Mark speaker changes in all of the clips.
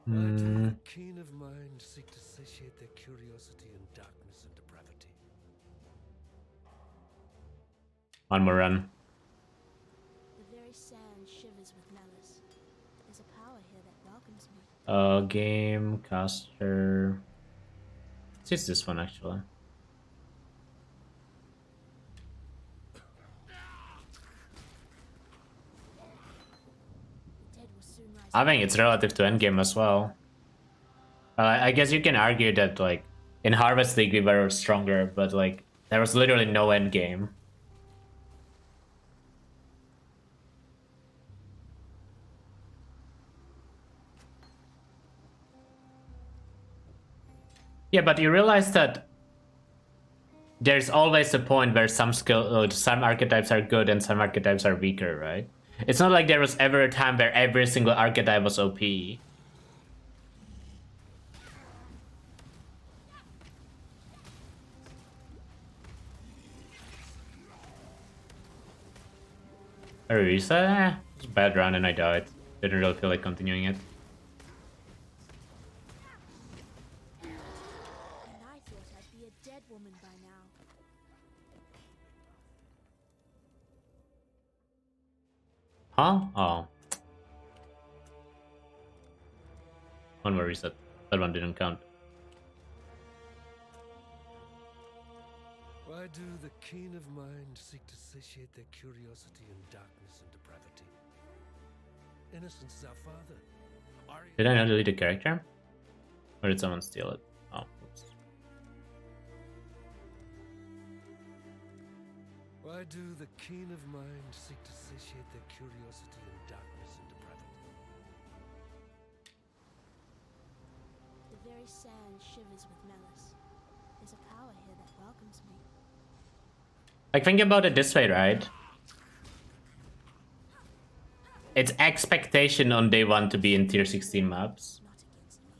Speaker 1: The keen of mind seek to satiate their curiosity in darkness and depravity.
Speaker 2: One more run.
Speaker 3: The very sand shivers with malice. There's a power here that welcomes me.
Speaker 2: Game, caster. It's this one actually.
Speaker 3: The dead will soon rise.
Speaker 2: I think it's relative to endgame as well. I guess you can argue that like in Harvest League we were stronger, but like there was literally no endgame. Yeah, but you realize that there's always a point where some archetypes are good and some archetypes are weaker, right? It's not like there was ever a time where every single archetype was OP. Arisa? It's a bad run and I died. Didn't really feel like continuing it.
Speaker 3: And I thought I'd be a dead woman by now.
Speaker 2: Huh? Oh. One more reset. That one didn't count.
Speaker 1: Why do the keen of mind seek to satiate their curiosity in darkness and depravity? Innocence is our father.
Speaker 2: Did I not delete a character? Or did someone steal it? Oh, oops.
Speaker 1: Why do the keen of mind seek to satiate their curiosity in darkness and depravity?
Speaker 3: The very sand shivers with malice. There's a power here that welcomes me.
Speaker 2: Like, think about it this way, right? It's expectation on day 1 to be in tier 16 maps.
Speaker 3: Not against me.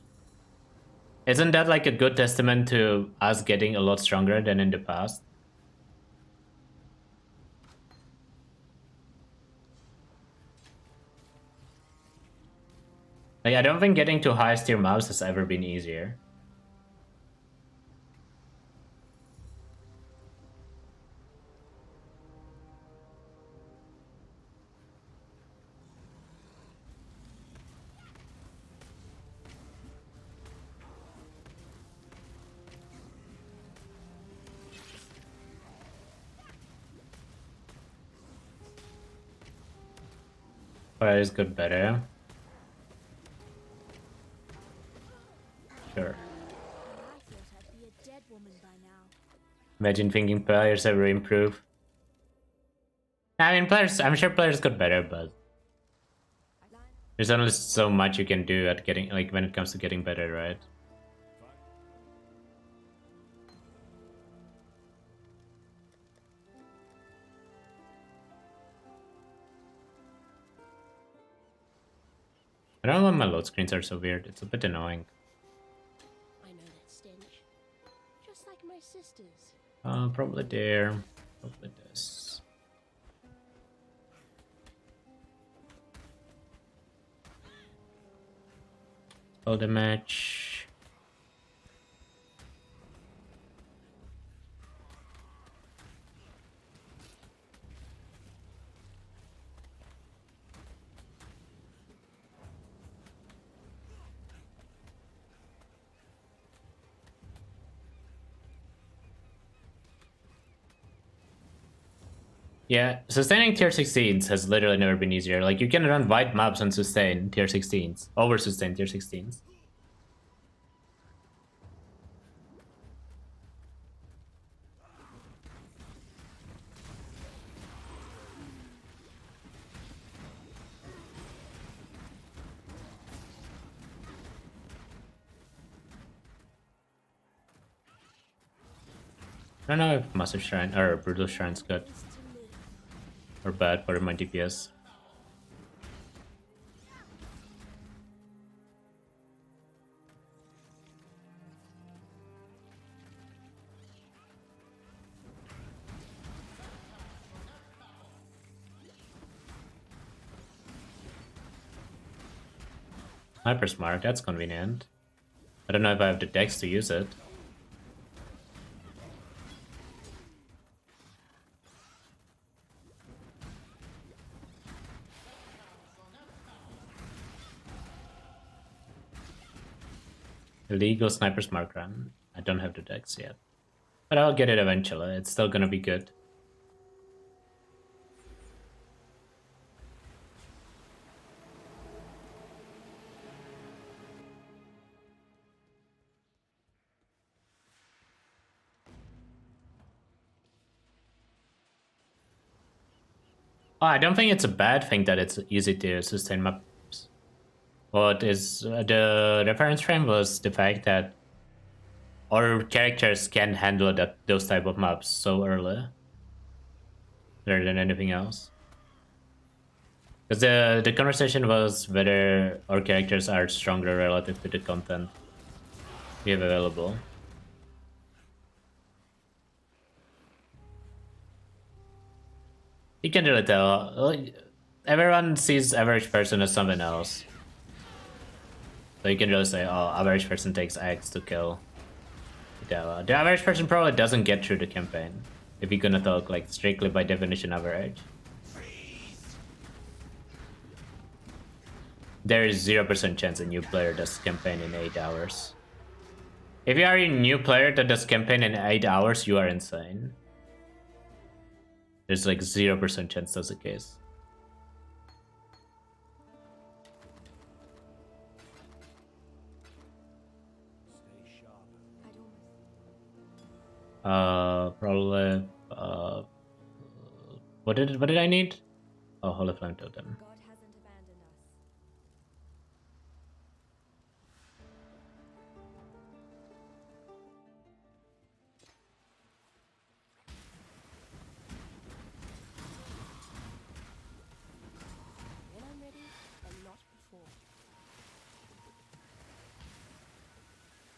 Speaker 2: Isn't that like a good testament to us getting a lot stronger than in the past? Like, I don't think getting to highest tier maps has ever been easier. But it's good better. Sure.
Speaker 3: And I thought I'd be a dead woman by now.
Speaker 2: Imagine thinking players ever improve. I mean, I'm sure players got better, but there's only so much you can do at getting, like, when it comes to getting better, right? I don't know why my load screens are so weird. It's a bit annoying.
Speaker 3: I know that stench. Just like my sister's.
Speaker 2: Probably there. Probably this. Spell the match. Yeah, sustaining tier 16s has literally never been easier. Like, you can run wide maps and sustain tier 16s. Over sustain tier 16s. I don't know if Massive Shrine or Brutal Shrine's good
Speaker 3: Is to live.
Speaker 2: or bad for my DPS. Sniper's Mark, that's convenient. I don't know if I have the dex to use it. Illegal Sniper's Mark run. I don't have the dex yet. But I'll get it eventually. It's still gonna be good. Oh, I don't think it's a bad thing that it's easy to sustain maps. What is the reference frame was the fact that our characters can handle those type of maps so early, rather than anything else. Because the conversation was whether our characters are stronger relative to the content we have available. You can really tell. Everyone sees average person as something else. So you can really say, oh, average person takes X to kill. The average person probably doesn't get through the campaign. If you're gonna talk like strictly by definition average. There is 0% chance a new player does campaign in 8 hours. If you are a new player that does campaign in 8 hours, you are insane. There's like 0% chance that's the case. Probably. What did I need? Oh, Holy Flame Totem.
Speaker 4: God hasn't abandoned us.
Speaker 3: When I'm ready, and not before.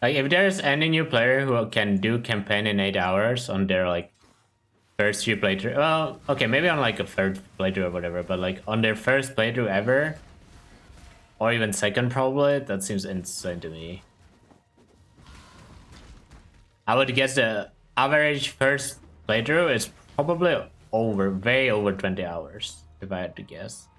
Speaker 2: Like, if there's any new player who can do campaign in 8 hours on their like first few playthrough, well, okay, maybe on like a third playthrough or whatever, but like on their first playthrough ever, or even second probably, that seems insane to me. I would guess the average first playthrough is probably way over 20 hours, if I had to guess.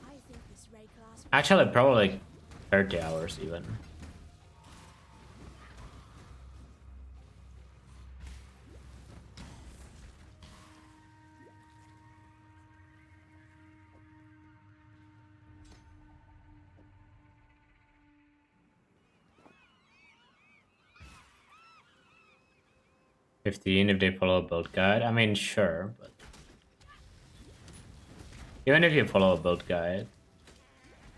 Speaker 3: I think this Ray class.
Speaker 2: Actually, probably like 30 hours even. $15 if they follow a build guide. I mean, sure, but even if you follow a build guide,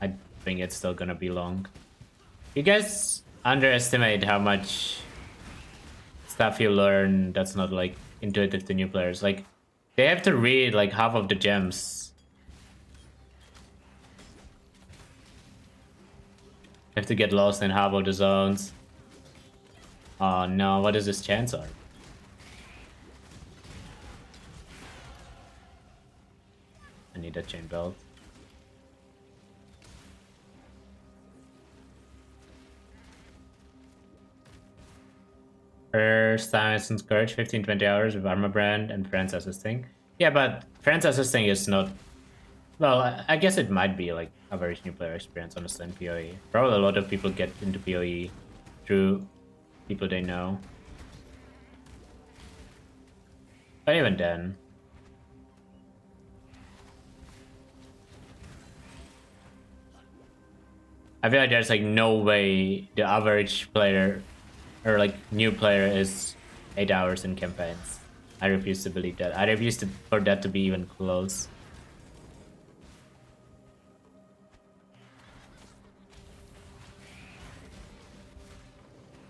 Speaker 2: I think it's still gonna be long. You guys underestimate how much stuff you learn that's not like intuitive to new players. Like, they have to read like half of the gems. They have to get lost in half of the zones. Oh no, what is this chance art? I need a chain belt. First time since Scourge, 15-20 hours with armor brand and friends assisting. Yeah, but friends assisting is not... Well, I guess it might be like a very new player experience, honestly, in PoE. Probably a lot of people get into PoE through people they know. But even then... I feel like there's like no way the average player or like new player is 8 hours in campaigns. I refuse to believe that. I refuse for that to be even close.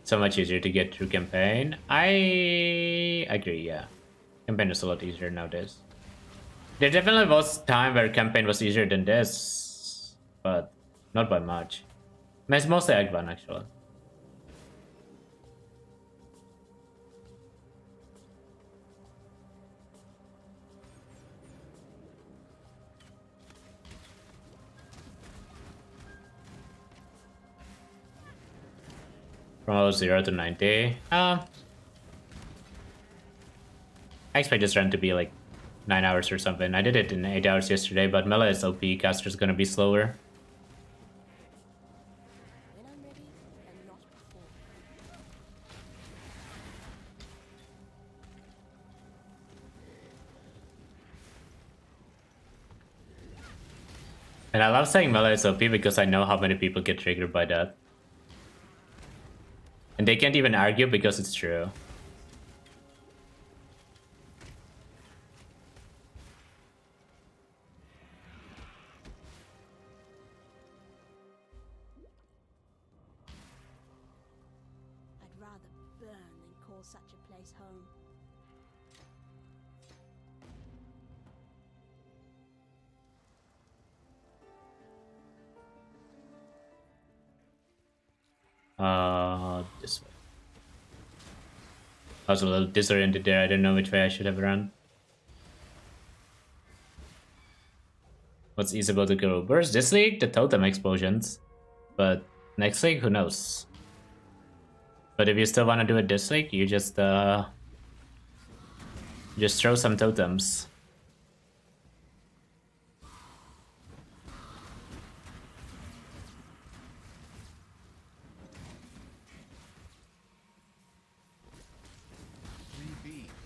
Speaker 2: So much easier to get through campaign. I agree, yeah. Campaign is a lot easier nowadays. There definitely was time where campaign was easier than this, but not by much. It's mostly Act 1, actually. From 0 to 90. I expect this run to be like 9 hours or something. I did it in 8 hours yesterday, but Mela is OP. Caster's gonna be slower.
Speaker 3: When I'm ready, and not before.
Speaker 2: And I love saying Mela is OP because I know how many people get triggered by that. And they can't even argue because it's true.
Speaker 3: I'd rather burn than call such a place home.
Speaker 2: This way. I was a little disoriented there. I didn't know which way I should have run. What's easable to go? Where's this league? The totem explosions. But next league, who knows? But if you still want to do it this league, you just throw some totems.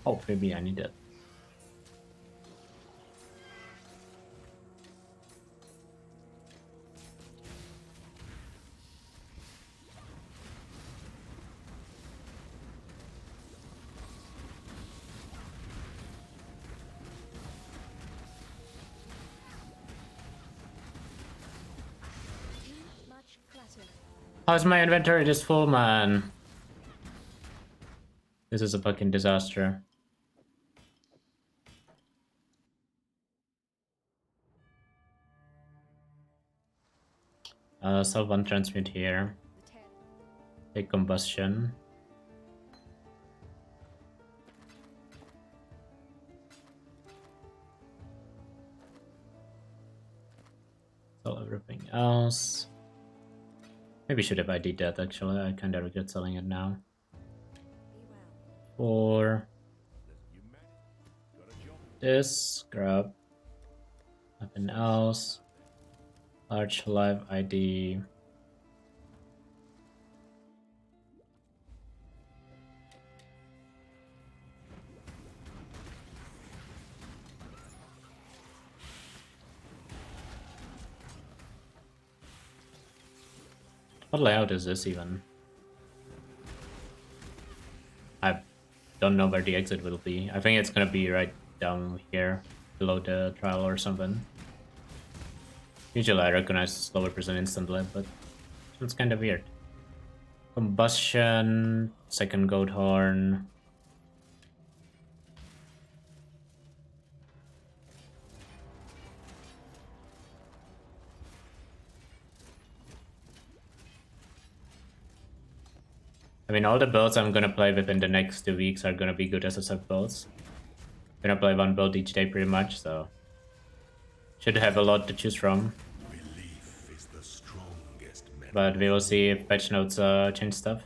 Speaker 2: Oh, maybe I need it.
Speaker 3: Too much clutter.
Speaker 2: How's my inventory just full, man? This is a fucking disaster. So one transmute here. Take combustion. Sell everything else. Maybe should have ID'd that actually. I kinda regret selling it now. 4. This, grab. Nothing else. Large live ID. What layout is this even? I don't know where the exit will be. I think it's gonna be right down here, below the trial or something. Usually I recognize slower person instantly, but it's kind of weird. Combustion, second goat horn. I mean, all the builds I'm gonna play within the next 2 weeks are gonna be good SSF builds. I'm gonna play one build each day pretty much, so should have a lot to choose from.
Speaker 1: Belief is the strongest medicine.
Speaker 2: But we will see if patch notes change stuff.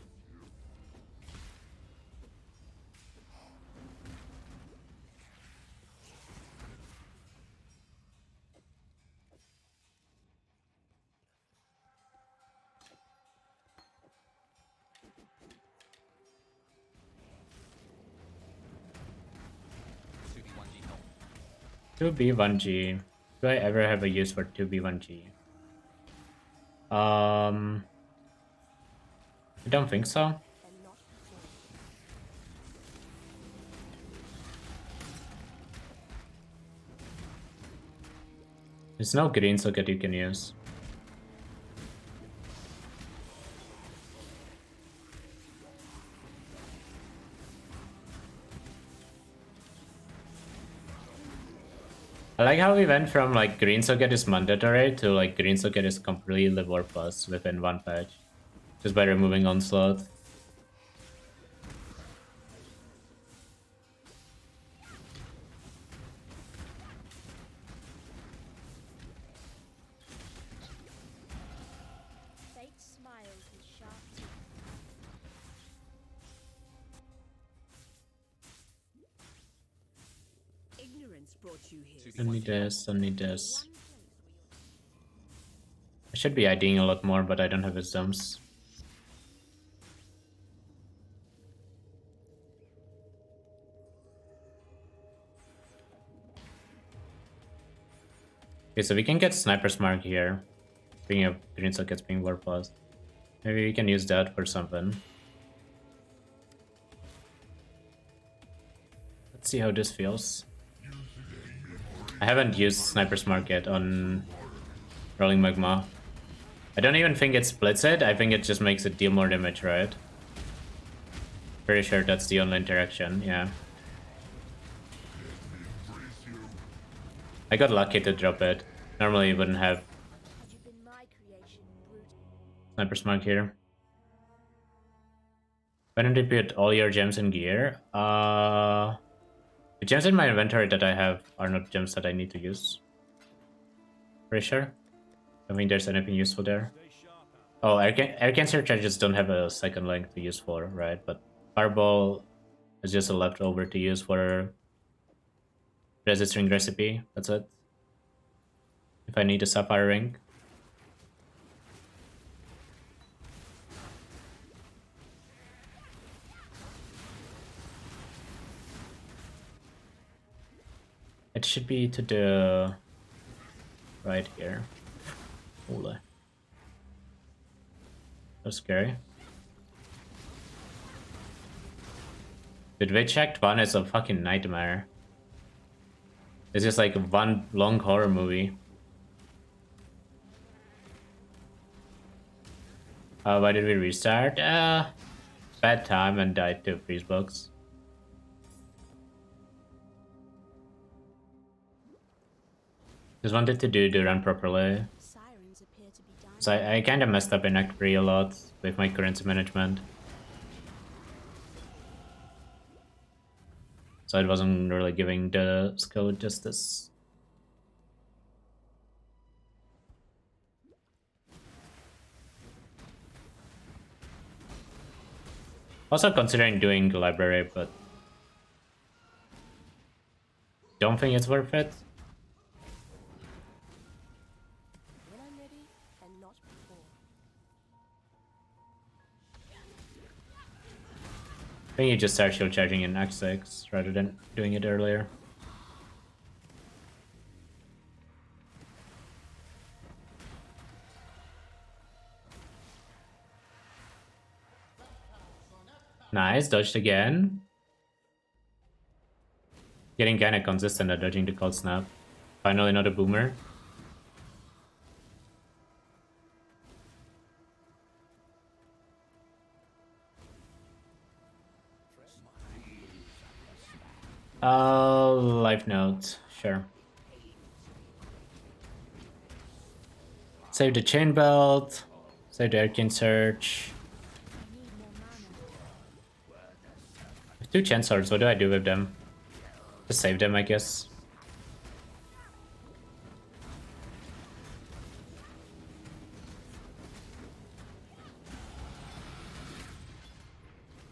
Speaker 2: Two B1G. Do I ever have a use for 2B1G? I don't think so.
Speaker 3: And not before.
Speaker 2: There's no green socket you can use. I like how we went from like green socket is mandatory to like green socket is completely worthless within one patch. Just by removing onslaught.
Speaker 3: Fate smiles with sharp teeth.
Speaker 4: brought you here?
Speaker 2: Don't need this, don't need this. I should be IDing a lot more, but I don't have wisdoms. Okay, so we can get Sniper's Mark here. Bringing up green sockets being War Plus. Maybe we can use that for something. Let's see how this feels. I haven't used Sniper's Mark yet on Rolling Magma. I don't even think it splits it, I think it just makes it deal more damage, right? Pretty sure that's the only interaction, yeah. I got lucky to drop it. Normally you wouldn't have
Speaker 3: You've been my creation, brute.
Speaker 2: Sniper's Mark here. Why don't you put all your gems in gear? The gems in my inventory that I have are not gems that I need to use. Pretty sure. I don't think there's anything useful there. Oh, air cancer charges don't have a second link to use for, right? But Fireball is just a leftover to use for resisting recipe. That's it. If I need a sapphire ring. It should be to the right here. Holy. That's scary. Dude, Witch Act 1 is a fucking nightmare. It's just like one long horror movie. Why did we restart? Bad time and died to freeze bugs. Just wanted to do the run properly.
Speaker 3: Sirens appear to be dying.
Speaker 2: So I kind of messed up in Act 3 a lot with my currency management. So it wasn't really giving the skill justice. Also considering doing the library, but don't think it's worth it.
Speaker 3: When I'm ready, and not before.
Speaker 2: I think you just start shield charging in Act 6 rather than doing it earlier. Nice, dodged again. Getting kinda consistent at dodging the cold snap. Finally not a boomer. Life note, sure. Save the chain belt. Save the Arcane Search.
Speaker 3: I need more mana.
Speaker 2: 2 chain swords, what do I do with them? Just save them, I guess.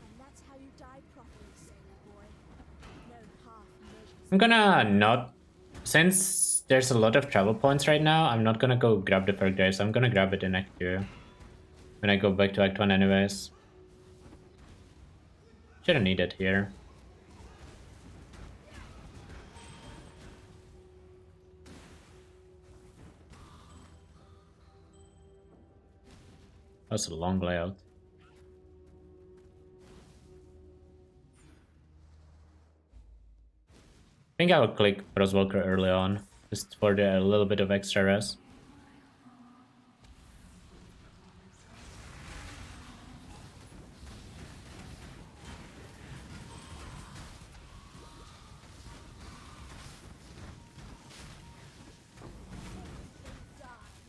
Speaker 3: And that's how you die properly, sailor boy. No half measures.
Speaker 2: I'm gonna not... Since there's a lot of travel points right now, I'm not gonna go grab the perk drive, so I'm gonna grab it in Act 2. When I go back to Act 1 anyways. Shouldn't need it here. That's a long layout. I think I will click Frostwalker early on, just for a little bit of extra rest.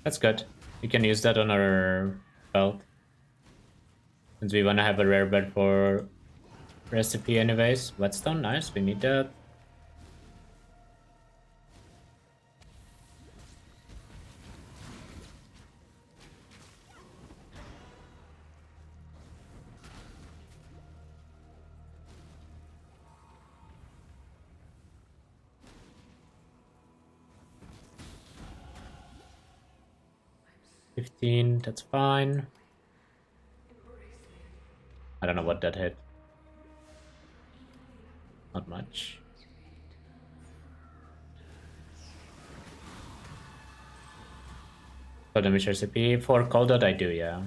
Speaker 2: That's good. We can use that on our belt. Since we wanna have a rare bed for recipe anyways. Whetstone, nice, we need that. 15, that's fine. I don't know what that hit. Not much. So damage recipe for cold dot I do, yeah.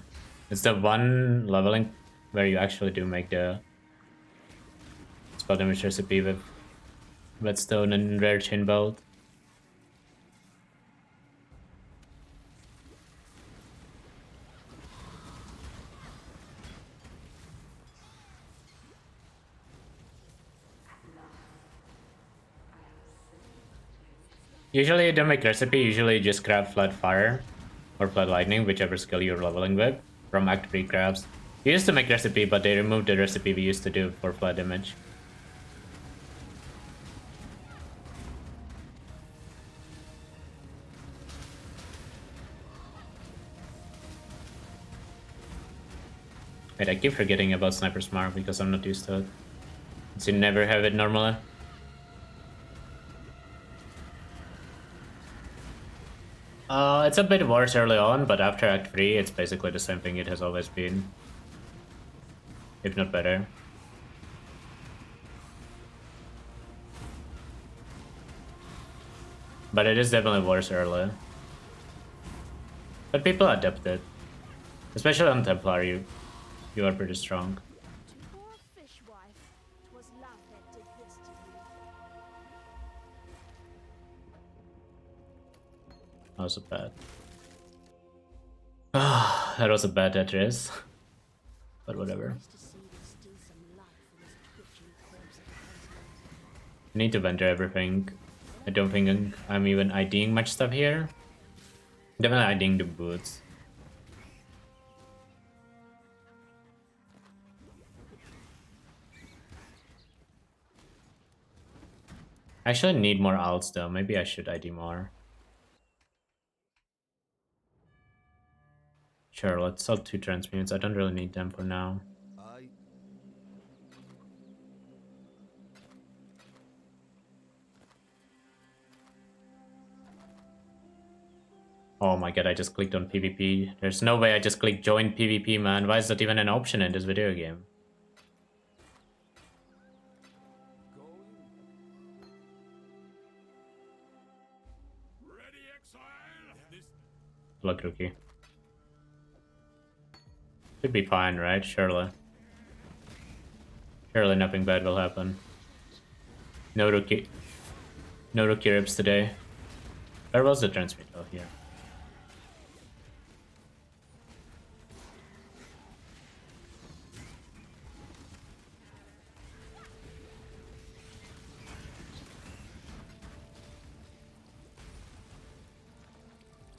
Speaker 2: It's the one leveling where you actually do make the spell damage recipe with Whetstone and rare chain belt. Usually you don't make recipe, usually you just grab flat fire or flat lightning, whichever skill you're leveling with, from Act 3 crafts. We used to make recipe, but they removed the recipe we used to do for flat damage. Wait, I keep forgetting about Sniper Smart because I'm not used to it. Since you never have it normally. It's a bit worse early on, but after Act 3, it's basically the same thing it has always been. If not better. But it is definitely worse early. But people adapt it. Especially on Templar, you are pretty strong.
Speaker 3: Poor fishwife, 'twas love that did this to you.
Speaker 2: That was a bad. That was a bad address. But whatever.
Speaker 3: Nice to see there's still some life in this twitching corpse of a continent.
Speaker 2: I need to vendor everything. I don't think I'm even IDing much stuff here. Definitely IDing the boots. I actually need more alts though. Maybe I should ID more. Sure, let's sell 2 transmutes. I don't really need them for now. Oh my god, I just clicked on PvP. There's no way I just clicked join PvP, man. Why is that even an option in this video game? Look, rookie. Should be fine, right? Surely. Surely nothing bad will happen. No rookie. No rookie rips today. Where was the transmit? Oh, here.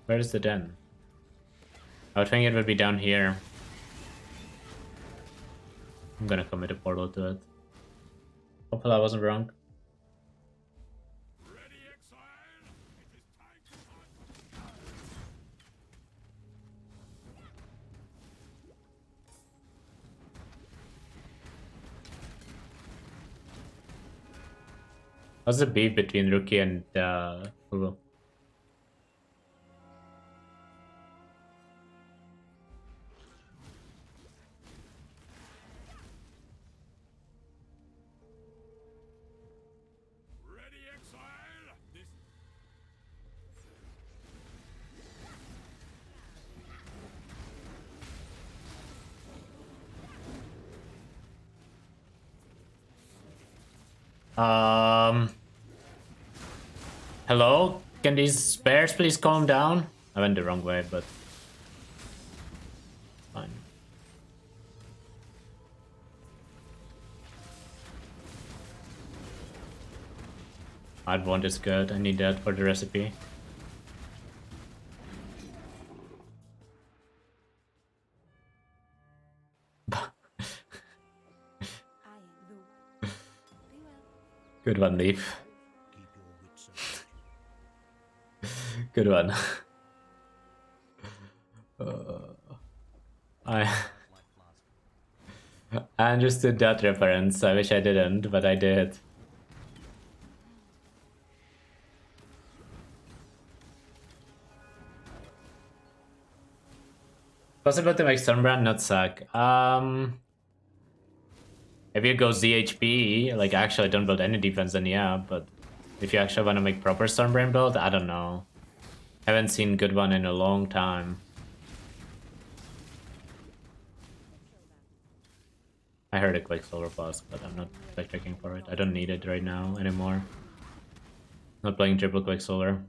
Speaker 2: Where is the den? I would think it would be down here. I'm gonna commit a portal to it. Hopefully I wasn't wrong. What's the beef between Rookie and Hulu? Hello? Can these bears please calm down? I went the wrong way, but fine. Advent is good. I need that for the recipe. Good one, Leaf. Good one. I understood that reference. I wish I didn't, but I did. Possible to make Stormbrand not suck. If you go ZHP, like actually don't build any defense, then yeah, but if you actually want to make proper Stormbrand build, I don't know. Haven't seen good one in a long time. I heard a Quicksilver Flask, but I'm not backtracking for it. I don't need it right now anymore. Not playing triple Quicksilver.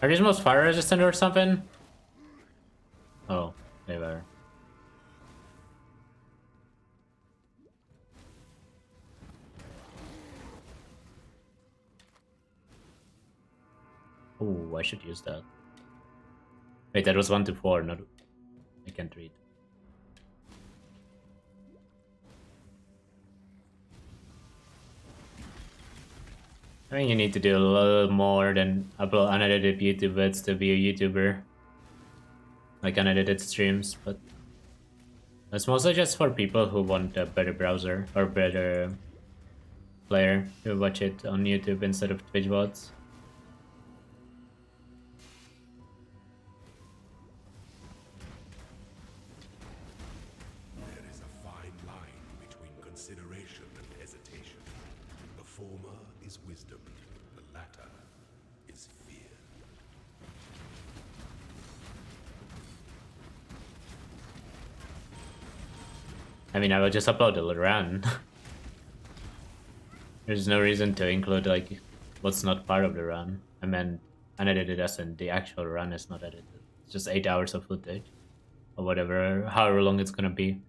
Speaker 2: Are these most fire resistant or something? Oh, they were. Oh, I should use that. Wait, that was 1 to 4, not... I can't read. I think you need to do a little more than upload unedited YouTube vids to be a YouTuber. Like unedited streams, but... That's mostly just for people who want a better browser or better player to watch it on YouTube instead of Twitch bots.
Speaker 4: There is a fine line between consideration and hesitation. The former is wisdom, the latter is fear.
Speaker 2: I mean, I will just upload a run. There's no reason to include like what's not part of the run. I mean, unedited as in the actual run is not edited. It's just 8 hours of footage or whatever, however long it's gonna be.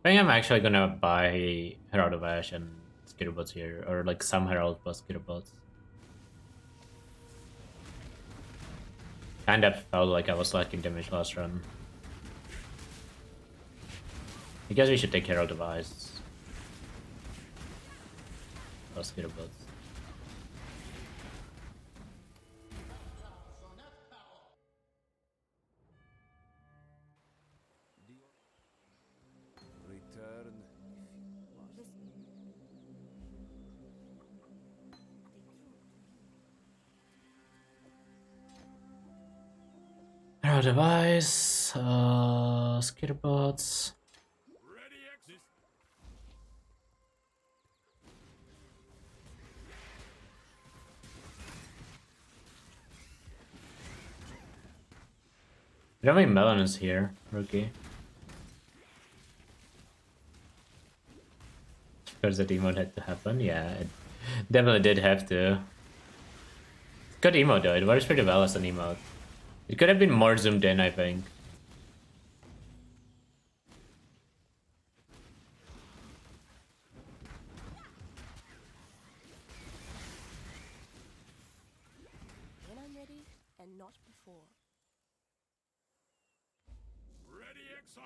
Speaker 2: I think I'm actually gonna buy Herald of Ash and Skitterbots here, or like some Herald plus Skitterbots. Kind of felt like I was lacking damage last run. I guess we should take Herald of Ice. Plus Skitterbots.
Speaker 4: Return.
Speaker 2: Herald of Ice, Skitterbots.
Speaker 4: Ready exit.
Speaker 2: I don't think Melon is here, rookie. Because that emote had to happen, yeah, it definitely did have to. Good emote though, it works pretty well as an emote. It could have been more zoomed in, I think.
Speaker 3: When I'm ready, and not before.
Speaker 4: Ready exit.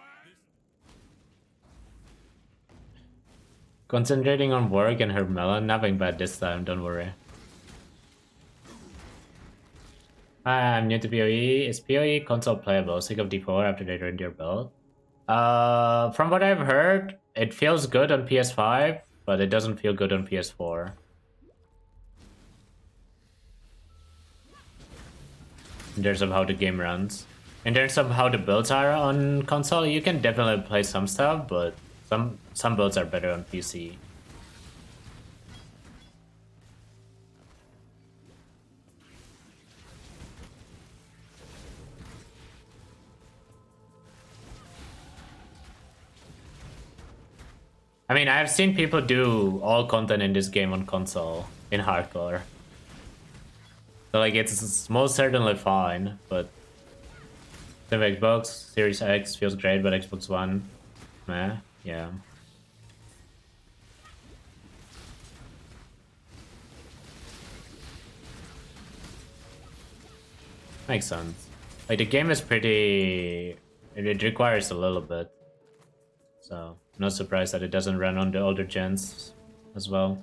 Speaker 2: Concentrating on work and her melon, nothing bad this time, don't worry. Hi, I'm new to PoE. Is PoE console playable? Sick of D4 after they ruined your build? From what I've heard, it feels good on PS5, but it doesn't feel good on PS4. In terms of how the game runs. In terms of how the builds are on console, you can definitely play some stuff, but some builds are better on PC. I mean, I've seen people do all content in this game on console, in hardcore. So like, it's most certainly fine, but the Xbox Series X feels great, but Xbox One, meh, yeah. Makes sense. Like, the game is pretty... It requires a little bit. So, not surprised that it doesn't run on the older gens as well.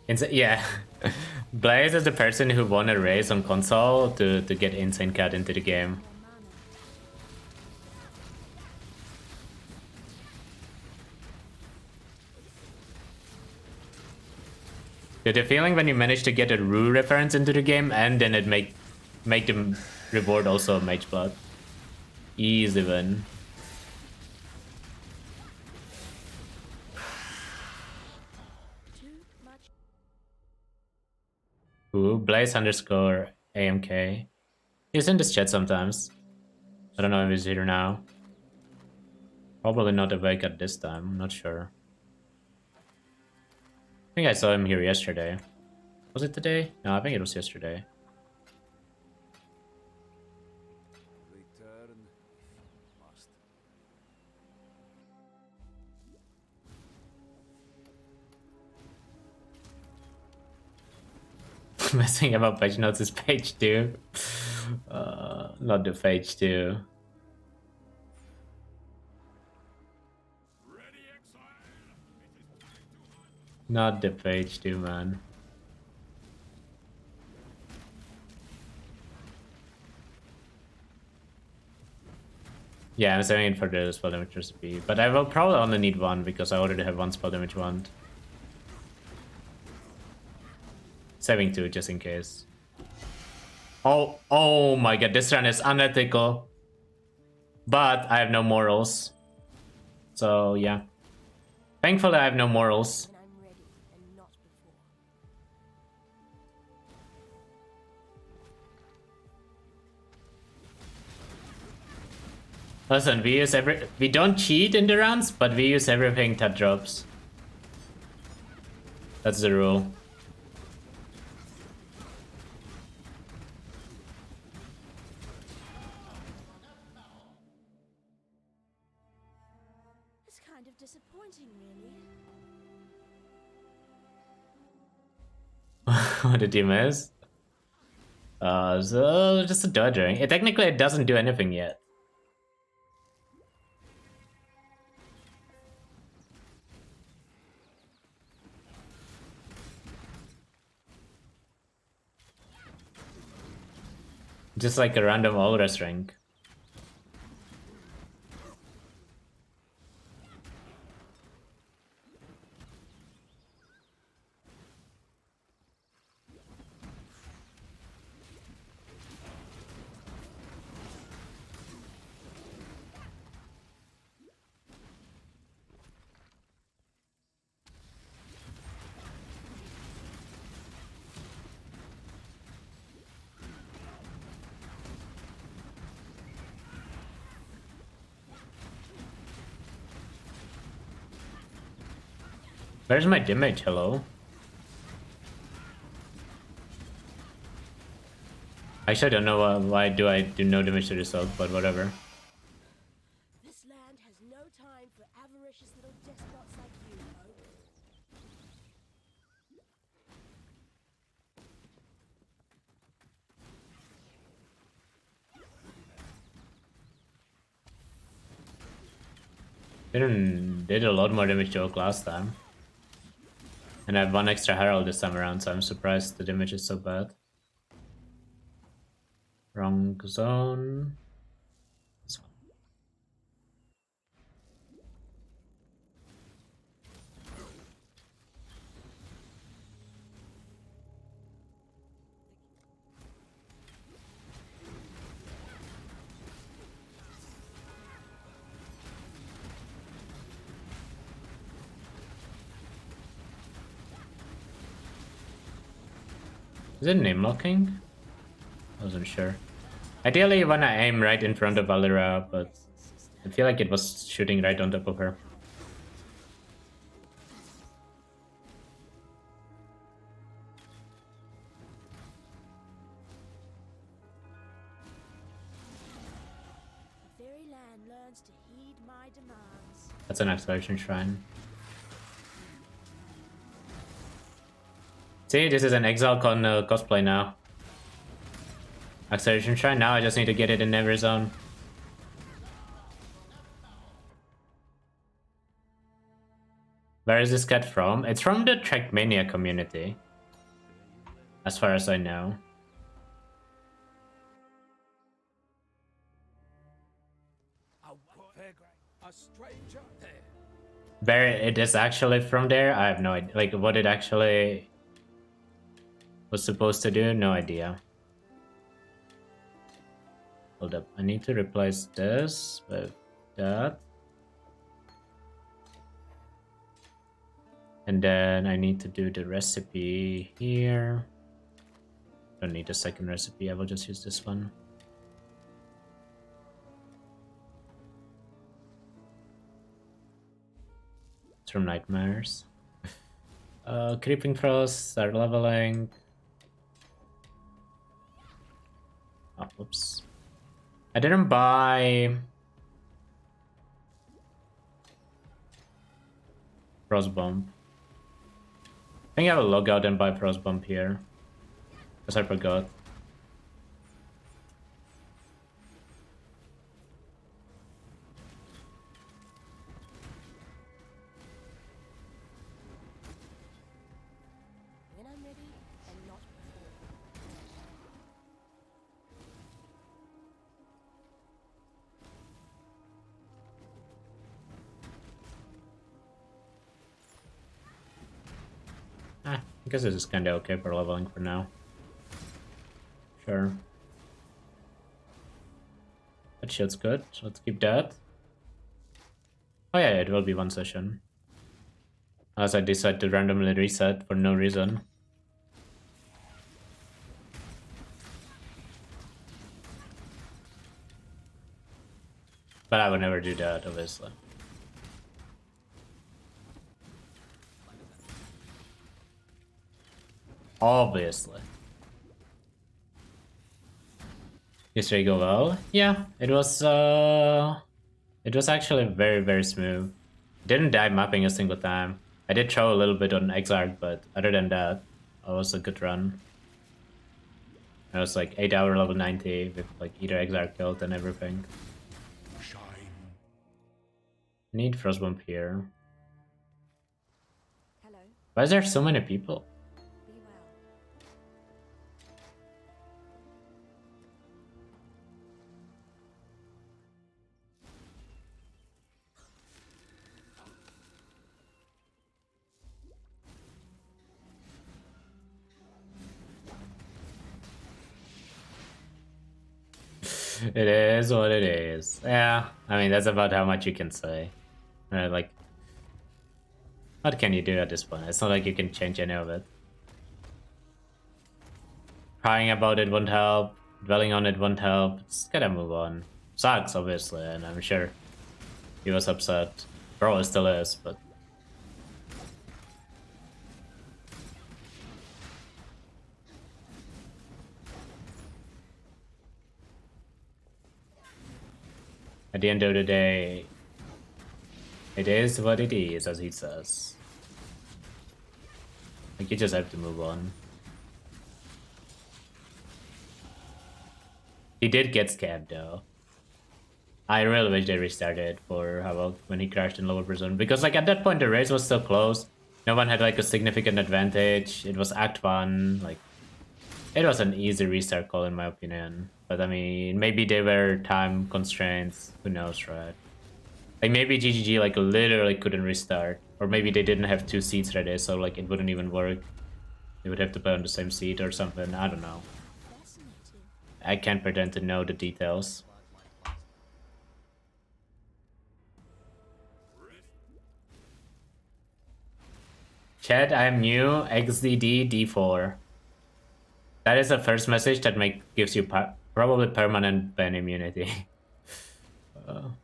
Speaker 2: Yeah. Blaze is the person who won a race on console to get Insane Cat into the game. The feeling when you manage to get a Rue reference into the game and then it make the reward also Mage Blood. Easy win. Ooh, Blaze underscore AMK. He's in this chat sometimes. I don't know if he's here now. Probably not awake at this time, I'm not sure. I think I saw him here yesterday. Was it today? No, I think it was yesterday.
Speaker 5: Return if you must.
Speaker 2: Messing about page notes is page 2. Not the page 2. Not the page 2, man. Yeah, I'm saving it for the spell damage recipe, but I will probably only need one because I already have one spell damage wand. Saving 2 just in case. Oh my god, this run is unethical. But I have no morals. So yeah. Thankfully I have no morals.
Speaker 3: When I'm ready and not before.
Speaker 2: Listen, we don't cheat in the runs, but we use everything that drops. That's the rule.
Speaker 3: It's kind of disappointing, really.
Speaker 2: What the team is? So just a dodging. Technically it doesn't do anything yet. Just like a random Olres rank. Where's my damage? Hello? Actually, I don't know why I do no damage to this ult, but whatever.
Speaker 3: This land has no time for avaricious little despots like you, Oak.
Speaker 2: Did a lot more damage to Oak last time. And I have one extra Herald this time around, so I'm surprised the damage is so bad. Wrong zone. This one. Is it name locking? I wasn't sure. Ideally, when I aim right in front of Valera, but I feel like it was shooting right on top of her.
Speaker 3: The very land learns to heed my demands.
Speaker 2: That's an Exarch Shrine. See, this is an Exile con cosplay now. Exarch Shrine, now I just need to get it in every zone. Where is this cat from? It's from the Trackmania community, as far as I know.
Speaker 5: A stranger there.
Speaker 2: Where it is actually from there, I have no idea. Like, what it actually was supposed to do, no idea. Hold up, I need to replace this with that. And then I need to do the recipe here. Don't need a second recipe, I will just use this one. It's from Nightmares. Creeping Frost, start leveling. Oh, whoops. I didn't buy Frostbomb. I think I will log out and buy Frostbomb here. Because I forgot.
Speaker 3: When I'm ready and not before.
Speaker 2: I guess this is kinda okay for leveling for now. Sure. That shit's good, so let's keep that. Oh yeah, it will be one session. Unless I decide to randomly reset for no reason. But I would never do that, obviously. Obviously. Yesterday go well? Yeah, it was actually very, very smooth. Didn't die mapping a single time. I did throw a little bit on Exarch, but other than that, it was a good run. It was like 8 hour level 90 with like Eater Exarch killed and everything.
Speaker 4: Shine.
Speaker 2: Need Frostbomb here.
Speaker 3: Hello,
Speaker 2: Why is there so many people?
Speaker 3: be well.
Speaker 2: It is what it is. Yeah, I mean, that's about how much you can say. Like, what can you do at this point? It's not like you can change any of it. Crying about it won't help. Dwelling on it won't help. Just gotta move on. Sucks, obviously, and I'm sure he was upset. Probably still is, but... At the end of the day, it is what it is, as he says. Like, you just have to move on. He did get scammed, though. I really wish they restarted for Havoc when he crashed in lower prison. Because, like, at that point, the race was still close. No one had, like, a significant advantage. It was Act 1. Like, it was an easy restart call, in my opinion. But, I mean, maybe they were time constraints. Who knows, right? Like, maybe GGG, like, literally couldn't restart. Or maybe they didn't have 2 seats ready, so, like, it wouldn't even work. They would have to play on the same seat or something. I don't know.
Speaker 3: Fascinating.
Speaker 2: I can't pretend to know the details. Chat, I'm new. XDD D4. That is the first message that gives you probably permanent ban immunity.
Speaker 3: When I'm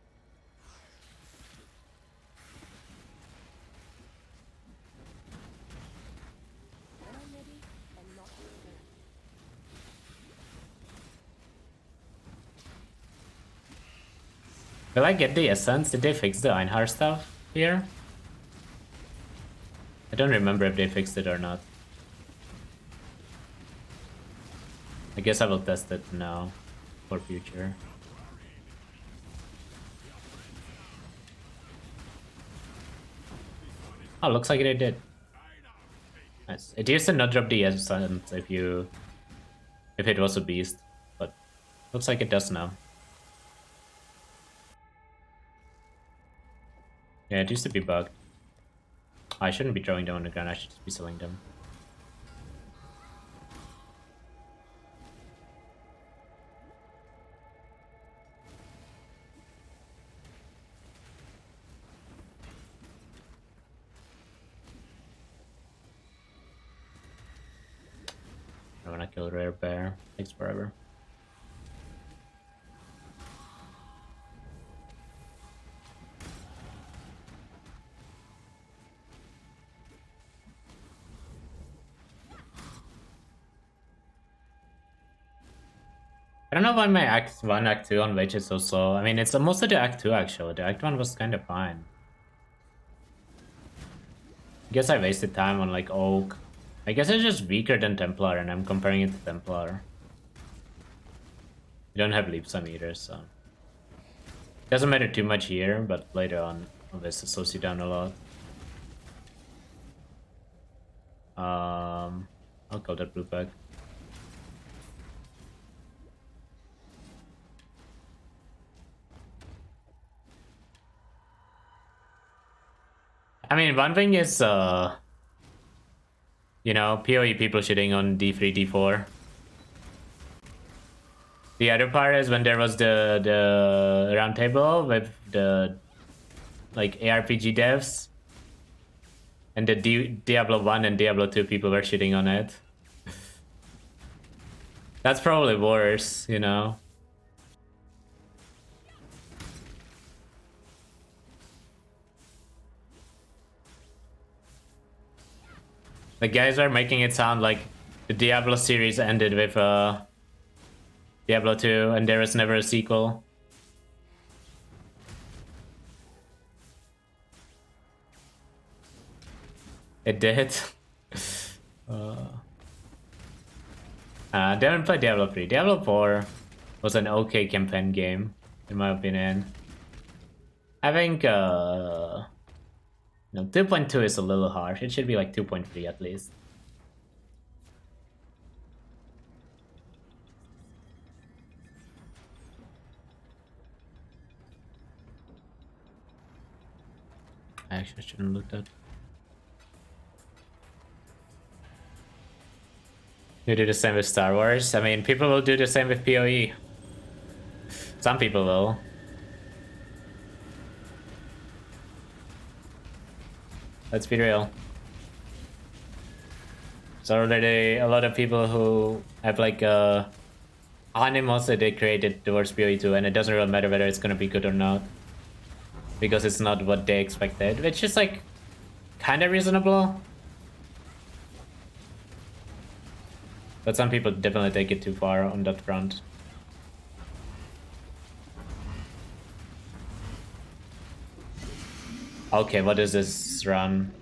Speaker 3: ready and not before.
Speaker 2: Will I get the essence? Did they fix the Einhar stuff here? I don't remember if they fixed it or not. I guess I will test it now for future. Oh, looks like it did. Nice. It used to not drop the essence if it was a beast, but looks like it does now. Yeah, it used to be bugged. I shouldn't be throwing them on the ground, I should just be selling them. I wanna kill Rare Bear. Takes forever. I don't know why my Act 1, Act 2 on Wage is so slow. I mean, it's mostly the Act 2 actually. The Act 1 was kind of fine. I guess I wasted time on like Oak. I guess it's just weaker than Templar and I'm comparing it to Templar. You don't have Leap Some either, so... Doesn't matter too much here, but later on, this slows you down a lot. I'll call that blue bag. I mean, one thing is, you know, PoE people shitting on D3, D4. The other part is when there was the roundtable with the, like, ARPG devs. And the Diablo 1 and Diablo 2 people were shitting on it. That's probably worse, you know? The guys are making it sound like the Diablo series ended with Diablo 2 and there was never a sequel. It did. Didn't play Diablo 3. Diablo 4 was an okay campaign game, in my opinion. I think, no, 2.2 is a little harsh. It should be like 2.3 at least. I actually shouldn't look that. You do the same with Star Wars? I mean, people will do the same with PoE. Some people will. Let's be real. So already a lot of people who have like animals that they created towards PoE 2 and it doesn't really matter whether it's gonna be good or not. Because it's not what they expected, which is like kinda reasonable. But some people definitely take it too far on that front. Okay, what is this run?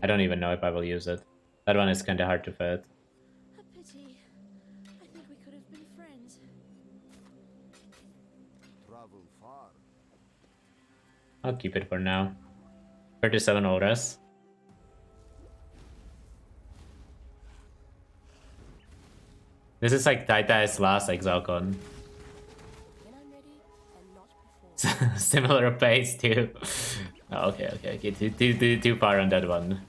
Speaker 2: I don't even know if I will use it. That one is kinda hard to fit.
Speaker 3: A pity. I think we could have been friends.
Speaker 6: Travel far.
Speaker 2: I'll keep it for now. 37 auras. This is like Taitai's last Exalcon.
Speaker 3: When I'm ready and not before.
Speaker 2: Similar pace too. Oh, okay. Too far on that one.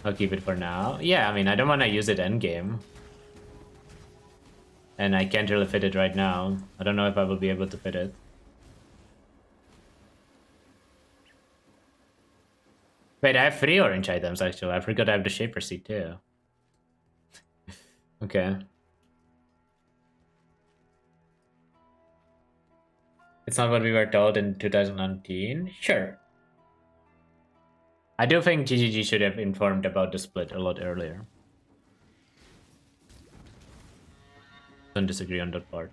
Speaker 2: I'll keep it for now. Yeah, I mean, I don't want to use it endgame. And I can't really fit it right now. I don't know if I will be able to fit it. Wait, I have 3 orange items actually. I forgot I have the Shaper Seed too. Okay. It's not what we were told in 2019? Sure. I do think GGG should have informed about the split a lot earlier. Don't disagree on that part.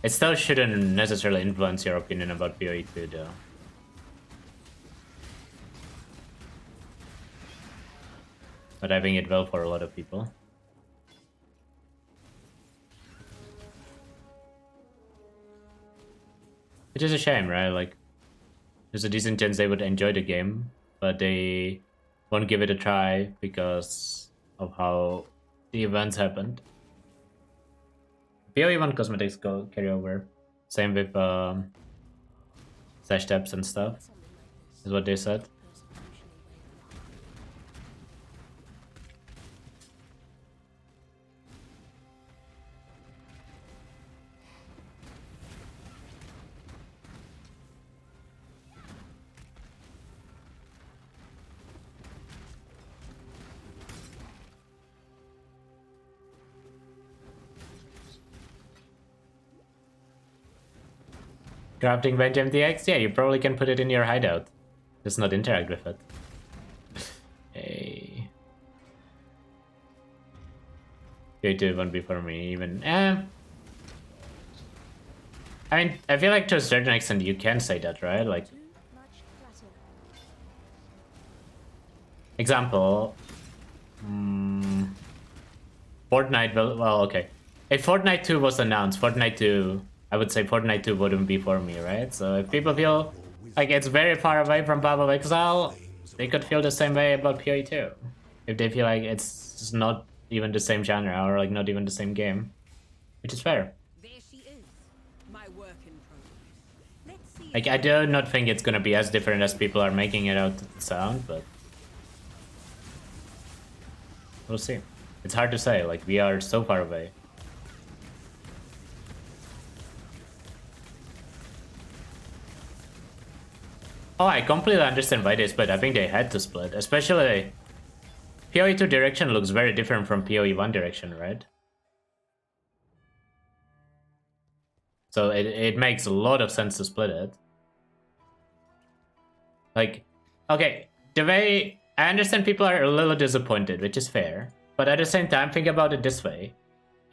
Speaker 2: It still shouldn't necessarily influence your opinion about PoE2 though. but I think it will for a lot of people. Which is a shame, right? Like, there's a decent chance they would enjoy the game, but they won't give it a try because of how the events happened. PoE1 cosmetics go carry over. Same with slash tabs and stuff, is what they said. Crafting bench MTX? Yeah, you probably can put it in your hideout. Just not interact with it. Hey. Creative won't be for me even. I mean, I feel like to a certain extent you can say that, right? Like, example, Fortnite will, well, okay. If Fortnite 2 was announced, Fortnite 2, I would say Fortnite 2 wouldn't be for me, right? So if people feel like it's very far away from Path of Exile, they could feel the same way about PoE 2. If they feel like it's just not even the same genre or like not even the same game, which is fair.
Speaker 6: There she is, my work in progress. Let's see.
Speaker 2: Like, I do not think it's gonna be as different as people are making it out to sound, but we'll see. It's hard to say, like, we are so far away. Oh, I completely understand why they split. I think they had to split, especially PoE 2 direction looks very different from PoE 1 direction, right? So it makes a lot of sense to split it. Like, okay, the way I understand people are a little disappointed, which is fair, but at the same time, think about it this way.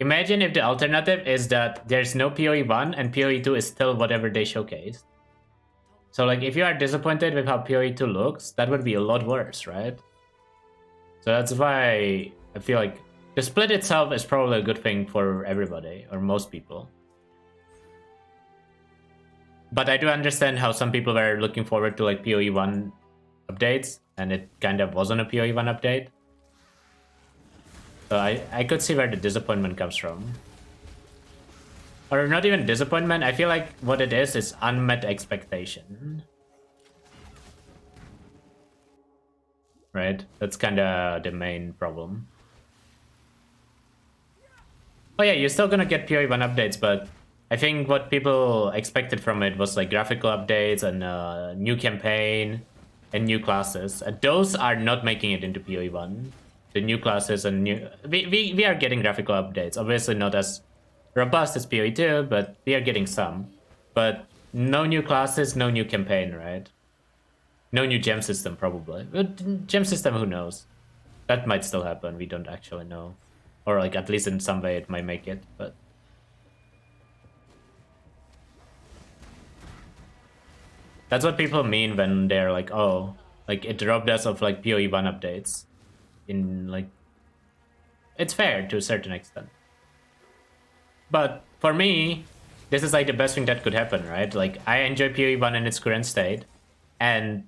Speaker 2: Imagine if the alternative is that there's no PoE 1 and PoE 2 is still whatever they showcased. So, like, if you are disappointed with how PoE 2 looks, that would be a lot worse, right? So that's why I feel like the split itself is probably a good thing for everybody, or most people. But I do understand how some people were looking forward to, like, PoE 1 updates, and it kind of wasn't a PoE 1 update. So I could see where the disappointment comes from. Or not even disappointment, I feel like what it is unmet expectation. Right? That's kind of the main problem. Oh yeah, you're still gonna get PoE 1 updates, but I think what people expected from it was like graphical updates and new campaign and new classes. And those are not making it into PoE 1. The new classes and new... We are getting graphical updates, obviously not as robust as PoE 2, but we are getting some. But no new classes, no new campaign, right? No new gem system, probably. But gem system, who knows? That might still happen, we don't actually know. Or like, at least in some way it might make it, but... That's what people mean when they're like, oh, like, it robbed us of, like, PoE 1 updates. In, like... It's fair to a certain extent. But for me, this is like the best thing that could happen, right? Like, I enjoy PoE 1 in its current state, and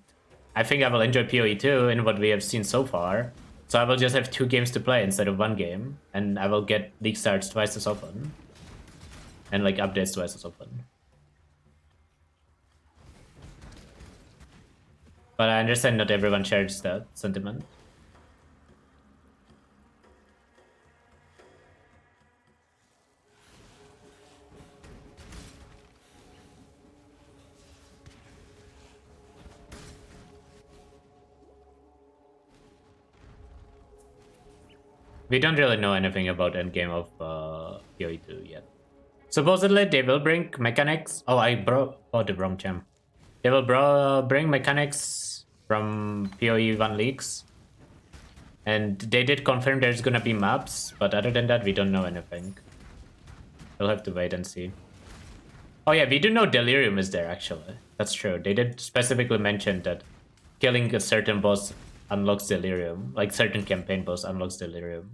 Speaker 2: I think I will enjoy PoE 2 in what we have seen so far. So I will just have 2 games to play instead of 1 game, and I will get league starts twice as often. And like updates twice as often. But I understand not everyone shares that sentiment. We don't really know anything about endgame of PoE 2 yet. Supposedly they will bring mechanics. Oh, I brought the wrong gem. They will bring mechanics from PoE 1 leaks. And they did confirm there's gonna be maps, but other than that we don't know anything. We'll have to wait and see. Oh yeah, we do know Delirium is there actually. That's true. They did specifically mention that killing a certain boss unlocks Delirium. Like certain campaign boss unlocks Delirium.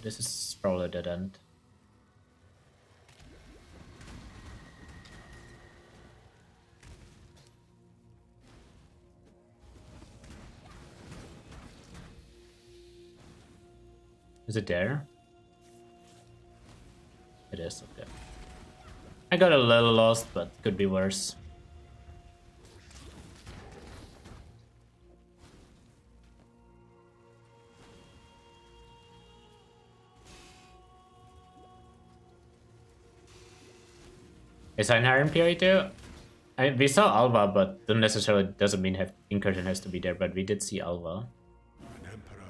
Speaker 2: This is probably a dead end. Is it there? It is, okay. I got a little lost, but could be worse. Is Einhar in PoE too? We saw Alva, but don't necessarily doesn't mean Incursion has to be there, but we did see Alva.
Speaker 4: An emperor.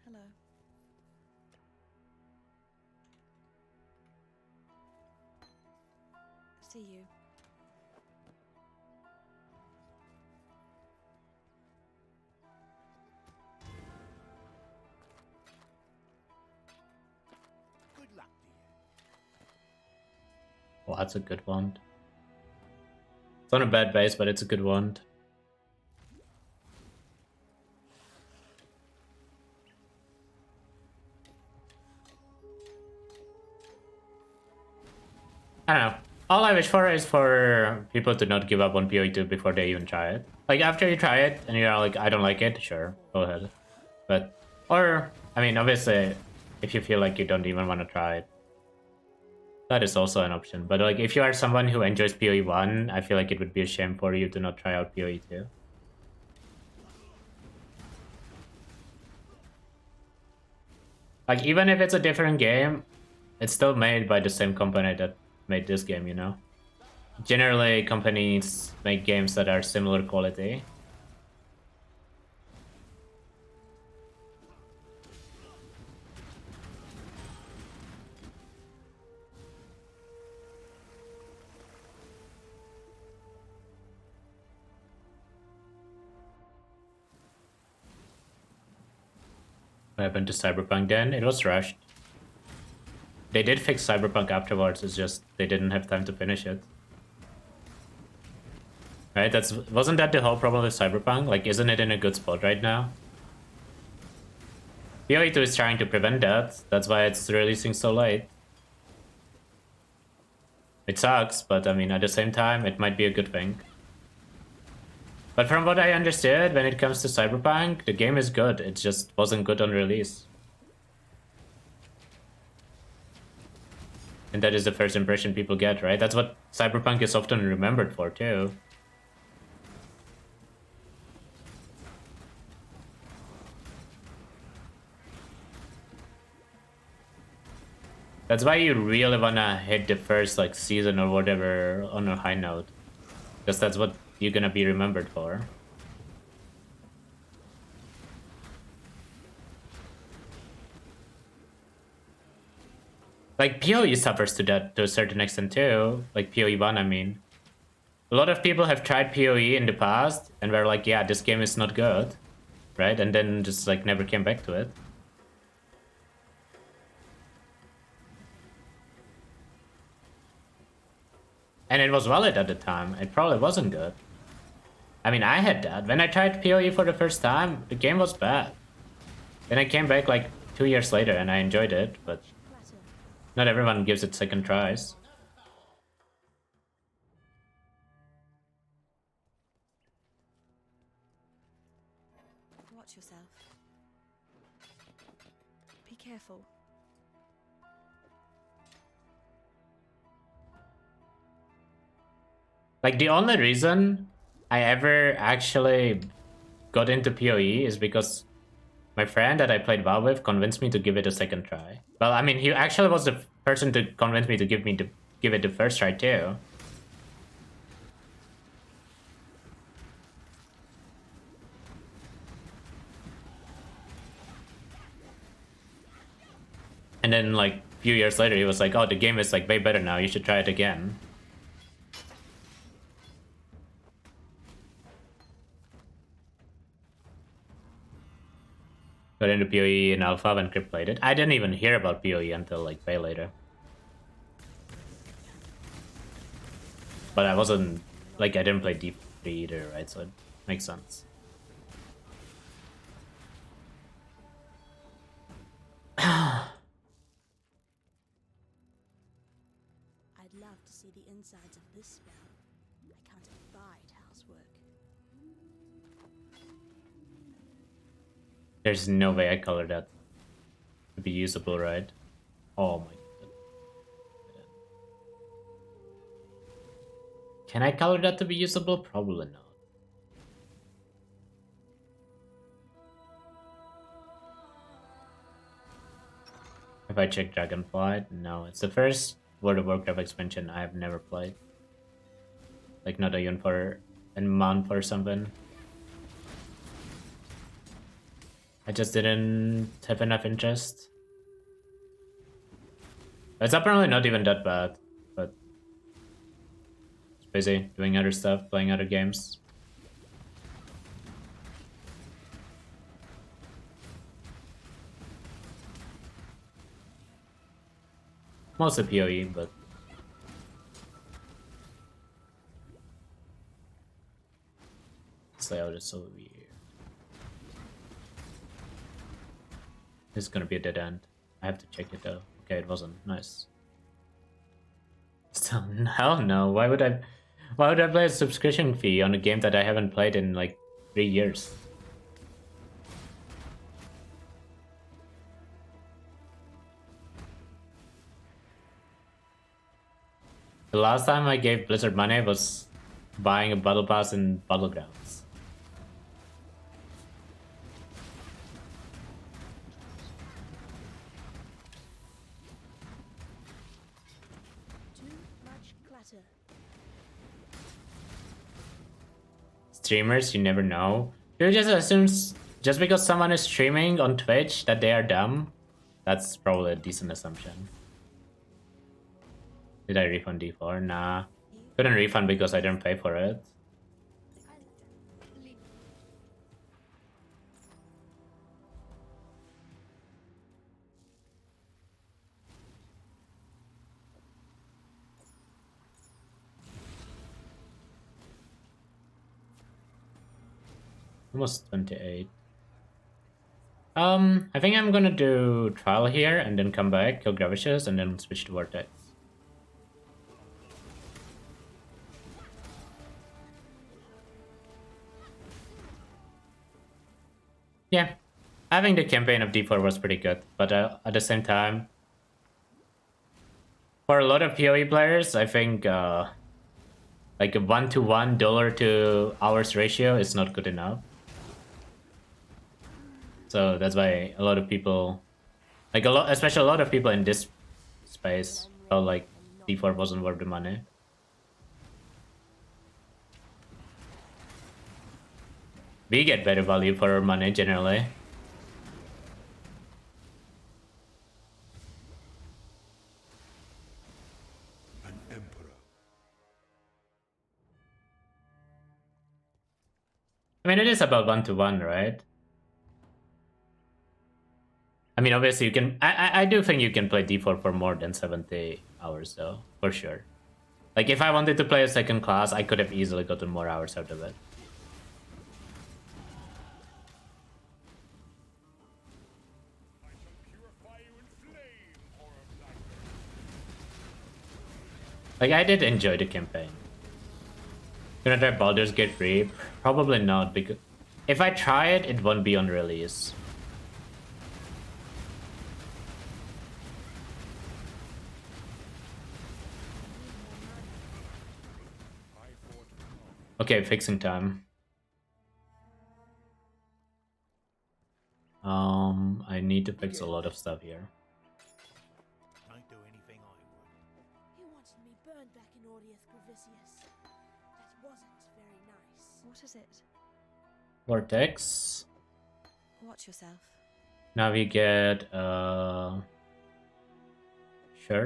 Speaker 3: Hello. See you.
Speaker 5: Good luck to you.
Speaker 2: Oh, that's a good wand. It's on a bad base, but it's a good wand. I don't know. All I wish for is for people to not give up on PoE2 before they even try it. Like, after you try it and you're like, I don't like it, sure, go ahead. But, or, I mean, obviously, if you feel like you don't even want to try it, that is also an option. But, like, if you are someone who enjoys PoE1, I feel like it would be a shame for you to not try out PoE2. Like, even if it's a different game, it's still made by the same company that made this game, you know? Generally, companies make games that are similar quality. What happened to Cyberpunk then? It was rushed. They did fix Cyberpunk afterwards, it's just they didn't have time to finish it. Right, wasn't that the whole problem with Cyberpunk? Like, isn't it in a good spot right now? PoE2 is trying to prevent that, that's why it's releasing so late. It sucks, but I mean, at the same time, it might be a good thing. But from what I understood, when it comes to Cyberpunk, the game is good, it just wasn't good on release. And that is the first impression people get, right? That's what Cyberpunk is often remembered for, too. That's why you really wanna hit the first, like, season or whatever on a high note. Because that's what you're gonna be remembered for. Like, PoE suffers to that to a certain extent too. Like, PoE1, I mean. A lot of people have tried PoE in the past and were like, yeah, this game is not good. Right? And then just, like, never came back to it. And it was valid at the time. It probably wasn't good. I mean, I had that. When I tried PoE for the first time, the game was bad. Then I came back like 2 years later and I enjoyed it, but not everyone gives it second tries.
Speaker 3: Watch yourself. Be careful.
Speaker 2: Like, the only reason I ever actually got into PoE is because my friend that I played WoW with convinced me to give it a second try. Well, I mean, he actually was the person to convince me to give it the first try too. And then, like, a few years later, he was like, oh, the game is, like, way better now, you should try it again. Got into PoE in alpha when Crypt played it. I didn't even hear about PoE until like way later. But I wasn't like I didn't play Deep 3 either, right? So it makes sense.
Speaker 3: I'd love to see the insides of this spell. I can't abide housework.
Speaker 2: There's no way I colored that to be usable, right? Oh my god. Can I color that to be usable? Probably not. If I check Dragonflight, no. It's the first World of Warcraft expansion I have never played. Like not even for a month or something. I just didn't have enough interest. It's apparently not even that bad, but it's busy doing other stuff, playing other games. Mostly PoE, but this layout is so weird. This is gonna be a dead end. I have to check it though. Okay, it wasn't. Nice. Still, hell no. Why would I play a subscription fee on a game that I haven't played in like 3 years? The last time I gave Blizzard money was buying a battle pass in Battlegrounds.
Speaker 3: Too much clutter.
Speaker 2: Streamers, you never know. People just assumes just because someone is streaming on Twitch that they are dumb. That's probably a decent assumption. Did I refund D4? Nah. Couldn't refund because I didn't pay for it. Almost 28. I think I'm gonna do trial here and then come back, kill Gravicious, and then switch to Vortex. Yeah, having the campaign of D4 was pretty good, but at the same time, for a lot of PoE players, I think like a 1-to-1 dollar to hours ratio is not good enough. So that's why a lot of people, like especially a lot of people in this space, felt like D4 wasn't worth the money. We get better value for our money generally.
Speaker 4: An emperor.
Speaker 2: I mean, it is about 1-to-1, right? I mean, obviously you can. I do think you can play D4 for more than 70 hours, though, for sure. Like if I wanted to play a second class, I could have easily gotten more hours out of it. Like, I did enjoy the campaign. Gonna try Baldur's Gate 3? Probably not, because if I try it, it won't be on release. Okay, fixing time. I need to fix a lot of stuff here.
Speaker 5: Don't do anything I would.
Speaker 3: He wanted me burned back in Audius Gravicius. That wasn't very nice.
Speaker 7: What is it?
Speaker 2: Vortex.
Speaker 7: Watch yourself.
Speaker 2: Now we get sure,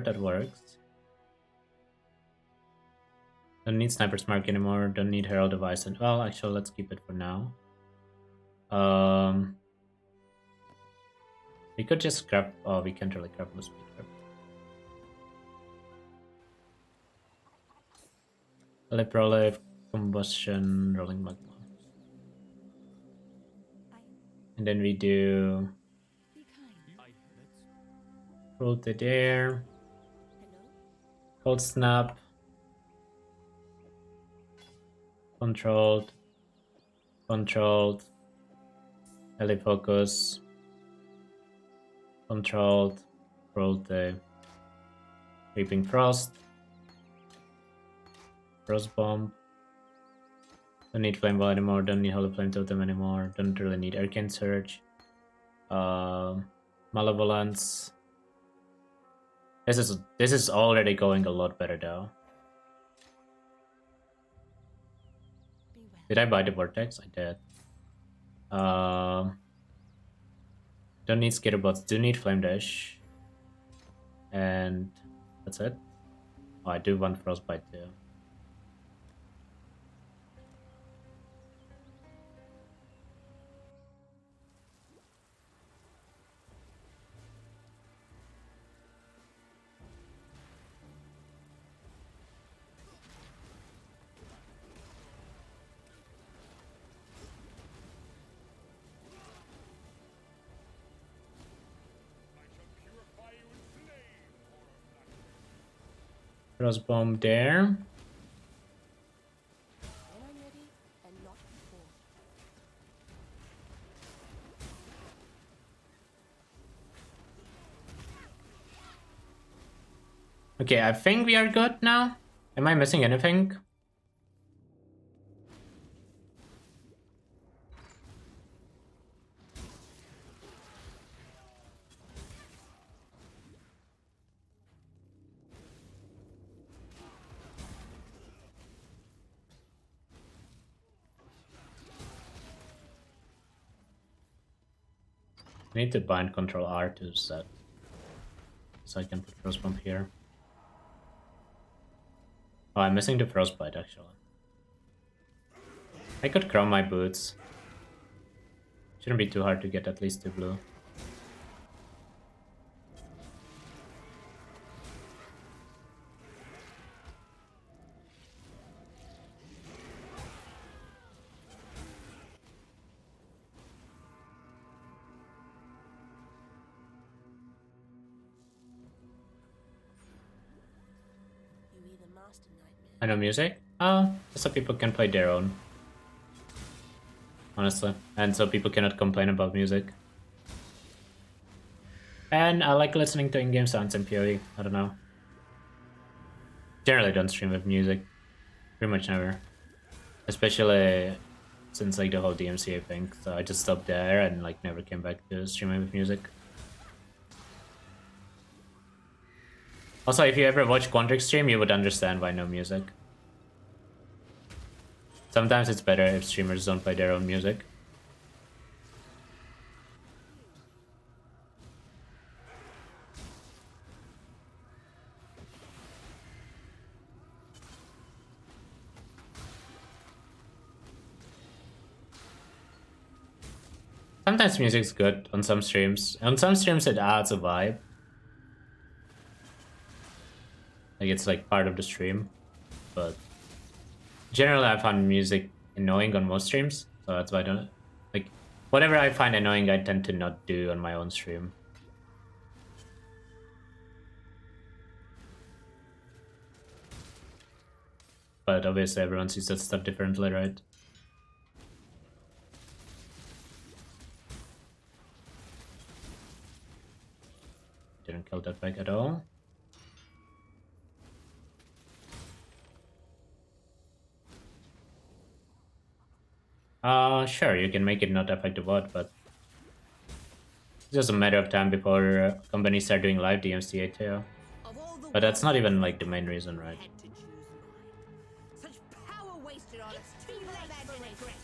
Speaker 2: that works. Don't need Sniper's Mark anymore, don't need Herald of Ice, and well, actually let's keep it for now. We could just grab. Oh, we can't really grab the speed grab. Prolife, combustion, rolling magma. And then we do Rooted air, cold snap, controlled, helifocus, controlled, rotate, creeping frost, frost bomb. Don't need flame ball anymore, don't need holy flame totem anymore, don't really need arcane surge. Malevolence. This is already going a lot better though. Did I buy the vortex? I did. Don't need skitterbots, do need flame dash. And that's it. Oh, I do want frostbite too. Frost bomb there.
Speaker 3: When I'm ready and not before.
Speaker 2: Okay, I think we are good now. Am I missing anything? I need to bind control R to set. So I can put frost bomb here. Oh, I'm missing the frostbite actually. I could chrome my boots. Shouldn't be too hard to get at least 2 blue.
Speaker 3: You either master nightmare.
Speaker 2: I know music? Oh, so people can play their own. Honestly. And so people cannot complain about music. And I like listening to in-game sounds in PoE. I don't know. Generally don't stream with music. Pretty much never. Especially since like the whole DMCA thing. So I just stopped there and like never came back to streaming with music. Also, if you ever watch Quantric stream, you would understand why no music. Sometimes it's better if streamers don't play their own music. Sometimes music's good on some streams. On some streams it adds a vibe. Like it's like part of the stream. But generally I find music annoying on most streams. So that's why I don't... Like, whatever I find annoying I tend to not do on my own stream. But obviously everyone sees that stuff differently, right? Didn't kill that back at all. Sure, you can make it not affect the bot, but it's just a matter of time before companies start doing live DMCA too. But that's not even like the main reason, right?
Speaker 6: Such power wasted on us. Too late for regret.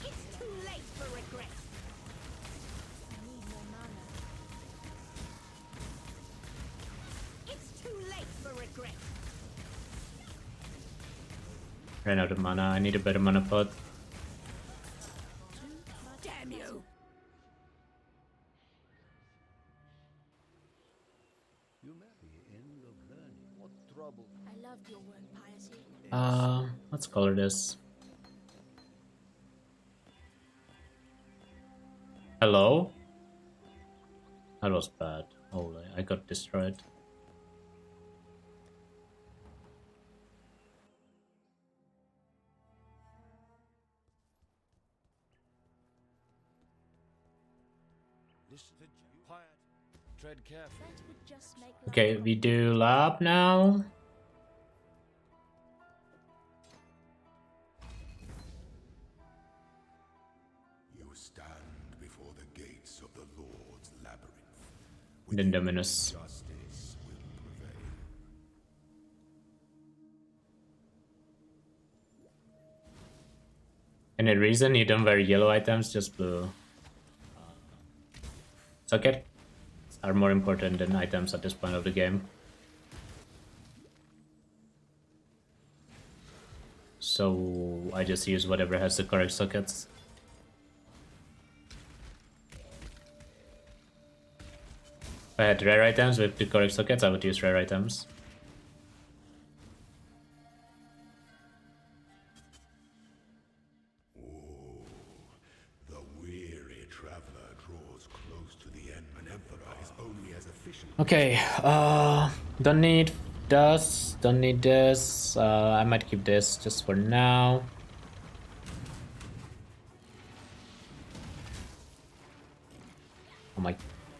Speaker 6: It's too late for regret.
Speaker 3: I need more mana.
Speaker 6: It's too late for regret.
Speaker 2: Ran out of mana, I need a better mana pot.
Speaker 6: Damn you!
Speaker 2: Let's color this. Hello? That was bad. Holy, I got destroyed.
Speaker 1: Tread carefully.
Speaker 3: That would just make
Speaker 2: Okay,
Speaker 3: life
Speaker 2: we do lab now.
Speaker 4: You stand before the gates of the Lord's labyrinth.
Speaker 2: Then Dominus.
Speaker 4: Justice will prevail.
Speaker 2: Any reason you don't wear yellow items, just blue? Socket are more important than items at this point of the game. So I just use whatever has the correct sockets. If I had rare items with the correct sockets, I would use rare items.
Speaker 4: The weary traveler draws close to the end. An emperor is only as efficient.
Speaker 2: Okay, don't need this, don't need this. I might keep this just for now. Oh my,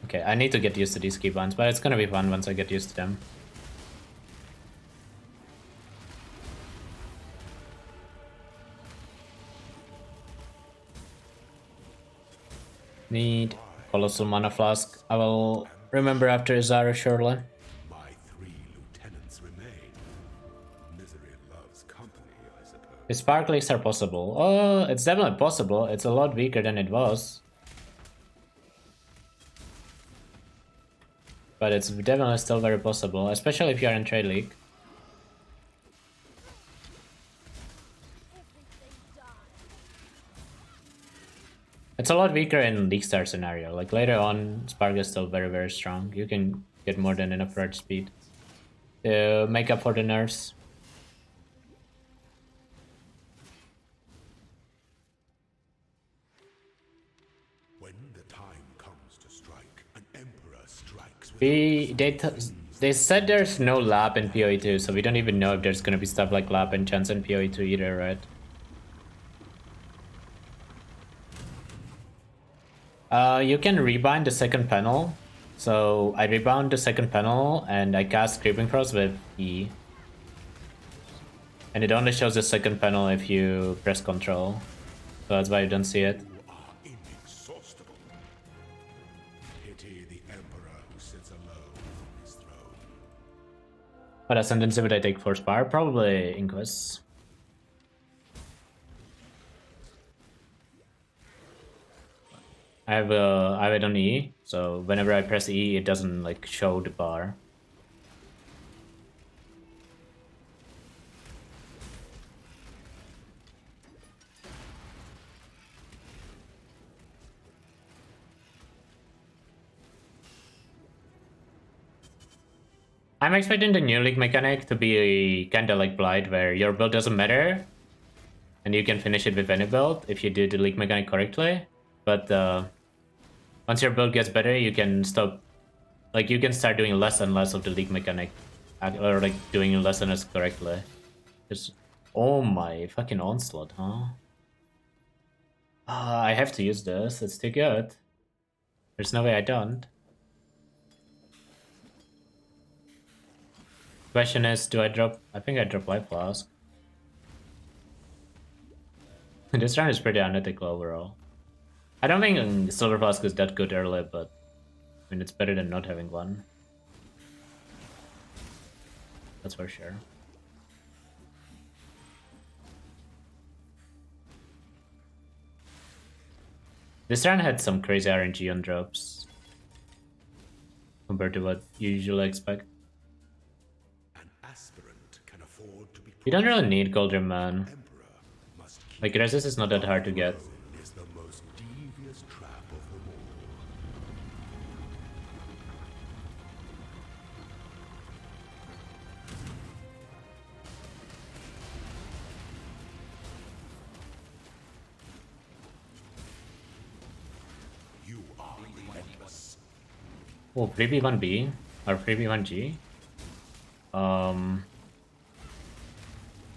Speaker 2: okay, I need to get used to these keybinds, but it's gonna be fun once I get used to them. Need Colossal Mana Flask. I will remember after Izara, surely.
Speaker 4: My 3 lieutenants remain. Misery loves company, I suppose.
Speaker 2: The Sparklies are possible. Oh, it's definitely possible. It's a lot weaker than it was. But it's definitely still very possible, especially if you are in Trade League. It's a lot weaker in League Star scenario. Like later on, Spark is still very, very strong. You can get more than enough rage speed to make up for the nerfs.
Speaker 4: When the time comes to strike, an emperor strikes with
Speaker 2: They said there's no lab in PoE2, so we don't even know if there's gonna be stuff like lab and chance in PoE2 either, right? You can rebind the second panel. So I rebound the second panel and I cast Creeping Frost with E. And it only shows the second panel if you press Control. So that's why you don't see it.
Speaker 4: you are inexhaustible. Pity the emperor who sits alone on his throne.
Speaker 2: What Ascendancy would I take for Spire? Probably Inquis. I have it on E, so whenever I press E, it doesn't like show the bar. I'm expecting the new league mechanic to be kinda like Blight, where your build doesn't matter, and you can finish it with any build if you do the league mechanic correctly. But once your build gets better, you can stop, like you can start doing less and less of the league mechanic, or like doing less and less correctly. Just, oh my fucking onslaught, huh? I have to use this. It's too good. There's no way I don't. Question is, do I drop? I think I drop Life Flask. This round is pretty unethical overall. I don't think Silver Flask is that good early, but I mean it's better than not having one. That's for sure. This round had some crazy RNG on drops compared to what you usually expect.
Speaker 4: An aspirant can afford to be
Speaker 2: You don't really need Golden Man.
Speaker 4: emperor must keep
Speaker 2: Like resist is not that hard to get.
Speaker 4: is the most devious trap of them all.
Speaker 2: Oh, 3B1B or 3B1G. Can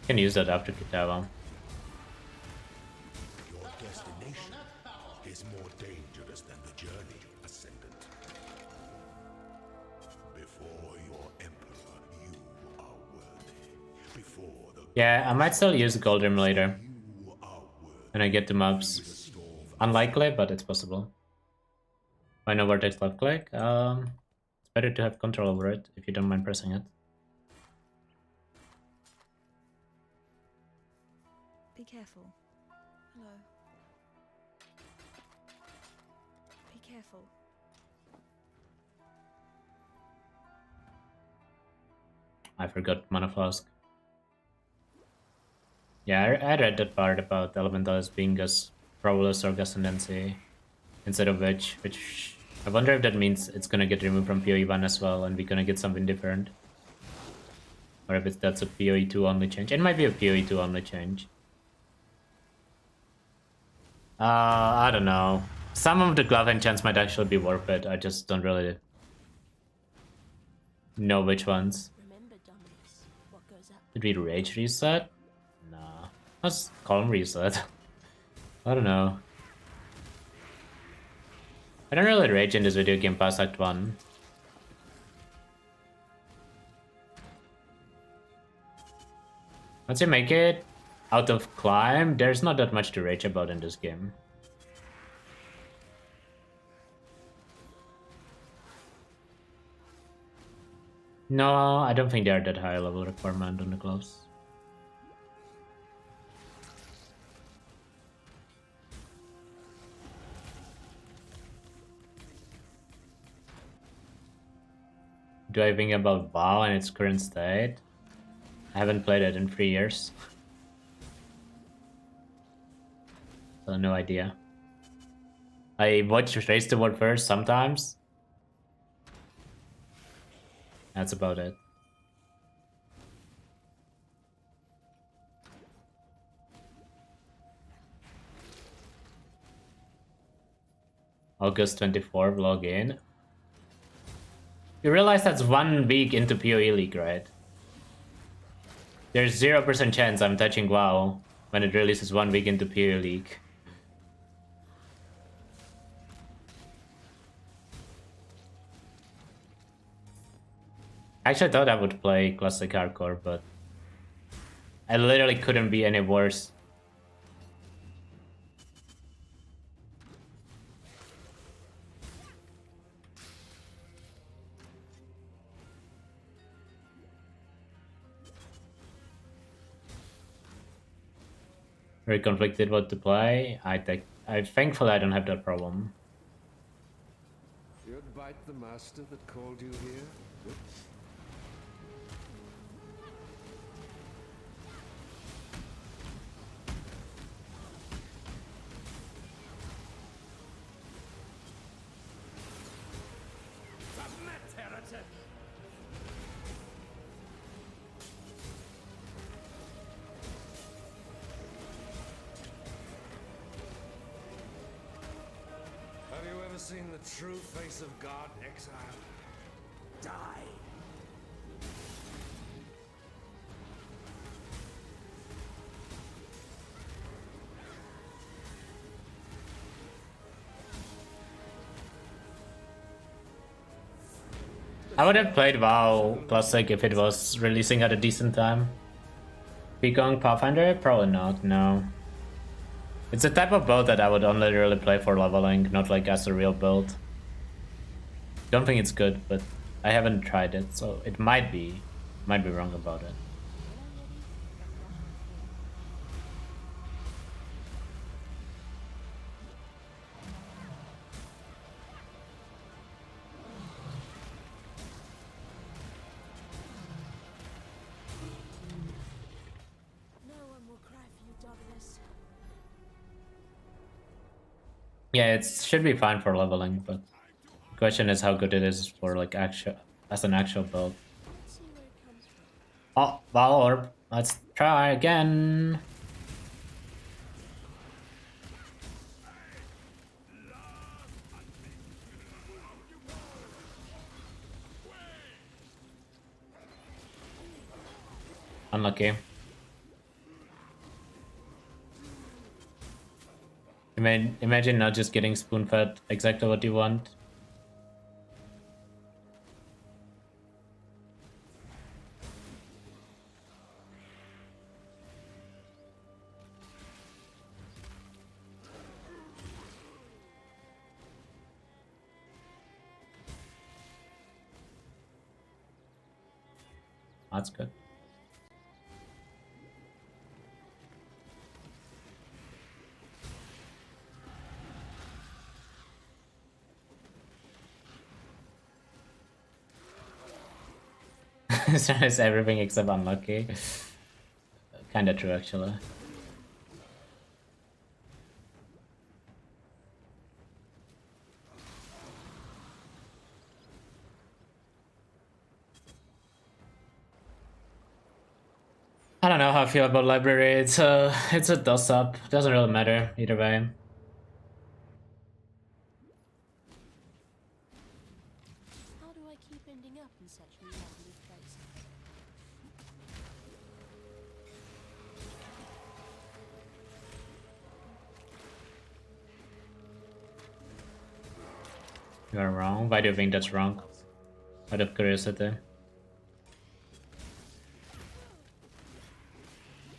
Speaker 2: use that after Kitava.
Speaker 4: Your destination is more dangerous than the journey, Ascendant. Before your Emperor, you are worthy. Before the
Speaker 2: Yeah, I might still use Gold Rim later
Speaker 4: you are worthy.
Speaker 2: when I get the mobs. Unlikely, but it's possible. I know Vortex left click. It's better to have control over it if you don't mind pressing it.
Speaker 7: Be careful. Hello. Be careful.
Speaker 2: I forgot Mana Flask. Yeah, I read that part about Elementalist being Gus Prowless or Ascendancy instead of which I wonder if that means it's gonna get removed from PoE 1 as well and we're gonna get something different. Or if that's a PoE 2 only change. It might be a PoE 2 only change. I don't know. Some of the glove enchants might actually be worth it. I just don't really know which ones.
Speaker 3: Remember, Dominus, what goes up
Speaker 2: Did we rage reset? Nah. Let's calm reset. I don't know. I don't really rage in this video game past Act 1. Once you make it out of climb, there's not that much to rage about in this game. No, I don't think they are that high level requirement on the gloves. Do I think about WoW and its current state? I haven't played it in 3 years. So no idea. I watch Race to World first sometimes. That's about it. August 24th, log in. You realize that's 1 week into PoE League, right? There's 0% chance I'm touching WoW when it releases 1 week into PoE League. I actually thought I would play Classic Hardcore, but I literally couldn't be any worse. Very conflicted what to play. Thankfully I don't have that problem.
Speaker 1: You'd bite the master that called you here? Whoops. Have you ever seen the true face of God, Exile? Die!
Speaker 2: I would have played WoW Classic if it was releasing at a decent time. Becoming Pathfinder? Probably not, no. It's a type of build that I would only really play for leveling, not like as a real build. Don't think it's good, but I haven't tried it, so it might be wrong about it.
Speaker 3: No one will cry for you, Dominus.
Speaker 2: Yeah, it should be fine for leveling, but the question is how good it is for like as an actual build.
Speaker 3: Let's see where it comes from.
Speaker 2: Oh, Val Orb. Let's try again. Unlucky. Imagine not just getting spoon-fed exactly what you want. That's good. It's everything except unlucky. Kinda true, actually. I don't know how I feel about library. It's a toss-up. Doesn't really matter either way.
Speaker 3: How do I keep ending up in such lovely places?
Speaker 2: You're wrong. Why do you think that's wrong? Out of curiosity.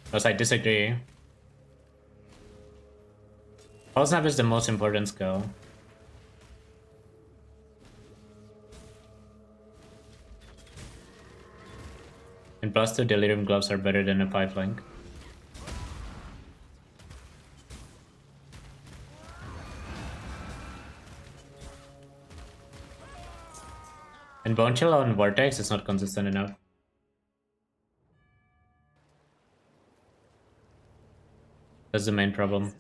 Speaker 2: Because I disagree. Pulse Snap is the most important skill. And plus 2 Delirium Gloves are better than a 5 link. And Bone Chill on Vortex is not consistent enough. That's the main problem.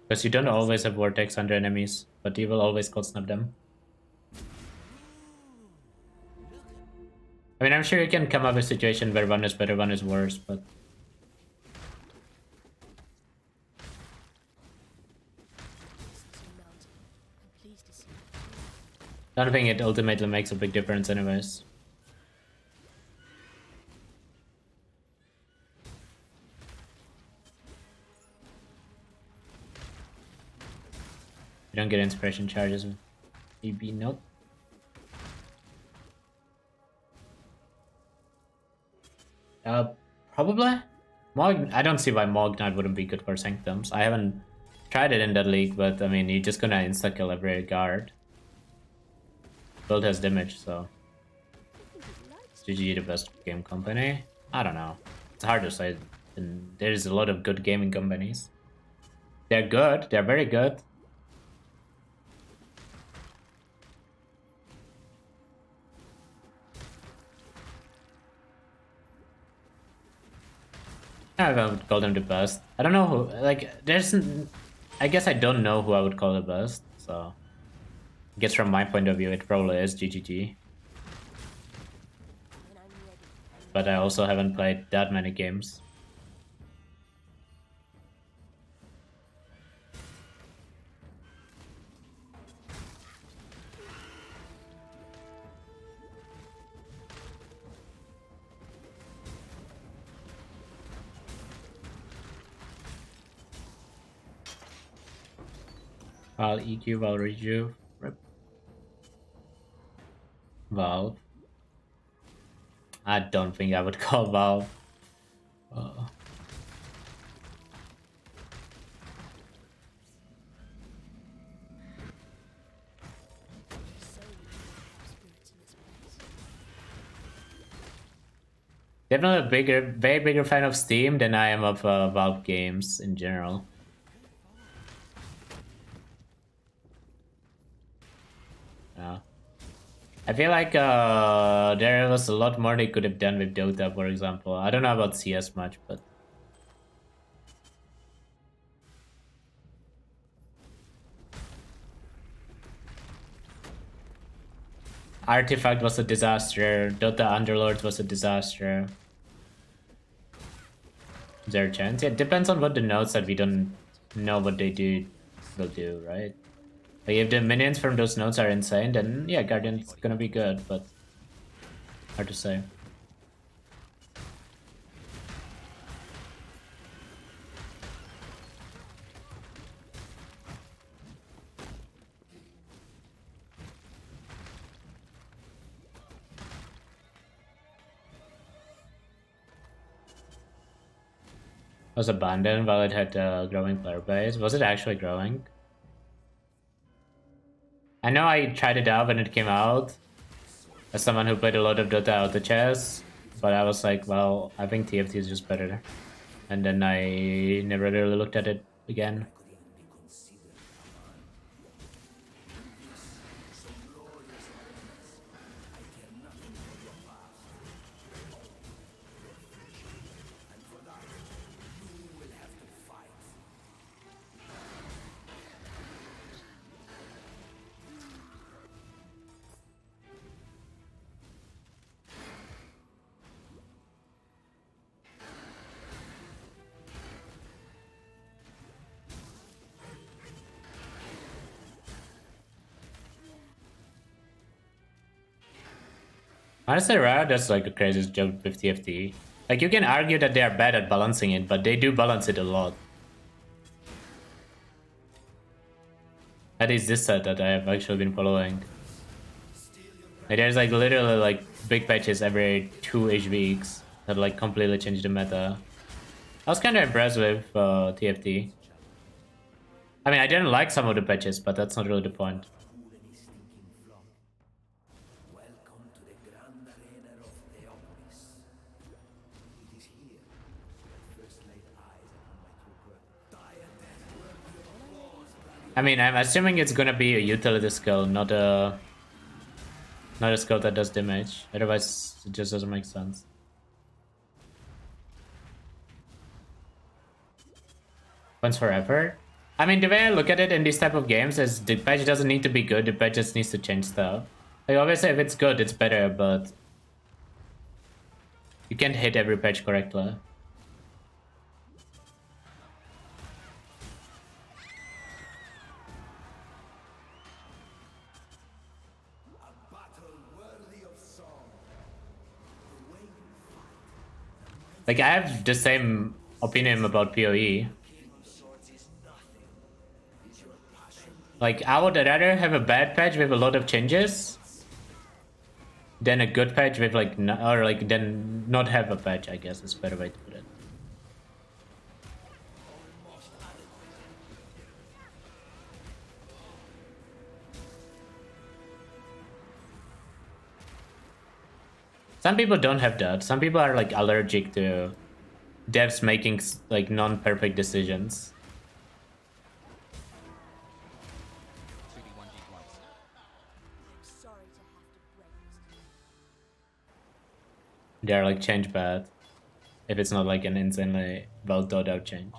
Speaker 2: Because you don't always have Vortex under enemies, but you will always cold snap them. I mean, I'm sure you can come up with a situation where one is better, one is worse, but... I don't think it ultimately makes a big difference anyways. You don't get inspiration charges with EB, nope. Probably? I don't see why Mognat wouldn't be good for Sanctums. I haven't tried it in that league, but I mean, you're just gonna insta-kill every guard. Build has damage, so... Is GG the best game company? I don't know. It's hard to say. And there's a lot of good gaming companies. They're good, they're very good. I would call them the best. I don't know who, like, there's... I guess I don't know who I would call the best, so... I guess from my point of view, it probably is GGG. But I also haven't played that many games. I'll EQ, I'll rejuve. Rip. Valve. I don't think I would call Valve. Definitely a very bigger fan of Steam than I am of Valve games in general. I feel like there was a lot more they could have done with Dota, for example. I don't know about CS much, but... Artifact was a disaster. Dota Underlords was a disaster. Is there a chance? Yeah, it depends on what the nodes that we don't know what they do will do, right? Like if the minions from those nodes are insane, then yeah, Guardian's gonna be good, but hard to say. Was abandoned while it had a growing player base. Was it actually growing? I know I tried it out when it came out as someone who played a lot of Dota out the chess, but I was like, well, I think TFT is just better. And then I never really looked at it again. Honestly, Riot does like the craziest job with TFT. Like you can argue that they are bad at balancing it, but they do balance it a lot. That is this set that I have actually been following. Like, there's like literally like big patches every 2-ish weeks that like completely change the meta. I was kind of impressed with TFT. I mean, I didn't like some of the patches, but that's not really the point. I mean, I'm assuming it's gonna be a utility skill, not a skill that does damage. Otherwise, it just doesn't make sense. Once forever? I mean, the way I look at it in these type of games is the patch doesn't need to be good, the patch just needs to change stuff. Like, obviously, if it's good, it's better, but you can't hit every patch correctly. Like, I have the same opinion about PoE. Like, I would rather have a bad patch with a lot of changes than a good patch with like, or like, then not have a patch, I guess is a better way to put it. Some people don't have that. Some people are like allergic to devs making like non-perfect decisions. They're like change bad if it's not like an insanely well thought out change.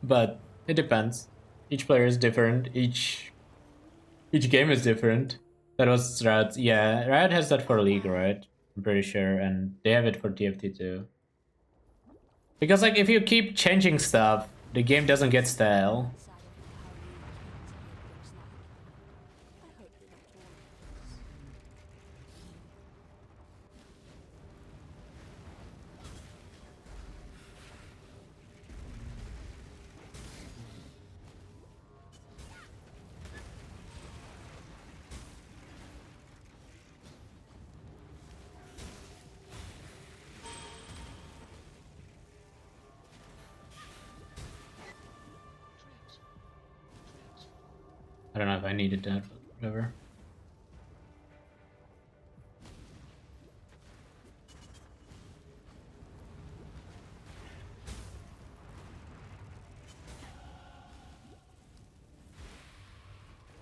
Speaker 2: But it depends. Each player is different. Each game is different. That was Riot. Yeah, Riot has that for League, right? I'm pretty sure, and they have it for TFT too. Because like if you keep changing stuff, the game doesn't get stale. I don't know if I needed that, but whatever.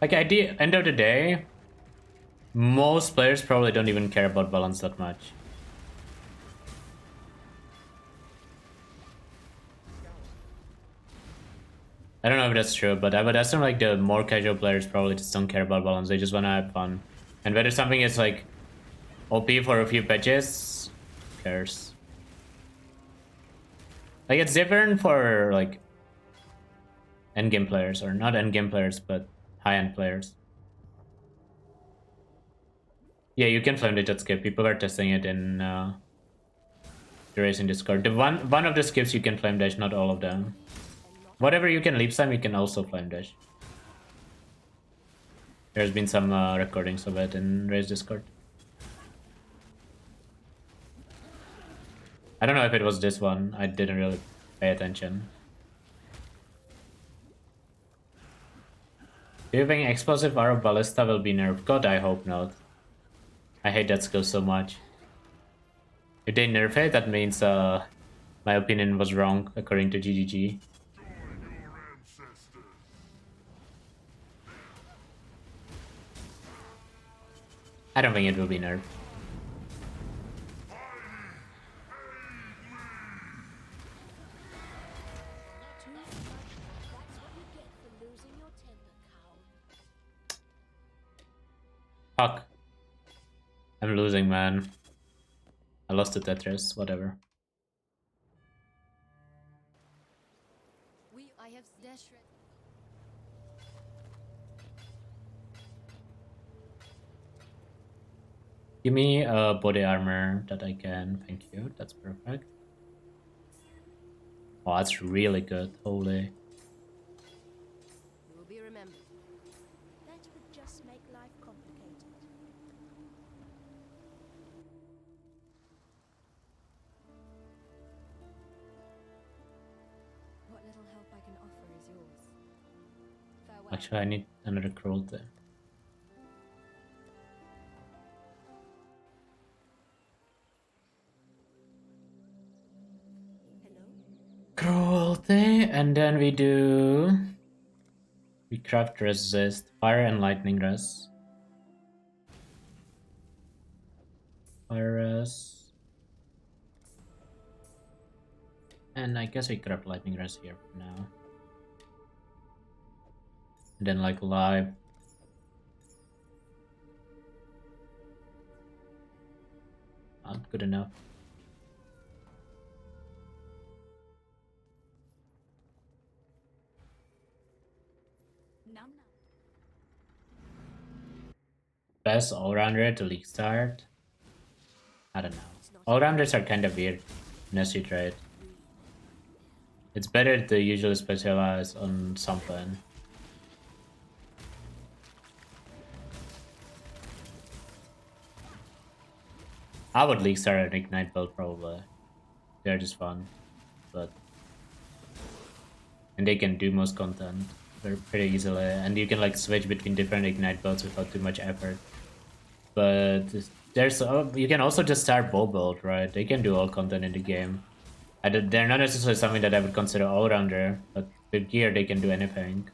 Speaker 2: Like at the end of the day, most players probably don't even care about balance that much. I don't know if that's true, but I would assume like the more casual players probably just don't care about balance. They just want to have fun. And whether something is like OP for a few patches, who cares? Like it's different for like endgame players, or not endgame players, but high-end players. Yeah, you can flame the jet skip. People are testing it in the racing Discord. The one of the skips you can flame dash, not all of them. Whatever you can leap time, you can also flame dash. There's been some recordings of it in Race Discord. I don't know if it was this one. I didn't really pay attention. Do you think Explosive Arrow Ballista will be nerfed? God, I hope not. I hate that skill so much. If they nerf it, that means my opinion was wrong, according to GGG. I don't think it will be nerfed. Fuck. I'm losing, man. I lost to Tetris, whatever.
Speaker 8: I have dash.
Speaker 2: Give me body armor that I can. Thank you. That's perfect. Oh, that's really good. Holy.
Speaker 8: You will be remembered.
Speaker 3: That would just make life complicated.
Speaker 8: What little help I can offer is yours. Farewell.
Speaker 2: Actually, I need another cruelty. Cruelty, and then we craft resist, fire and lightning res. Fire res. And I guess we craft lightning res here for now. And then like live. Not good enough. Best all-rounder to league start? I don't know. All-rounders are kind of weird unless you trade. It's better to usually specialize on something. I would league start an Ignite build probably. They're just fun. And they can do most content pretty easily, and you can like switch between different Ignite builds without too much effort. But there's you can also just start bow build, right? They can do all content in the game. They're not necessarily something that I would consider all-rounder, but with gear they can do anything.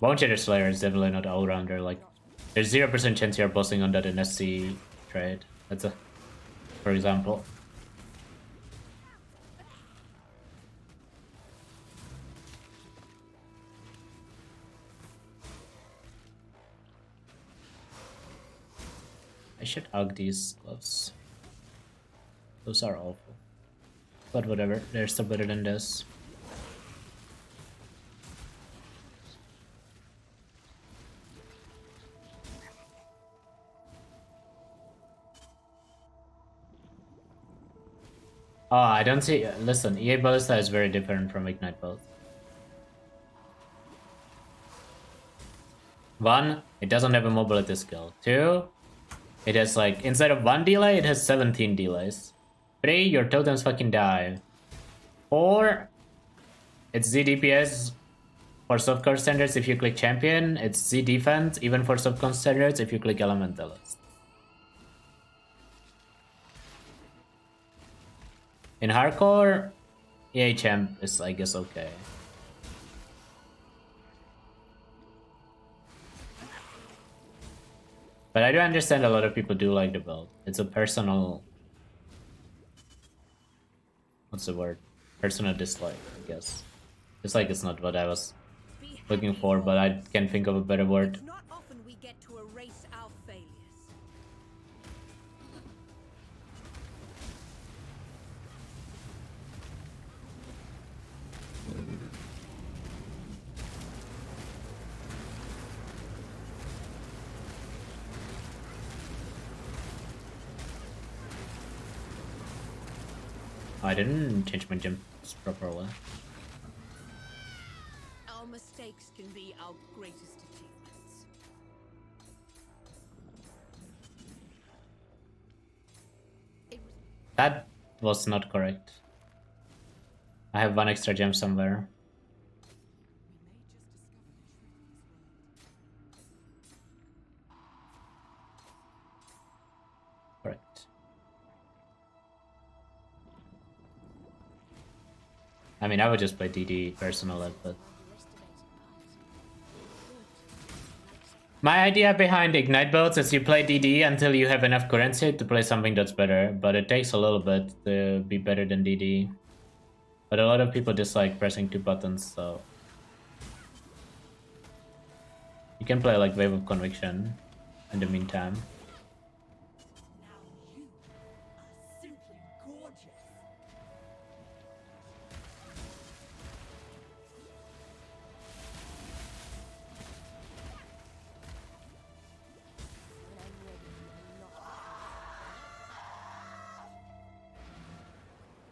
Speaker 2: Bone Shatter Slayer is definitely not all-rounder. Like, there's 0% chance you're bossing on that in SC trade. That's a, for example. I should hug these gloves. Those are awful. But whatever, they're still better than this. Oh, I don't see. Listen, EA Ballista is very different from Ignite Build. One, it doesn't have a mobility skill. Two, it has like, instead of 1 delay, it has 17 delays. 3, your totems fucking die. 4, it's Z DPS for softcore standards if you click champion. It's Z defense even for softcore standards if you click elementalist. In hardcore, EA champ is, I guess, okay. But I do understand a lot of people do like the build. It's a personal... What's the word? Personal dislike, I guess. Dislike is not what I was looking for, but I can't think of a better word.
Speaker 6: It's not often we get to erase our failures.
Speaker 2: I didn't change my jumps properly.
Speaker 6: Our mistakes can be our greatest achievements.
Speaker 2: That was not correct. I have one extra gem somewhere. Correct. I mean, I would just play DD personally, but... My idea behind Ignite builds is you play DD until you have enough currency to play something that's better, but it takes a little bit to be better than DD. But a lot of people dislike pressing 2 buttons, so... You can play like Wave of Conviction in the meantime.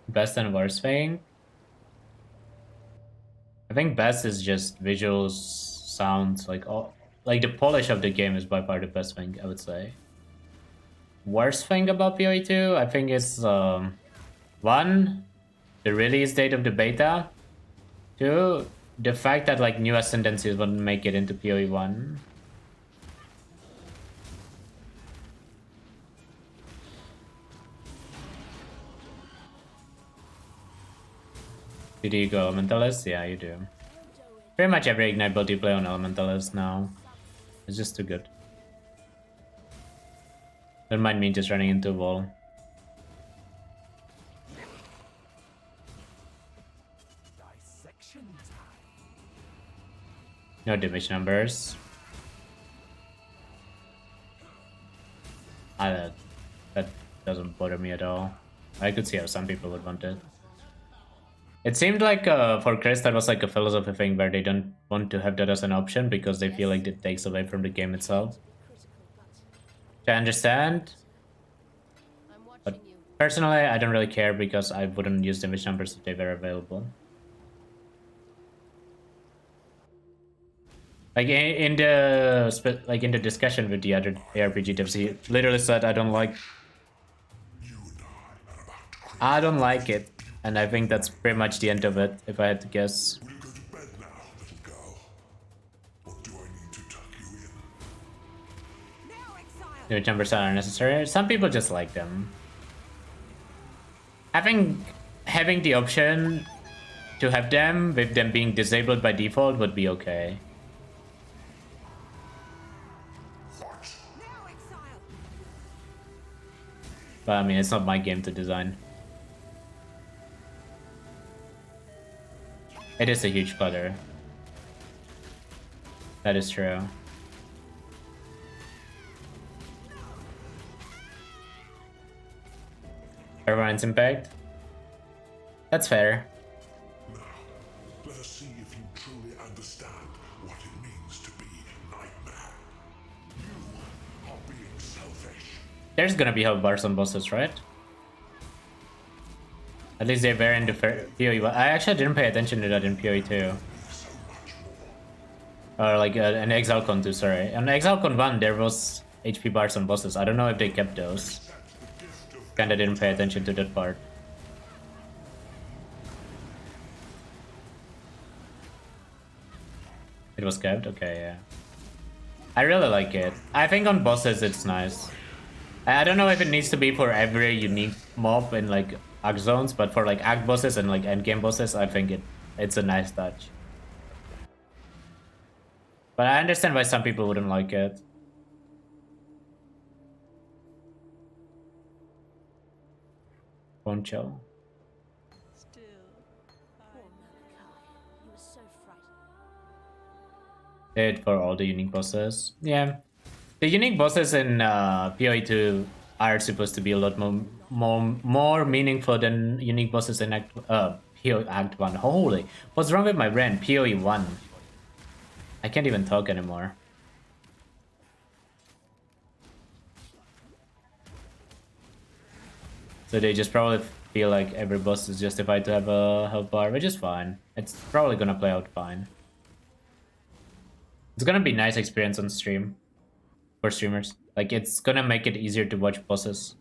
Speaker 2: Best and worst thing? I think best is just visuals, sounds, like all, like the polish of the game is by far the best thing, I would say. Worst thing about PoE 2, I think is 1, the release date of the beta. 2, the fact that like new ascendancies wouldn't make it into PoE 1. Do you go Elementalist? Yeah, you do. Pretty much every Ignite build you play on Elementalist now. It's just too good. Don't mind me just running into a wall. No damage numbers. That doesn't bother me at all. I could see how some people would want it. It seemed like for Chris that was like a philosophy thing where they don't want to have that as an option because they feel like it takes away from the game itself. I understand. But personally, I don't really care because I wouldn't use damage numbers if they were available. Like in the discussion with the other ARPG devs, he literally said, "I don't like it." And I think that's pretty much the end of it, if I had to guess.
Speaker 4: Will you go to bed now, little girl? Or do I need to tuck you in?
Speaker 6: Now, exile!
Speaker 2: New numbers are unnecessary. Some people just like them. Having the option to have them, with them being disabled by default, would be okay.
Speaker 6: Now, exile!
Speaker 2: But I mean, it's not my game to design. It is a huge clutter. That is true. Permanence impact? That's fair.
Speaker 4: Now, let us see if you truly understand what it means to be Nightmare. You are being selfish.
Speaker 2: There's gonna be help bars on bosses, right? At least they were in the PoE 1. I actually didn't pay attention to that in PoE 2. Or like an ExileCon 2, sorry. On ExileCon 1 there was HP bars on bosses. I don't know if they kept those. Kinda didn't pay attention to that part. It was kept? Okay, yeah. I really like it. I think on bosses it's nice. I don't know if it needs to be for every unique mob in like Act zones, but for like Act bosses and like endgame bosses, I think it's a nice touch. But I understand why some people wouldn't like it. Poncho.
Speaker 3: Still, poor Malachi. He was so frightened.
Speaker 2: Did for all the unique bosses. Yeah. The unique bosses in PoE 2 are supposed to be a lot more meaningful than unique bosses in PoE Act 1. Holy, what's wrong with my brain? PoE 1. I can't even talk anymore. So they just probably feel like every boss is justified to have a health bar, which is fine. It's probably gonna play out fine. It's gonna be nice experience on stream for streamers. Like, it's gonna make it easier to watch bosses.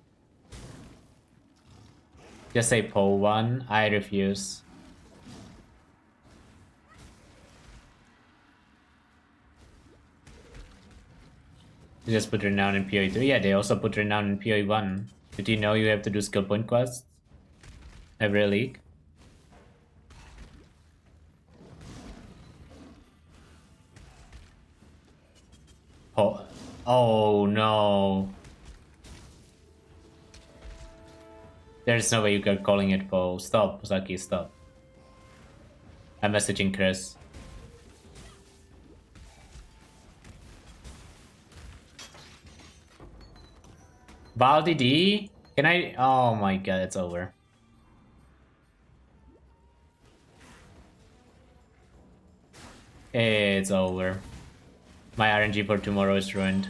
Speaker 2: Just say Poe 1. I refuse. You just put Renown in PoE 2. Yeah, they also put Renown in PoE 1. Did you know you have to do skill point quests every league? Oh no. There's no way you are calling it Poe. Stop, Saki, stop. I'm messaging Chris. Baldi D? Can I? Oh my god, it's over. It's over. My RNG for tomorrow is ruined.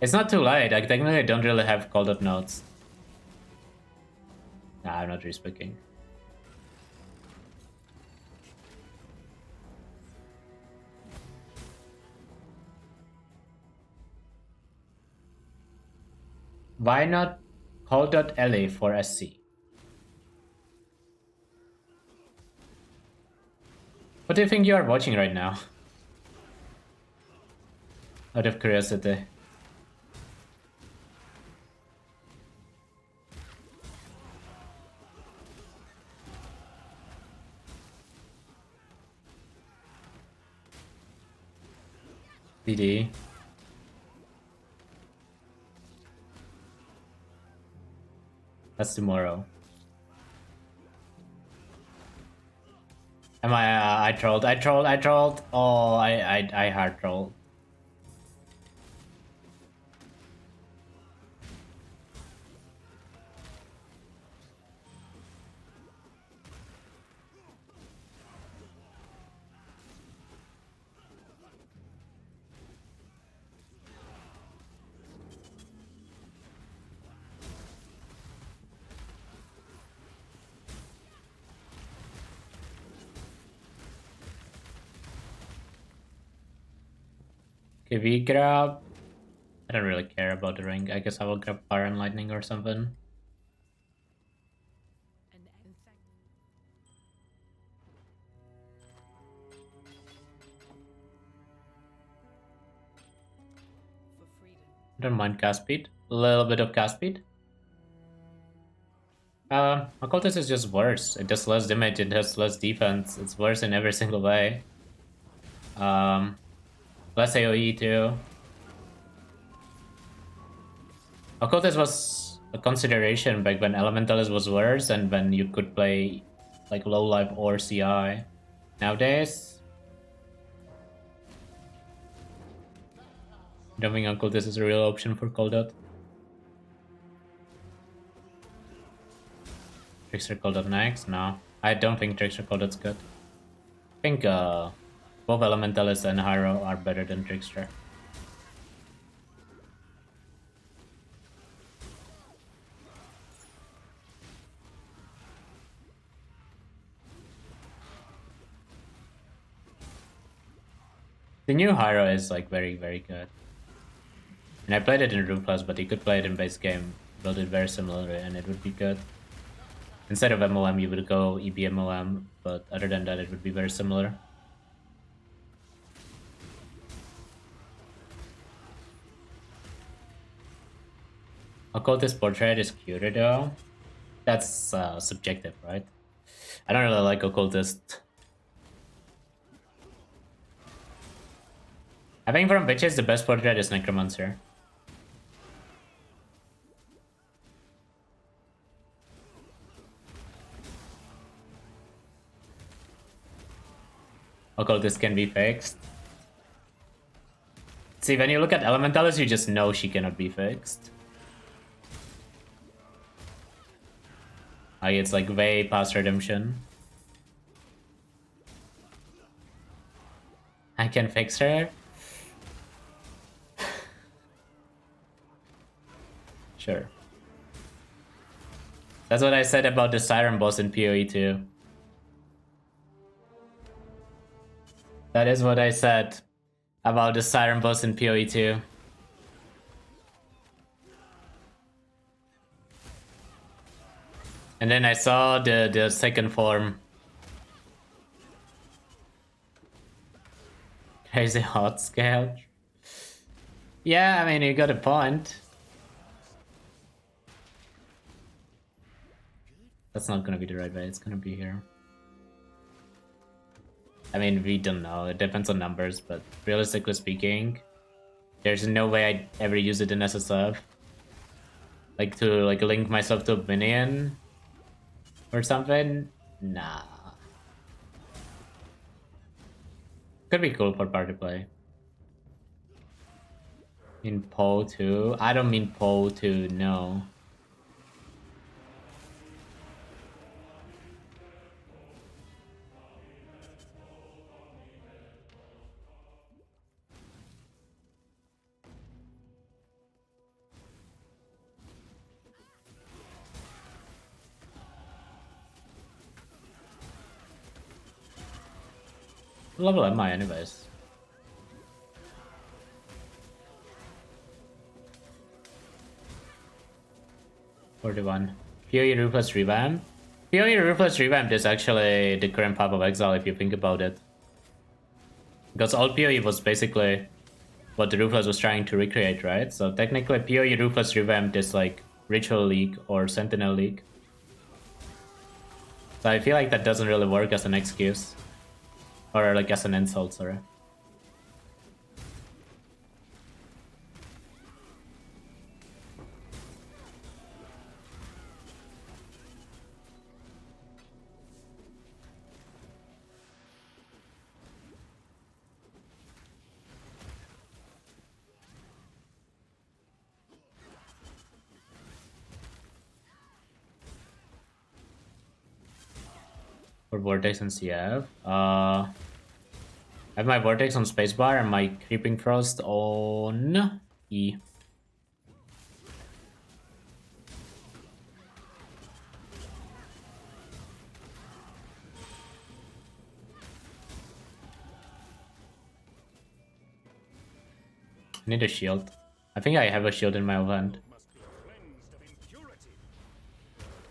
Speaker 2: It's not too late. Like, technically I don't really have called out notes. Nah, I'm not respecting. Why not call.la for SC? What do you think you are watching right now? Out of curiosity. DD. That's tomorrow. Am I trolled. Oh, I hard trolled. Okay, we grab... I don't really care about the ring. I guess I will grab Fire and Lightning or something. I don't mind cast speed. A little bit of cast speed. Occultist is just worse. It does less damage, it has less defense. It's worse in every single way. Less AoE too. Occultist was a consideration back when Elementalist was worse and when you could play like low life or CI. Nowadays, I don't think Occultist is a real option for Coldot. Trickster Coldot next? No. I don't think Trickster Coldot's good. I think both Elementalist and Hyro are better than Trickster. The new Hyro is like very, very good. And I played it in Ruthless, but you could play it in base game, build it very similarly, and it would be good. Instead of MLM, you would go EBMLM, but other than that, it would be very similar. Occultist Portrait is cuter though. That's subjective, right? I don't really like Occultist. I think from Witches, the best portrait is Necromancer. Occultist can be fixed. See, when you look at Elementalist, you just know she cannot be fixed. Like, it's like way past redemption. I can fix her. Sure. That's what I said about the Siren boss in PoE too. That is what I said about the Siren boss in PoE too. And then I saw the second form. Crazy hot scale. Yeah, I mean, you got a point. That's not gonna be the right way, it's gonna be here. I mean, we don't know, it depends on numbers, but realistically speaking, there's no way I'd ever use it in SSF. Like to link myself to a minion or something? Nah. Could be cool for party play. In Poe too? I don't mean Poe too, no. What level am I anyways? $41. PoE Ruthless Revamp? PoE Ruthless Revamp is actually the current Path of Exile if you think about it. Because all PoE was basically what the Ruthless was trying to recreate, right? So technically PoE Ruthless Revamp is like Ritual League or Sentinel League. So I feel like that doesn't really work as an excuse. Or like as an insult, sorry. For Vortex and CF. I have my Vortex on spacebar and my Creeping Frost on E. I need a shield. I think I have a shield in my hand.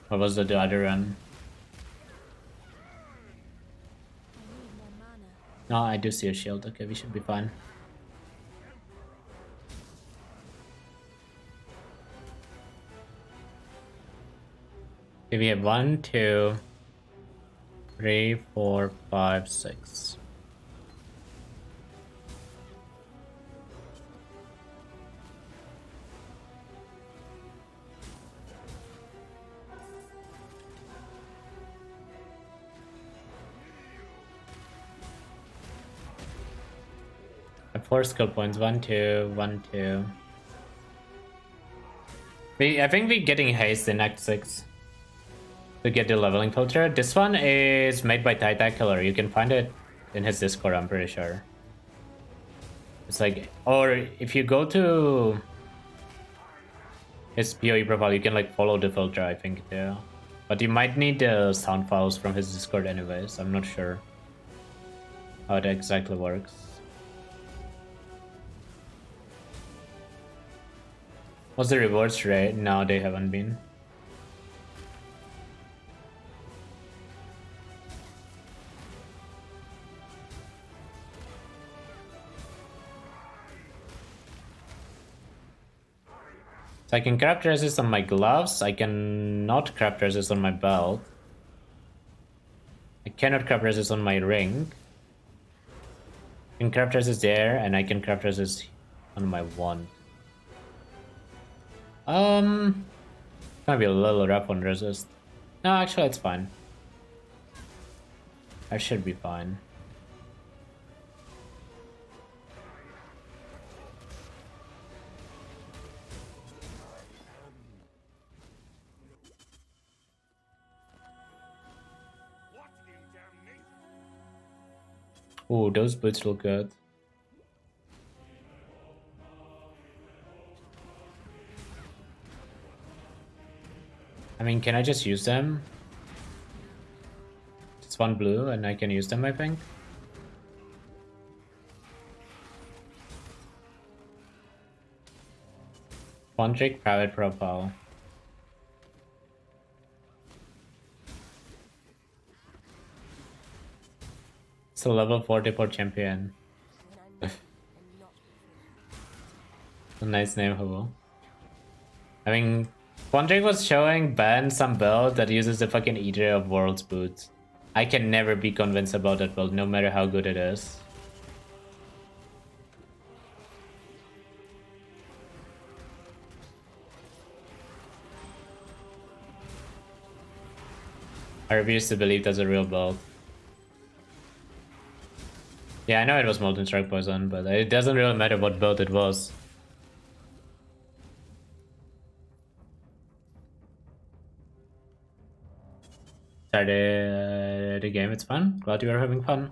Speaker 2: What was the other one? No, I do see a shield. Okay, we should be fine. Okay, we have 1, 2, 3, 4, 5, 6. I have 4 skill points. 1, 2, 1, 2. I think we're getting haste in Act 6 to get the leveling filter. This one is made by Titacular. You can find it in his Discord, I'm pretty sure. It's like, or if you go to his PoE profile, you can like follow the filter, I think, too. But you might need the sound files from his Discord anyways. I'm not sure how it exactly works. What's the rewards rate? No, they haven't been. So I can craft resist on my gloves. I can not craft resist on my belt. I cannot craft resist on my ring. I can craft resist there, and I can craft resist on my wand. Gonna be a little rough on resist. No, actually it's fine. I should be fine. Ooh, those boots look good. I mean, can I just use them? It's 1 blue and I can use them, I think. One trick private profile. It's a level 44 champion. A nice name, Hugo. I mean, Quandrick was showing Ben some build that uses the fucking Eater of Worlds boots. I can never be convinced about that build, no matter how good it is. I refuse to believe that's a real build. Yeah, I know it was Molten Strike Poison, but it doesn't really matter what build it was. Started the game, it's fun. Glad you are having fun.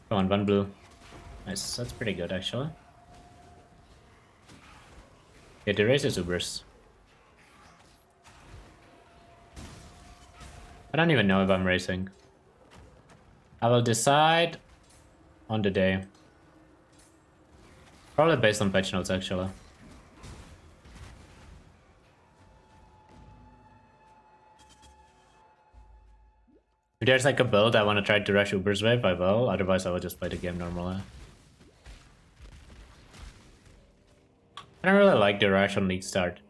Speaker 2: Come on, 1 blue. Nice, that's pretty good actually. Yeah, the race is Ubers. I don't even know if I'm racing. I will decide on the day. Probably based on patch notes actually. If there's like a build I want to try to rush Uber's wave, I will. Otherwise I will just play the game normally. I don't really like the rush on league start.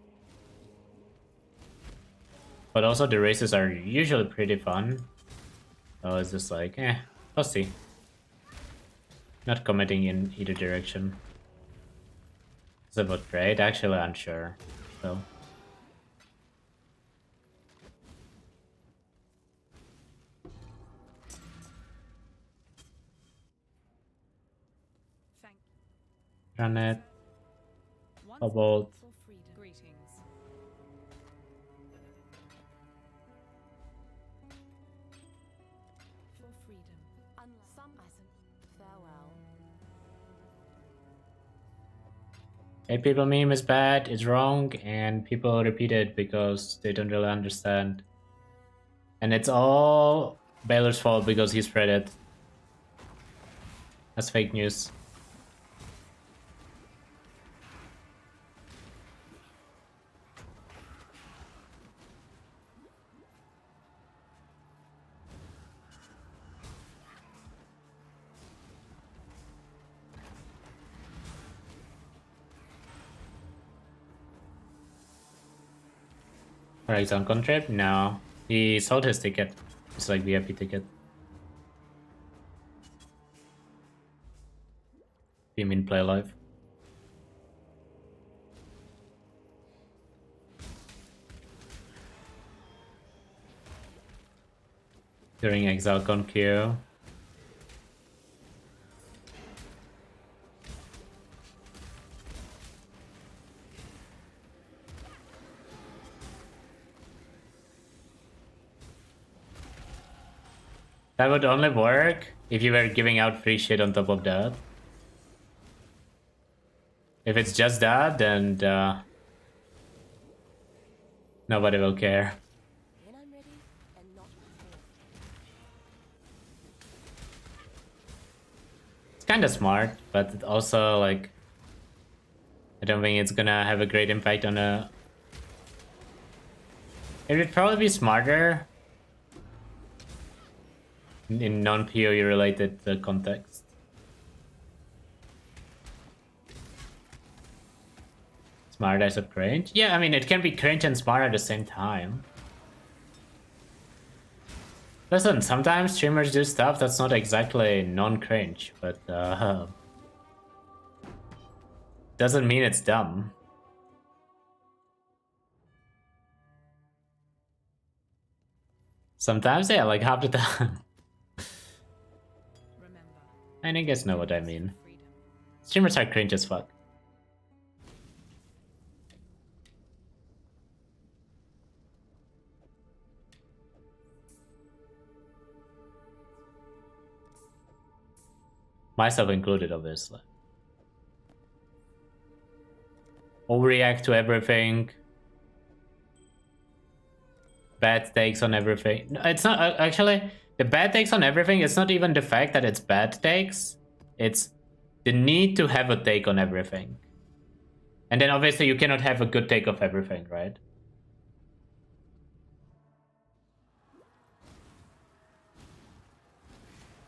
Speaker 2: But also the races are usually pretty fun. So it's just like, we'll see. Not committing in either direction. Is it about trade? Actually unsure. So. Run it. Cobalt. Hey, people meme is bad, it's wrong, and people repeat it because they don't really understand. And it's all Baylor's fault because he spread it. That's fake news. Alright, on Contrib? No. He sold his ticket. It's like VIP ticket. You mean play live? During ExalCon queue. That would only work if you were giving out free shit on top of that. If it's just that, then nobody will care. It's kind of smart, but also like I don't think it's gonna have a great impact on a. It would probably be smarter in non-PoE related context. Smart as a cringe? Yeah, I mean it can be cringe and smart at the same time. Listen, sometimes streamers do stuff that's not exactly non-cringe, but doesn't mean it's dumb. Sometimes, yeah, like half the time. I think you guys know what I mean. Streamers are cringe as fuck. Myself included, obviously. Overreact to everything, bad takes on everything. No, it's not actually the bad takes on everything. It's not even the fact that it's bad takes. It's the need to have a take on everything. And then obviously you cannot have a good take of everything, right?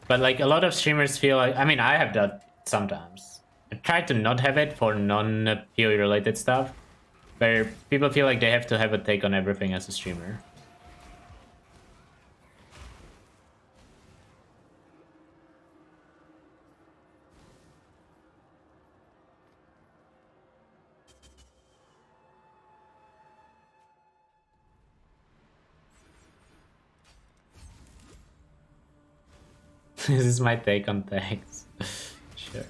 Speaker 2: But like a lot of streamers feel like, I mean, I have that sometimes. I try to not have it for non-PoE related stuff, where people feel like they have to have a take on everything as a streamer. This is my take on takes. Sure.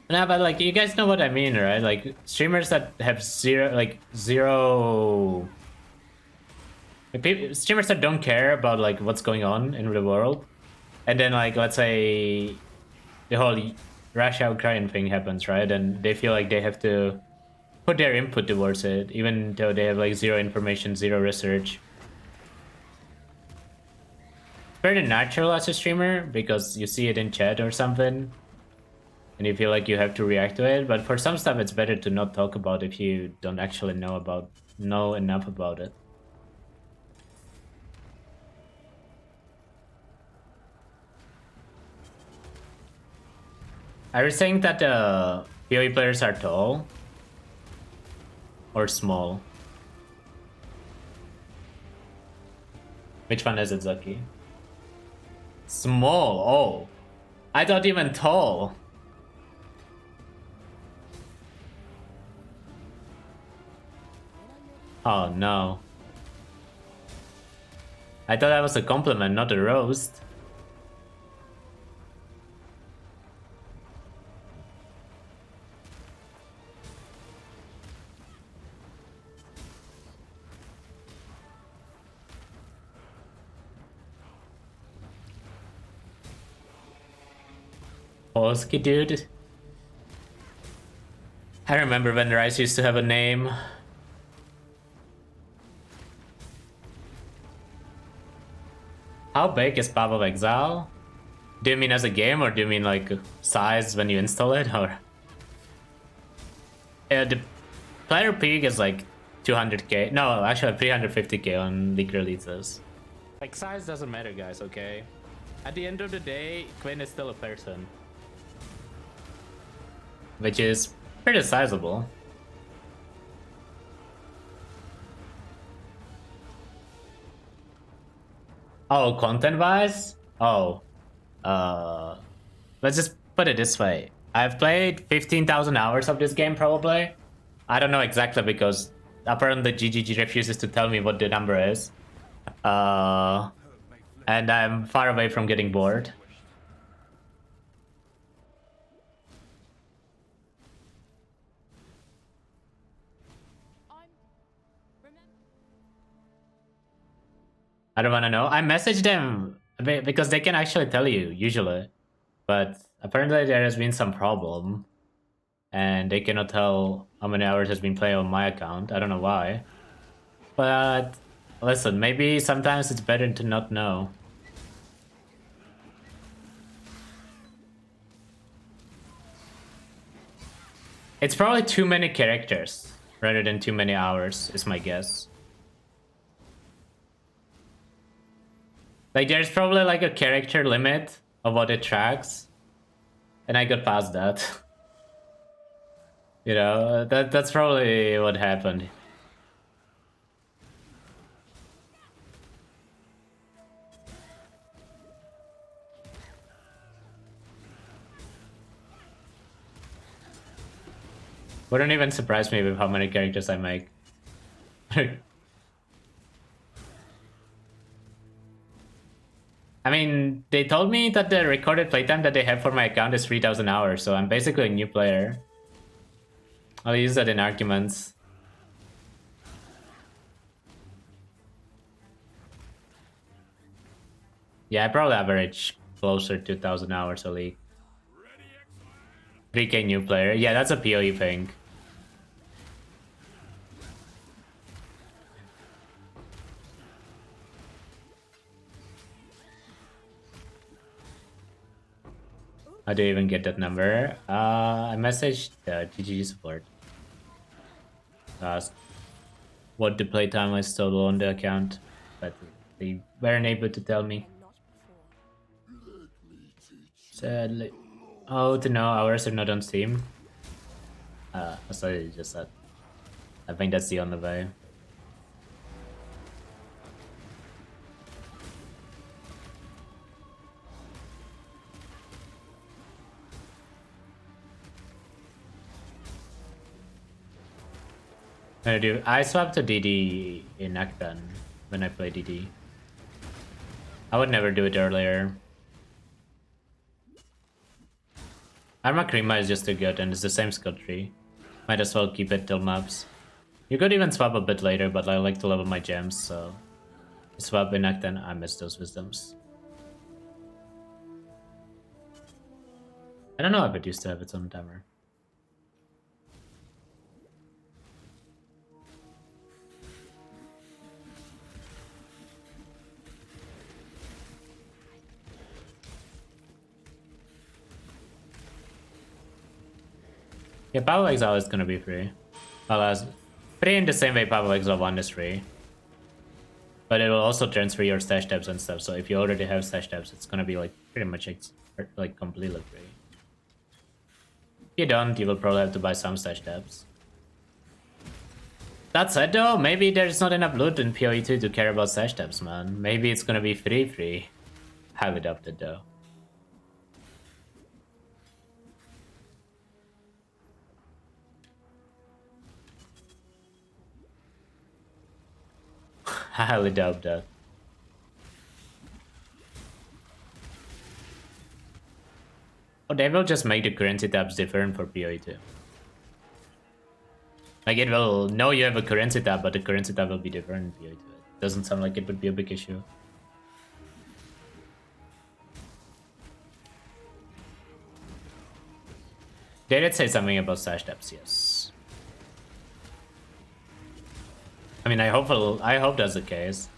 Speaker 2: No, but like you guys know what I mean, right? Like streamers that have zero streamers that don't care about like what's going on in the world, and then like let's say the whole Russia-Ukraine thing happens, right? And they feel like they have to put their input towards it, even though they have like zero information, zero research. Very natural as a streamer because you see it in chat or something and you feel like you have to react to it, but for some stuff it's better to not talk about if you don't actually know enough about it. Are you saying that PoE players are tall or small? Which one is it, Zaki? Small, oh. I thought even tall. Oh no. I thought that was a compliment, not a roast. Polski dude. I remember when Rice used to have a name. How big is Path of Exile? Do you mean as a game or do you mean like size when you install it or? The player peak is like 200k. No, actually 350k on league releases. Like size doesn't matter, guys, okay? At the end of the day, Quinn is still a person. Which is pretty sizable. Oh, content-wise? Oh. Let's just put it this way. I've played 15,000 hours of this game, probably. I don't know exactly because apparently GGG refuses to tell me what the number is. And I'm far away from getting bored. I don't want to know. I messaged them because they can actually tell you, usually. But apparently there has been some problem. And they cannot tell how many hours has been played on my account. I don't know why. But listen, maybe sometimes it's better to not know. It's probably too many characters rather than too many hours, is my guess. Like, there's probably like a character limit of what it tracks. And I got past that. You know, that's probably what happened. Wouldn't even surprise me with how many characters I make. I mean, they told me that the recorded playtime that they have for my account is 3,000 hours, so I'm basically a new player. I'll use that in arguments. Yeah, I probably average closer to 1,000 hours a league. 3k new player. Yeah, that's a PoE thing. How do you even get that number? I messaged GG support. Asked what the playtime was total on the account, but they weren't able to tell me.
Speaker 3: And not before.
Speaker 2: Sadly. Oh, to know hours are not on Steam. That's what you just said. I think that's the only way. I swapped to DD in Akban when I play DD. I would never do it earlier. Armakrima is just too good and it's the same skill tree. Might as well keep it till maps. You could even swap a bit later, but I like to level my gems, so... Swap in Akban, I miss those wisdoms. I don't know if it used to have its own timer. Yeah, Power Exile is gonna be free. Well, as free in the same way Power Exile 1 is free. But it will also transfer your stash tabs and stuff, so if you already have stash tabs, it's gonna be like pretty much like completely free. If you don't, you will probably have to buy some stash tabs. That said though, maybe there's not enough loot in PoE2 to care about stash tabs, man. Maybe it's gonna be free. Highly doubt it though. Highly doubt that. Oh, they will just make the currency tabs different for PoE2. Like it will know you have a currency tab, but the currency tab will be different in PoE2. It doesn't sound like it would be a big issue. They did say something about stash tabs, yes. I mean, I hope that's the case.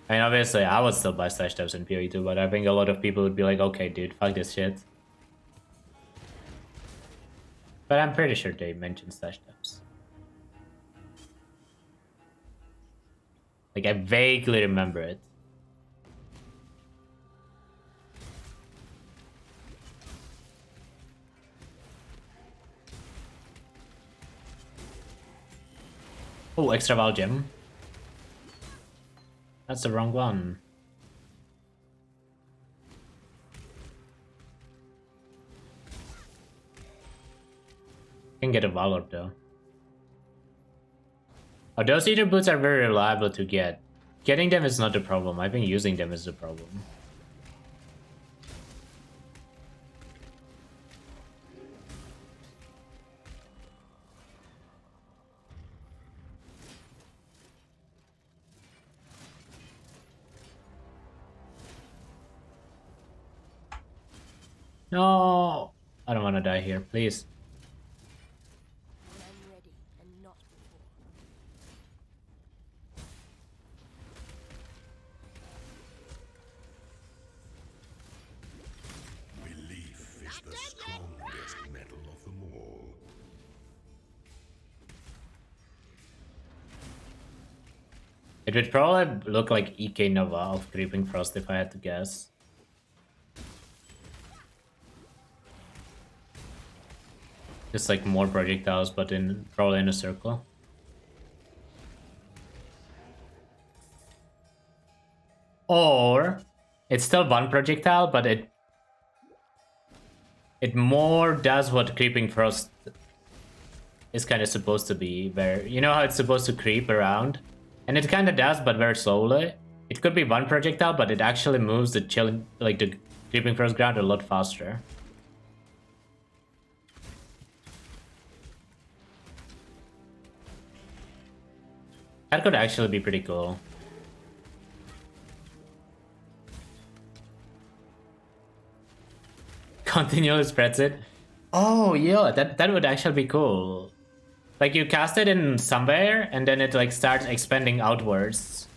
Speaker 2: I mean, obviously, I would still buy stash tabs in PoE2, but I think a lot of people would be like, okay, dude, fuck this shit. But I'm pretty sure they mentioned stash tabs. Like, I vaguely remember it. Oh, extra val gem. That's the wrong one. Can get a Valor though. Oh, those Eater boots are very reliable to get. Getting them is not the problem. I think using them is the problem. No, I don't want to die here, please.
Speaker 3: When I'm ready and not before.
Speaker 4: Belief is the strongest metal of them all.
Speaker 2: It would probably look like EK Nova of Creeping Frost if I had to guess. Just like more projectiles, but probably in a circle. Or it's still one projectile, but it more does what Creeping Frost is kind of supposed to be, where you know how it's supposed to creep around, and it kind of does, but very slowly. It could be one projectile, but it actually moves the the Creeping Frost ground a lot faster. That could actually be pretty cool. Continually spreads it. Oh yeah, that would actually be cool. Like you cast it in somewhere and then it like starts expanding outwards.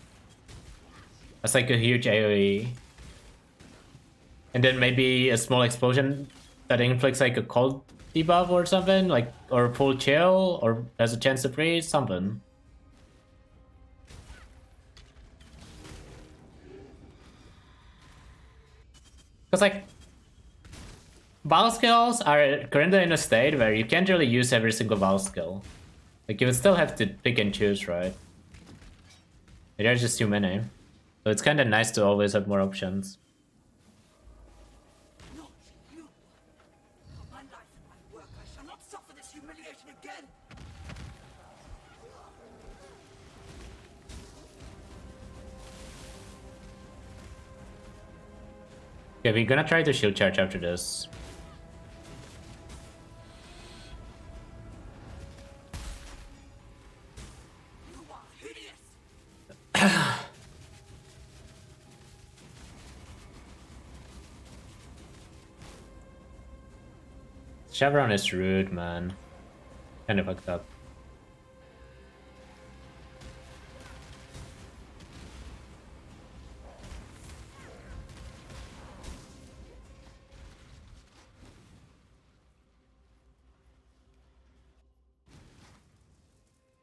Speaker 2: That's like a huge AoE. And then maybe a small explosion that inflicts like a cold debuff or something, like, or full chill, or has a chance to freeze, something. Because like, Val skills are currently in a state where you can't really use every single Val skill. Like, you would still have to pick and choose, right? There's just too many. So it's kind of nice to always have more options.
Speaker 6: Not you. For my life and my work, I shall not suffer this humiliation again.
Speaker 2: Okay, we're gonna try to shield charge after this.
Speaker 6: You are hideous.
Speaker 2: Chevron is rude, man. Kind of fucked up.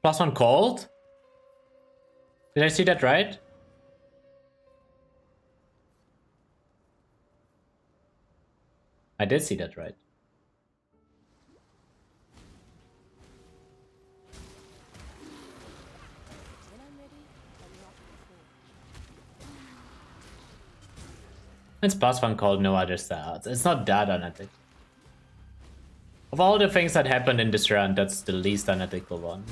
Speaker 2: +1 cold? Did I see that right? I did see that right.
Speaker 3: When I'm ready, I'll be off before.
Speaker 2: It's +1 cold, no other stats. It's not that unethical. Of all the things that happened in this round, that's the least unethical one.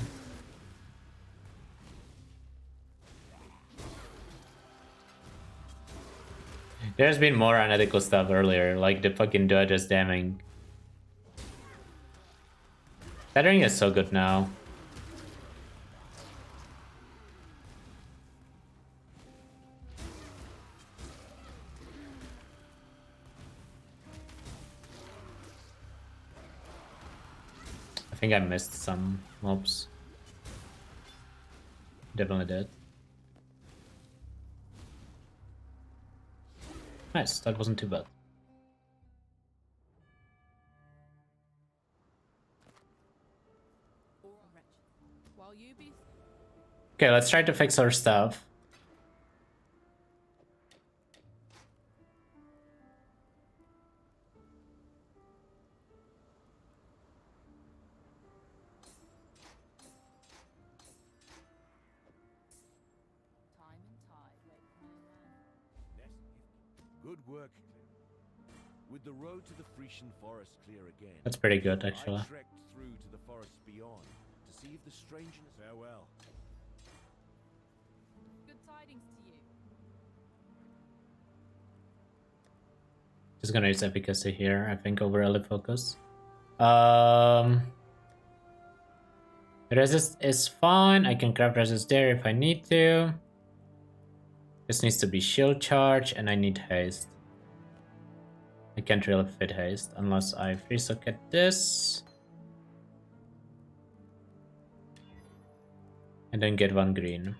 Speaker 2: There's been more unethical stuff earlier, like the fucking Dodgers damming. Battering is so good now. I think I missed some mobs. Definitely did. Nice, that wasn't too bad. Okay, let's try to fix our stuff.
Speaker 9: Good work. With the road to the Frisian forest clear again.
Speaker 2: That's pretty good, actually.
Speaker 9: I trekked through to the forest beyond to see if the strangeness. Farewell.
Speaker 8: Good tidings to you.
Speaker 2: Just gonna use efficacy here, I think, over early focus. Resist is fine. I can craft resist there if I need to. This needs to be shield charge, and I need haste. I can't really fit haste unless I free socket this. And then get 1 green.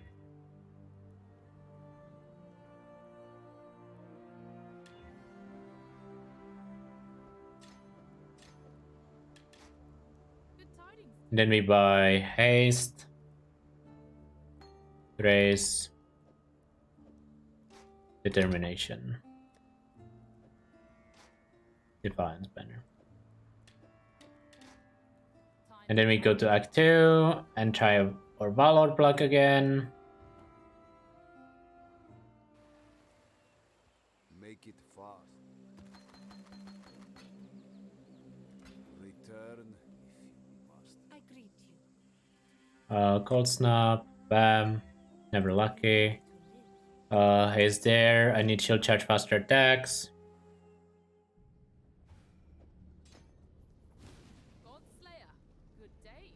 Speaker 2: And then we buy haste, grace, determination, defiance banner. And then we go to Act 2 and try our Valor block again.
Speaker 9: Make it fast. Return if you must.
Speaker 6: I greet you.
Speaker 2: Cold Snap, bam, never lucky. He's there. I need shield charge, faster attacks.
Speaker 8: Godslayer, good day.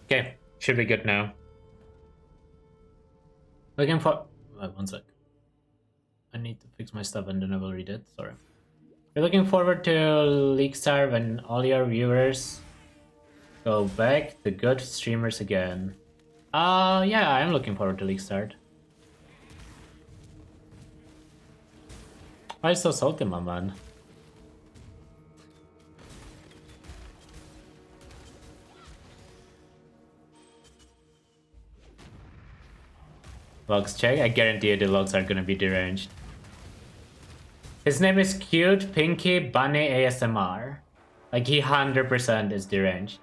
Speaker 2: Okay, should be good now. Looking for... one sec. I need to fix my stuff and then I will read it. Sorry. You're looking forward to League Star when all your viewers go back to good streamers again. Yeah, I'm looking forward to League Start. Why so salty, my man? Logs check. I guarantee you the logs are gonna be deranged. His name is Cute Pinky Bunny ASMR. Like he 100% is deranged.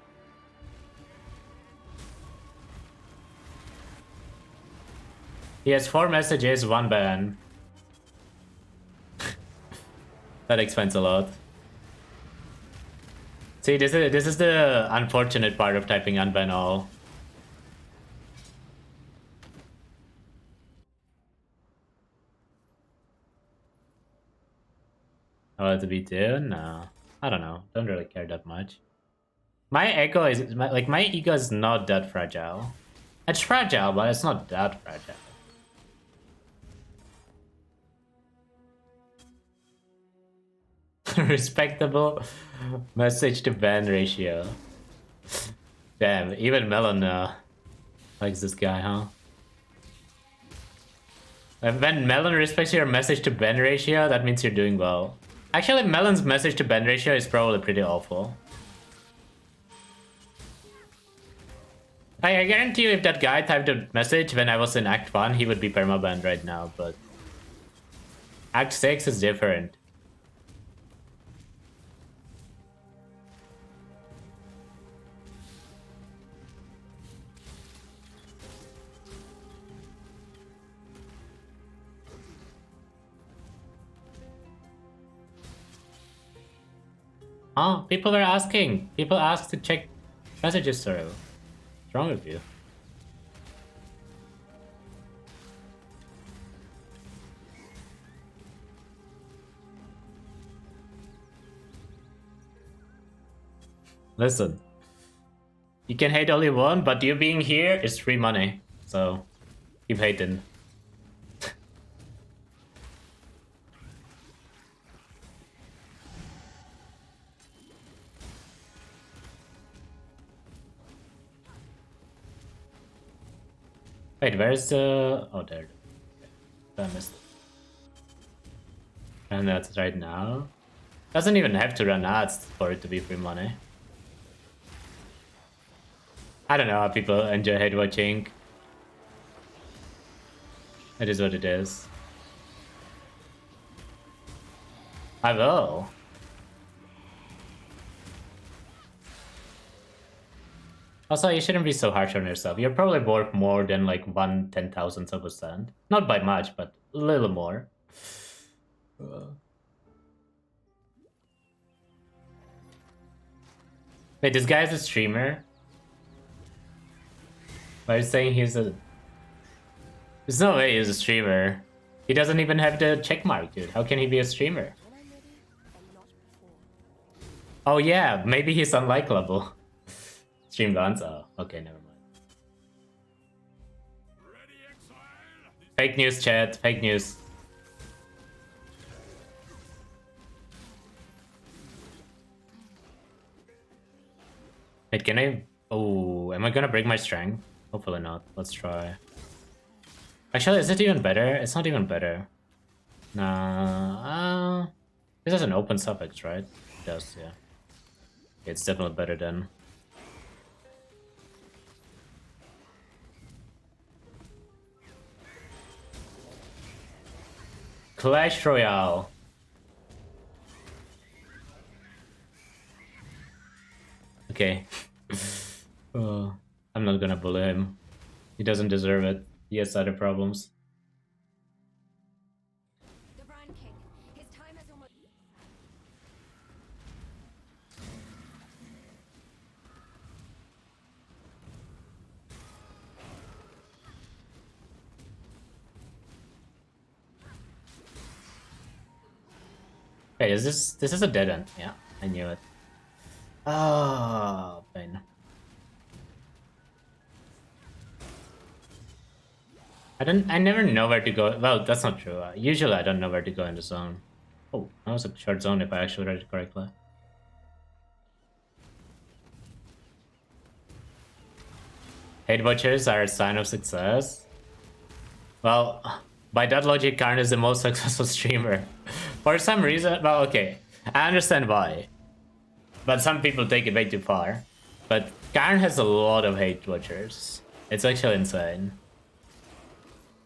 Speaker 2: He has 4 messages, 1 ban. That explains a lot. See, this is the unfortunate part of typing unban all. Oh, to be too? No, I don't know. Don't really care that much. My ego is my ego is not that fragile. It's fragile, but it's not that fragile. Respectable message to ban ratio. Damn, even Melon likes this guy, huh? And when Melon respects your message to ban ratio, that means you're doing well. Actually, Melon's message to ban ratio is probably pretty awful. I guarantee you if that guy typed a message when I was in Act 1, he would be permabanned right now, but Act 6 is different. Oh, people are asking. People ask to check messages through. What's wrong with you? Listen. You can hate all you want, but you being here is free money. So, keep hating. Wait, where's the... Oh, there. I missed it. And that's right now. Doesn't even have to run ads for it to be free money. I don't know how people enjoy hate watching. It is what it is. I will. Also, you shouldn't be so harsh on yourself. You're probably worth more than like 1/10,000%. Not by much, but a little more. Wait, this guy is a streamer? Why are you saying he's a... There's no way he's a streamer. He doesn't even have the checkmark, dude. How can he be a streamer? Oh yeah, maybe he's unlikable. Stream bans? Oh, okay, never mind. Fake news, chat. Fake news. Wait, can I... Oh, am I gonna break my strength? Hopefully not. Let's try. Actually, is it even better? It's not even better. Nah. This has an open suffix, right? It does, yeah. It's definitely better then. Clash Royale. Okay. I'm not gonna bully him. He doesn't deserve it. He has other problems.
Speaker 8: The Brand King. His time has almost...
Speaker 2: Hey, is this is a dead end? Yeah, I knew it. Oh, pain. I never know where to go. Well, that's not true. Usually I don't know where to go in the zone. Oh, that was a short zone if I actually read it correctly. Hate watchers are a sign of success. Well, by that logic, Karn is the most successful streamer. For some reason, well, okay, I understand why. But some people take it way too far. But Karn has a lot of hate watchers. It's actually insane.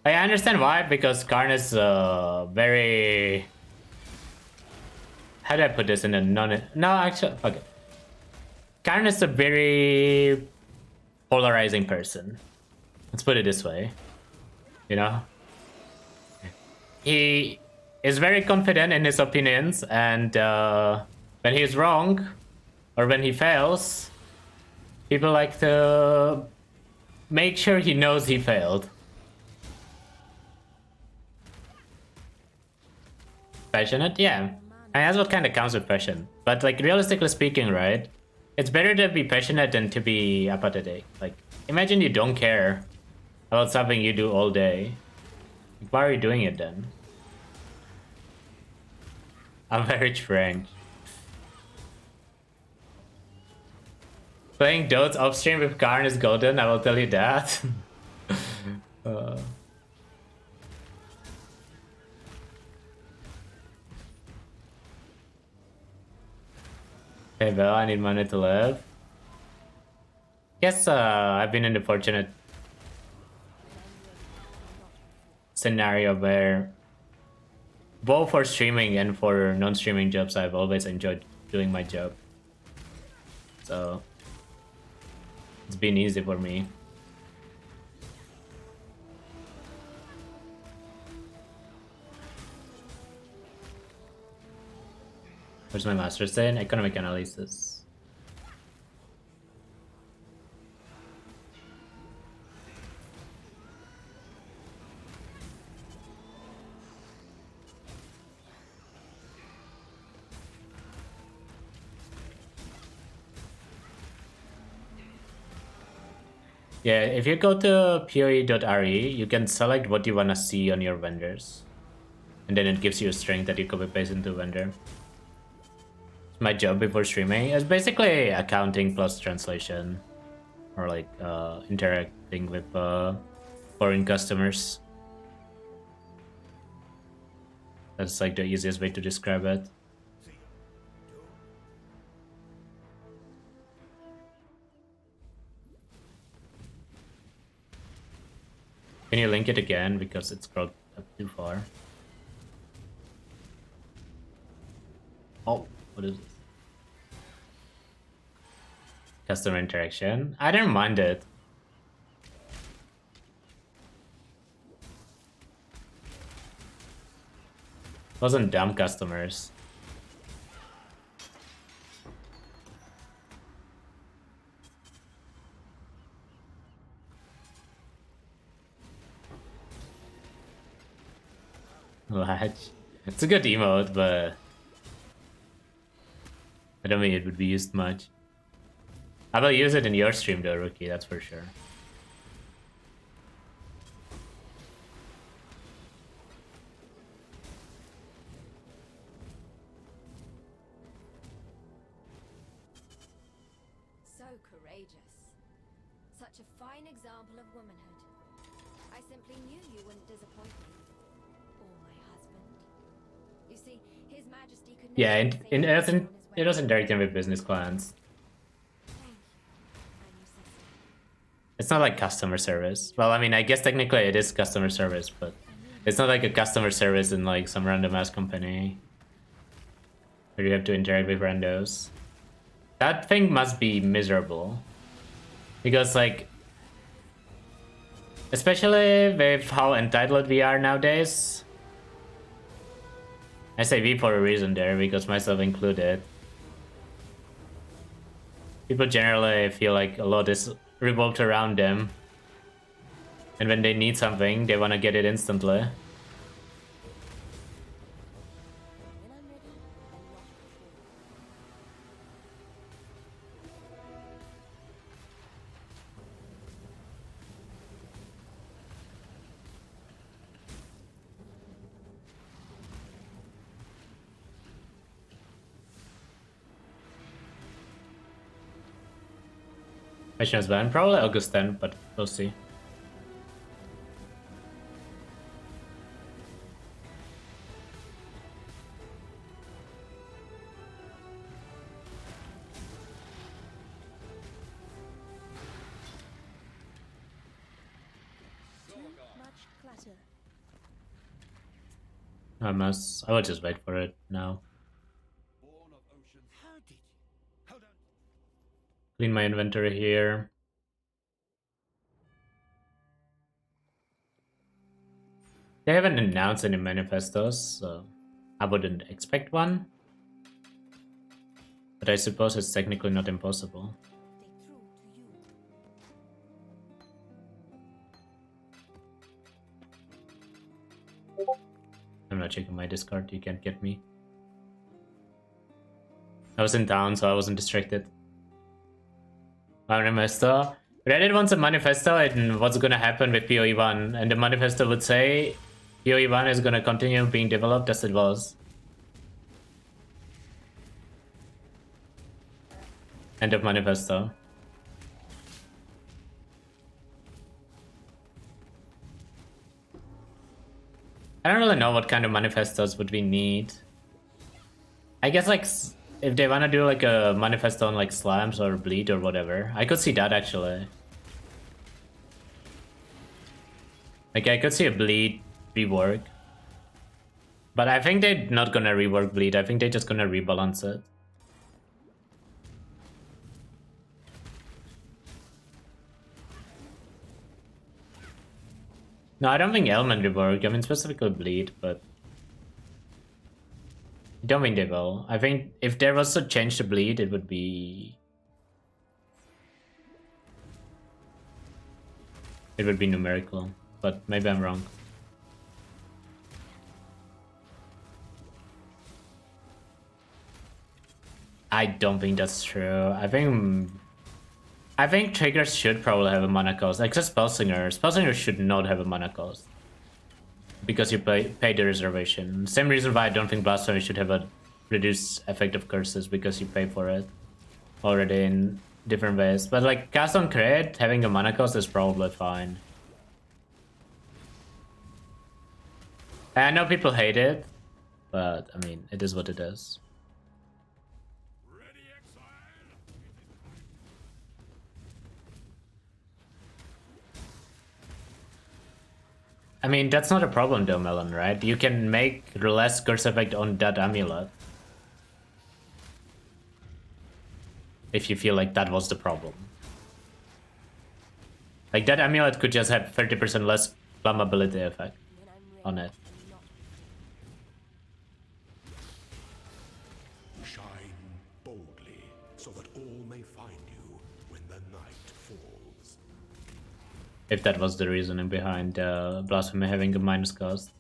Speaker 2: I understand why, because Karn is very... How do I put this in a non... No, actually, fuck it. Karn is a very polarizing person. Let's put it this way. You know? He is very confident in his opinions, and when he's wrong, or when he fails, people like to make sure he knows he failed. Passionate? Yeah. And that's what kind of counts with passion. But like, realistically speaking, right? It's better to be passionate than to be apathetic. Like, imagine you don't care about something you do all day. Why are you doing it then? I'm very French. Playing Dots off stream with Karn is golden, I will tell you that. Hey Belle, I need money to live. Yes, I've been in the fortunate scenario where both for streaming and for non-streaming jobs, I've always enjoyed doing my job. So it's been easy for me. Where's my master's in? Economic analysis. Yeah, if you go to poe.re, you can select what you want to see on your vendors. And then it gives you a string that you copy paste into vendor. My job before streaming is basically accounting plus translation, or like interacting with foreign customers. That's like the easiest way to describe it. Can you link it again, because it's scrolled up too far? Oh, what is this? Customer interaction. I don't mind it. Wasn't dumb customers. Latch. It's a good emote, but I don't think it would be used much. I will use it in your stream though, Rookie, that's for sure.
Speaker 8: So courageous. Such a fine example of womanhood. I simply knew you wouldn't disappoint me. Or my husband. You see, His Majesty could never
Speaker 2: Yeah, and
Speaker 8: say
Speaker 2: it
Speaker 8: no
Speaker 2: doesn't
Speaker 8: on his
Speaker 2: interact with business clients.
Speaker 8: Thank you, my necessity.
Speaker 2: It's not like customer service. Well, I mean, I guess technically it is customer service, but it's not like a customer service in like some random ass company where you have to interact with randos. That thing must be miserable. Because like, especially with how entitled we are nowadays. I say we for a reason there, because myself included. People generally feel like a lot is revolved around them. And when they need something, they want to get it instantly.
Speaker 3: When I'm ready, and not before.
Speaker 2: Question is when? Probably August 10, but we'll see.
Speaker 3: Too much clutter.
Speaker 2: I will just wait for it now.
Speaker 5: How did you? Hold on.
Speaker 2: Clean my inventory here. They haven't announced any manifestos, so I wouldn't expect one. But I suppose it's technically not impossible.
Speaker 3: Stay true to you.
Speaker 2: I'm not checking my Discord, you can't get me. I was in town, so I wasn't distracted. Manifesto. Reddit wants a manifesto and what's gonna happen with PoE 1, and the manifesto would say PoE 1 is gonna continue being developed as it was. End of manifesto. I don't really know what kind of manifestos would we need. I guess like if they wanna do like a manifesto on like slams or bleed or whatever, I could see that actually. Like I could see a bleed rework. But I think they're not gonna rework bleed, I think they're just gonna rebalance it. No, I don't think element rework, I mean specifically bleed, but I don't think they will. I think if there was a change to bleed, it would be numerical, but maybe I'm wrong. I don't think that's true. I think triggers should probably have a mana cost, except Spellslinger. Spellslinger should not have a mana cost. Because you pay the reservation. Same reason why I don't think Blasphemy should have a reduced effect of curses, because you pay for it already in different ways. But like cast on crit, having a mana cost is probably fine. I know people hate it, but I mean, it is what it is. I mean, that's not a problem though, Melon, right? You can make less curse effect on that amulet. If you feel like that was the problem. Like that amulet could just have 30% less flammability effect on it.
Speaker 4: Shine boldly, so that all may find you when the night falls.
Speaker 2: If that was the reasoning behind Blasphemy having a minus cost.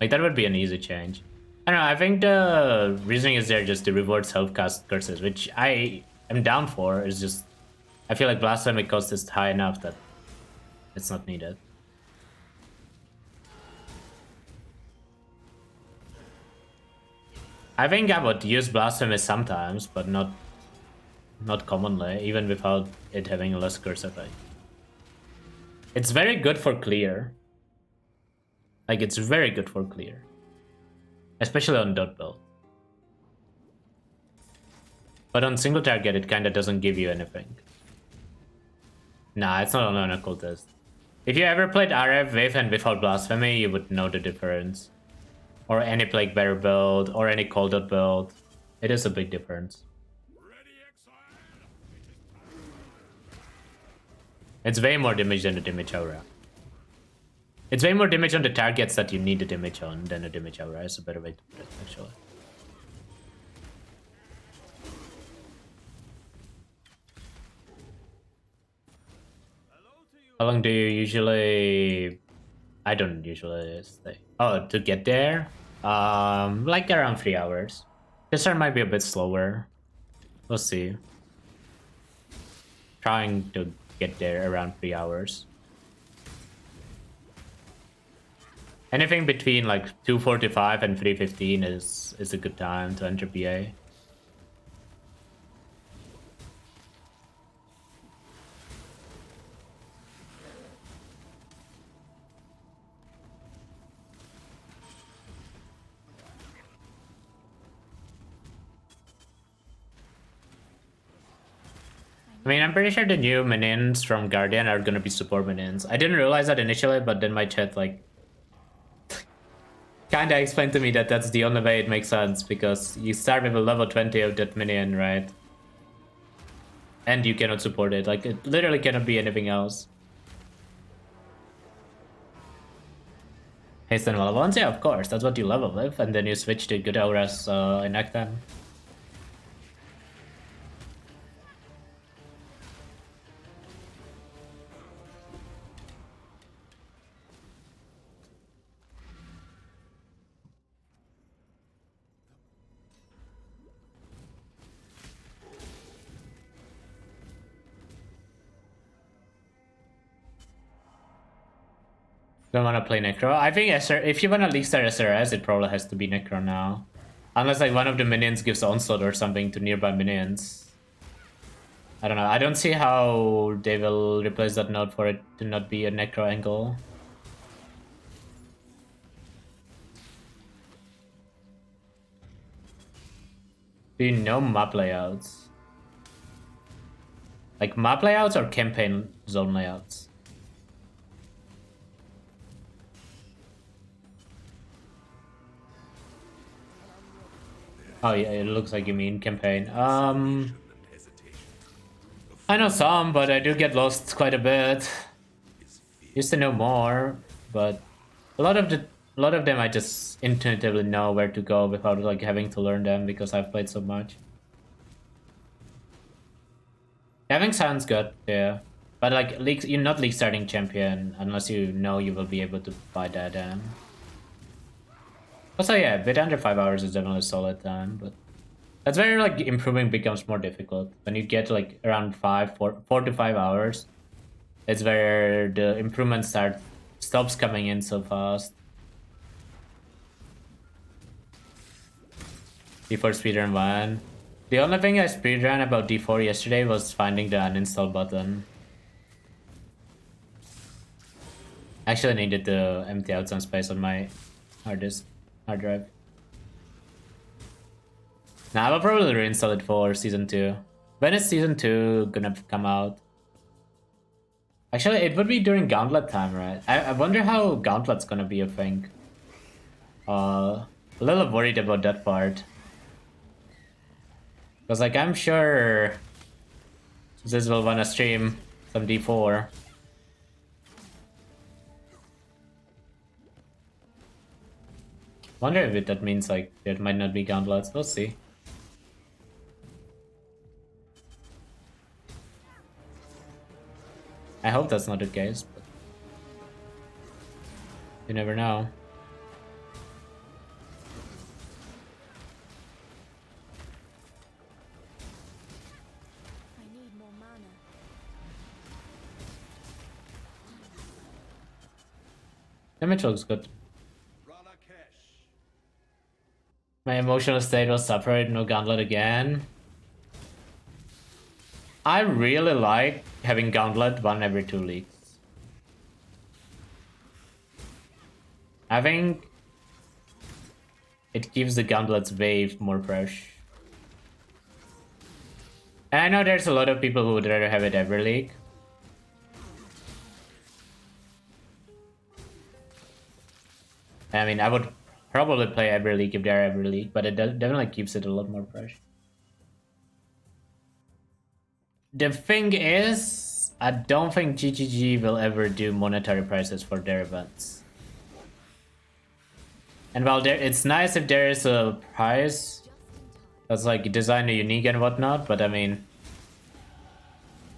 Speaker 2: Like that would be an easy change. I don't know, I think the reasoning is there just to reward self-cast curses, which I am down for. It's just, I feel like Blasphemy cost is high enough that it's not needed. I think I would use Blasphemy sometimes, but not commonly, even without it having a less curse effect. It's very good for clear. Like, it's very good for clear. Especially on dot build. But on single target, it kinda doesn't give you anything. Nah, it's not on an occultist. If you ever played RF with and without Blasphemy, you would know the difference. Or any Plague Bearer build, or any Cold Dot build. It is a big difference. It's way more damage than the damage aura. It's way more damage on the targets that you need the damage on than a damage aura. Is a better way to put it, actually. How long do you usually... I don't usually stay. Oh, to get there? Like around 3 hours. This turn might be a bit slower. We'll see. Trying to get there around 3 hours. Anything between like 2:45 and 3:15 is a good time to enter PA. I mean, I'm pretty sure the new minions from Guardian are gonna be support minions. I didn't realize that initially, but then my chat like kinda explained to me that that's the only way it makes sense, because you start with a level 20 of that minion, right? And you cannot support it. Like, it literally cannot be anything else. Hasten level 1? Yeah, of course. That's what you level with, and then you switch to good auras in Ektan. Don't want to play Necro. I think if you want to League Start SRS, it probably has to be Necro now. Unless like one of the minions gives Onslaught or something to nearby minions. I don't know. I don't see how they will replace that node for it to not be a Necro angle. Do you know map layouts? Like map layouts or campaign zone layouts? Oh yeah, it looks like you mean campaign. I know some, but I do get lost quite a bit. Used to know more, but a lot of them I just intuitively know where to go without like having to learn them because I've played so much. Having sounds good, yeah. But like you're not league starting champion unless you know you will be able to buy that. Also, yeah, a bit under 5 hours is definitely a solid time, but that's where like improving becomes more difficult. When you get like around 4 to 5 hours, it's where the improvement stops coming in so fast. D4 speedrun 1. The only thing I speedran about D4 yesterday was finding the uninstall button. Actually, I needed to empty out some space on my hard drive. Now I will probably reinstall it for season 2. When is season 2 gonna come out? Actually, it would be during Gauntlet time, right? I wonder how Gauntlet's gonna be a thing. A little worried about that part. Because like I'm sure Ziz will wanna stream some D4. Wonder if that means like there might not be gauntlets. We'll see. I hope that's not the case, but you never know.
Speaker 3: I need more mana.
Speaker 2: Damage looks good. My emotional state was separate, no gauntlet again. I really like having gauntlet 1 every 2 leagues. I think it gives the gauntlets wave more fresh. And I know there's a lot of people who would rather have it every league. I mean, I would probably play every league if they're every league, but it definitely keeps it a lot more fresh. The thing is, I don't think GGG will ever do monetary prices for their events. And while it's nice if there is a prize that's like design a unique and whatnot, but I mean,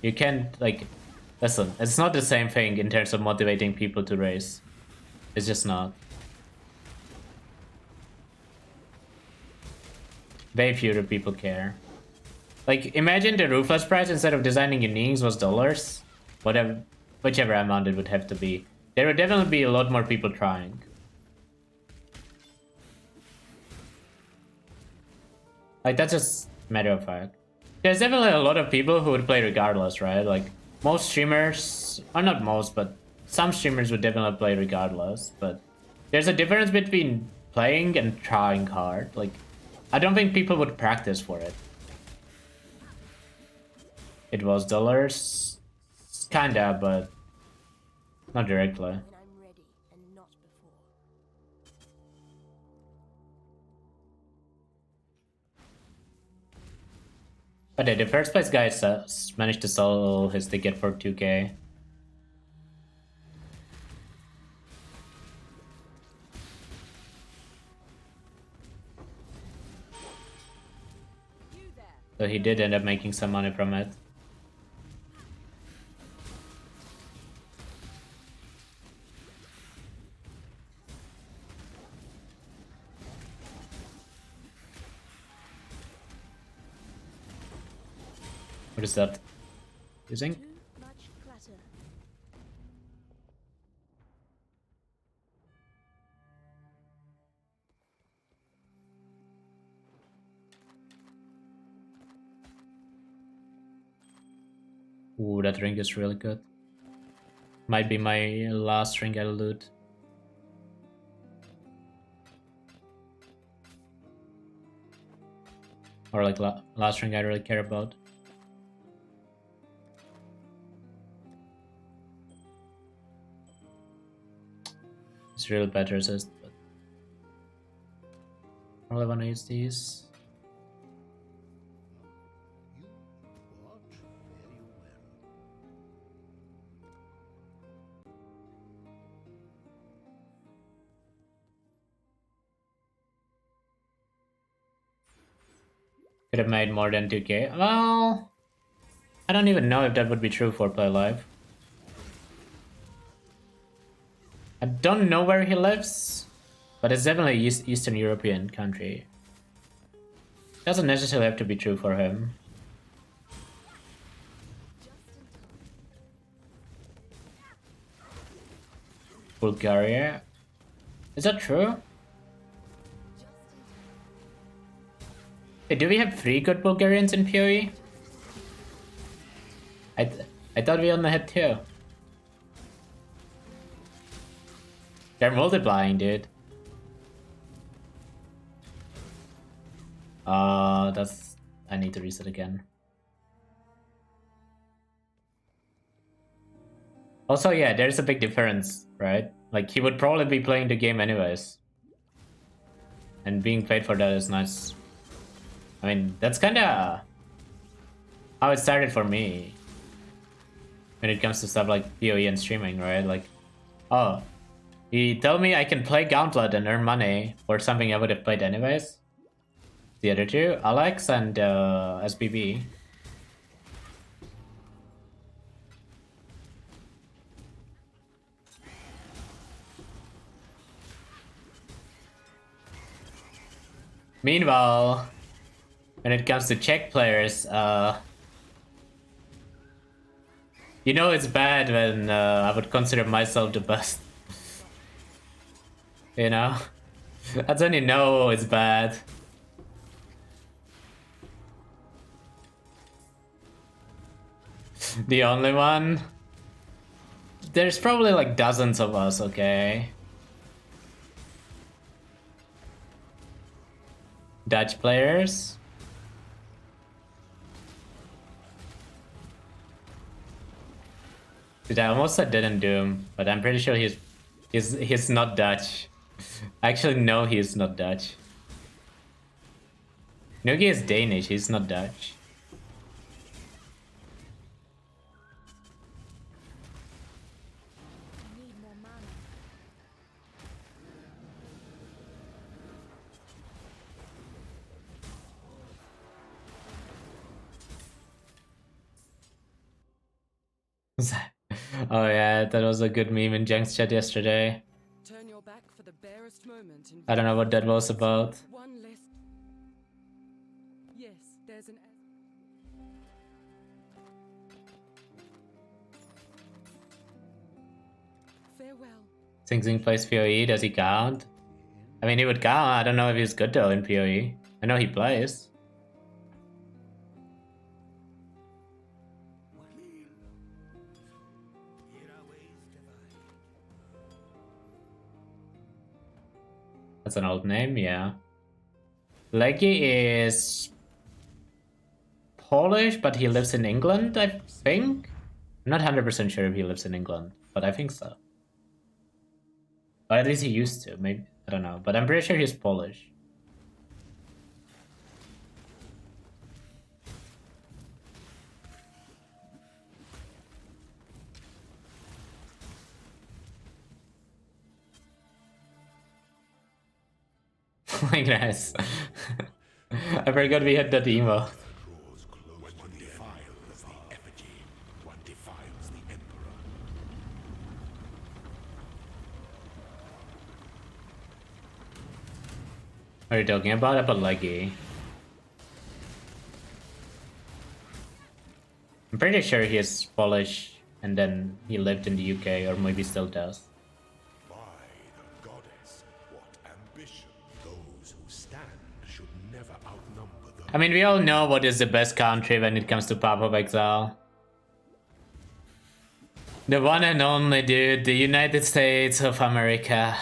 Speaker 2: you can't like, listen, it's not the same thing in terms of motivating people to race. It's just not. Very few people care. Like, imagine the Ruthless price instead of designing uniques was dollars. Whichever amount it would have to be. There would definitely be a lot more people trying. Like, that's just matter of fact. There's definitely a lot of people who would play regardless, right? Like, most streamers, or not most, but some streamers would definitely play regardless. But there's a difference between playing and trying hard. Like, I don't think people would practice for it. it was dollars. Kinda, but not directly.
Speaker 3: When I'm ready and not before.
Speaker 2: But yeah, the first place guy managed to sell his ticket for 2K. So he did end up making some money from it. What is that? Using?
Speaker 3: Too much clutter.
Speaker 2: Ooh, that ring is really good. Might be my last ring I'll loot. Or like last ring I really care about. It's really better resist, but I really wanna use these. Could have made more than 2K. Well, I don't even know if that would be true for Play Live. I don't know where he lives, but it's definitely Eastern European country. Doesn't necessarily have to be true for him. Bulgaria? Is that true? Hey, do we have 3 good Bulgarians in PoE? I thought we only had 2. They're multiplying, dude. That's... I need to reset again. Also, yeah, there's a big difference, right? Like, he would probably be playing the game anyways. And being paid for that is nice. I mean, that's kinda how it started for me. When it comes to stuff like PoE and streaming, right? Like, oh, he told me I can play Gauntlet and earn money for something I would have played anyways. The other two, Alex and SBB. Meanwhile, when it comes to Czech players, you know it's bad when I would consider myself the best. You know? That's when you know it's bad. The only one? There's probably like dozens of us, okay? Dutch players? Dude, I almost said Dead and Doom, but I'm pretty sure he's not Dutch. Actually, no, he's not Dutch. Nugi is Danish, he's not Dutch.
Speaker 3: I need more mana.
Speaker 2: Oh yeah, that was a good meme in Jank's chat yesterday.
Speaker 6: Turn your back for the barest moment in
Speaker 2: I don't know what that was about.
Speaker 6: one less. Yes, there's an. Farewell.
Speaker 2: Sing Sing plays PoE, does he count? I mean, he would count. I don't know if he's good though in PoE. I know he plays. That's an old name, yeah. Leggy is Polish, but he lives in England, I think. I'm not 100% sure if he lives in England, but I think so. Or at least he used to, maybe, I don't know. But I'm pretty sure he's Polish. My goodness. I forgot we had that emo.
Speaker 4: When one defiles the effigy, one defiles the emperor.
Speaker 2: What are you talking about? About Leggy. I'm pretty sure he is Polish and then he lived in the UK, or maybe still does.
Speaker 4: By the goddess, what ambition! Those who stand should never outnumber them.
Speaker 2: I mean, we all know what is the best country when it comes to Path of Exile. The one and only, dude, the United States of America.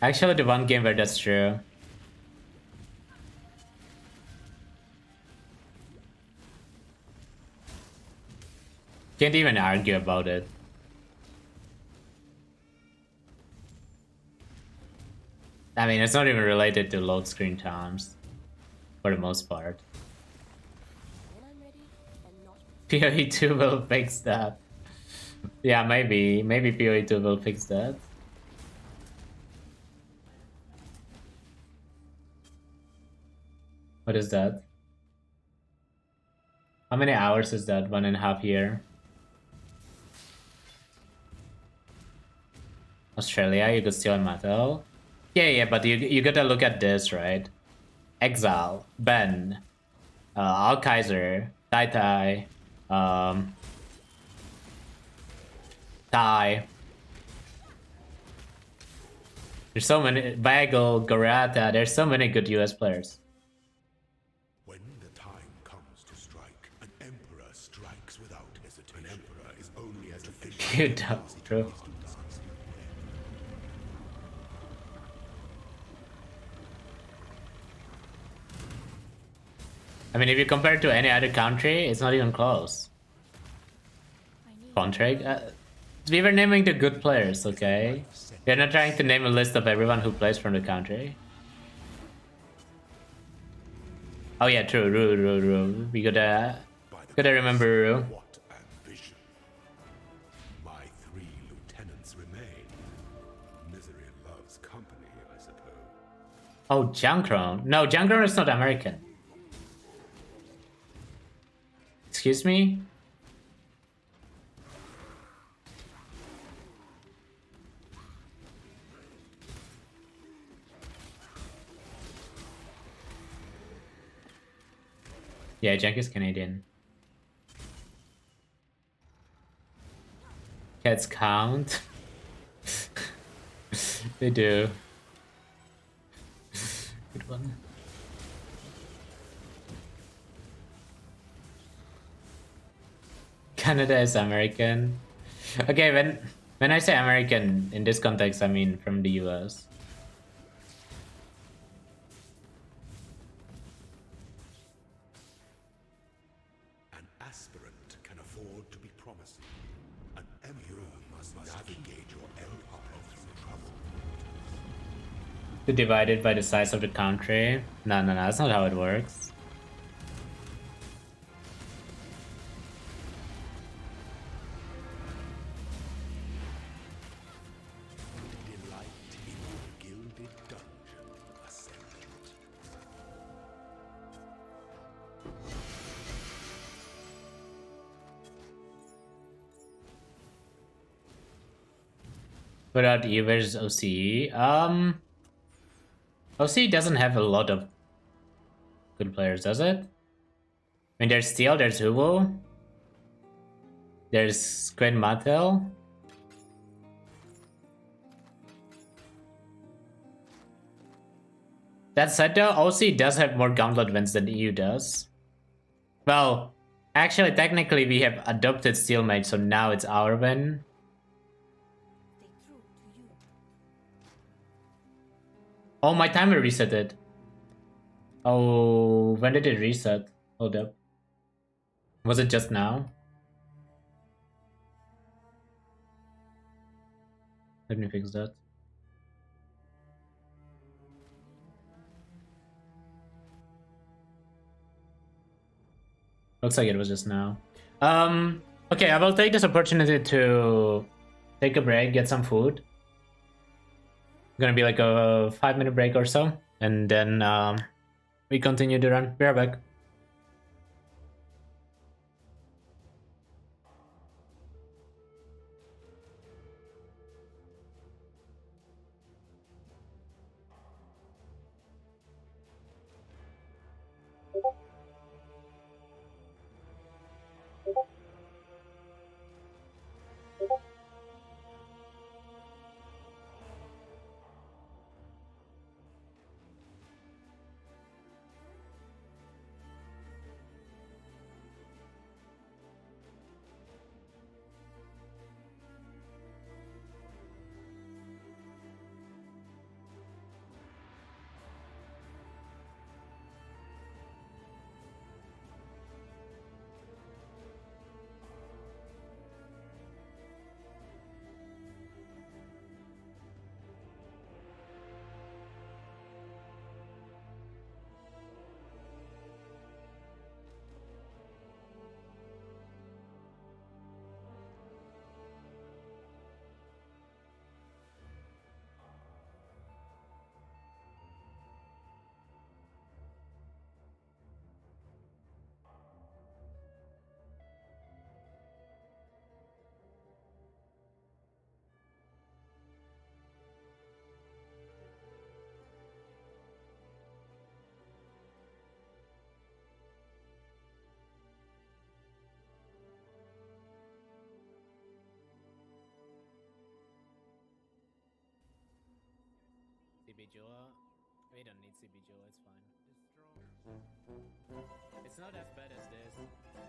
Speaker 2: Actually, the one game where that's true. Can't even argue about it. I mean, it's not even related to load screen times, for the most part.
Speaker 3: When I'm ready and not
Speaker 2: PoE 2 will fix that. Yeah, maybe PoE 2 will fix that. What is that? How many hours is that? 1.5 year. Australia, you could steal metal. Yeah, but you gotta look at this, right? Exile, Ben, Alkaiser, Tai, Tai. There's so many, Bagel, Gorata, there's so many good US players.
Speaker 4: When the time comes to strike, an emperor strikes without hesitation. An emperor is only as efficient.
Speaker 2: Good, true. I mean, if you compare it to any other country, it's not even close. Contract? We were naming the good players, okay? We're not trying to name a list of everyone who plays from the country. Oh yeah, true, Ru. We gotta remember Ru.
Speaker 4: What ambition! My 3 lieutenants remain. Misery loves company, I suppose.
Speaker 2: Oh, Junkron. No, Junkron is not American. Excuse me? Yeah, Junk is Canadian. Cats count. They do. Good one. Canada is American. Okay, when I say American in this context, I mean from the US.
Speaker 4: An aspirant can afford to be promising. An emperor must navigate your empire through trouble.
Speaker 2: To divide it by the size of the country? No, that's not how it works.
Speaker 4: Delight in your gilded dungeon, ascendant.
Speaker 2: Without E versus OCE. OCE doesn't have a lot of good players, does it? I mean, there's Steel, there's Hugo, there's Quinn Mattel. That said though, OC does have more gauntlet wins than EU does. Well, actually, technically we have adopted Steelmate, so now it's our win.
Speaker 3: stay true to you.
Speaker 2: Oh, my timer reset it. Oh, when did it reset? Hold up. Was it just now? Let me fix that. Looks like it was just now. Okay, I will take this opportunity to take a break, get some food. Gonna be like a 5-minute break or so, and then we continue the run. Be right back. CBJoa. We don't need CBJoa, it's fine. It's not as bad as this. Fuck.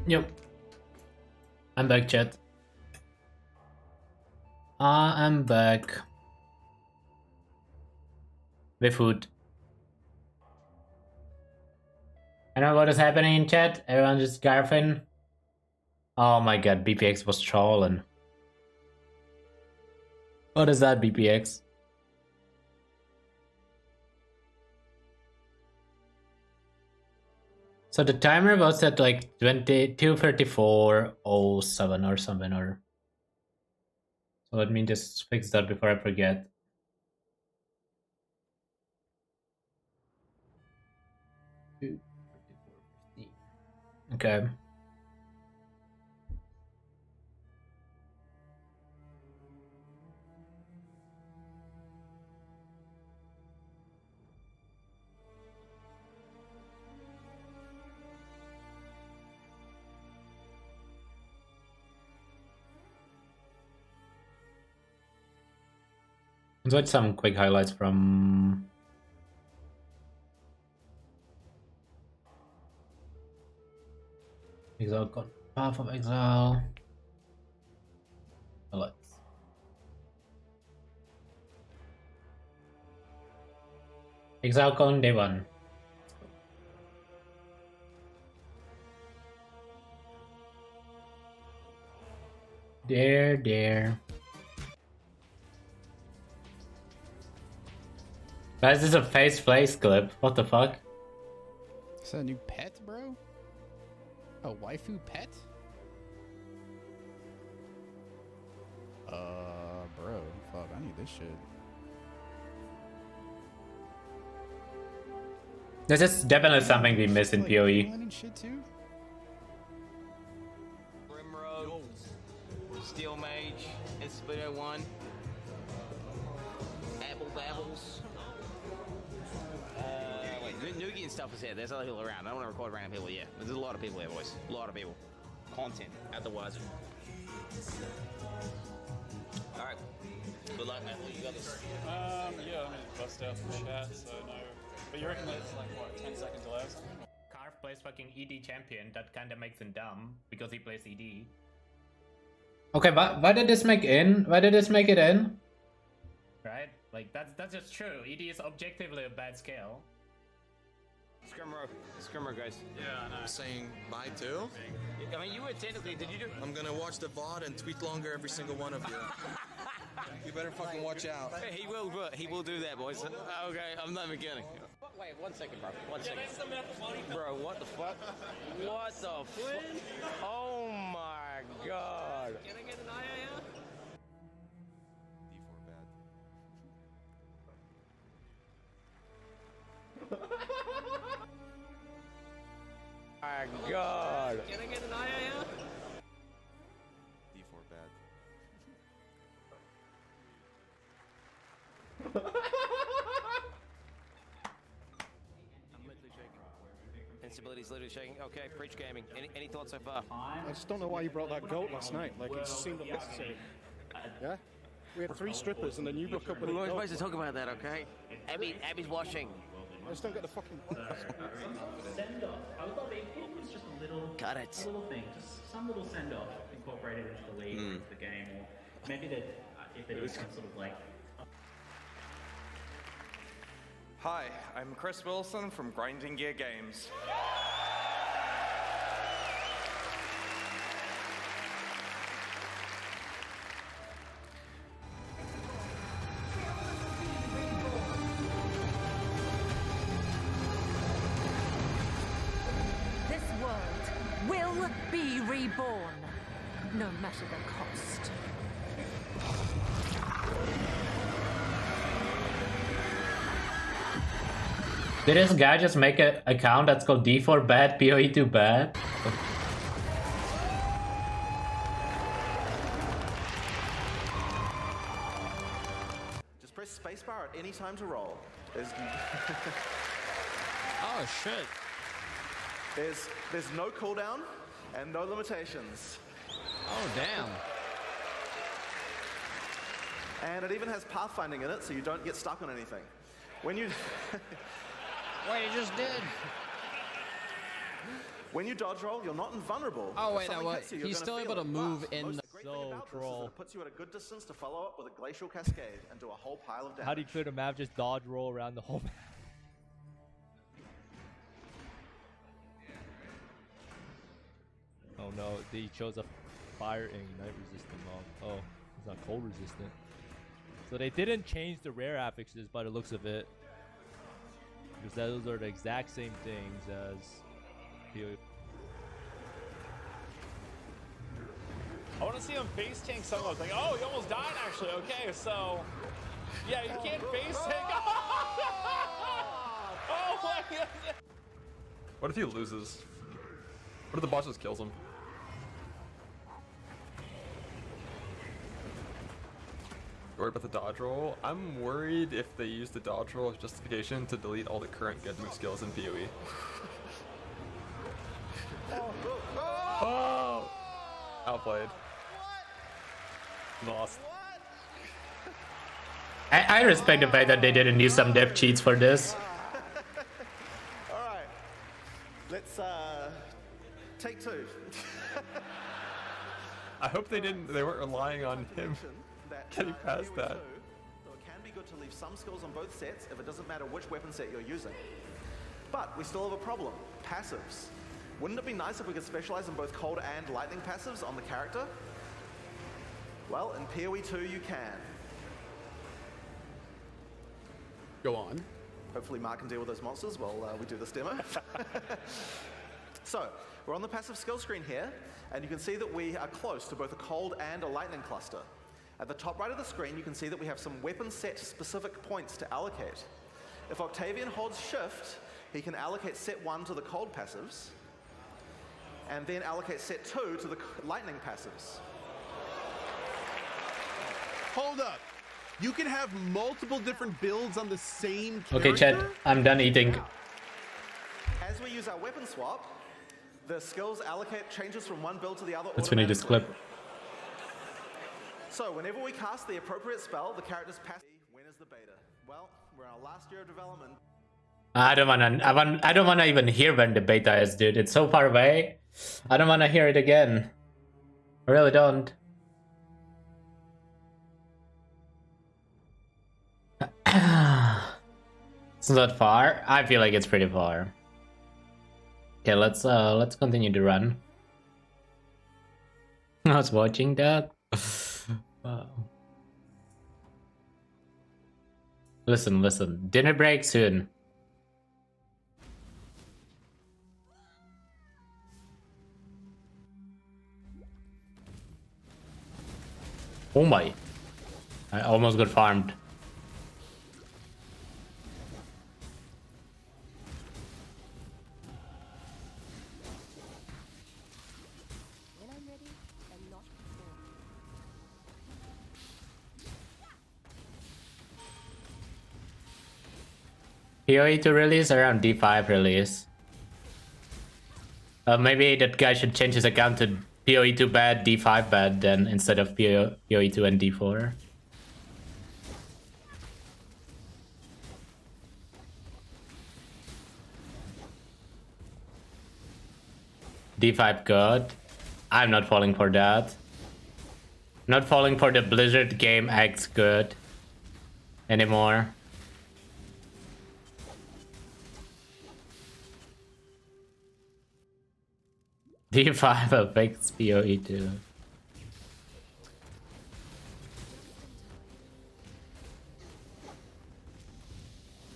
Speaker 2: Yep. I'm back, chat. I'm back. With food. I know what is happening in chat. Everyone just garfing. Oh my god, BPX was trolling. What is that, BPX? So the timer was at like 22:34:07 or something, or so let me just fix that before I forget. Okay. Let's watch some quick highlights from Exile got Path of Exile. Let's. Exile con day 1. There. Guys, this is a face place clip. What the fuck?
Speaker 10: Is that a new pet, bro? A waifu pet? Bro, fuck, I need this shit.
Speaker 2: This is definitely something we miss in PoE.
Speaker 10: Shit too?
Speaker 11: Rimroad, Steel Mage, Espedo 1, Apple Babbles. Wait, Noogie and stuff is here. There's other people around. I don't want to record random people, yeah. There's a lot of people here, boys. A lot of people. Content at the Wazoo. Alright. Good luck, man. You got this.
Speaker 12: Yeah, I mean, bust out the chat, so no. But you reckon that's like, what, 10-second delay or something?
Speaker 2: Carve plays fucking ED champion. That kinda makes him dumb because he plays ED. Okay, why did this make in? Why did this make it in? Right? Like, that's just true. ED is objectively a bad scale.
Speaker 11: Scrimmer, guys.
Speaker 12: Yeah, I know.
Speaker 13: I'm saying bye too.
Speaker 11: I mean, you were technically, did you do?
Speaker 13: I'm gonna watch the VOD and tweet longer every single one of you. You better fucking watch out.
Speaker 11: He will do that, boys. Okay, I'm not even kidding. Wait, 1 second, bro. 1 second. Bro, what the fuck? What the fuck? Oh my god. Can I get an IAM? My god. Can I get an IAM?
Speaker 13: D4 bad.
Speaker 11: I'm literally shaking. Instability's literally shaking. Okay, preach gaming. Any thoughts so far?
Speaker 14: I just don't know why you brought that goat last night. Like, it seemed unnecessary. Yeah? We had 3 strippers and then you broke up with
Speaker 11: We
Speaker 14: a
Speaker 11: weren't
Speaker 14: goat.
Speaker 11: supposed to talk about that, okay? Abby's washing.
Speaker 14: I just don't get the fucking...
Speaker 15: Send off. I would love it if it was just a little...
Speaker 11: Got it.
Speaker 15: A little thing. Just some little send off incorporated into the league or into the game. Or maybe that if it is some sort of like...
Speaker 16: Hi, I'm Chris Wilson from Grinding Gear Games.
Speaker 17: This world will be reborn, no matter the cost.
Speaker 2: Did this guy just make an account that's called D4 bad, PoE2 bad?
Speaker 18: Just press spacebar at any time to roll.
Speaker 10: Oh shit.
Speaker 18: There's no cooldown and no limitations.
Speaker 10: Oh damn.
Speaker 18: And it even has pathfinding in it, so you don't get stuck on anything. When you
Speaker 10: Wait, it just did.
Speaker 18: When you dodge roll, you're not invulnerable.
Speaker 10: Oh
Speaker 18: If
Speaker 10: wait,
Speaker 18: something
Speaker 10: no, what?
Speaker 18: hits you, you're
Speaker 10: He's
Speaker 18: gonna
Speaker 10: still
Speaker 18: feel
Speaker 10: able to
Speaker 18: it.
Speaker 10: move
Speaker 18: But
Speaker 10: in
Speaker 18: most
Speaker 10: the
Speaker 18: great thing about this is that it puts you at a good distance to follow up with a glacial cascade and do a whole pile of damage.
Speaker 19: How do you clear the map? Just dodge roll around the whole map. Oh no, he chose a fire and ignite resistant mob. Oh, it's not cold resistant. So they didn't change the rare affixes by the looks of it. Because those are the exact same things as PoE.
Speaker 12: I want to see him face tank someone. Like, oh, you almost died actually. Okay, so yeah, you can't face tank. Oh my god.
Speaker 20: What if he loses? What if the boss just kills him? Worried about the dodge roll? I'm worried if they use the dodge roll as justification to delete all the current good move skills in PoE. Oh! Outplayed. Lost.
Speaker 2: I respect the fact that they didn't use some dev cheats for this.
Speaker 18: All right, let's Take two.
Speaker 20: I hope they weren't relying on him getting past that.
Speaker 18: Though it can be good to leave some skills on both sets if it doesn't matter which weapon set you're using. But we still have a problem. Passives. Wouldn't it be nice if we could specialize in both cold and lightning passives on the character? Well, in PoE 2 you can.
Speaker 10: Go on.
Speaker 18: Hopefully Mark can deal with those monsters while we do this demo. So, we're on the passive skill screen here, and you can see that we are close to both a cold and a lightning cluster. At the top right of the screen, you can see that we have some weapon set specific points to allocate. If Octavian holds shift, he can allocate set 1 to the cold passives, and then allocate set 2 to the lightning passives.
Speaker 10: Hold up. You can have multiple different builds on the same character?
Speaker 2: Okay, chat. I'm done eating.
Speaker 18: As we use our weapon swap, the skills allocate changes from one build to the other.
Speaker 2: Let's finish this clip.
Speaker 18: So whenever we cast the appropriate spell, the character's passive. When is the beta? Well, we're in our last year of development.
Speaker 2: I don't wanna even hear when the beta is, dude. It's so far away. I don't wanna hear it again. I really don't. It's not far. I feel like it's pretty far. Okay, let's continue to run. I was watching that. Wow. Listen. Dinner break soon. Oh my. I almost got farmed. PoE 2 release around D5 release. Maybe that guy should change his account to PoE 2 bad, D5 bad then instead of PoE 2 and D4. D5 good. I'm not falling for that. Not falling for the Blizzard game X good anymore. D5 affects PoE 2.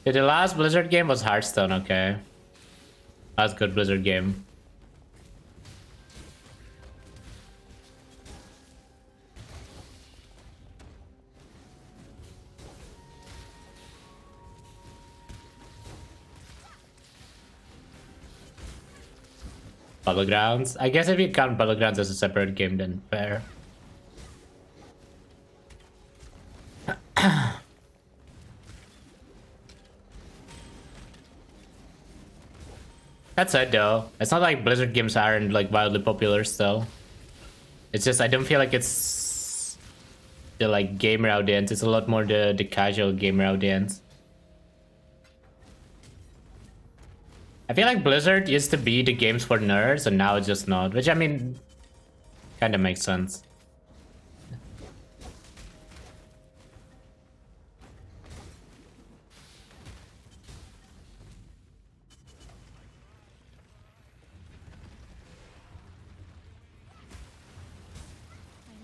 Speaker 2: Yeah, the last Blizzard game was Hearthstone, okay. Last good Blizzard game. Battlegrounds? I guess if you count Battlegrounds as a separate game, then fair. That said though, it's not like Blizzard games aren't like wildly popular still. It's just I don't feel like it's the like gamer audience, it's a lot more the casual gamer audience. I feel like Blizzard used to be the games for nerds and now it's just not, which I mean, kind of makes sense.
Speaker 3: I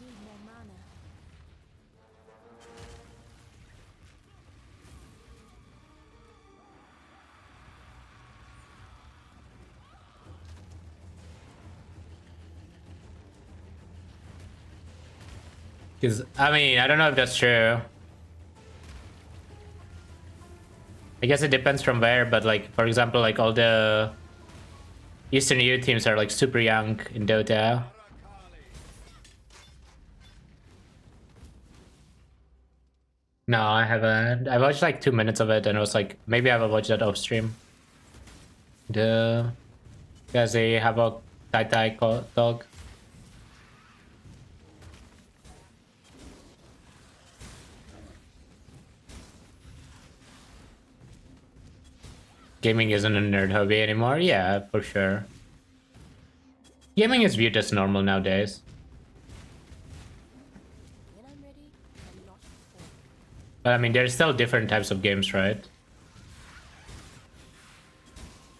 Speaker 3: need more mana.
Speaker 2: Because, I mean, I don't know if that's true. I guess it depends from where, but like, for example, like all the Eastern EU teams are like super young in Dota. No, I haven't. I watched like 2 minutes of it and I was like, maybe I will watch that off stream. Because they have a Tai dog. Gaming isn't a nerd hobby anymore? Yeah, for sure. Gaming is viewed as normal nowadays. But I mean, there's still different types of games, right?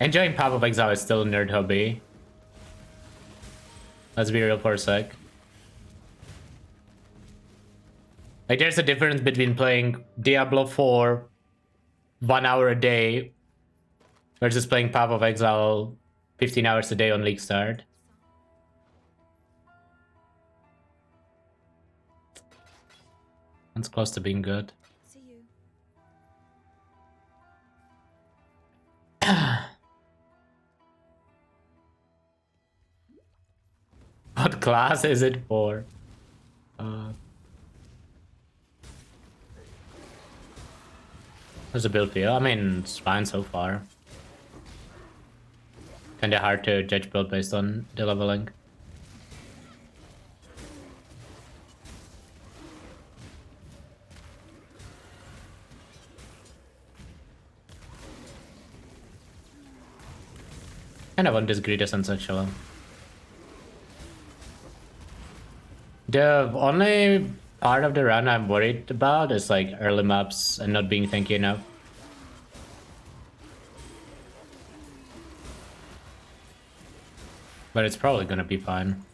Speaker 2: Enjoying Path of Exile is still a nerd hobby. Let's be real for a sec. Like, there's a difference between playing Diablo 4 1 hour a day versus playing Path of Exile 15 hours a day on League Start. That's close to being good.
Speaker 7: See you.
Speaker 2: What class is it for? How's the build feel? I mean, it's fine so far. Kinda hard to judge build based on the leveling. Kind of want this greed essence actually. The only part of the run I'm worried about is like early maps and not being tanky enough. But it's probably gonna be fine.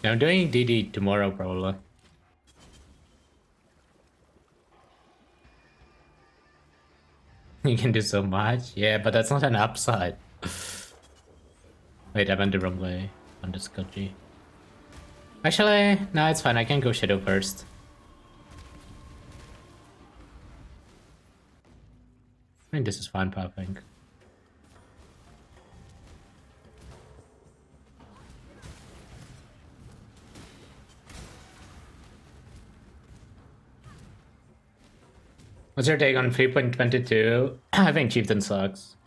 Speaker 2: I'm doing DD tomorrow probably. You can do so much? Yeah, but that's not an upside. Wait, I went the wrong way on the Scotchy. Actually, no, it's fine. I can go Shadow first. I think this is fine, I think. What's your take on 3.22? I think Chieftain sucks.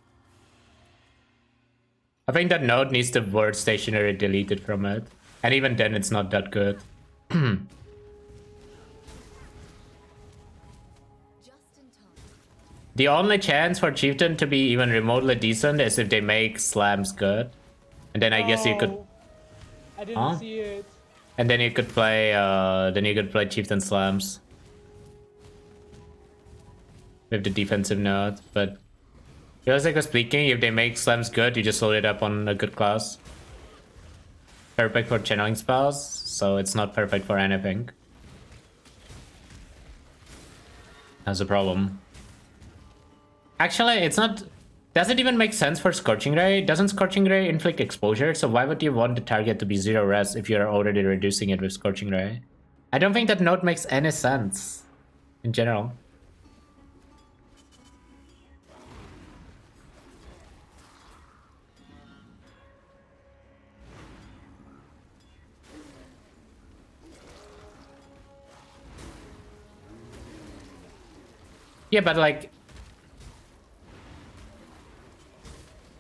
Speaker 2: I think that node needs the word stationary deleted from it. And even then it's not that good. The only chance for Chieftain to be even remotely decent is if they make slams good. And then I guess you could...
Speaker 21: I didn't see it.
Speaker 2: And then you could play Chieftain slams. With the defensive node, but realistically speaking, if they make slams good, you just load it up on a good class. Perfect for channeling spells, so it's not perfect for anything. That's a problem. Actually, it's not... Does it even make sense for Scorching Ray? Doesn't Scorching Ray inflict exposure? So why would you want the target to be 0 res if you're already reducing it with Scorching Ray? I don't think that node makes any sense in general. Yeah, but like,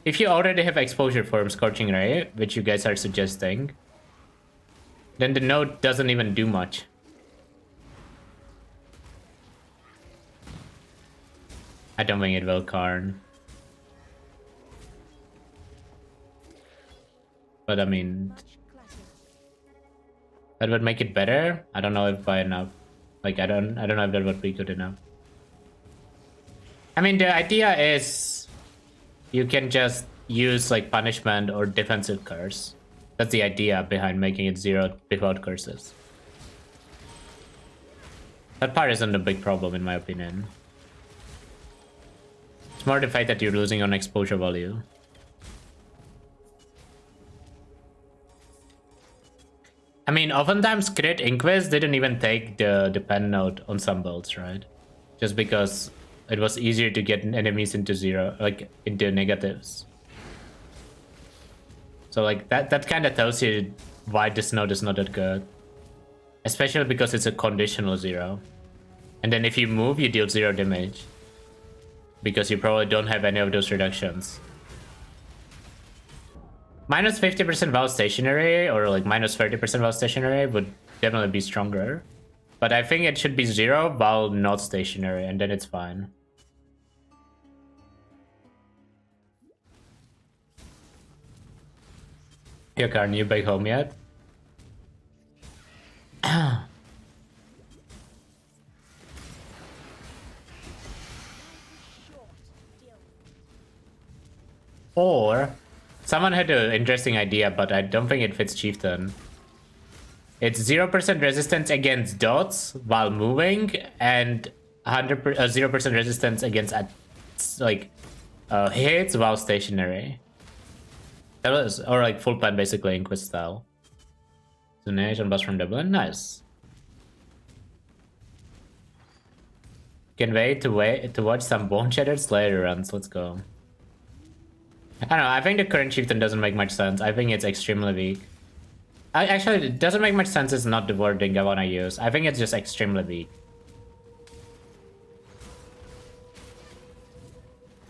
Speaker 2: if you already have exposure from Scorching Ray, which you guys are suggesting, then the node doesn't even do much. I don't think it will, Karn. But I mean, that would make it better. I don't know if by enough. Like, I don't know if that would be good enough. I mean, the idea is you can just use like punishment or defensive curse. That's the idea behind making it 0 without curses. That part isn't a big problem in my opinion. It's more the fact that you're losing on exposure value. I mean, oftentimes Crit Inquis didn't even take the pen node on some builds, right? just because it was easier to get enemies into zero, like into negatives. So like that kind of tells you why this node is not that good, especially because it's a conditional zero. And then if you move, you deal 0 damage because you probably don't have any of those reductions. Minus 50% while stationary or like minus 30% while stationary would definitely be stronger. But I think it should be 0 while not stationary, and then it's fine. Here, Karn, you back home yet? Or someone had an interesting idea, but I don't think it fits Chieftain. It's 0% resistance against dots while moving, and 0% resistance against hits while stationary. That was, or like full plan basically Inquis style. Donation bus from Dublin, nice. Can wait to watch some Bone Shattered Slayer runs. Let's go. I don't know. I think the current Chieftain doesn't make much sense. I think it's extremely weak. Actually, it doesn't make much sense. Is not the wording I want to use. I think it's just extremely weak.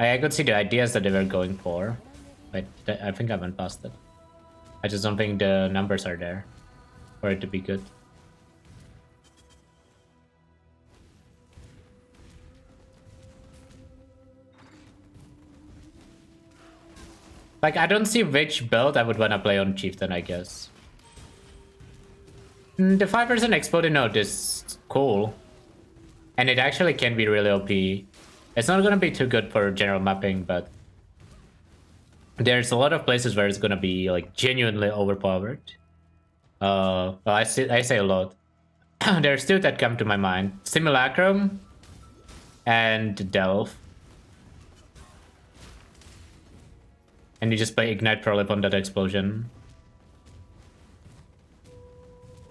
Speaker 2: I could see the ideas that they were going for, but I think I went past it. I just don't think the numbers are there for it to be good. Like, I don't see which build I would want to play on Chieftain, I guess. The 5% exploded node is cool. And it actually can be really OP. It's not going to be too good for general mapping, but there's a lot of places where it's going to be like genuinely overpowered. Well, I say a lot. There's two that come to my mind. Simulacrum and Delve. And you just play Ignite Prolip on that explosion.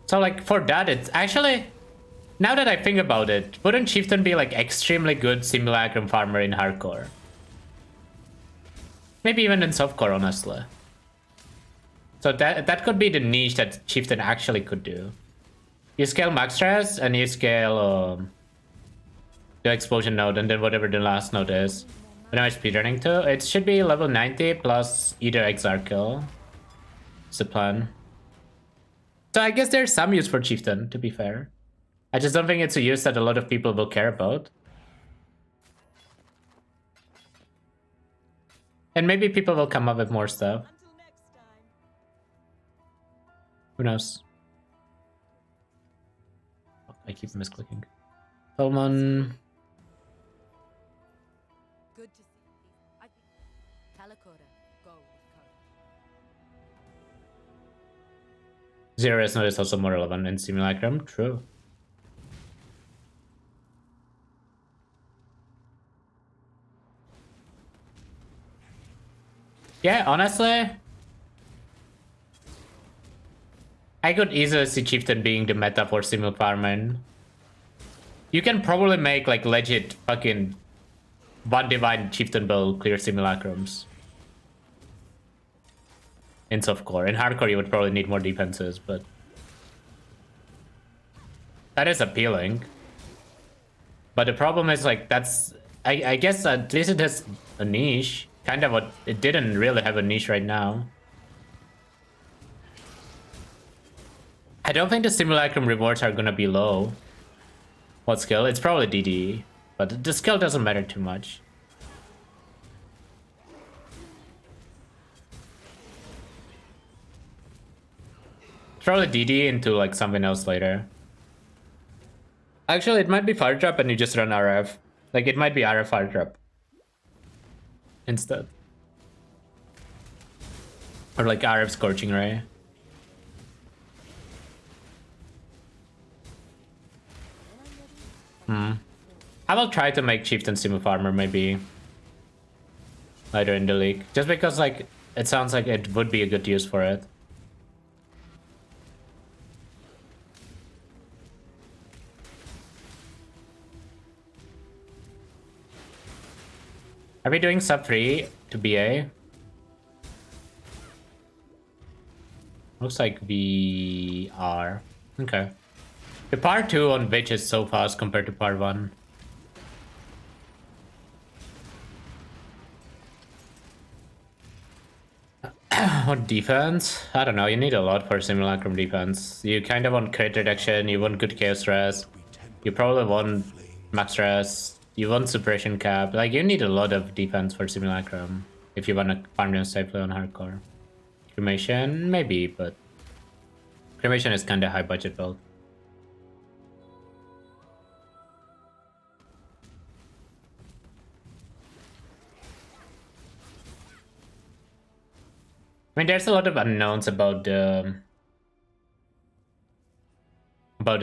Speaker 2: So like for that, it's actually, now that I think about it, wouldn't Chieftain be like extremely good Simulacrum farmer in hardcore? Maybe even in softcore, honestly. So that could be the niche that Chieftain actually could do. You scale max stress and you scale the explosion node and then whatever the last node is. What am I speedrunning to? It should be level 90 plus either Exarch kill. It's the plan. So I guess there's some use for Chieftain, to be fair. I just don't think it's a use that a lot of people will care about. And maybe people will come up with more stuff. Who knows? Oh, I keep misclicking. Tolman.
Speaker 17: Good to see you. I think Talakota, go with courage.
Speaker 2: Zero Res node is also more relevant in Simulacrum. True. Yeah, honestly, I could easily see Chieftain being the meta for Simul farming. You can probably make like legit fucking one divine Chieftain build clear Simulacrums. In softcore. In hardcore you would probably need more defenses, but that is appealing. But the problem is like that's I guess at least it has a niche. Kind of what it didn't really have a niche right now. I don't think the Simulacrum rewards are gonna be low. What skill? It's probably DD, but the skill doesn't matter too much. Probably DD into like something else later. Actually, it might be fire trap and you just run RF. Like it might be RF fire trap instead. Or like RF scorching ray. I will try to make Chieftain Simu Farmer maybe later in the league. Just because like it sounds like it would be a good use for it. Are we doing sub 3 to BA? Looks like we are. Okay. The part 2 on Witch is so fast compared to part 1. What defense? I don't know, you need a lot for Simulacrum defense. You kind of want crit reduction, you want good chaos stress, you probably want max stress, you want suppression cap. Like, you need a lot of defense for Simulacrum if you want to farm them safely on hardcore. Cremation, maybe, but Cremation is kind of high budget build. I mean, there's a lot of unknowns about the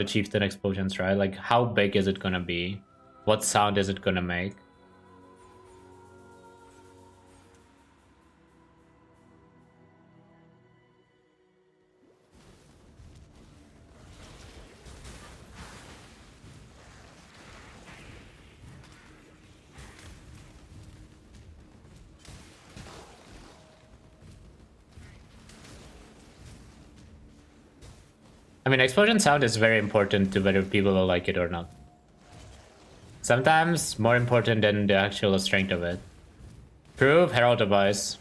Speaker 2: Chieftain explosions, right? Like, how big is it gonna be? What sound is it gonna make? I mean, explosion sound is very important to whether people will like it or not. Sometimes more important than the actual strength of it. Proof, Herald Device.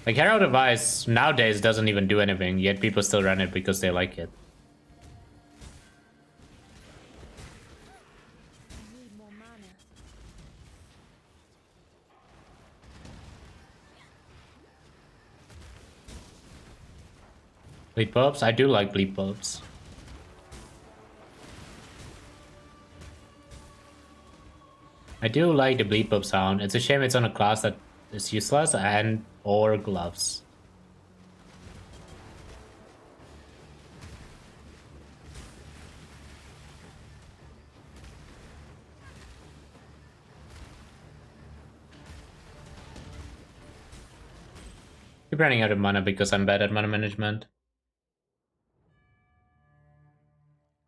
Speaker 2: Like, Herald Device nowadays doesn't even do anything, yet people still run it because they like it. Bleed Pubs? I do like Bleed Pubs. I do like the Bleed Pub sound. It's a shame it's on a class that is useless and or gloves. Keep running out of mana because I'm bad at mana management.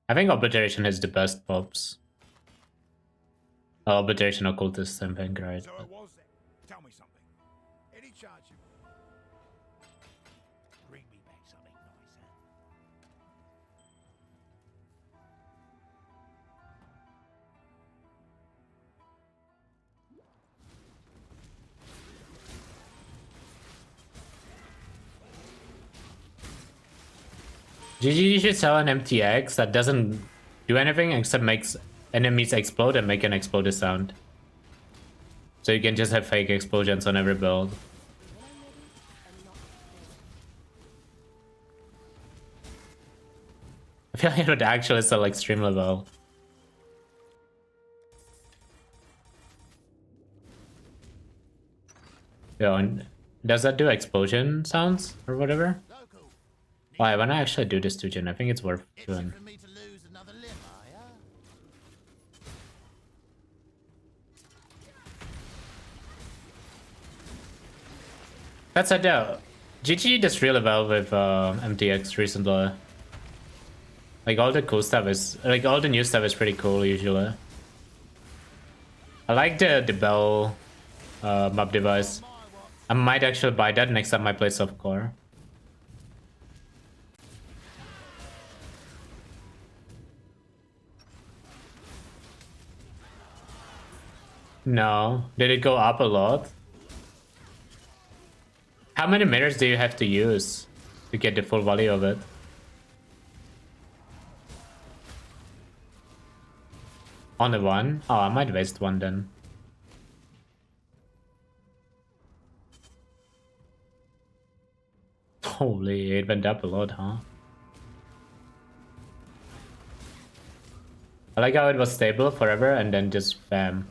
Speaker 2: I think Obliteration is the best pops. Obliteration Occultist, I think, right?
Speaker 5: So it was then. Tell me something. Any chance you bring me back something nicer?
Speaker 2: GG should sell an MTX that doesn't do anything except makes enemies explode and make an explosive sound. So you can just have fake explosions on every build. I feel like it would actually sell extremely well. Yo, and does that do explosion sounds or whatever? Why, when I actually do this to Jin, I think it's worth doing. That's it though. GG does really well with MTX recently. Like, all the cool stuff is, like, all the new stuff is pretty cool usually. I like the bell map device. I might actually buy that next time I play softcore. No. Did it go up a lot? How many meters do you have to use to get the full value of it? Only one? Oh, I might waste one then. Holy, it went up a lot, huh? I like how it was stable forever and then just bam.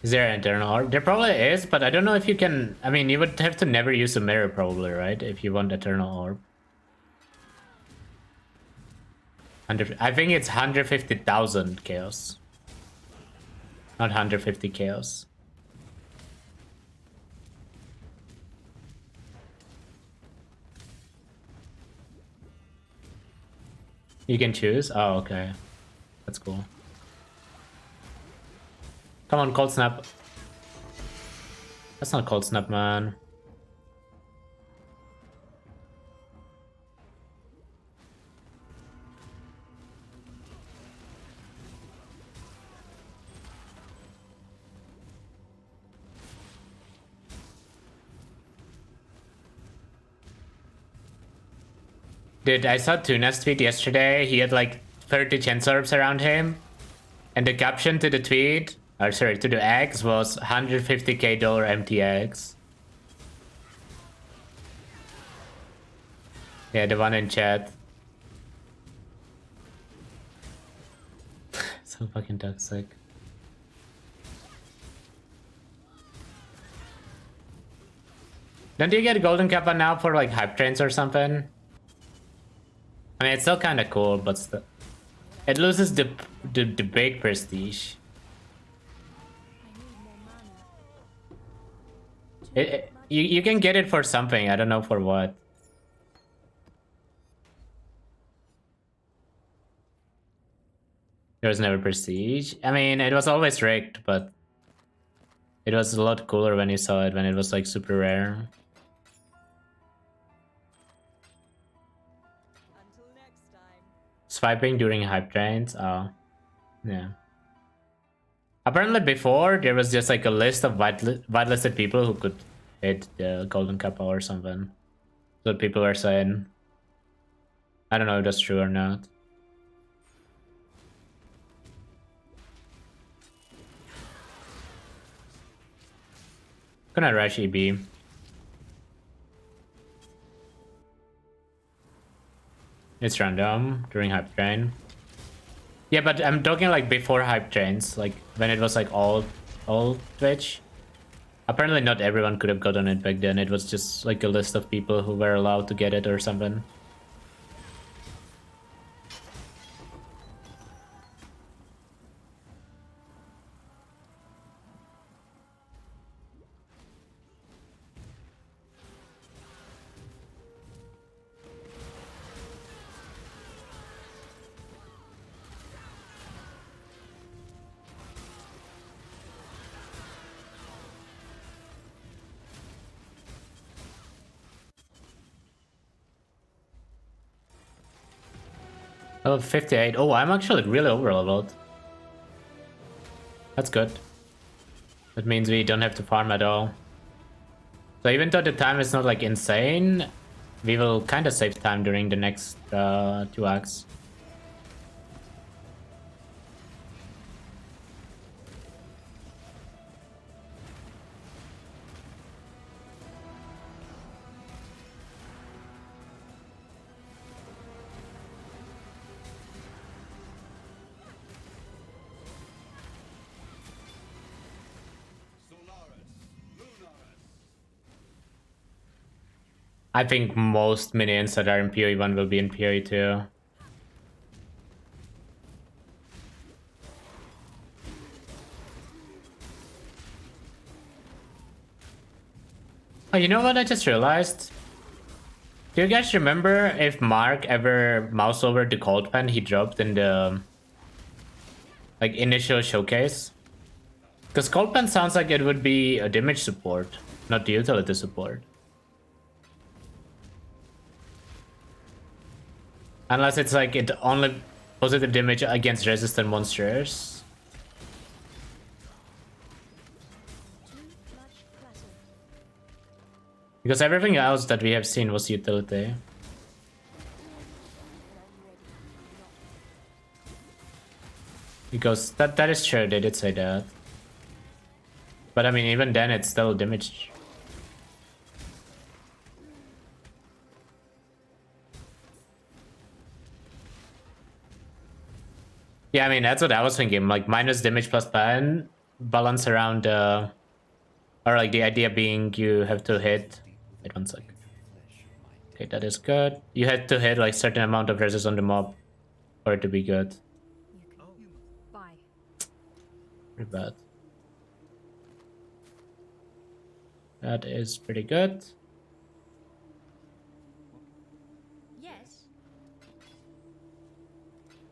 Speaker 2: Is there an eternal orb? There probably is, but I don't know if you can. I mean, you would have to never use a mirror, probably, right? If you want eternal orb. I think it's 150,000 chaos, not 150 chaos. You can choose? Oh, okay. That's cool. Come on, Cold Snap. That's not Cold Snap, man. Dude, I saw Tuna's tweet yesterday. He had like 30 chance orbs around him. And the caption to the tweet, or sorry, to the X was $150k MTX. Yeah, the one in chat. So fucking toxic. Don't you get Golden Kappa now for like hype trains or something? I mean, it's still kind of cool, but still, it loses the big prestige. You can get it for something. I don't know for what. There was never prestige. I mean, it was always rigged, but it was a lot cooler when you saw it when it was like super rare. Swiping during hype trains? Oh, yeah. Apparently before, there was just like a list of whitelisted people who could hit the Golden Kappa or something. So people are saying. I don't know if that's true or not. Gonna rush EB. It's random during hype train. Yeah, but I'm talking like before hype trains, like when it was like all Twitch. Apparently not everyone could have gotten it back then. It was just like a list of people who were allowed to get it or something. Level 58. Oh, I'm actually really over leveled. That's good. That means we don't have to farm at all. So even though the time is not like insane, we will kind of save time during the next 2 acts. I think most minions that are in PoE 1 will be in PoE 2. Oh, you know what I just realized? Do you guys remember if Mark ever mouse over the cold pen he dropped in the like initial showcase? Because cold pen sounds like it would be a damage support, not the utility support. Unless it's like it only positive damage against resistant monsters. Because everything else that we have seen was utility. Because that is true, they did say that. But I mean, even then it's still damage. Yeah, I mean, that's what I was thinking. Like, minus damage plus pen balance around or like the idea being you have to hit. Wait 1 sec. Okay, that is good. You had to hit like certain amount of resist on the mob for it to be good.
Speaker 8: Bye.
Speaker 2: Pretty bad. That is pretty good.
Speaker 8: Yes.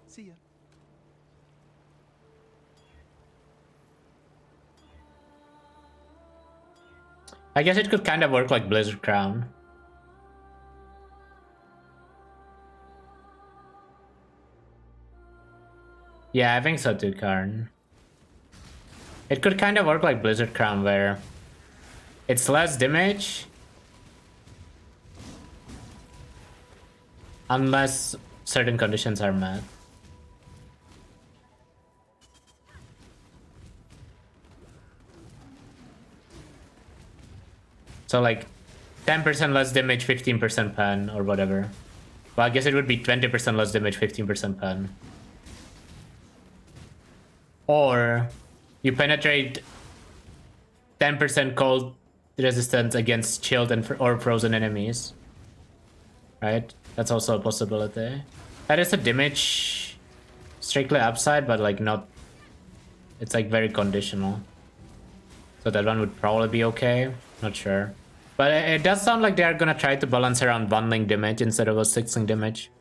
Speaker 13: See ya.
Speaker 2: I guess it could kind of work like Blizzard Crown. Yeah, I think so too, Karn. It could kind of work like Blizzard Crown where it's less damage unless certain conditions are met. So like 10% less damage, 15% pen or whatever. Well, I guess it would be 20% less damage, 15% pen. Or you penetrate 10% cold resistance against chilled and or frozen enemies. Right? That's also a possibility. That is a damage strictly upside, but like not... It's like very conditional. So that one would probably be okay. Not sure. But it does sound like they're gonna try to balance around 1 link damage instead of a 6 link damage.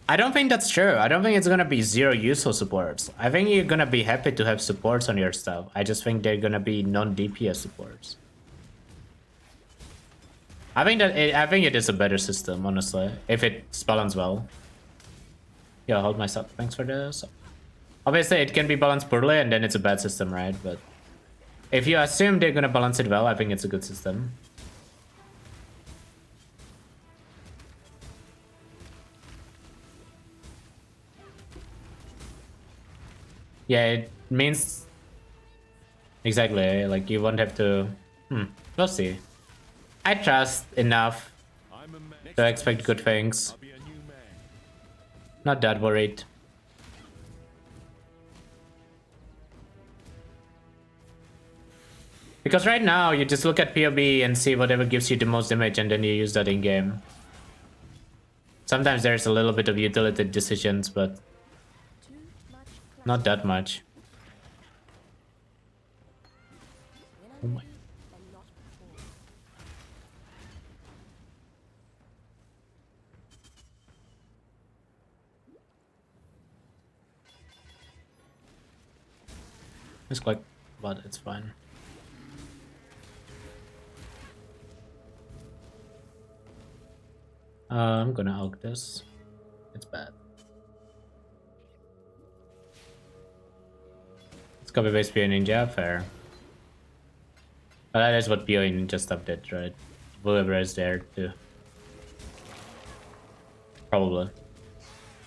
Speaker 2: I don't think that's true. I don't think it's gonna be 0 useful supports. I think you're gonna be happy to have supports on your stuff. I just think they're gonna be non-DPS supports. I think it is a better system, honestly, if it's balanced well. Yeah, hold myself. Thanks for this. Obviously, it can be balanced poorly, and then it's a bad system, right? But if you assume they're gonna balance it well, I think it's a good system. Yeah, it means exactly like you won't have to. We'll see. I trust enough to expect good things. Not that worried. Because right now you just look at POB and see whatever gives you the most damage and then you use that in game. Sometimes there's a little bit of utility decisions, but not that much. Oh my. It's quite, but it's fine. I'm gonna out this. It's bad. Let's copy paste PO Ninja, fair. But that is what PO Ninja stuff did, right? Whoever is there too. Probably.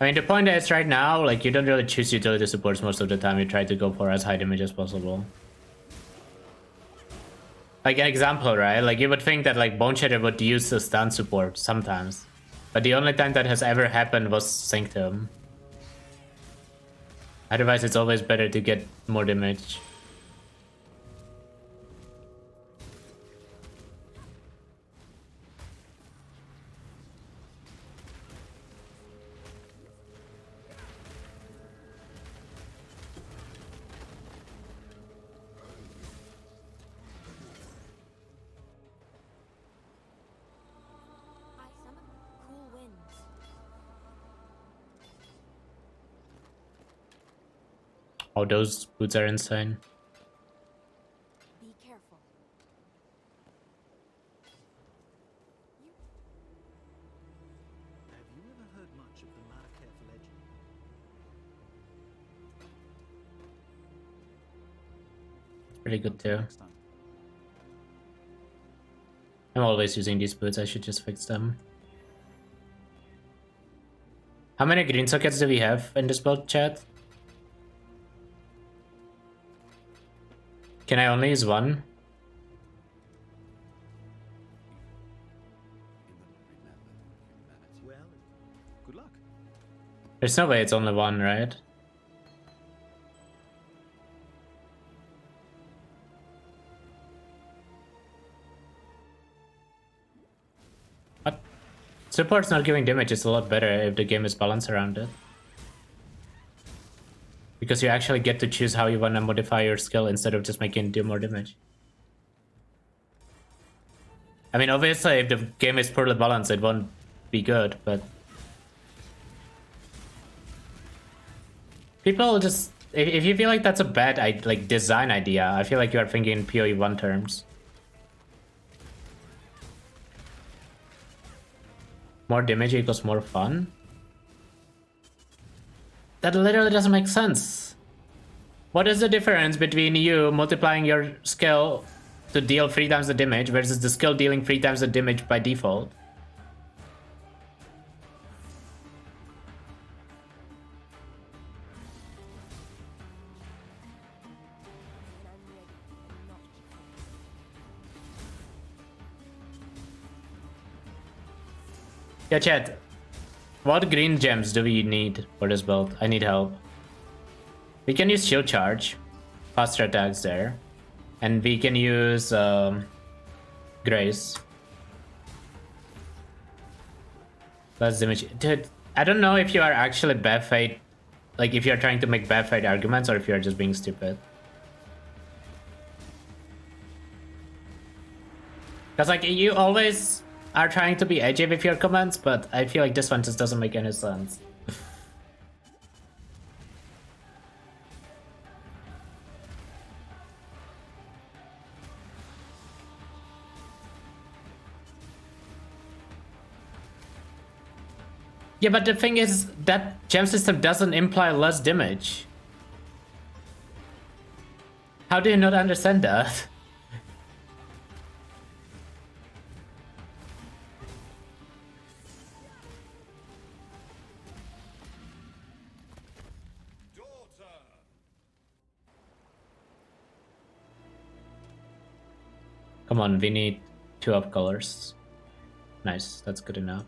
Speaker 2: I mean, the point is right now, like, you don't really choose utility supports most of the time. You try to go for as high damage as possible. Like an example, right? Like, you would think that, like, Bone Shatter would use the stun support sometimes. But the only time that has ever happened was Sanctum. Otherwise, it's always better to get more damage. Oh, those boots are insane.
Speaker 8: Be careful.
Speaker 5: Have you ever heard much of the Marquette legend?
Speaker 2: Pretty good too. I'm always using these boots, I should just fix them. How many green sockets do we have in this build, chat? Can I only use one?
Speaker 5: Well, good luck.
Speaker 2: There's no way it's only one, right? Support's not giving damage is a lot better if the game is balanced around it. Because you actually get to choose how you want to modify your skill instead of just making it do more damage. I mean, obviously, if the game is poorly balanced, it won't be good, but... People just... If you feel like that's a bad design idea, I feel like you are thinking in PoE 1 terms. More damage equals more fun? That literally doesn't make sense. What is the difference between you multiplying your skill to deal 3 times the damage versus the skill dealing 3 times the damage by default? Yeah, chat. What green gems do we need for this build? I need help. We can use shield charge, faster attacks there, and we can use grace. Less damage. Dude, I don't know if you are actually bad fate, like if you are trying to make bad fate arguments or if you are just being stupid. Because like you always are trying to be edgy with your comments, but I feel like this one just doesn't make any sense. Yeah, but the thing is that gem system doesn't imply less damage. How do you not understand that? Come on, we need 2 up colors. Nice, that's good enough.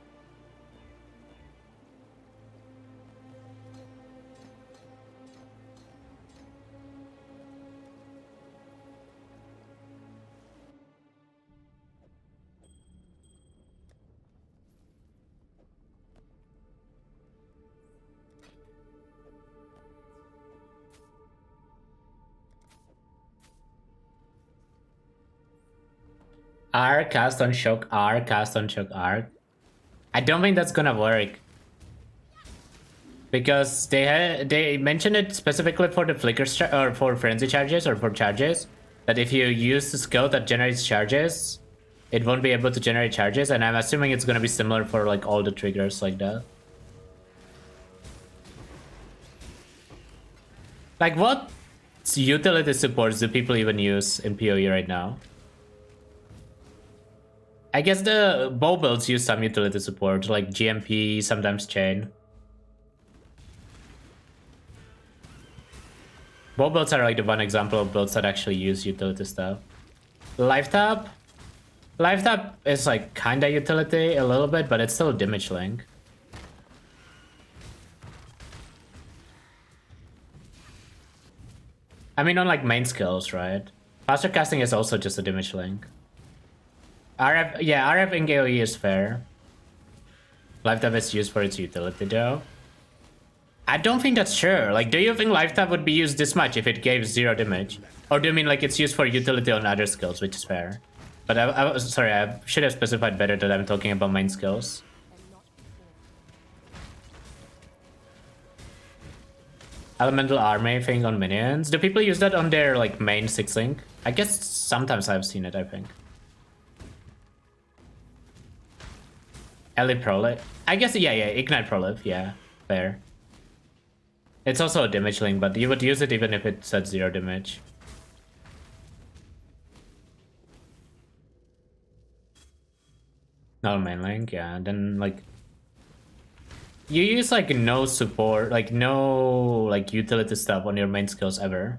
Speaker 2: R cast on shock R, cast on shock R. I don't think that's gonna work. Because they mentioned it specifically for the flicker or for frenzy charges or for charges. That if you use the skill that generates charges, it won't be able to generate charges, and I'm assuming it's gonna be similar for like all the triggers like that. Like what utility supports do people even use in PoE right now? I guess the bow builds use some utility support, like GMP, sometimes chain. Bow builds are like the one example of builds that actually use utility stuff. Life tap? Life tap is like kinda utility a little bit, but it's still a damage link. I mean on like main skills, right? Faster casting is also just a damage link. RF, yeah, RF in KoE is fair. Life tap is used for its utility though. I don't think that's sure. Like, do you think life tap would be used this much if it gave 0 damage? Or do you mean like it's used for utility on other skills, which is fair? But I sorry, I should have specified better that I'm talking about main skills. Elemental army thing on minions. Do people use that on their like main 6-link? I guess sometimes I've seen it, I think. Ellie Prolif. I guess, yeah, Ignite Prolif, yeah, fair. It's also a damage link, but you would use it even if it said 0 damage. No main link, yeah, then like... You use like no support, like no like utility stuff on your main skills ever.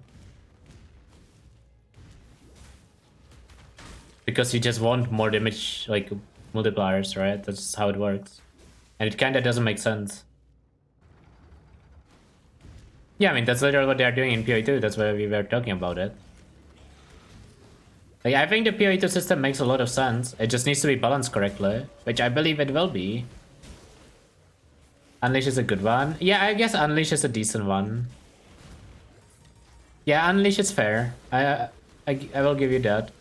Speaker 2: Because you just want more damage, like multipliers, right? That's how it works. And it kinda doesn't make sense. Yeah, I mean, that's literally what they're doing in PoE2, that's why we were talking about it. Like, I think the PoE2 system makes a lot of sense. It just needs to be balanced correctly, which I believe it will be. Unleash is a good one. Yeah, I guess Unleash is a decent one. Yeah, Unleash is fair. I will give you that.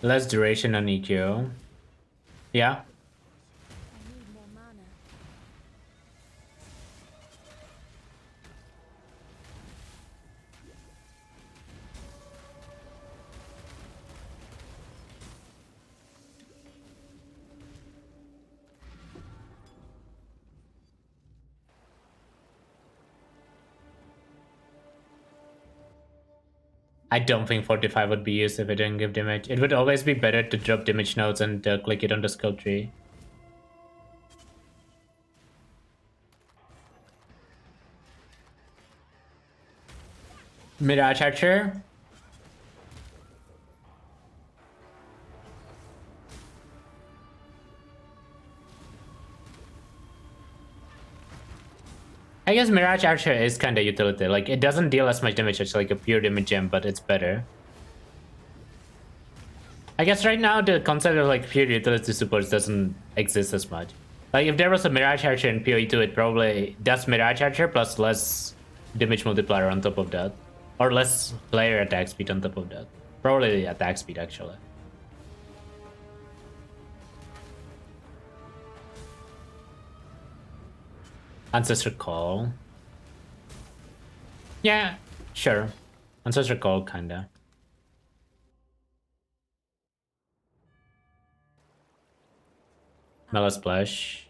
Speaker 2: Less duration on EQ. Yeah. I don't think 45 would be used if it didn't give damage. It would always be better to drop damage nodes and click it on the skill tree. Mirage Archer. I guess Mirage Archer is kind of utility. Like, it doesn't deal as much damage as like a pure damage gem, but it's better. I guess right now the concept of like pure utility supports doesn't exist as much. Like, if there was a Mirage Archer in PoE2, it probably does Mirage Archer plus less damage multiplier on top of that. Or less player attack speed on top of that. Probably attack speed, actually. Ancestor Call. Yeah, sure. Ancestor Call, kinda. Mela Splash.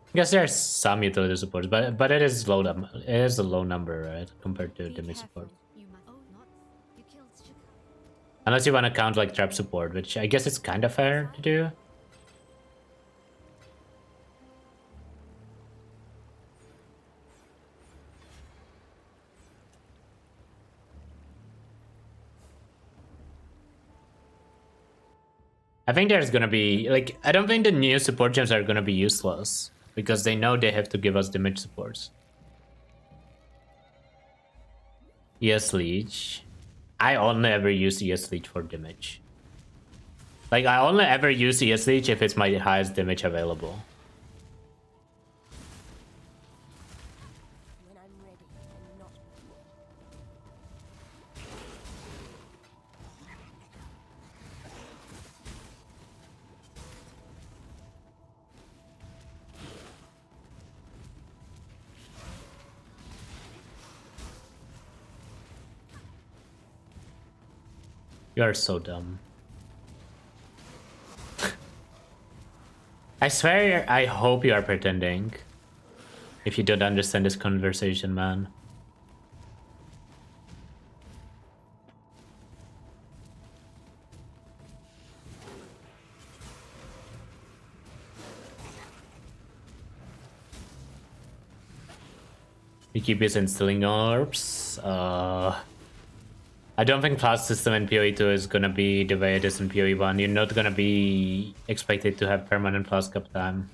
Speaker 2: I guess there's some utility supports, but it is low. It is a low number, right, compared to damage support. Unless you want to count like trap support, which I guess it's kind of fair to do. I think there's gonna be, like, I don't think the new support gems are gonna be useless, because they know they have to give us damage supports. ES Leech. I only ever use ES Leech for damage. Like, I only ever use ES Leech if it's my highest damage available. You are so dumb. I swear, I hope you are pretending. If you don't understand this conversation, man. We keep instilling orbs. I don't think Flask system in PoE2 is gonna be the way it is in PoE1. You're not gonna be expected to have permanent Flask uptime.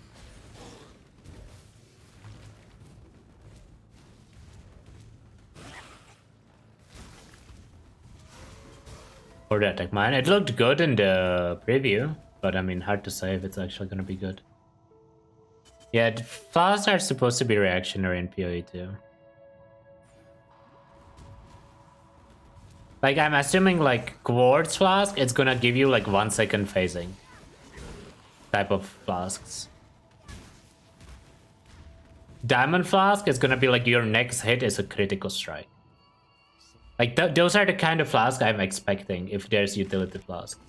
Speaker 2: For the attack mine, it looked good in the preview, but I mean, hard to say if it's actually gonna be good. Yeah, Flasks are supposed to be reactionary in PoE2. Like, I'm assuming, like, Quartz Flask, it's gonna give you, like, 1 second phasing type of flasks. Diamond Flask is gonna be, like, your next hit is a critical strike. Like, those are the kind of flasks I'm expecting if there's utility flasks.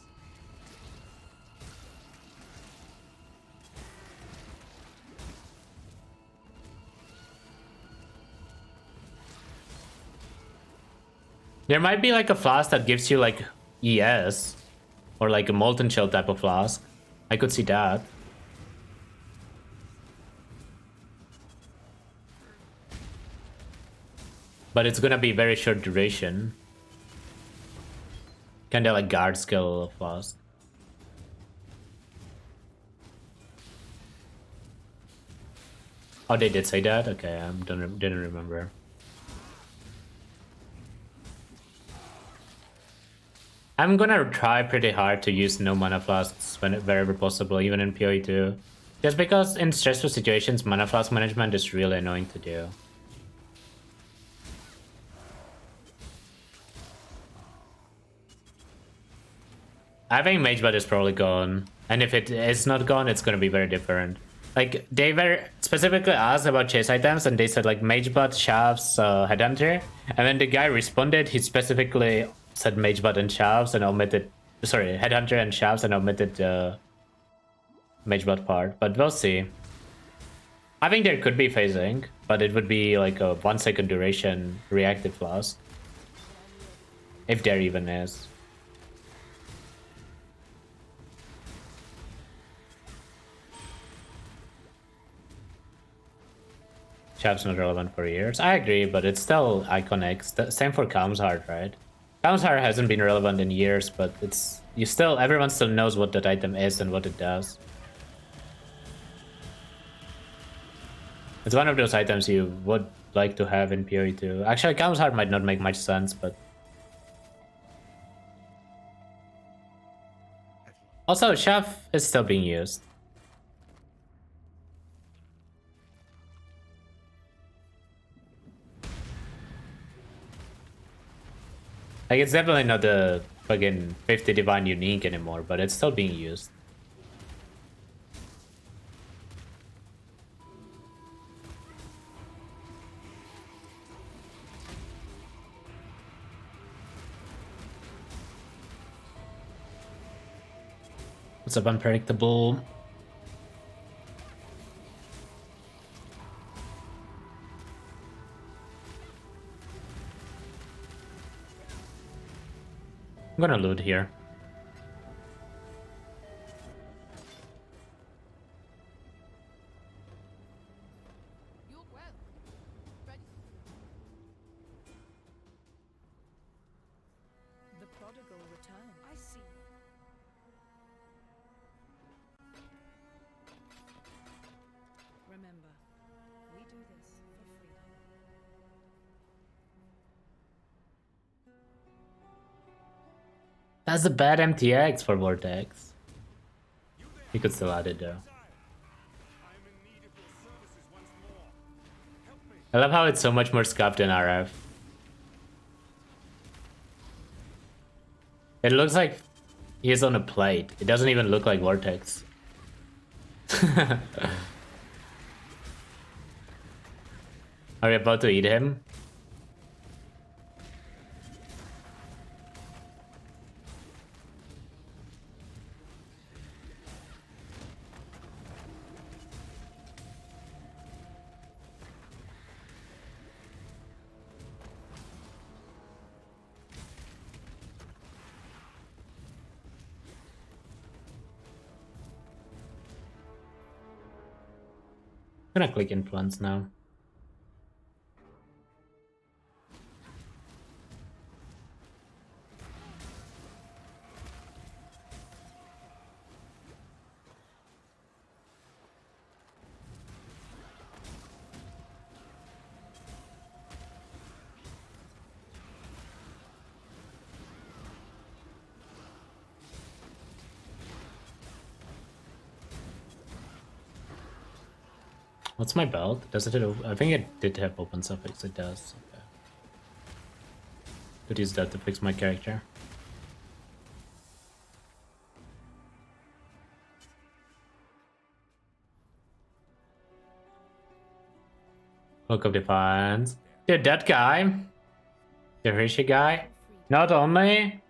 Speaker 2: There might be like a flask that gives you like ES or like a molten shell type of flask. I could see that. But it's gonna be very short duration. Kinda like guard skill flask. Oh, they did say that? Okay, I didn't remember. I'm gonna try pretty hard to use no mana flasks wherever possible, even in PoE 2. Just because in stressful situations, mana flask management is really annoying to do. I think Magebot is probably gone. And if it is not gone, it's gonna be very different. Like, they were specifically asked about chase items, and they said, like, Magebot, Shafts, Headhunter. And then the guy responded, he specifically said Magebot and Shafts and omitted... Sorry, Headhunter and Shafts and omitted the Magebot part. But we'll see. I think there could be phasing, but it would be like a 1 second duration reactive flask. If there even is. Chav's not relevant for years. I agree, but it's still iconic. Same for Calm's Heart, right? Calm's Heart hasn't been relevant in years, but it's everyone still knows what that item is and what it does. It's one of those items you would like to have in PoE 2. Actually, Calm's Heart might not make much sense, but... Also, Chav is still being used. Like, it's definitely not the fucking 50 Divine Unique anymore, but it's still being used. What's up, Unpredictable? I'm gonna loot here.
Speaker 7: The prodigal return. I see. Remember, we do this for freedom.
Speaker 2: That's a bad MTX for Vortex. You could still add it though. I love how it's so much more scuffed in RF. It looks like he's on a plate. It doesn't even look like Vortex. Are we about to eat him? I'm gonna click influence now. What's my belt? Does it? I think it did have open suffix. It does. Okay. Could use that to fix my character. Look of Defiance. Dude, that guy, the Rishi guy, not only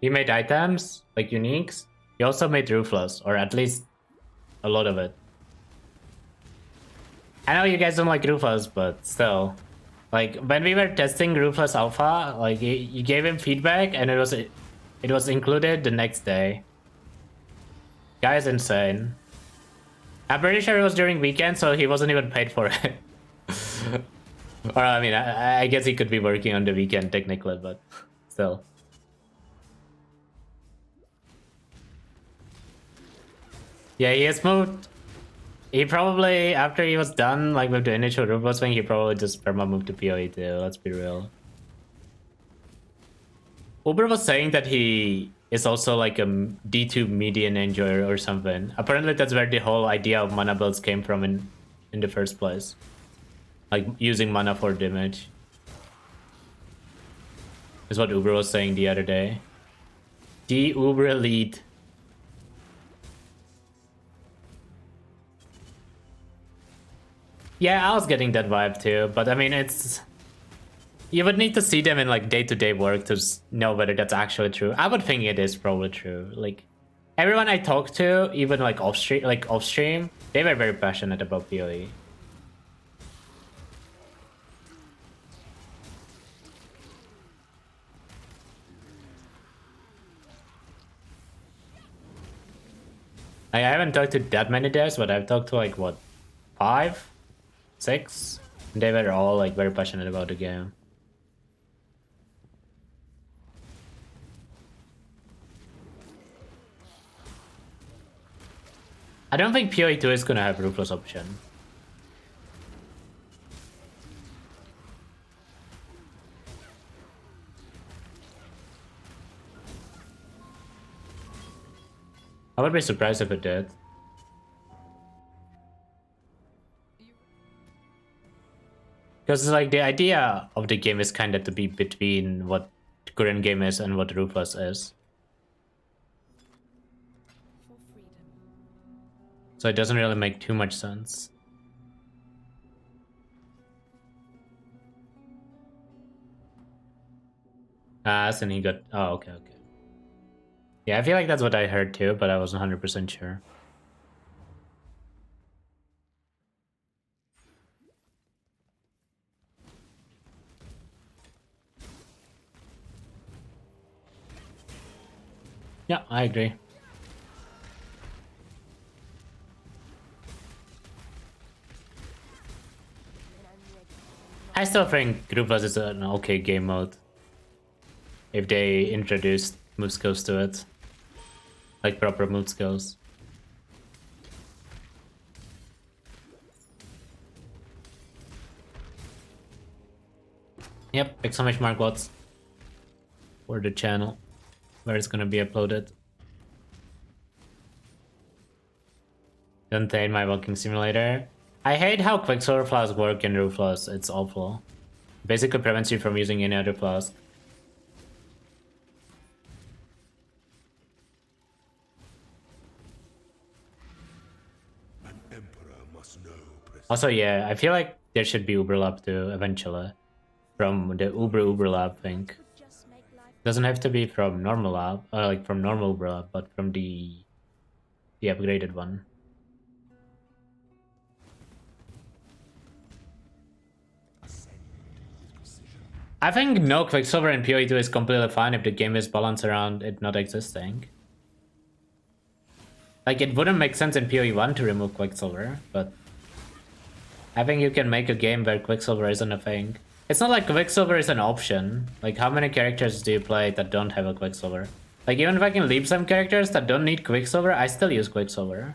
Speaker 2: he made items like uniques, he also made Ruthless, or at least a lot of it. I know you guys don't like Ruthless, but still. Like, when we were testing Ruthless Alpha, like, you gave him feedback, and it was included the next day. Guy is insane. I'm pretty sure it was during weekend, so he wasn't even paid for it. Or, I mean, I guess he could be working on the weekend, technically, but still. Yeah, he has moved... He probably, after he was done, like with the initial Ruthless swing, he probably just perma moved to PoE too, let's be real. Uber was saying that he is also like a D2 median enjoyer or something. Apparently that's where the whole idea of mana builds came from in the first place. Like using mana for damage. Is what Uber was saying the other day. The Uber Elite. Yeah, I was getting that vibe too, but I mean it's... You would need to see them in like day-to-day work to know whether that's actually true. I would think it is probably true. Like everyone I talked to, even like off stream, they were very passionate about PoE. I haven't talked to that many devs, but I've talked to like what, 5, 6? They were all like very passionate about the game. I don't think PoE 2 is gonna have Ruthless option. I would be surprised if it did. Because like the idea of the game is kind of to be between what the current game is and what Ruthless is. So it doesn't really make too much sense. And he got... Oh, okay. Yeah, I feel like that's what I heard too, but I wasn't 100% sure. Yeah, I agree. I still think Ruthless is an okay game mode. If they introduced move skills to it. Like proper move skills. Yep, exclamation mark what's for the channel where it's gonna be uploaded. Don't hate my walking simulator. I hate how Quicksilver Flask work in Ruthless, it's awful. Basically prevents you from using any other flask. Also, yeah, I feel like there should be Uber Lab too, eventually. From the Uber Lab thing. Doesn't have to be from normal lab, like from normal Uber Lab, but from the upgraded one. I think no Quicksilver in PoE 2 is completely fine if the game is balanced around it not existing. Like, it wouldn't make sense in PoE 1 to remove Quicksilver, but I think you can make a game where Quicksilver isn't a thing. It's not like Quicksilver is an option. Like, how many characters do you play that don't have a Quicksilver? Like, even if I can leave some characters that don't need Quicksilver, I still use Quicksilver.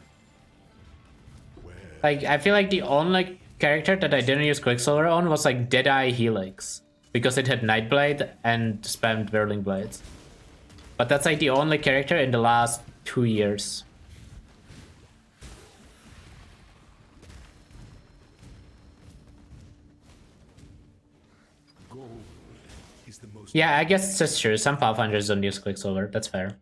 Speaker 2: Like, I feel like the only character that I didn't use Quicksilver on was like Deadeye Helix. Because it had Nightblade and spammed Whirling Blades. But that's like the only character in the last 2 years. Yeah, I guess that's true. Some Pathfinders don't use Quicksilver. That's fair.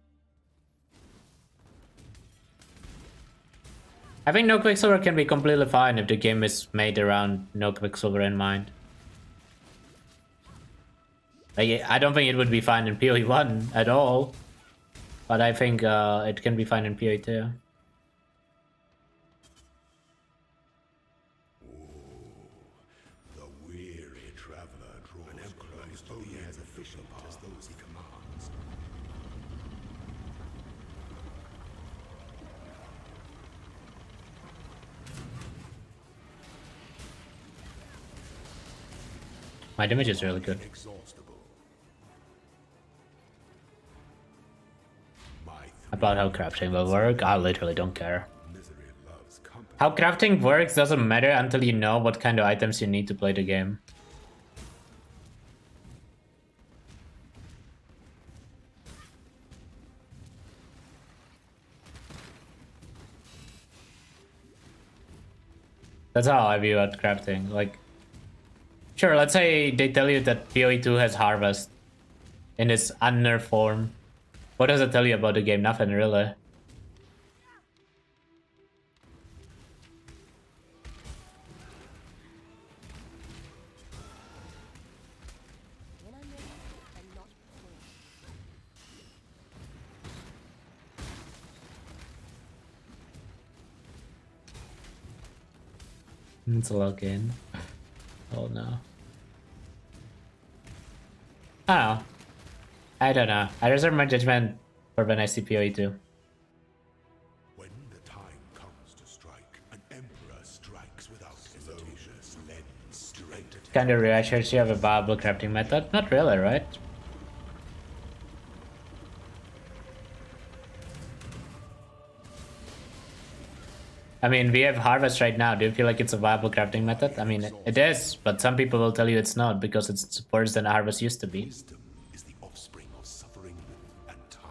Speaker 2: I think no Quicksilver can be completely fine if the game is made around no Quicksilver in mind. Like, I don't think it would be fine in PoE 1 at all. But I think it can be fine in PoE 2. My damage is really good. About how crafting will work, I literally don't care. How crafting works doesn't matter until you know what kind of items you need to play the game. That's how I view at crafting. Like, sure, let's say they tell you that PoE2 has Harvest in its unnerved form. What does it tell you about the game? Nothing, really. It's a login. Oh no. I don't know. I don't know. I reserve my judgment for when I see PoE2.
Speaker 4: When the time comes to strike, an emperor strikes without hesitation. Led straight at
Speaker 2: Kind of reassures you have a viable crafting method? Not really, right? I mean, we have Harvest right now. Do you feel like it's a viable crafting method? I mean, it is, but some people will tell you it's not because it's worse than Harvest used to be.
Speaker 4: Wisdom is the offspring of suffering and time.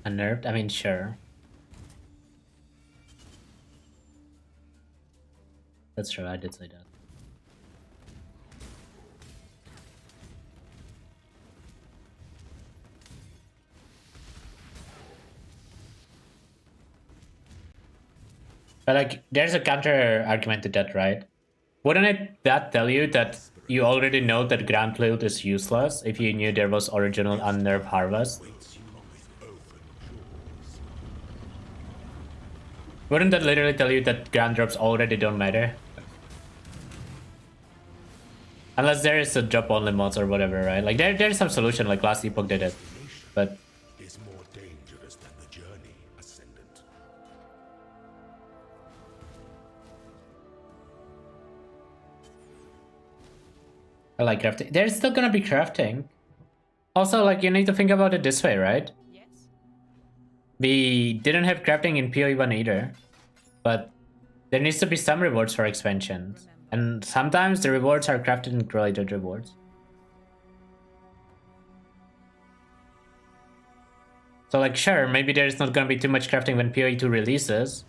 Speaker 2: Unnerved? I mean, sure. That's true, I did say that. But like, there's a counter argument to that, right? Wouldn't that tell you that you already know that ground loot is useless if you knew there was original unnerved Harvest? Wouldn't that literally tell you that ground drops already don't matter? Unless there is a drop only mods or whatever, right? Like there's some solution, like last epoch did it. But
Speaker 4: Is more dangerous than the journey, Ascendant.
Speaker 2: I like crafting. There's still gonna be crafting. Also, like, you need to think about it this way, right?
Speaker 7: Yes.
Speaker 2: We didn't have crafting in PoE1 either. But there needs to be some rewards for expansions. And sometimes the rewards are crafted in related rewards. So like, sure, maybe there's not gonna be too much crafting when PoE2 releases.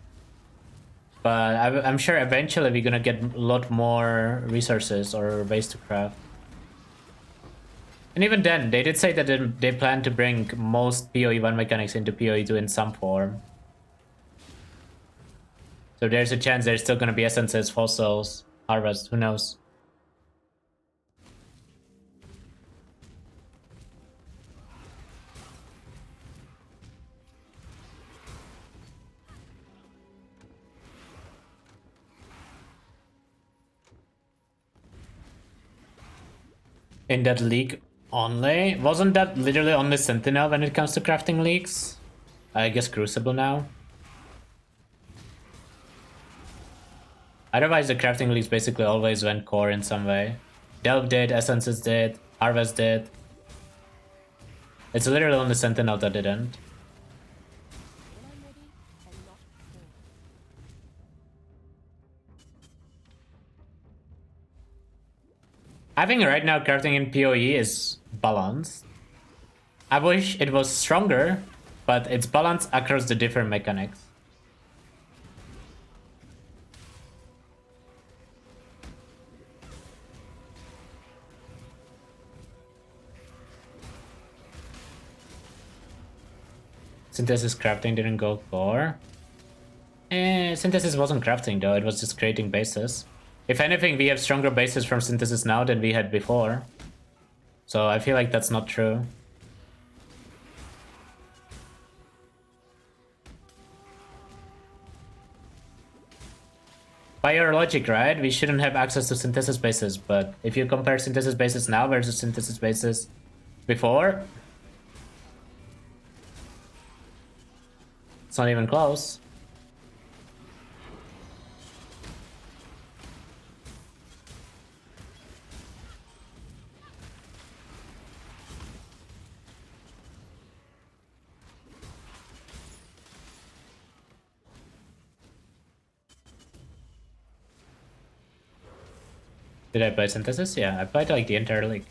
Speaker 2: But I'm sure eventually we're gonna get a lot more resources or ways to craft. And even then, they did say that they plan to bring most PoE1 mechanics into PoE2 in some form. So there's a chance there's still gonna be essences, fossils, harvest, who knows. In that league only? Wasn't that literally only Sentinel when it comes to crafting leagues? I guess Crucible now. Otherwise, the crafting leagues basically always went core in some way. Delve did, Essences did, Harvest did. It's literally only Sentinel that didn't. I think right now crafting in PoE is balanced. I wish it was stronger, but it's balanced across the different mechanics. Synthesis crafting didn't go core. Synthesis wasn't crafting though, it was just creating bases. If anything, we have stronger bases from Synthesis now than we had before. So I feel like that's not true. By your logic, right? We shouldn't have access to Synthesis bases, but if you compare Synthesis bases now versus Synthesis bases before, it's not even close. Did I play Synthesis? Yeah, I played like the entire league.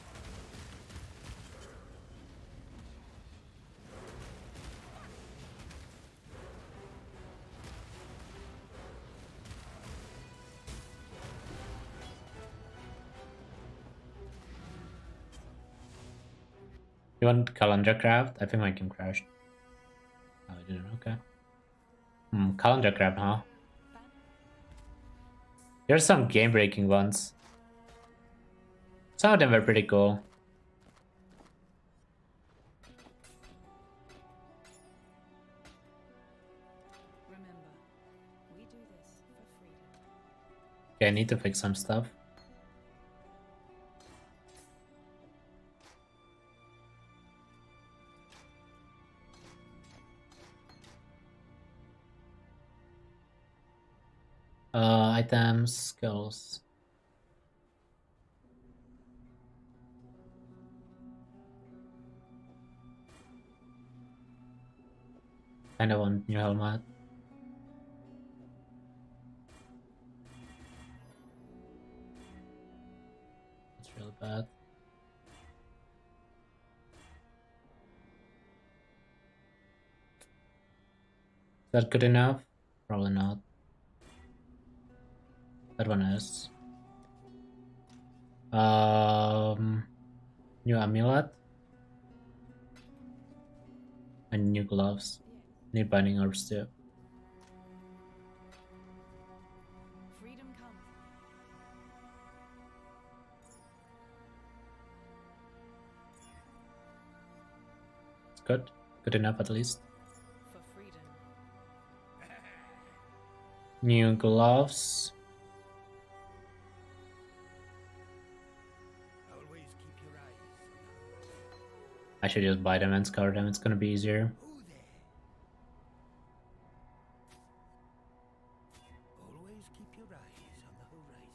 Speaker 2: You want Calendar Craft? I think my game crashed. Oh, I didn't. Okay. Calendar Craft, huh? There's some game-breaking ones. Some of them were pretty cool.
Speaker 7: Remember, we do this for freedom.
Speaker 2: Okay, I need to fix some stuff. Items, skills. Kind of want new helmet. That's really bad. Is that good enough? Probably not. That one is. New amulet. And new gloves. Need binding orbs too.
Speaker 7: Freedom comes.
Speaker 2: It's good. Good enough at least.
Speaker 7: For freedom.
Speaker 2: New gloves. I should just buy them and scour them, it's gonna be easier.
Speaker 5: Always keep your eyes on the horizon.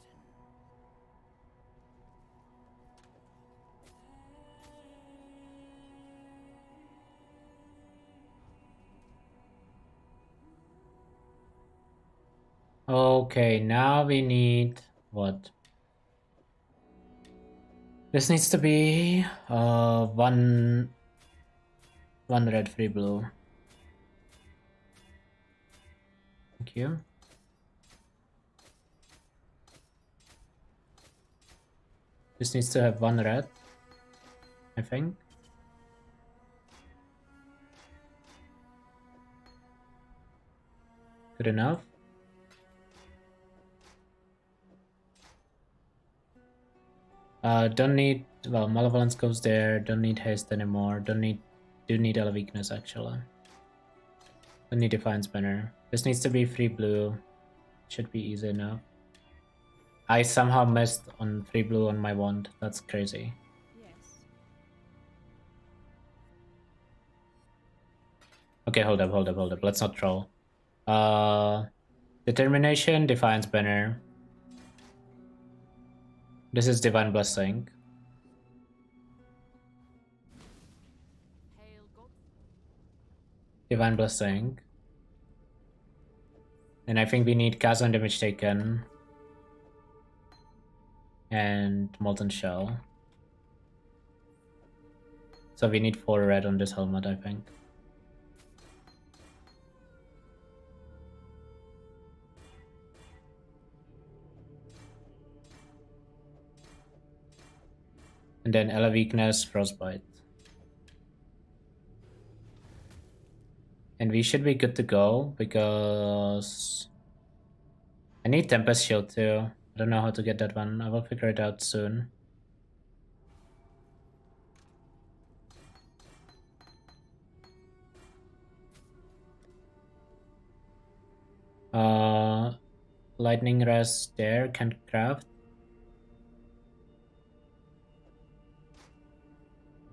Speaker 2: Okay, now we need what? This needs to be one red, 3 blue. Thank you. This needs to have 1 red, I think. Good enough. Don't need, well, Malevolence goes there, don't need haste anymore, do need Ele weakness actually. Don't need Defiance banner. This needs to be 3 blue, should be easy enough. I somehow missed on 3 blue on my wand, that's crazy.
Speaker 7: Yes.
Speaker 2: Okay, hold up, let's not troll. Determination, Defiance banner. This is Divine Blessing. Divine Blessing. And I think we need Cast on Damage Taken. And Molten Shell. So we need 4 red on this helmet, I think. And then Ele weakness, Frostbite. And we should be good to go because I need Tempest Shield too. I don't know how to get that one. I will figure it out soon. Lightning Rest there, can't craft.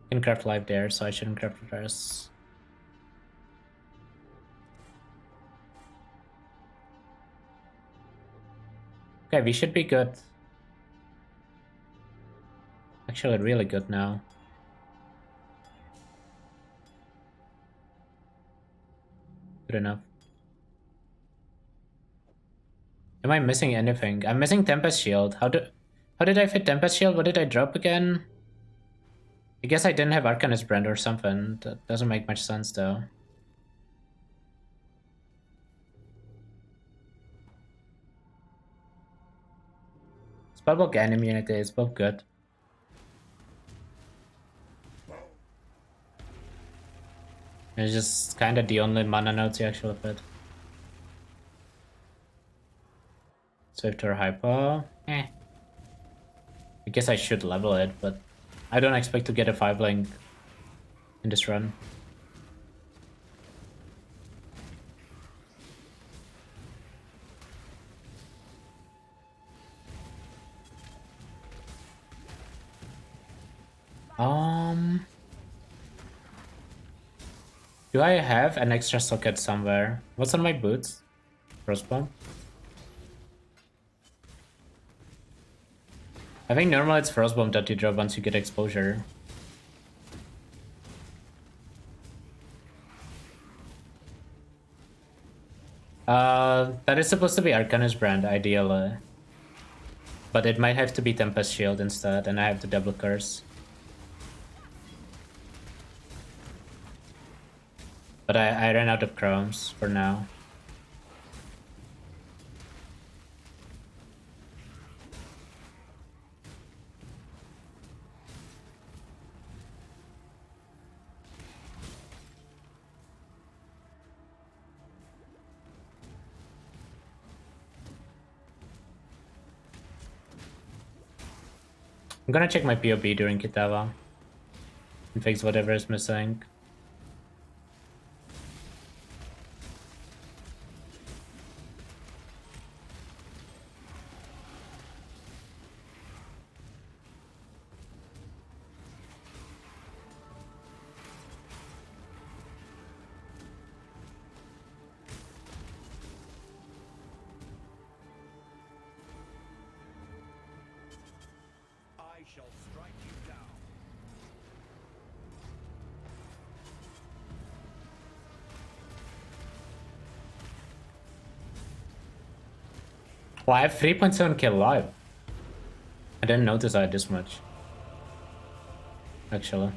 Speaker 2: Can craft life there, so I shouldn't craft rest. Okay, we should be good. Actually, really good now. Good enough. Am I missing anything? I'm missing Tempest Shield. How do... How did I fit Tempest Shield? What did I drop again? I guess I didn't have Arcanist Brand or something. That doesn't make much sense though. Spellbook and immunity is both good. It's just kind of the only mana nodes you actually fit. Swift or Hypo? I guess I should level it, but I don't expect to get a 5-link in this run. Do I have an extra socket somewhere? What's on my boots? Frostbomb? I think normally it's Frostbomb that you drop once you get exposure. That is supposed to be Arcanist Brand, ideally. But it might have to be Tempest Shield instead, and I have to double curse. But I ran out of chromes for now. I'm gonna check my POB during Kitava and fix whatever is missing.
Speaker 9: I shall strike you down.
Speaker 2: Well, I have 3.7k live. I didn't notice I had this much. Actually.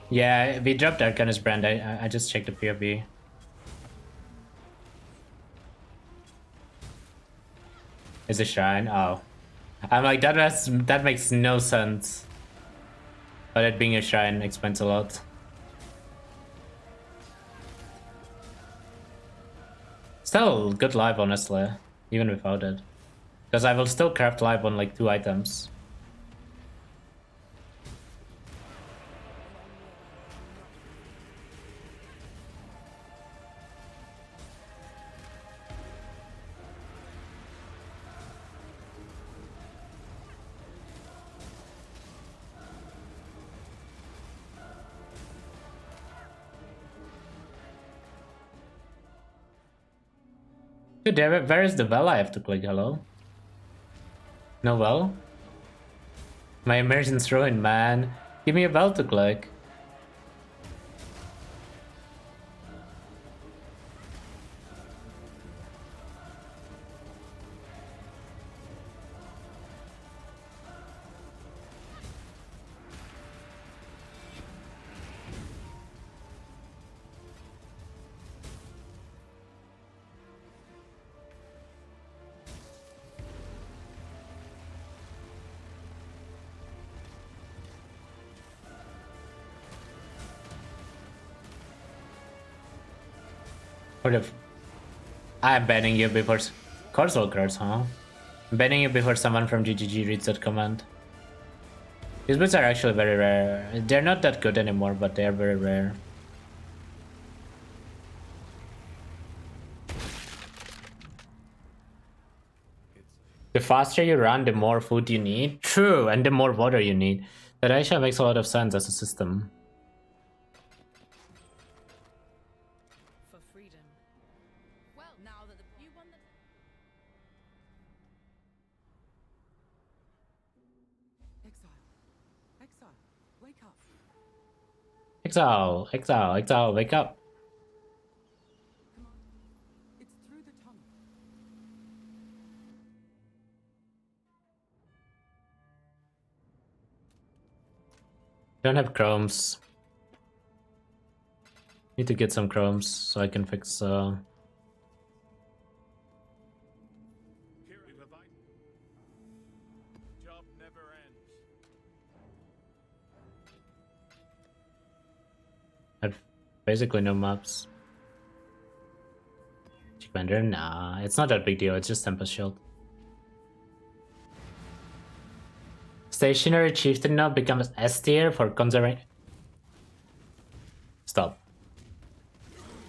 Speaker 2: Yeah, we dropped Arcanist Brand. I just checked the POB. Is a shrine? Oh. I'm like, that makes no sense. But it being a shrine explains a lot. Still good live, honestly. Even without it. Because I will still craft live on like 2 items. Dude, where is the well I have to click? Hello? No well? My immersion's ruined, man. Give me a bell to click. What if I'm banning you before Corsal cards, huh? I'm banning you before someone from GGG reads that command. These boots are actually very rare. They're not that good anymore, but they are very rare. The faster you run, the more food you need. True, and the more water you need. That actually makes a lot of sense as a system.
Speaker 7: For freedom. Well, now that you won the...
Speaker 2: Exile, wake up. Don't have chromes. Need to get some chromes so I can fix
Speaker 12: Job never ends.
Speaker 2: I have basically no maps. Vendor? Nah, it's not that big deal, it's just Tempest Shield. Stationary Chieftain now becomes S tier for conserving. Stop.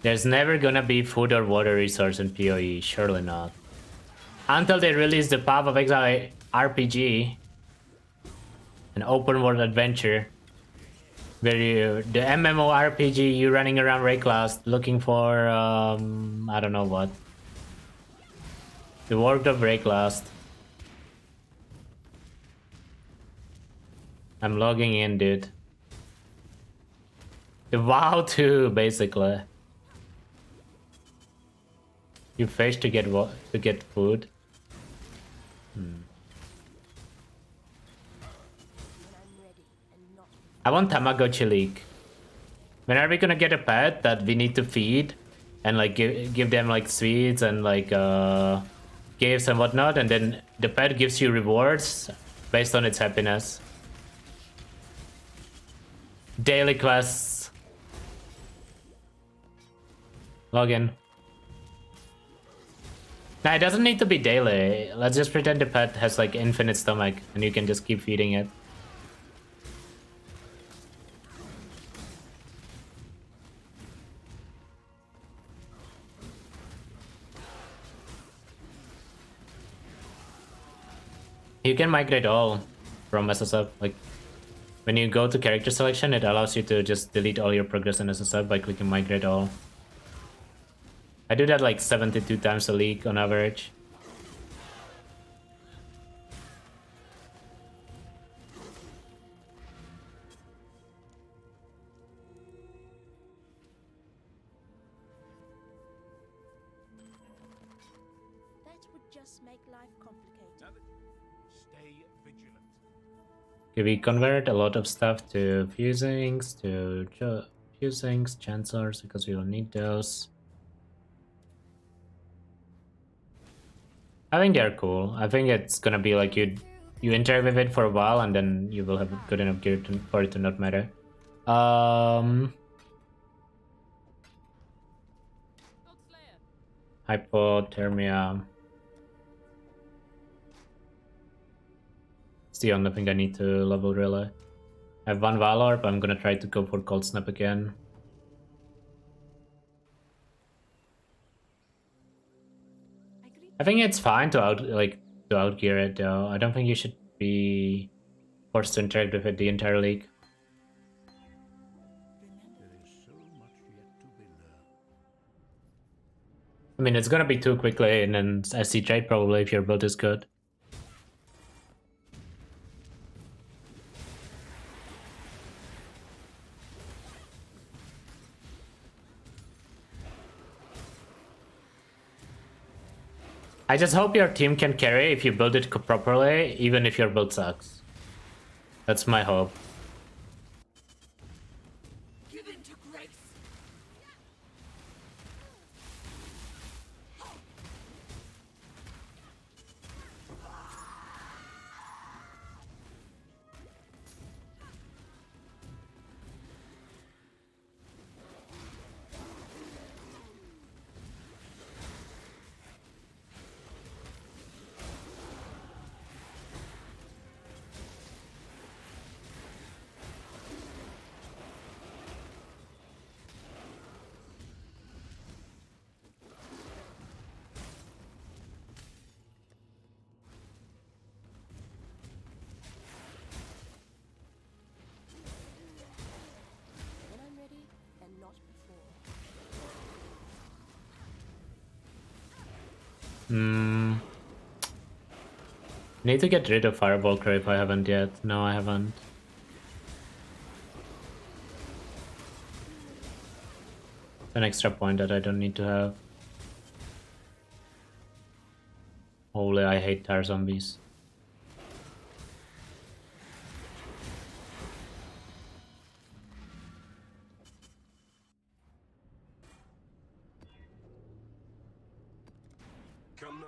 Speaker 2: There's never gonna be food or water resource in PoE, surely not. Until they release the Path of Exile RPG, an open world adventure, where the MMO RPG, you running around Rayclast looking for, I don't know what. The world of Rayclast. I'm logging in, dude. The WoW 2, basically. You fish to get what? To get food. I want Tamagotchi League. When are we gonna get a pet that we need to feed and like give them like sweets and like gifts and whatnot, and then the pet gives you rewards based on its happiness. Daily quests. Login. Nah, it doesn't need to be daily. Let's just pretend the pet has like infinite stomach and you can just keep feeding it. You can migrate all from SSF. Like when you go to character selection, it allows you to just delete all your progress in SSF by clicking migrate all. I do that like 72 times a week on average.
Speaker 3: That would just make life complicated.
Speaker 12: Stay vigilant.
Speaker 2: Okay, we convert a lot of stuff to fusings, chancers, because we don't need those. I think they're cool. I think it's gonna be like you interact with it for a while and then you will have good enough gear for it to not matter. Hypothermia. It's the only thing I need to level really. I have one Valor, but I'm gonna try to go for Cold Snap again. I think it's fine to outgear it though. I don't think you should be forced to interact with it the entire league. I mean, it's gonna be too quickly and then SC trade probably if your build is good. I just hope your team can carry if you build it properly, even if your build sucks. That's my hope.
Speaker 6: Give in to grace.
Speaker 3: When I'm ready, and not before.
Speaker 2: Need to get rid of Fireball Crow if I haven't yet. No, I haven't. An extra point that I don't need to have. Holy, I hate tire zombies. Can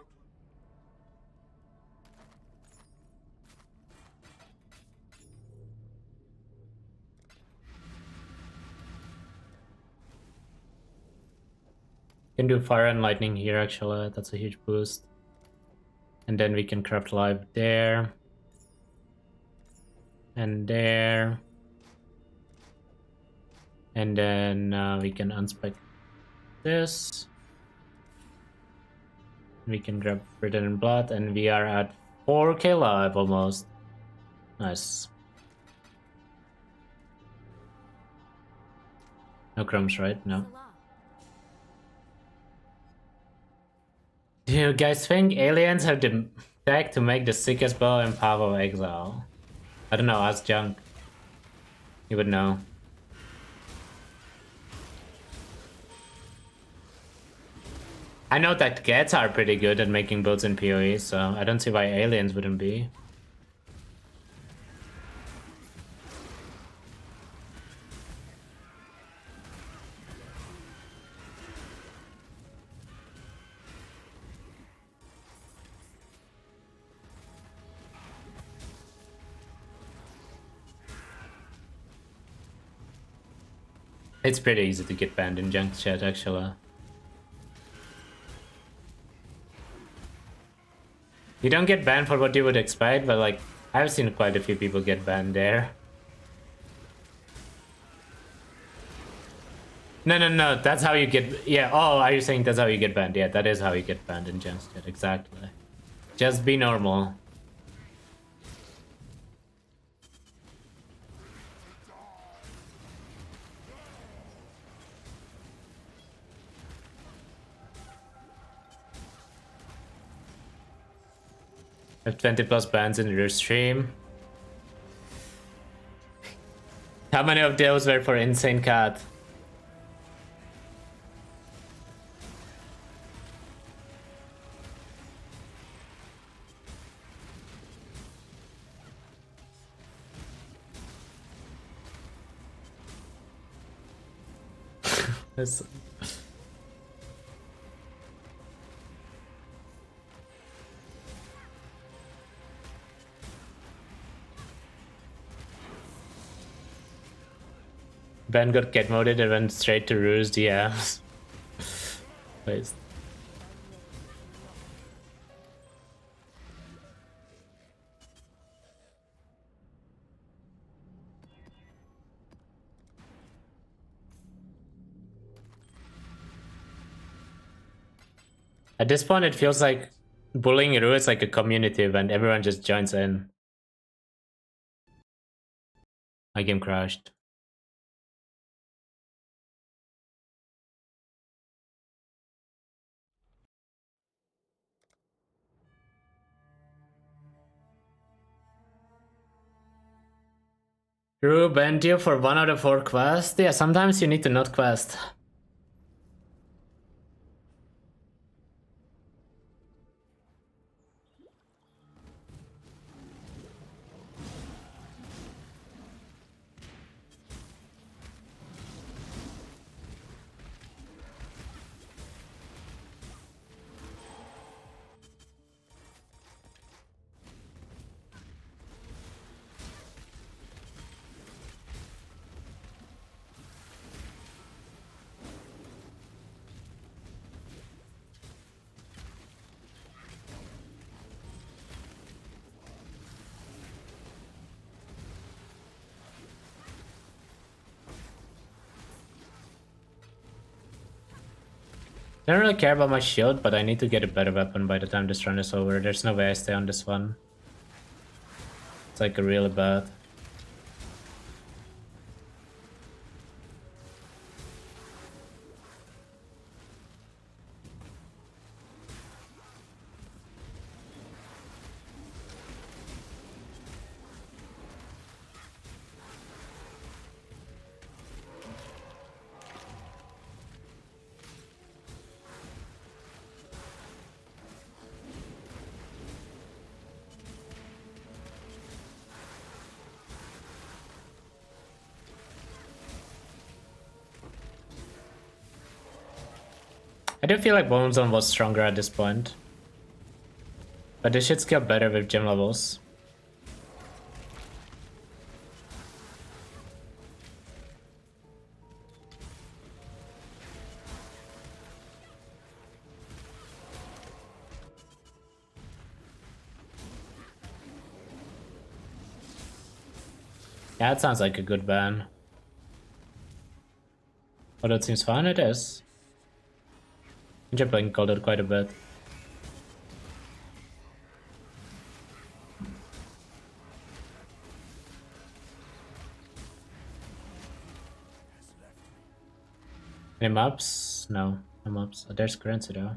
Speaker 2: do fire and lightning here actually, that's a huge boost. And then we can craft live there. And there. And then we can unspec this. We can grab Written in Blood, and we are at 4k live almost. Nice. No crumbs, right? No. Do you guys think aliens have the tech to make the sickest bow in Path of Exile? I don't know, ask Junk. He would know. I know that cats are pretty good at making builds in PoE, so I don't see why aliens wouldn't be. It's pretty easy to get banned in Junk chat, actually. You don't get banned for what you would expect, but like, I've seen quite a few people get banned there. No, that's how you get... Yeah, oh, are you saying that's how you get banned? Yeah, that is how you get banned in Junk chat, exactly. Just be normal. I have 20 plus bans in your stream. How many of those were for Insane Cat? This... Ben got get moded and went straight to Rue's DMs. Please. At this point, it feels like bullying Rue is like a community event. Everyone just joins in. My game crashed. Rue banned you for 1 out of 4 quests? Yeah, sometimes you need to not quest. I don't really care about my shield, but I need to get a better weapon by the time this run is over. There's no way I stay on this one. It's like really bad. I do feel like Bone Zone was stronger at this point. But this should scale better with gym levels. Yeah, it sounds like a good ban. But it seems fun, it is. Ninja playing called it quite a bit. Any maps? No, no maps. Oh, there's currency though.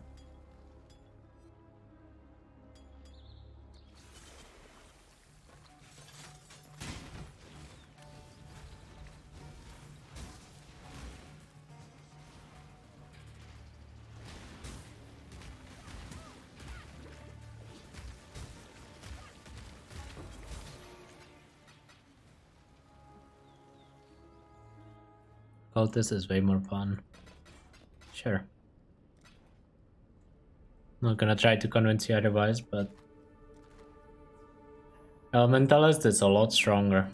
Speaker 2: Cultist is way more fun. Sure. Not gonna try to convince you otherwise, but Elementalist is a lot stronger.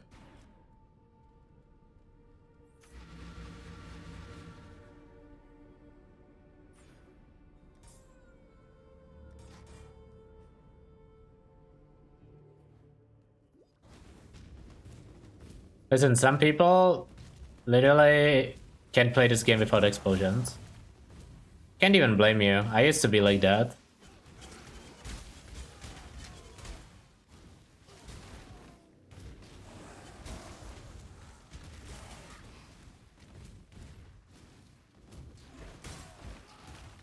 Speaker 2: Listen, some people literally can't play this game without explosions. Can't even blame you. I used to be like that.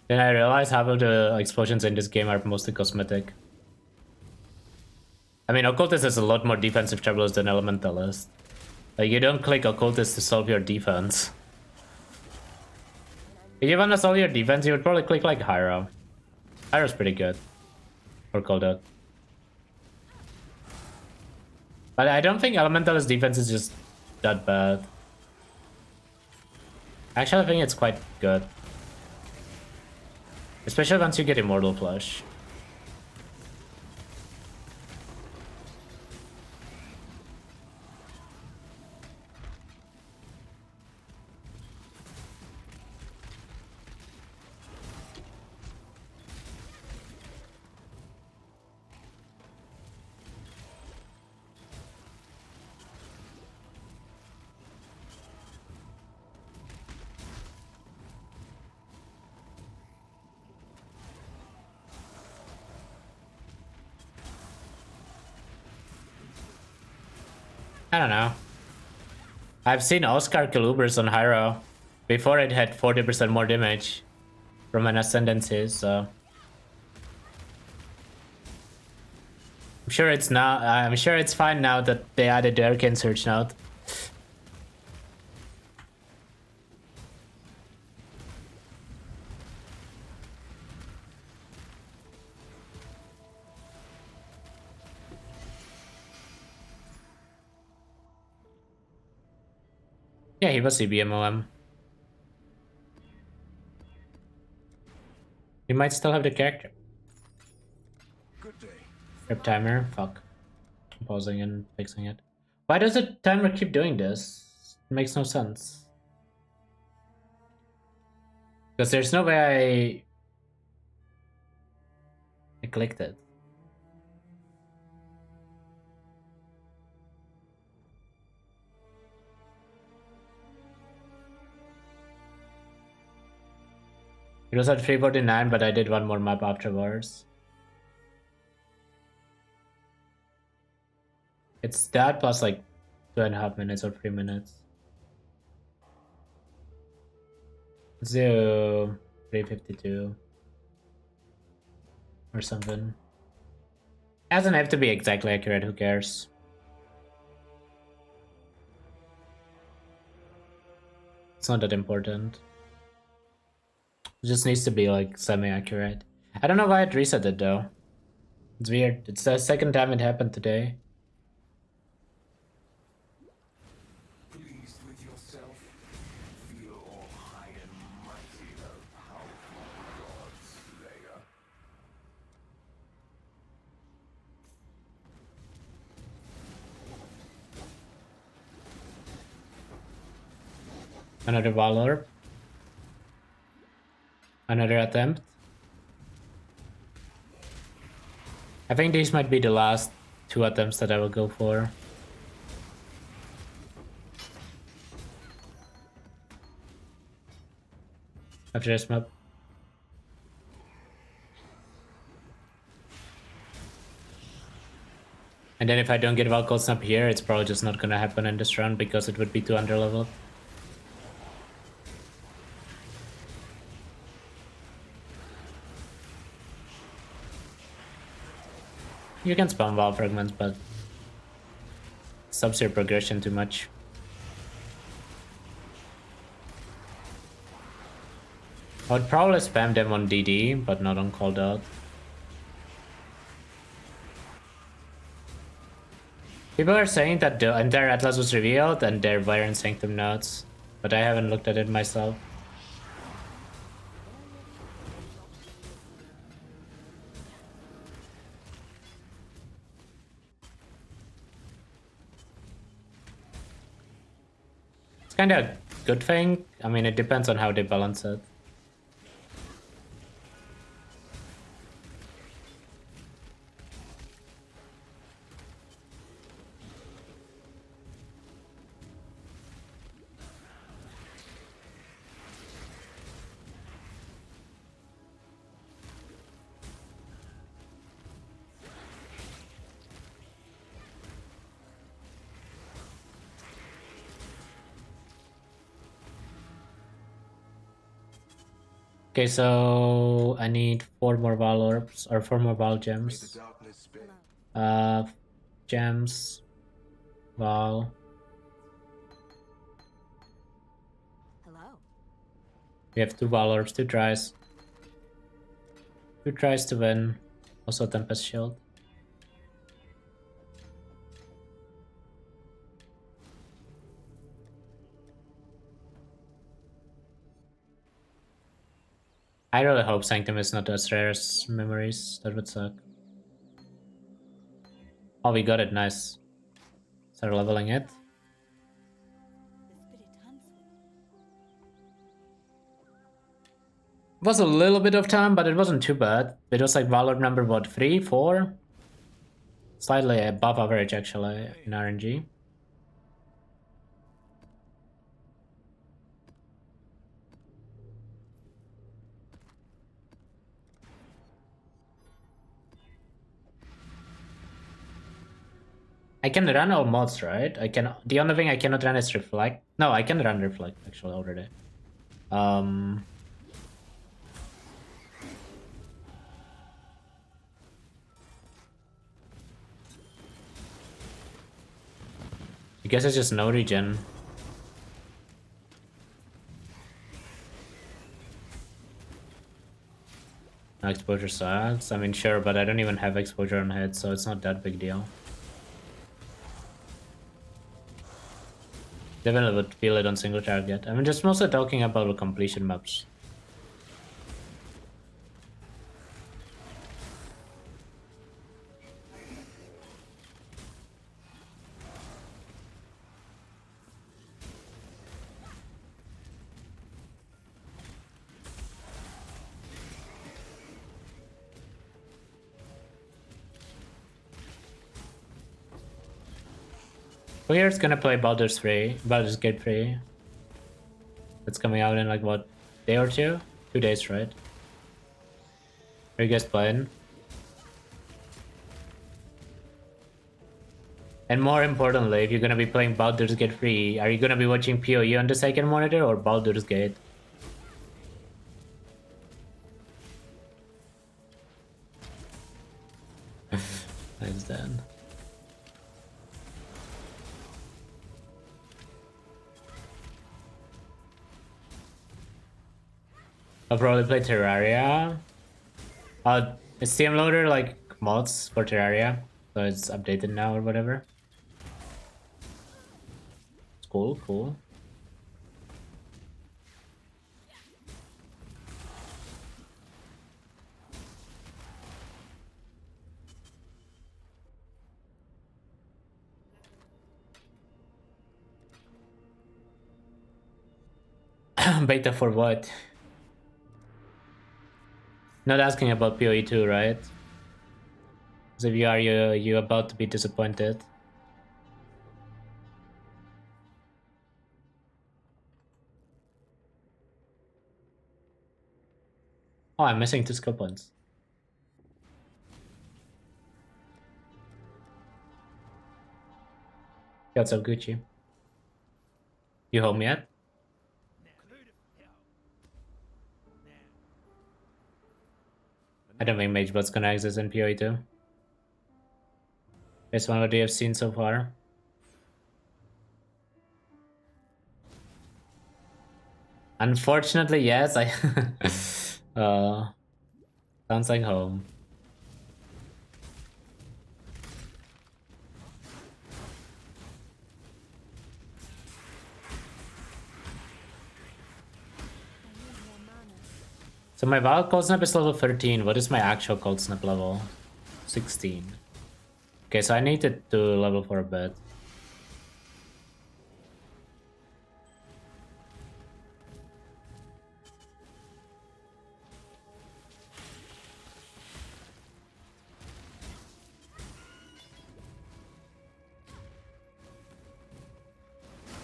Speaker 2: Then I realized half of the explosions in this game are mostly cosmetic. I mean, Occultist is a lot more defensive troubles than Elementalist. Like, you don't click Occultist to solve your defense. If you wanna solve your defense, you would probably click like Hyro. Hyro's pretty good. Or Coldot. But I don't think Elementalist defense is just that bad. Actually, I think it's quite good. Especially once you get Immortal Flush. I don't know. I've seen Oscar Calubers on Hyro. Before it had 40% more damage from an Ascendancy, so... I'm sure it's fine now that they added the Arcane Surge node. Yeah, he was CBMOM. He might still have the character.
Speaker 4: Good day.
Speaker 2: Rip timer, fuck. I'm pausing and fixing it. Why does the timer keep doing this? It makes no sense. Because there's no way I clicked it. It was at 3:49, but I did one more map afterwards. It's that plus like 2.5 minutes or 3 minutes. 3:52 or something. Doesn't have to be exactly accurate, who cares? It's not that important. It just needs to be like semi-accurate. I don't know why it reset it though. It's weird. It's the second time it happened today.
Speaker 4: Pleased with yourself? Feel all high and mighty, the powerful God Slayer.
Speaker 2: Another Valor. Another attempt. I think these might be the last 2 attempts that I will go for. After this map. And then if I don't get Valkyrie Snap here, it's probably just not gonna happen in this round because it would be too underleveled. You can spam Valve Fragments, but stops your progression too much. I would probably spam them on DD, but not on Called Out. People are saying that the entire Atlas was revealed and they're Byron Sanctum notes, but I haven't looked at it myself. It's kind of a good thing. I mean, it depends on how they balance it. Okay, so I need 4 more Val Orbs, or 4 more Val Gems. Gems, Val.
Speaker 3: Hello.
Speaker 2: We have 2 Val Orbs, 2 tries. 2 tries to win. Also Tempest Shield. I really hope Sanctum is not as rare as Memories. That would suck. Oh, we got it. Nice. Start leveling it. It was a little bit of time, but it wasn't too bad. It was like Valor number, what, 3, 4? Slightly above average, actually, in RNG. I can run all mods, right? I can. The only thing I cannot run is Reflect. No, I can run Reflect, actually, already. I guess it's just no regen. No exposure sucks. I mean, sure, but I don't even have exposure on hit, so it's not that big deal. Definitely would feel it on single target. I'm just mostly talking about the completion maps. So here it's gonna play Baldur's Gate 3. It's coming out in like what, day or two? 2 days, right? Are you guys playing? And more importantly, if you're gonna be playing Baldur's Gate 3, are you gonna be watching PoE on the second monitor or Baldur's Gate? Nice then. I'll probably play Terraria. Is Steam Loader like mods for Terraria? So it's updated now or whatever. It's cool, cool. Beta for what? Not asking about PoE2, right? So if you are, you about to be disappointed. Oh, I'm missing 2 skill points. What's up, Gucci? You home yet? I don't think Mageblood's gonna exist in PoE2. Based on what we have seen so far. Unfortunately, yes, I sounds like home. So my wild cold snap is level 13. What is my actual cold snap level? 16. Okay, so I need to level for a bit.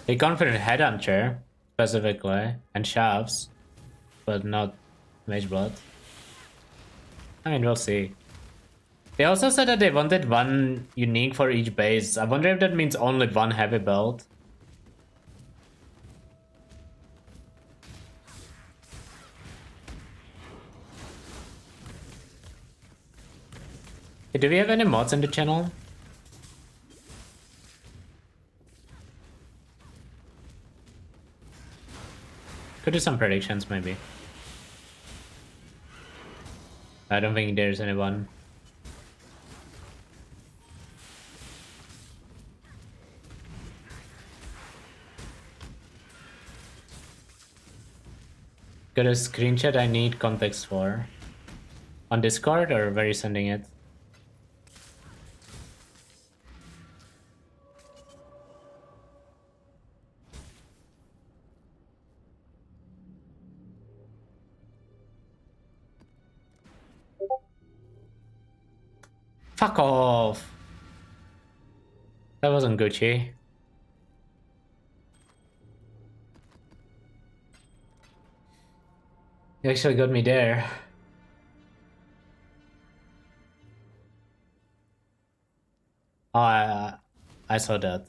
Speaker 2: A confident headhunter, specifically, and shafts, but not Mageblood. I mean, we'll see. They also said that they wanted 1 unique for each base. I wonder if that means only 1 heavy build. Hey, do we have any mods in the channel? Could do some predictions, maybe. I don't think there's anyone. Got a screenshot I need context for. On Discord, or where are you sending it? Fuck off! That wasn't Gucci. You actually got me there. Oh, I saw that.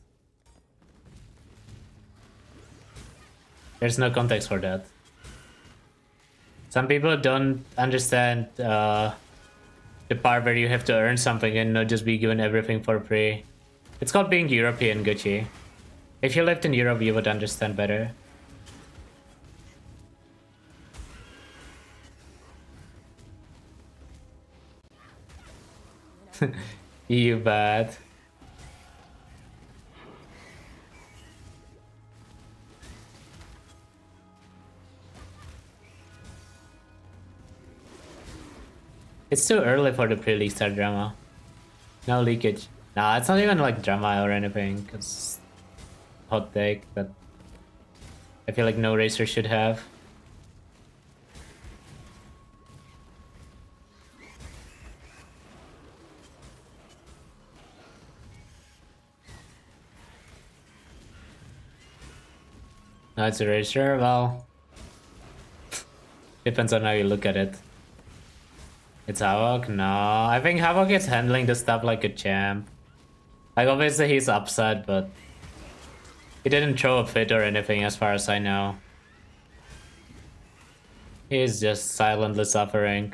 Speaker 2: There's no context for that. Some people don't understand the part where you have to earn something and not just be given everything for free. It's called being European, Gucci. If you lived in Europe, you would understand better. You bad. It's too early for the pre-leaguestart drama. No leakage. Nah, it's not even like drama or anything. It's hot take that I feel like no racer should have. No, it's a racer. Well, depends on how you look at it. It's Havok? No, I think Havok is handling the stuff like a champ. Like, obviously he's upset, but he didn't throw a fit or anything as far as I know. He's just silently suffering.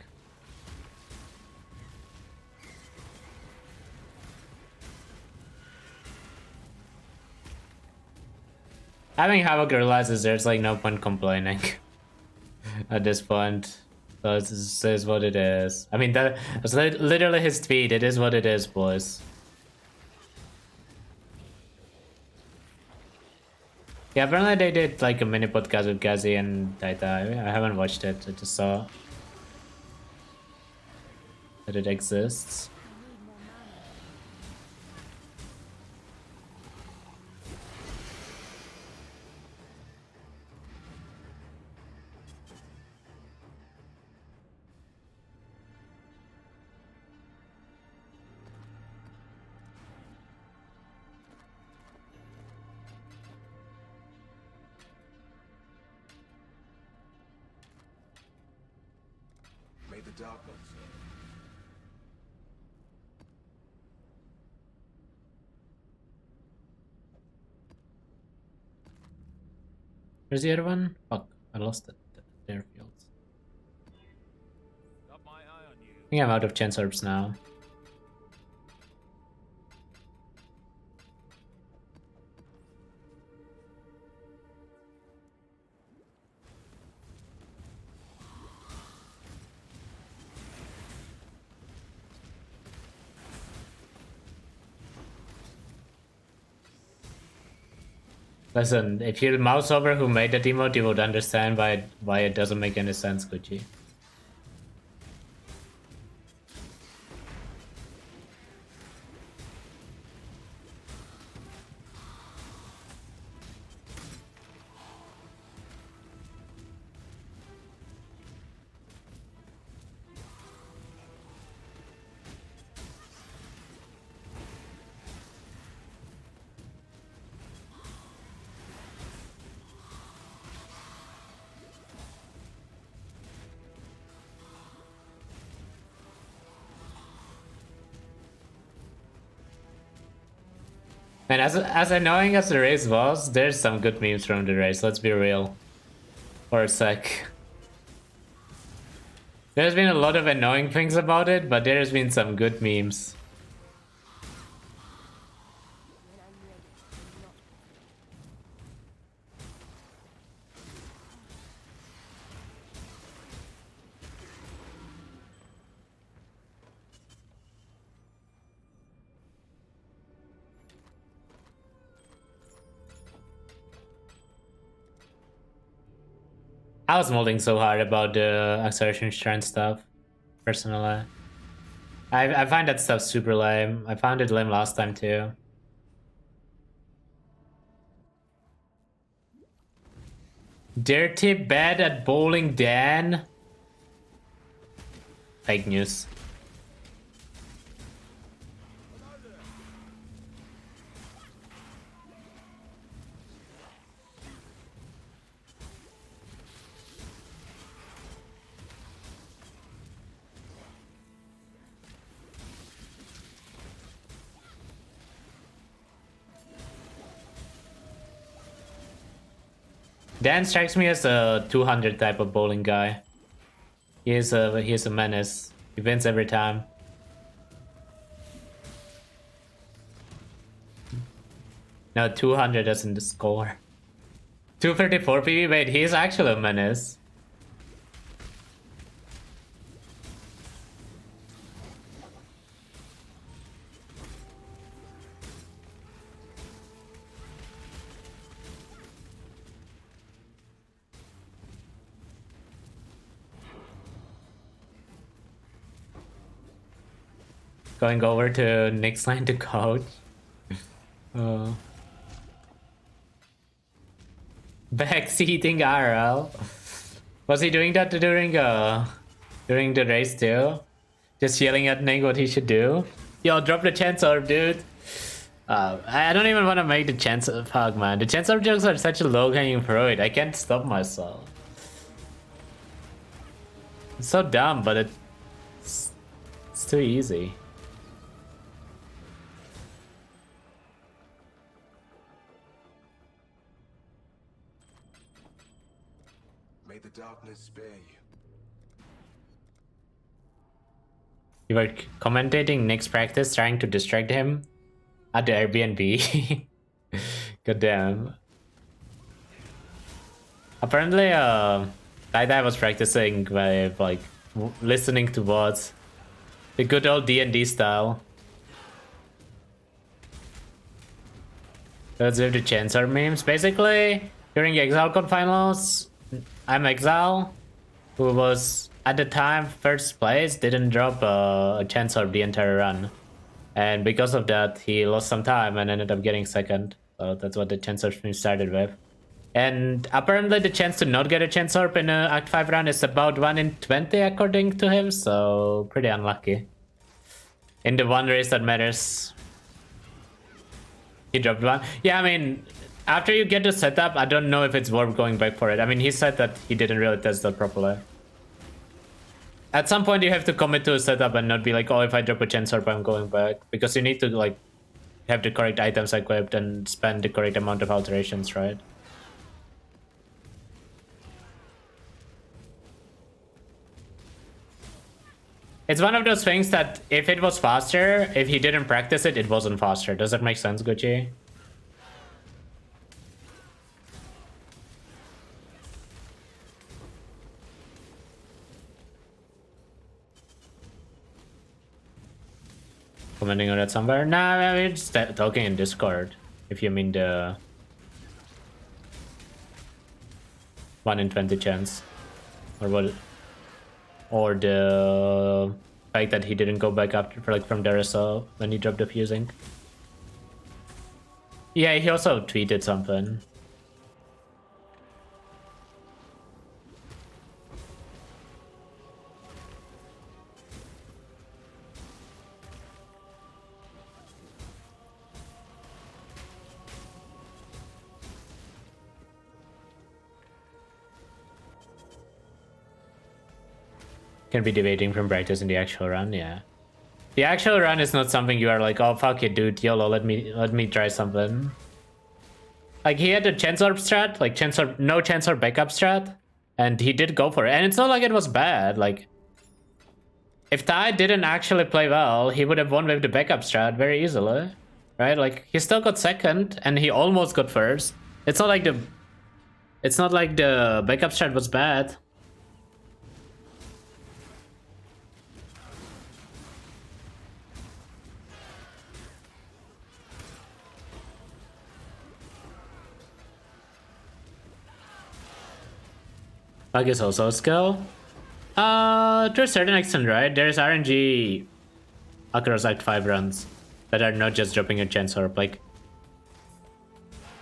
Speaker 2: I think Havok realizes there's like no point complaining at this point. So it is what it is. I mean, that's literally his tweet. It is what it is, boys. Yeah, apparently they did like a mini podcast with Gazi and Taita. I haven't watched it. I just saw that it exists. Where's the other one? Fuck, I lost it. Airfields. I think I'm out of chance orbs now. Listen, if you mouse over who made that emote, you would understand why it doesn't make any sense, Gucci. And as annoying as the race was, there's some good memes from the race, let's be real. For a sec. There's been a lot of annoying things about it, but there's been some good memes. I was molding so hard about the acceleration strength stuff, personally. I find that stuff super lame. I found it lame last time too. Dirty bad at bowling Dan? Fake news. Dan strikes me as a 200 type of bowling guy. He is a menace. He wins every time. No, 200 doesn't score. 234 PV? Wait, he's actually a menace. Going over to Nick's line to coach. Backseating RL. Was he doing that during the race too? Just yelling at Nick what he should do? Yo, drop the chance orb, dude. I don't even want to make the chance of fuck, man. The chance orb jokes are such a low-hanging fruit. I can't stop myself. It's so dumb, but it's too easy.
Speaker 4: May the darkness spare you.
Speaker 2: You were commentating Nick's practice, trying to distract him at the Airbnb. God damn. Apparently, I was practicing by like listening to VODs, the good old D&D style. Let's do the Chancellor memes. Basically, during the ExileCon finals, I'm Exile, who was at the time first place, didn't drop a Chancellor the entire run. And because of that, he lost some time and ended up getting second. So that's what the Chancellor meme started with. And apparently the chance to not get a Chancellor in a Act 5 run is about 1 in 20 according to him, so pretty unlucky. In the one race that matters. He dropped one. Yeah, I mean, after you get the setup, I don't know if it's worth going back for it. I mean, he said that he didn't really test that properly. At some point you have to commit to a setup and not be like, oh, if I drop a Chance Orb, I'm going back. Because you need to like have the correct items equipped and spend the correct amount of alterations, right? It's one of those things that if it was faster, if he didn't practice it, it wasn't faster. Does that make sense, Gucci? Commenting on that somewhere? Nah, we're just talking in Discord. If you mean the 1 in 20 chance. Or what? Or the fact that he didn't go back up for, like, from Darasaw when he dropped the fusing. Yeah, he also tweeted something. Can be debating from practice in the actual run, yeah. The actual run is not something you are like, oh fuck it, dude, YOLO, let me try something. Like he had a Chance Orb strat, like no Chance Orb backup strat, and he did go for it. And it's not like it was bad. Like if Tai didn't actually play well, he would have won with the backup strat very easily, right? Like he still got second, and he almost got first. It's not like the backup strat was bad. Bug is also a skill. To a certain extent, right? There's RNG across Act 5 runs that are not just dropping a Chance Orb. Like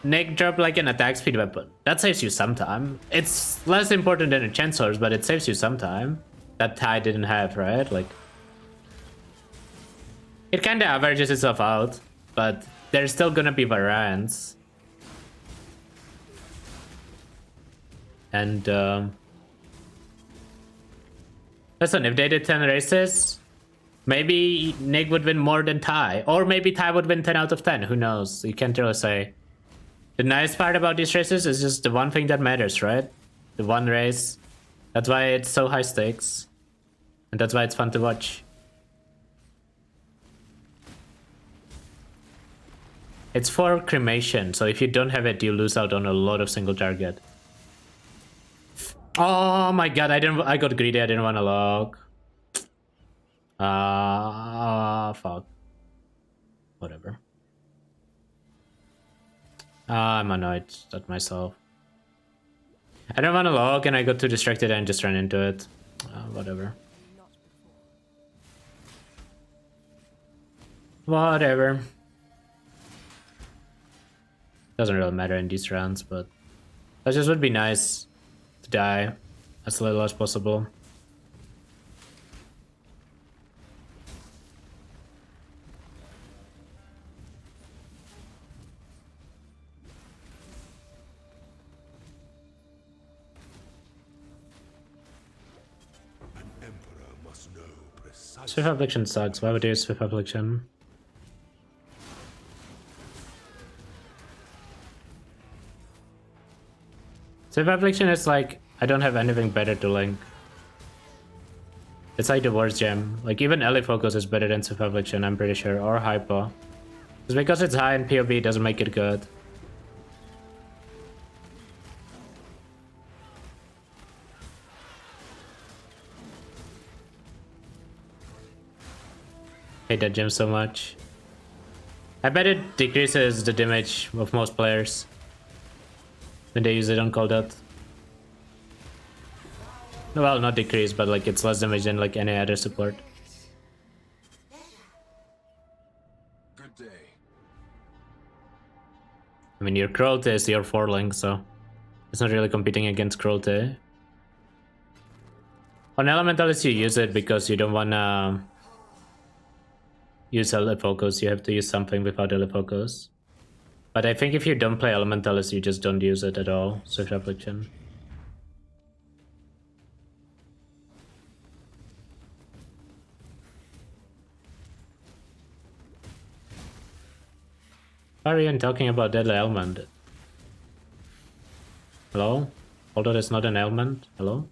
Speaker 2: Nick dropped like an attack speed weapon. That saves you some time. It's less important than a Chance Orb, but it saves you some time. That Tai didn't have, right? Like it kinda averages itself out, but there's still gonna be variance. And listen, if they did 10 races, maybe Nick would win more than Tai. Or maybe Tai would win 10 out of 10. Who knows? You can't really say. The nice part about these races is just the one thing that matters, right? The one race. That's why it's so high stakes. And that's why it's fun to watch. It's for cremation, so if you don't have it, you lose out on a lot of single target. Oh my god, I got greedy, I didn't want to log. Fuck. Whatever. I'm annoyed at myself. I don't want to log and I got too distracted and just ran into it. Whatever. Whatever. Doesn't really matter in these rounds, but that just would be nice. To die as little as possible.
Speaker 4: An emperor must know precisely.
Speaker 2: Swift Affliction sucks. Why would you use Swift Affliction? Swift Affliction is like, I don't have anything better to link. It's like the worst gem. Like even Ellie Focus is better than Swift Affliction, I'm pretty sure, or Hypo. Just because it's high in POB doesn't make it good. Hate that gem so much. I bet it decreases the damage of most players when they use it on Cold Dot. Well, not decrease, but like it's less damage than like any other support.
Speaker 4: Good day.
Speaker 2: I mean, your Cruelty is your Forling, so it's not really competing against Cruelty. On Elementalist, you use it because you don't wanna use Elite Focus. You have to use something without Elite Focus. But I think if you don't play Elementalist, you just don't use it at all. Swift Affliction. Why are you even talking about deadly element? Hello? Although it's not an element. Hello?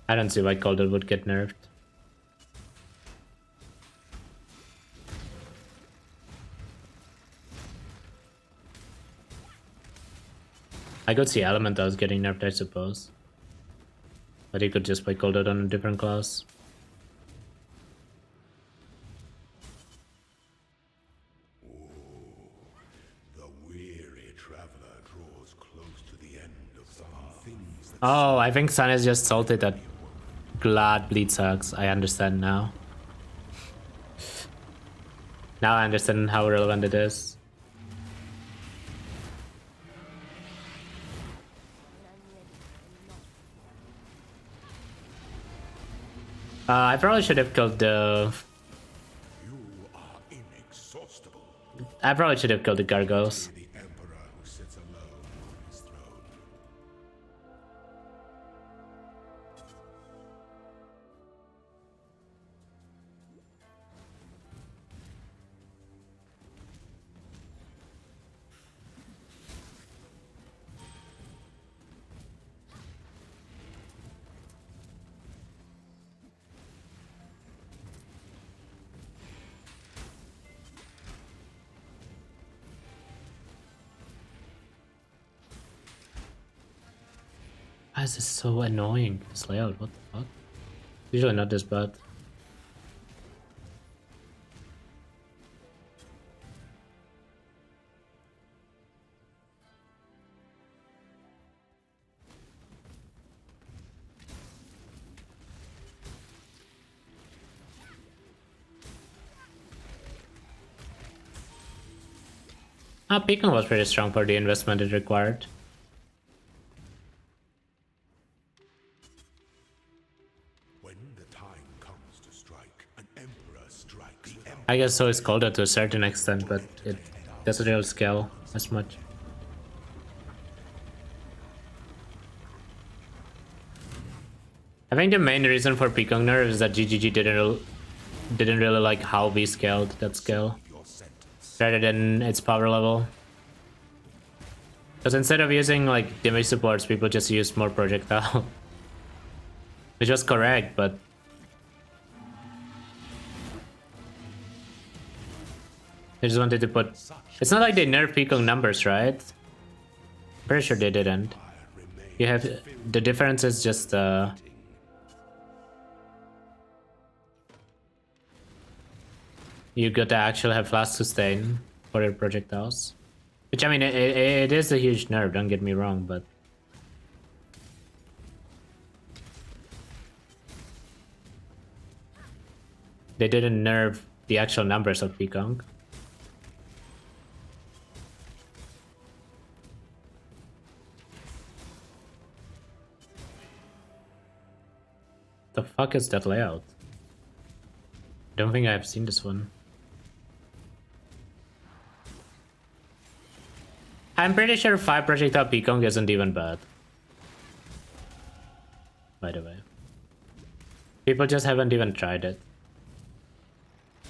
Speaker 2: I don't see why Calder would get nerfed. I could see Elementals getting nerfed, I suppose. But he could just play Calder on a different class.
Speaker 4: The weary traveler draws close to the end of some things that
Speaker 2: Oh, I think Sun is just salted that Glad bleed sucks. I understand now. Now I understand how relevant it is. I probably should have killed the... I probably should have killed the gargoyles. Why is this so annoying? This layout, what the fuck? Usually not this bad. Pecan was pretty strong for the investment it required. I guess so is Calder to a certain extent, but it doesn't really scale as much. I think the main reason for Pecan nerf is that GGG didn't really like how we scaled that skill, rather than its power level. Because instead of using like damage supports, people just used more projectile. Which was correct, but they just wanted to put... It's not like they nerfed Pecan numbers, right? Pretty sure they didn't. You have... The difference is just you got to actually have fast sustain for your projectiles. Which, I mean, it is a huge nerf, don't get me wrong, but... They didn't nerf the actual numbers of Pecan. The fuck is that layout? Don't think I've seen this one. I'm pretty sure 5 projectile Pecan isn't even bad. By the way. People just haven't even tried it.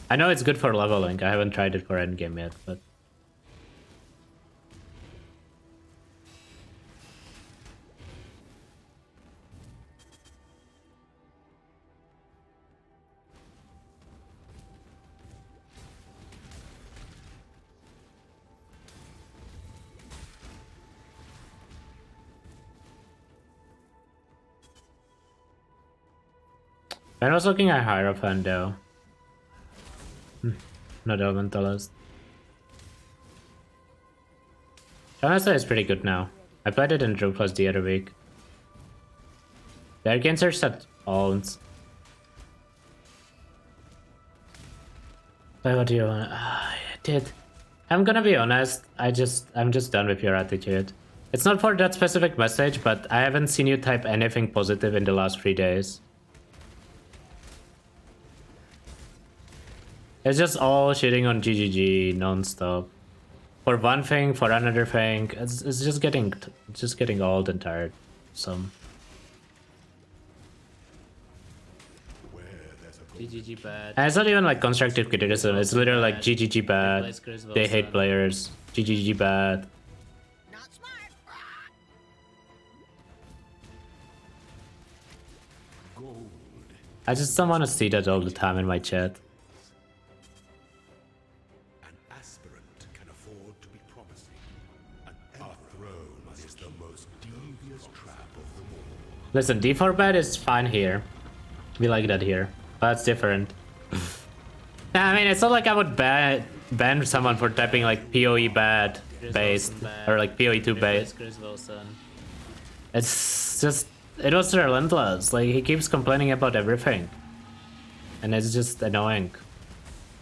Speaker 2: I know it's good for leveling, I haven't tried it for endgame yet, but... I was looking at Hierophant though. Not Elementalist. Honestly, it's pretty good now. I played it in Drew Plus the other week. The Arcane are set owns. Wait, what do you want? I did. I'm gonna be honest. I'm just done with your attitude. It's not for that specific message, but I haven't seen you type anything positive in the last 3 days. It's just all shitting on GGG non-stop. For one thing, for another thing, it's just getting old and tired. Some. GGG bad. And it's not even like constructive criticism. It's literally like GGG bad. They hate players. GGG bad. I just don't want to see that all the time in my chat.
Speaker 4: An aspirant can afford to be promising. Our throne is the most devious trap of them all.
Speaker 2: Listen, D4 bad is fine here. We like that here. But it's different. I mean, it's not like I would ban someone for typing like PoE bad based or like PoE 2 based. It's just, it was relentless. Like, he keeps complaining about everything. And it's just annoying.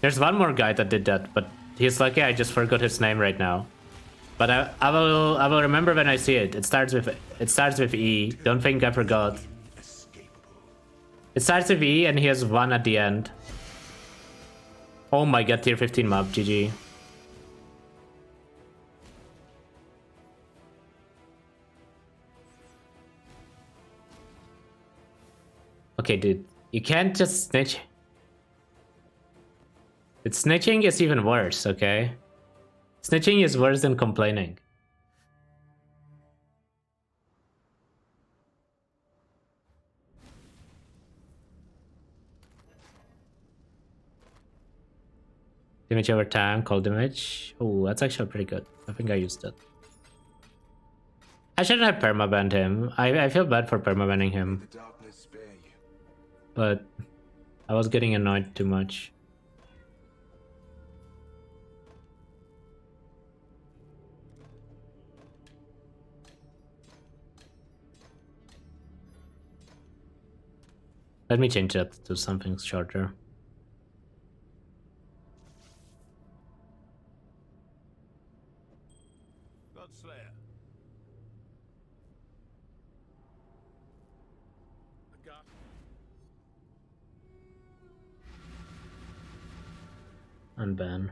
Speaker 2: There's one more guy that did that, but he's lucky I just forgot his name right now. But I will remember when I see it. It starts with E. Don't think I forgot. It starts with E and he has 1 at the end. Oh my god, tier 15 mob, GG. Okay, dude, you can't just snitch. Snitching is even worse, okay? Snitching is worse than complaining. Damage over time, cold damage. Oh, that's actually pretty good. I think I used it. I shouldn't have permabanned him. I feel bad for permabanning him. But I was getting annoyed too much. Let me change that to something shorter. Unban.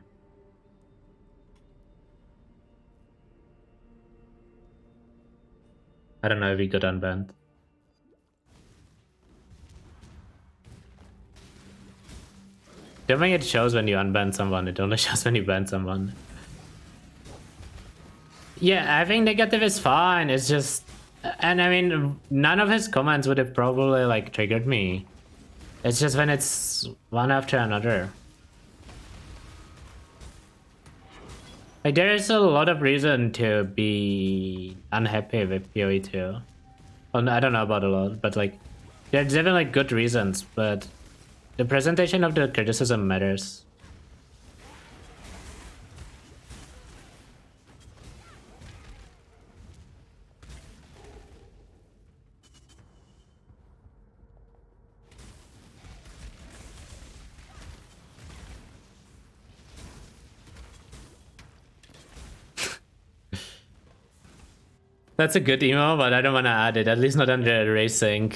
Speaker 2: I don't know if he got unbanned. Don't think it shows when you unban someone, it only shows when you ban someone. Yeah, I think negative is fine, it's just... And I mean, none of his comments would have probably like triggered me. It's just when it's one after another. Like, there is a lot of reason to be unhappy with PoE 2. Well, I don't know about a lot, but like, there's definitely like good reasons, but the presentation of the criticism matters. That's a good emo, but I don't want to add it, at least not under racing.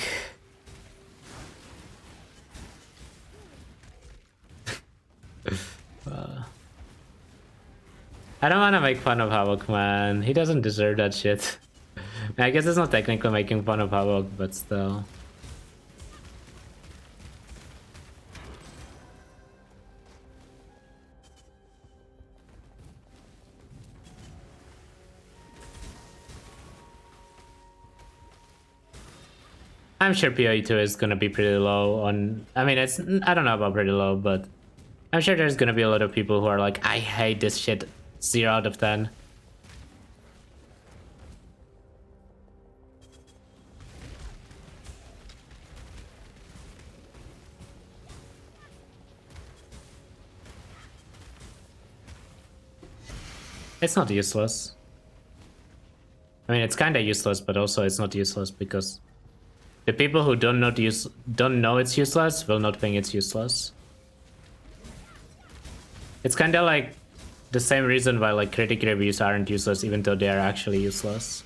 Speaker 2: I don't want to make fun of Havok, man. He doesn't deserve that shit. I guess it's not technically making fun of Havok, but still. I'm sure PoE 2 is gonna be pretty low on... I mean, it's... I don't know about pretty low, but... I'm sure there's gonna be a lot of people who are like, I hate this shit. 0 out of 10. It's not useless. I mean, it's kinda useless, but also it's not useless because... the people who don't know it's useless will not think it's useless. It's kind of like the same reason why like critic reviews aren't useless even though they are actually useless.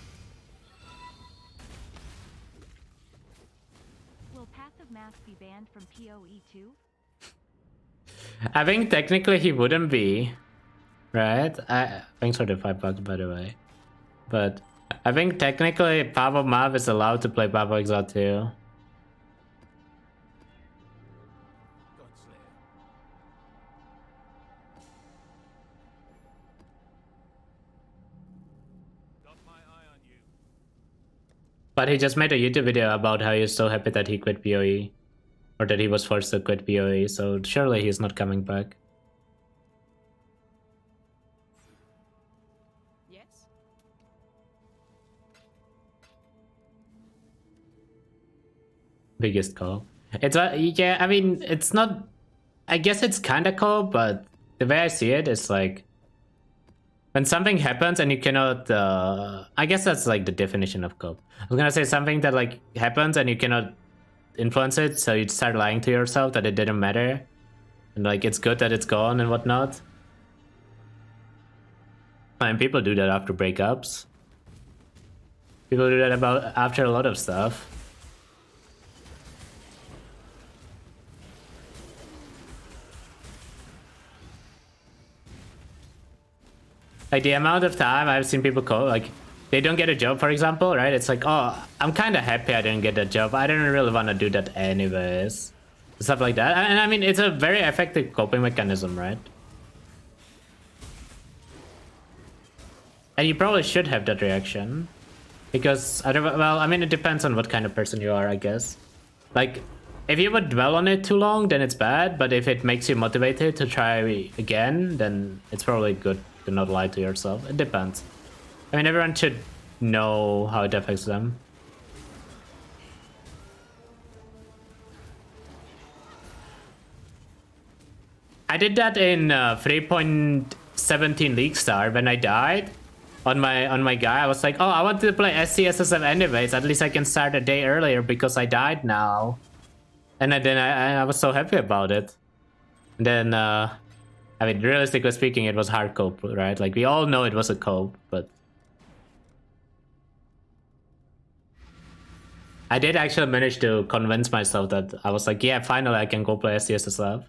Speaker 17: PoE too?
Speaker 2: I think technically he wouldn't be, right? Thanks for the $5, by the way. But I think technically Pavo Mav is allowed to play Pavo Exalt too. But he just made a YouTube video about how he's so happy that he quit PoE. Or that he was forced to quit PoE, so surely he's not coming back.
Speaker 7: Yes?
Speaker 2: Biggest call. It's yeah, I mean, it's not, I guess it's kinda cool, but the way I see it is like, when something happens and you cannot, I guess that's like the definition of cope. I was gonna say something that like happens and you cannot influence it, so you start lying to yourself that it didn't matter. And like, it's good that it's gone and whatnot. And people do that after breakups. People do that after a lot of stuff. Like the amount of time I've seen people call, like, they don't get a job, for example, right? It's like, oh, I'm kind of happy I didn't get that job. I didn't really want to do that anyways. Stuff like that. And I mean, it's a very effective coping mechanism, right? And you probably should have that reaction. Because, well, I mean, it depends on what kind of person you are, I guess. Like, if you would dwell on it too long, then it's bad. But if it makes you motivated to try again, then it's probably good to not lie to yourself. It depends. I mean, everyone should know how it affects them. I did that in 3.17 League Star when I died on my guy. I was like, oh, I wanted to play SCSSF anyways. At least I can start a day earlier because I died now. And then I was so happy about it. And then, I mean, realistically speaking, it was hard cope, right? Like, we all know it was a cope, but I did actually manage to convince myself that I was like, yeah, finally I can go play SCSSF.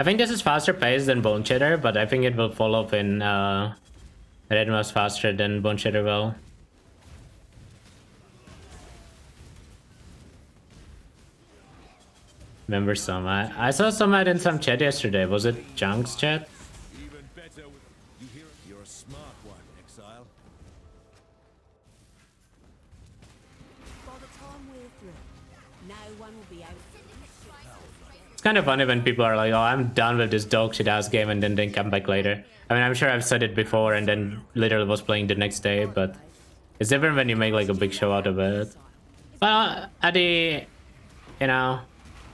Speaker 2: I think this is faster paced than Bone Cheddar, but I think it will fall off in Red was faster than Bone Cheddar will. Remember Somad? I saw Somad in some chat yesterday. Was it Junk's chat?
Speaker 9: Even better with you hear it? You're a smart one, Exile.
Speaker 3: By the time we're through, no one will be out.
Speaker 2: It's kind of funny when people are like, oh, I'm done with this dog shit ass game, and then they come back later. I mean, I'm sure I've said it before and then literally was playing the next day, but it's different when you make like a big show out of it. Well, at the, you know,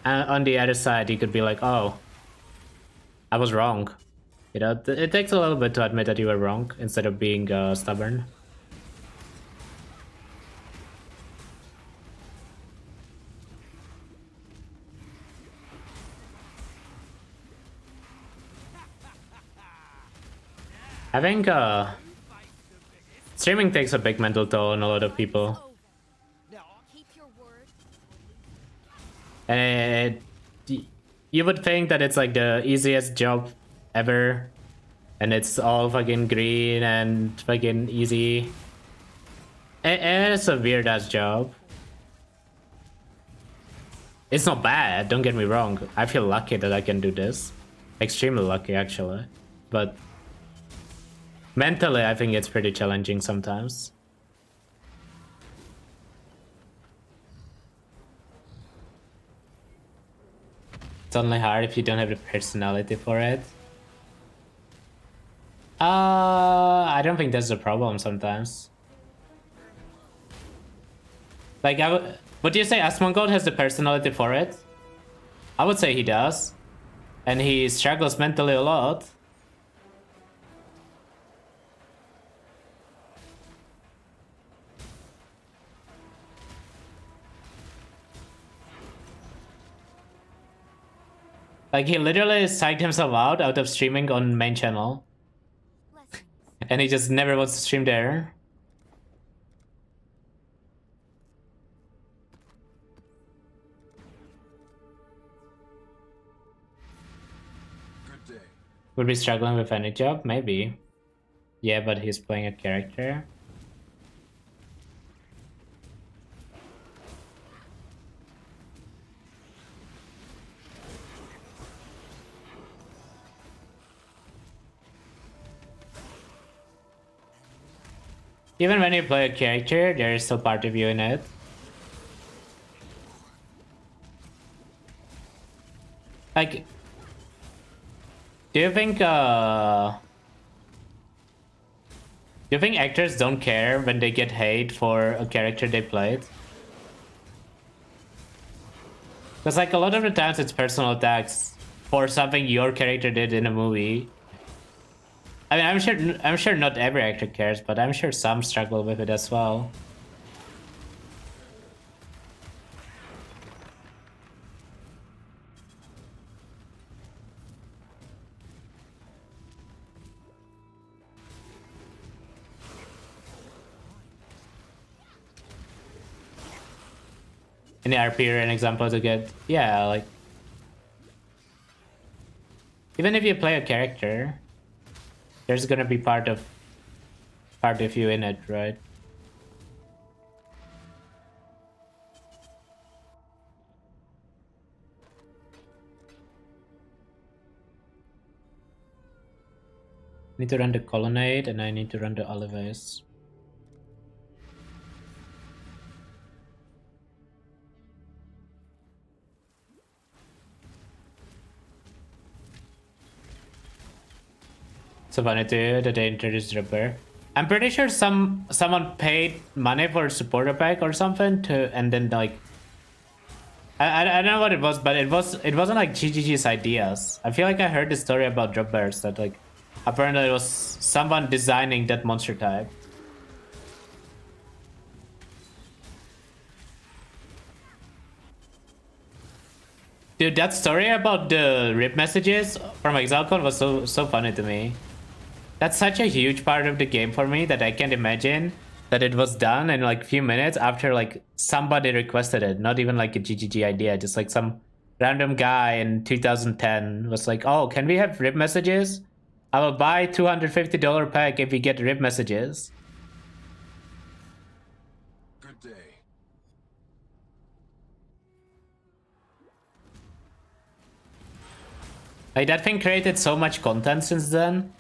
Speaker 2: on the other side, you could be like, oh, I was wrong. You know, it takes a little bit to admit that you were wrong instead of being stubborn. I think streaming takes a big mental toll on a lot of people. And you would think that it's like the easiest job ever, and it's all fucking green and fucking easy. It's a weird ass job. It's not bad, don't get me wrong. I feel lucky that I can do this. Extremely lucky, actually. But mentally, I think it's pretty challenging sometimes. It's only hard if you don't have the personality for it. I don't think that's the problem sometimes. Like, would you say Asmongold has the personality for it? I would say he does. And he struggles mentally a lot. Like, he literally psyched himself out of streaming on main channel. And he just never wants to stream there. Would be struggling with any job? Maybe. Yeah, but he's playing a character. Even when you play a character, there is still part of you in it. Like, do you think actors don't care when they get hate for a character they played? Because like a lot of the times it's personal attacks for something your character did in a movie. I mean, I'm sure not every actor cares, but I'm sure some struggle with it as well. Any RP or an example to get? Yeah, like even if you play a character, there's gonna be part of you in it, right? Need to run the colonnade and I need to run the olives. So funny too that they introduced Ripper. I'm pretty sure someone paid money for a supporter pack or something to, and then like I don't know what it was, but it wasn't like GGG's ideas. I feel like I heard the story about drop bears that like apparently it was someone designing that monster type. Dude, that story about the rip messages from ExileCon was so funny to me. That's such a huge part of the game for me that I can't imagine that it was done in like few minutes after like somebody requested it. Not even like a GGG idea, just like some random guy in 2010 was like, oh, can we have rip messages? I will buy $250 pack if we get rip messages.
Speaker 4: Good day.
Speaker 2: Like that thing created so much content since then.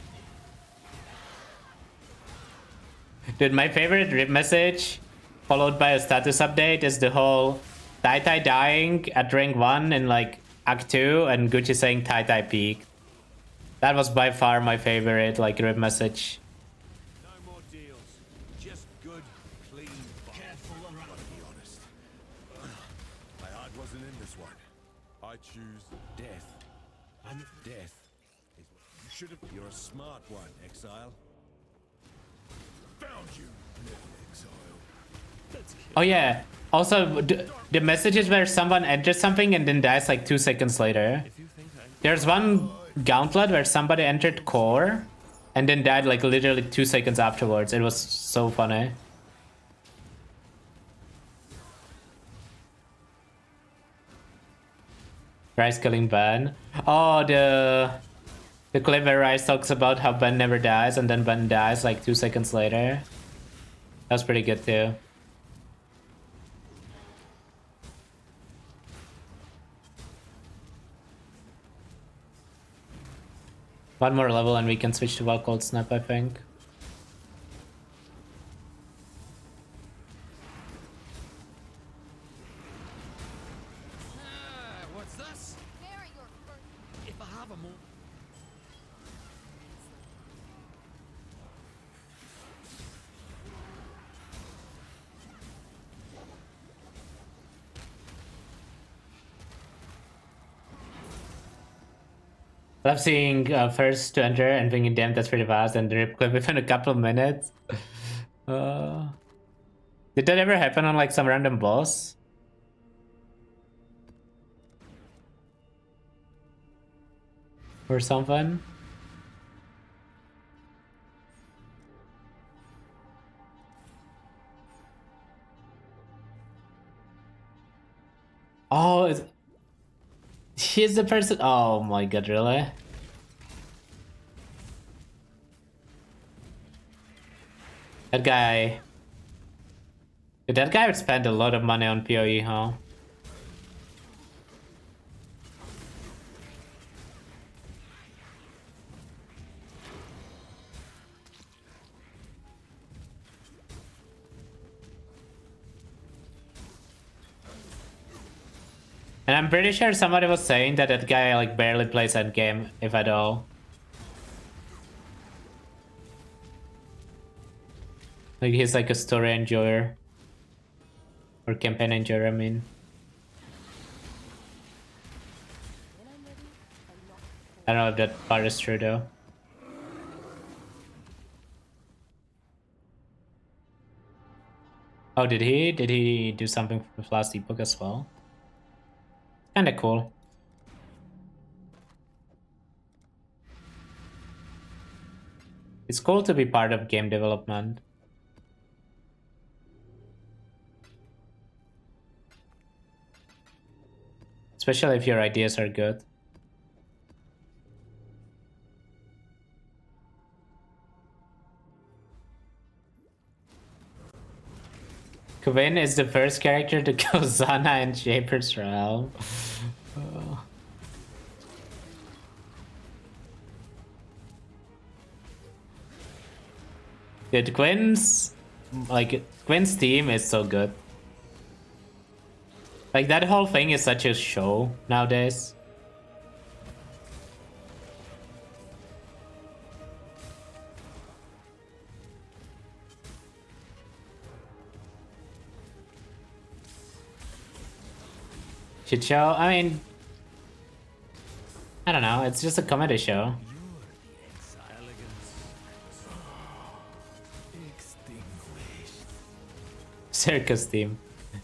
Speaker 2: Dude, my favorite rip message followed by a status update is the whole Tai Tai dying at rank 1 in like Act 2 and Gucci saying Tai Tai peak. That was by far my favorite like rip message.
Speaker 9: No more deals. Just good, clean fun. Careful around. To be honest, my heart wasn't in this one. I choose death. And death is what you should have. You're a smart one, Exile. Found you, Exile.
Speaker 2: Oh yeah. Also, the messages where someone enters something and then dies like 2 seconds later. There's one gauntlet where somebody entered core and then died like literally 2 seconds afterwards. It was so funny. Rice killing Ben. Oh, the clip where Rice talks about how Ben never dies and then Ben dies like 2 seconds later. That was pretty good too. One more level and we can switch to Wild Cold Snap, I think.
Speaker 6: What's this? If I have a more.
Speaker 2: love seeing first to enter and thinking, damn, that's pretty fast, and the rip clip within a couple of minutes. Did that ever happen on like some random boss? Or something? Oh, he's the person. Oh my god, really? That guy. Dude, that guy would spend a lot of money on PoE, huh? And I'm pretty sure somebody was saying that that guy like barely plays endgame, if at all. Like he's like a story enjoyer. Or campaign enjoyer, I mean. I don't know if that part is true though. Oh, did he do something with last ebook as well? Kinda cool. It's cool to be part of game development. Especially if your ideas are good. Quinn is the first character to kill Zana in Shaper's Realm. Dude, Quinn's team is so good. Like that whole thing is such a show nowadays. Shit show? I mean, I don't know, it's just a comedy show. Circus team.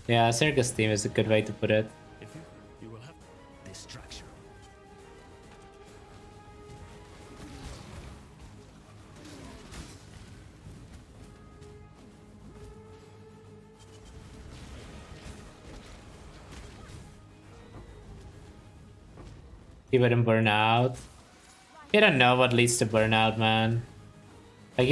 Speaker 2: Yeah, circus team is a good way to put it.
Speaker 5: You will have distraction.
Speaker 2: He wouldn't burn out. You don't know what leads to burnout, man. Like,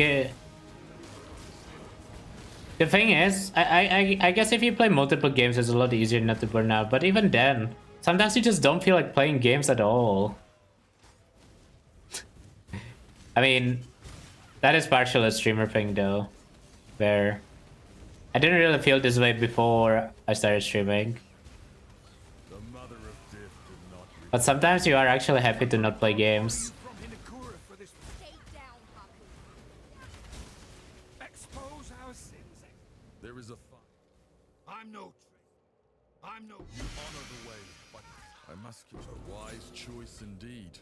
Speaker 2: the thing is, I guess if you play multiple games, it's a lot easier not to burn out. But even then, sometimes you just don't feel like playing games at all. I mean, that is partially a streamer thing though, where I didn't really feel this way before I started streaming. But sometimes you are actually happy to not play games.
Speaker 9: Expose our sins. There is a I'm no. You honor the way, but I must give a wise choice indeed.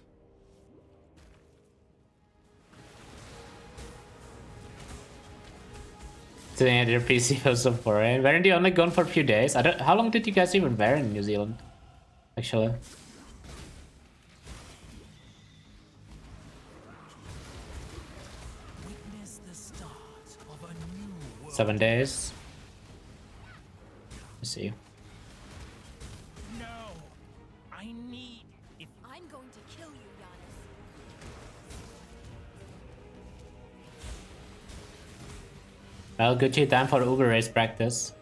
Speaker 2: Today their PC was so boring. Weren't you only gone for a few days? How long did you guys even wear in New Zealand? Actually.
Speaker 5: Witness the start of a new world.
Speaker 2: 7 days. Let's see.
Speaker 5: No, I need. If
Speaker 3: I'm going to kill you, Giannis.
Speaker 2: Well, Gucci, time for Uber race practice.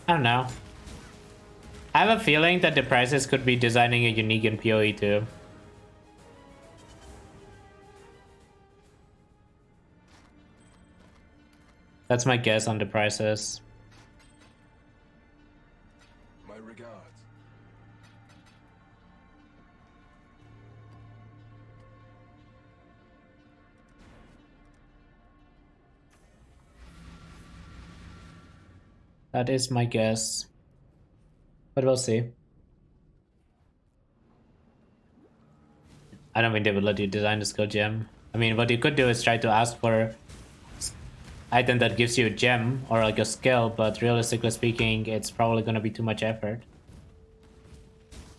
Speaker 2: I don't know. I have a feeling that the prices could be designing a unique in PoE too. That's my guess on the prices. That is my guess. But we'll see. I don't think they would let you design a skill gem. I mean, what you could do is try to ask for item that gives you a gem or like a skill, but realistically speaking, it's probably gonna be too much effort.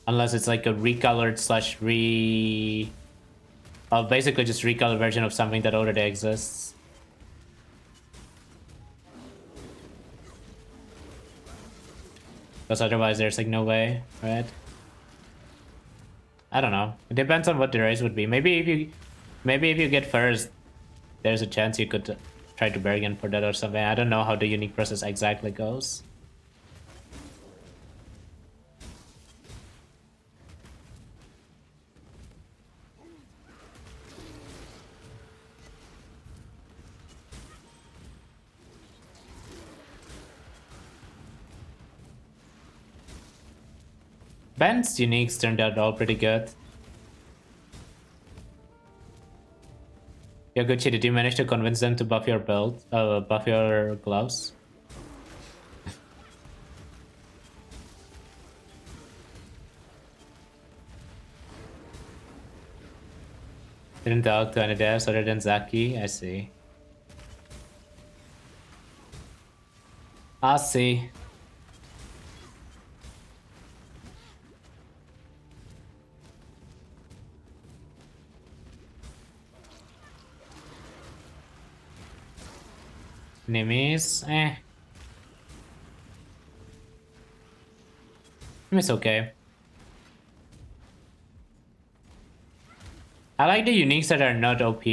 Speaker 2: Unless it's like a recolored slash basically just recolored version of something that already exists. Because otherwise there's like no way, right? I don't know. It depends on what the race would be. Maybe if you get first, there's a chance you could try to bargain for that or something. I don't know how the unique process exactly goes. Ben's uniques turned out all pretty good. Yaguchi, did you manage to convince them to buff your belt, buff your gloves? Didn't talk to any devs other than Zaki, I see. I see. Enemies, It's okay. I like the uniques that are not OP.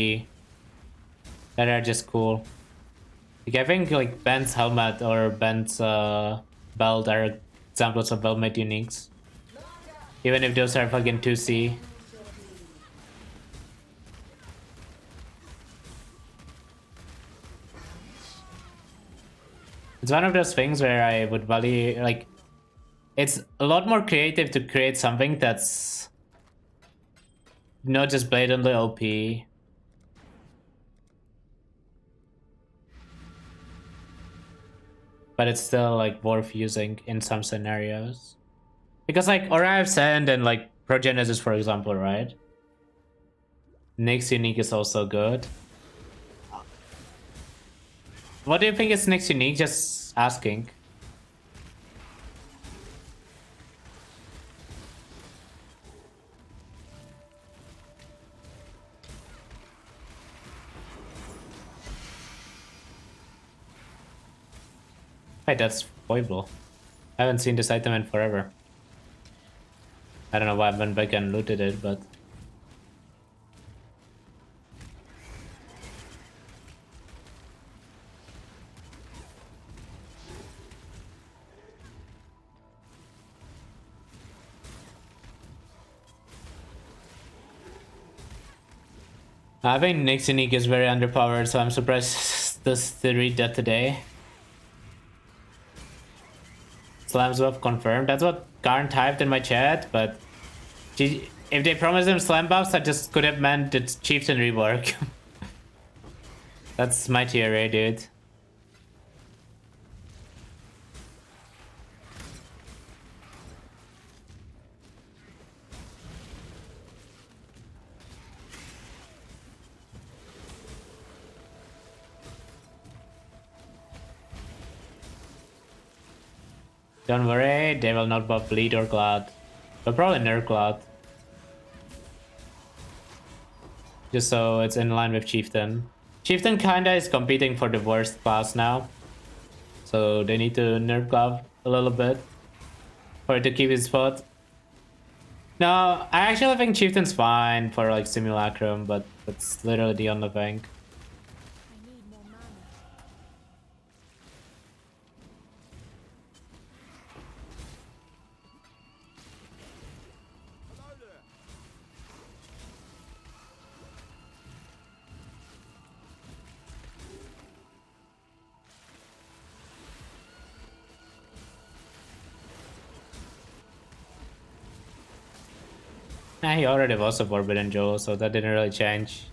Speaker 2: That are just cool. Like I think like Ben's helmet or Ben's belt are examples of well-made uniques. Even if those are fucking 2C. It's one of those things where I would value, like, it's a lot more creative to create something that's not just blatantly OP. But it's still, like, worth using in some scenarios. Because, like, Arrive Sand and, like, Progenesis, for example, right? Nyx Unique is also good. What do you think is Nyx Unique? Just asking. Hey, that's foible. I haven't seen this item in forever. I don't know why I went back and looted it, but... I think Nyx Unique is very underpowered, so I'm surprised to read that today. Slams buff confirmed. That's what Karn typed in my chat, but if they promised him slam buffs, that just could have meant it's Chieftain rework. That's my TRA, dude. Don't worry, they will not buff Bleed or Glad. They'll probably nerf Glad. Just so it's in line with Chieftain. Chieftain kinda is competing for the worst class now. So they need to nerf Glad a little bit for it to keep his spot. No, I actually think Chieftain's fine for like Simulacrum, but that's literally the only thing. Nah, he already was a Forbidden Jewel, so that didn't really change.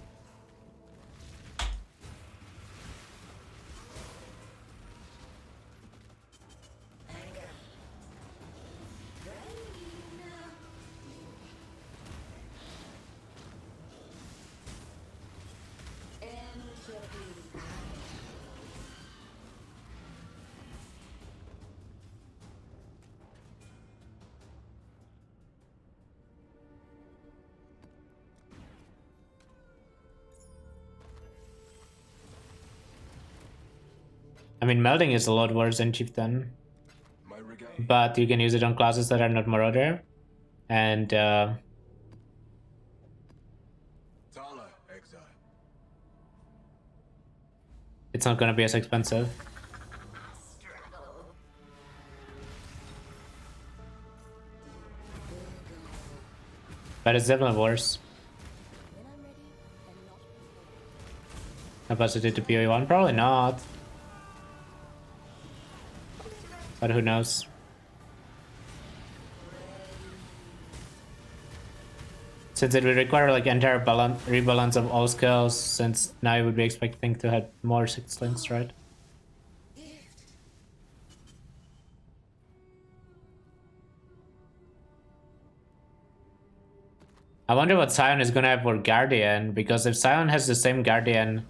Speaker 2: I mean, melding is a lot worse than Chieftain. But you can use it on classes that are not Marauder. And it's not gonna be as expensive. But it's definitely worse. Capacity to PoE1? Probably not. But who knows? Since it would require like entire rebalance of all skills, since now you would be expecting to have more 6 links, right? I wonder what Scion is gonna have for Guardian, because if Scion has the same Guardian,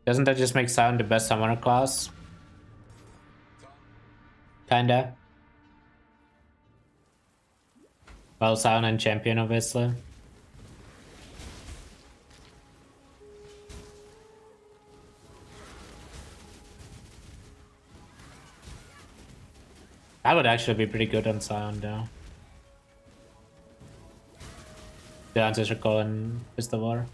Speaker 2: doesn't that just make Scion the best summoner class? Kinda. Well, Scion and Champion, obviously. That would actually be pretty good on Scion, though. The Ancestor Call and Fist of War.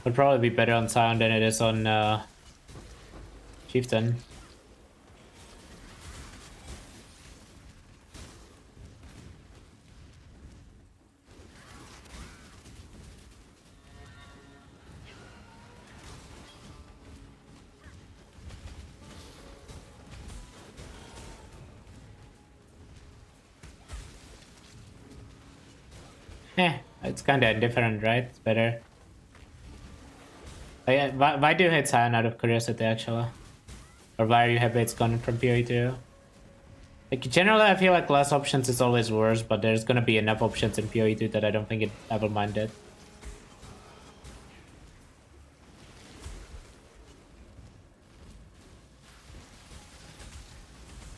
Speaker 2: Would probably be better on Scion than it is on Chieftain. It's kinda indifferent, right? It's better. Oh, yeah, why do you hate Scion out of curiosity, actually? Or why are you happy it's gone from PoE2? Like, generally, I feel like less options is always worse, but there's gonna be enough options in PoE2 that I don't think I will mind it.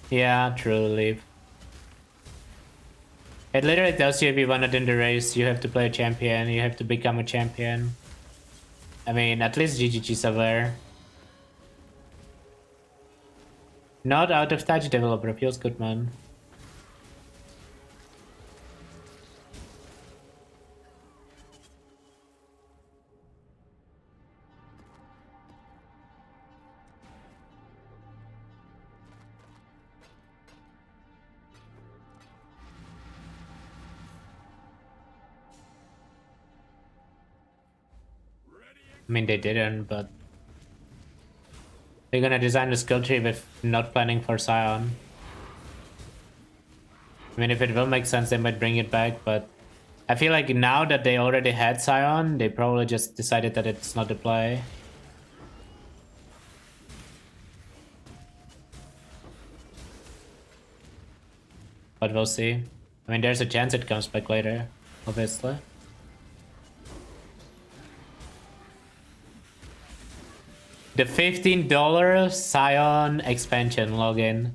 Speaker 2: Yeah, true, leave. It literally tells you if you want it in the race, you have to play a champion, you have to become a champion. I mean, at least GGG's aware. Not out of touch developer, feels good, man. I mean, they didn't, but they're gonna design the skill tree with not planning for Scion. I mean, if it will make sense, they might bring it back, but I feel like now that they already had Scion, they probably just decided that it's not the play. But we'll see. I mean, there's a chance it comes back later, obviously. The $15 Scion expansion login.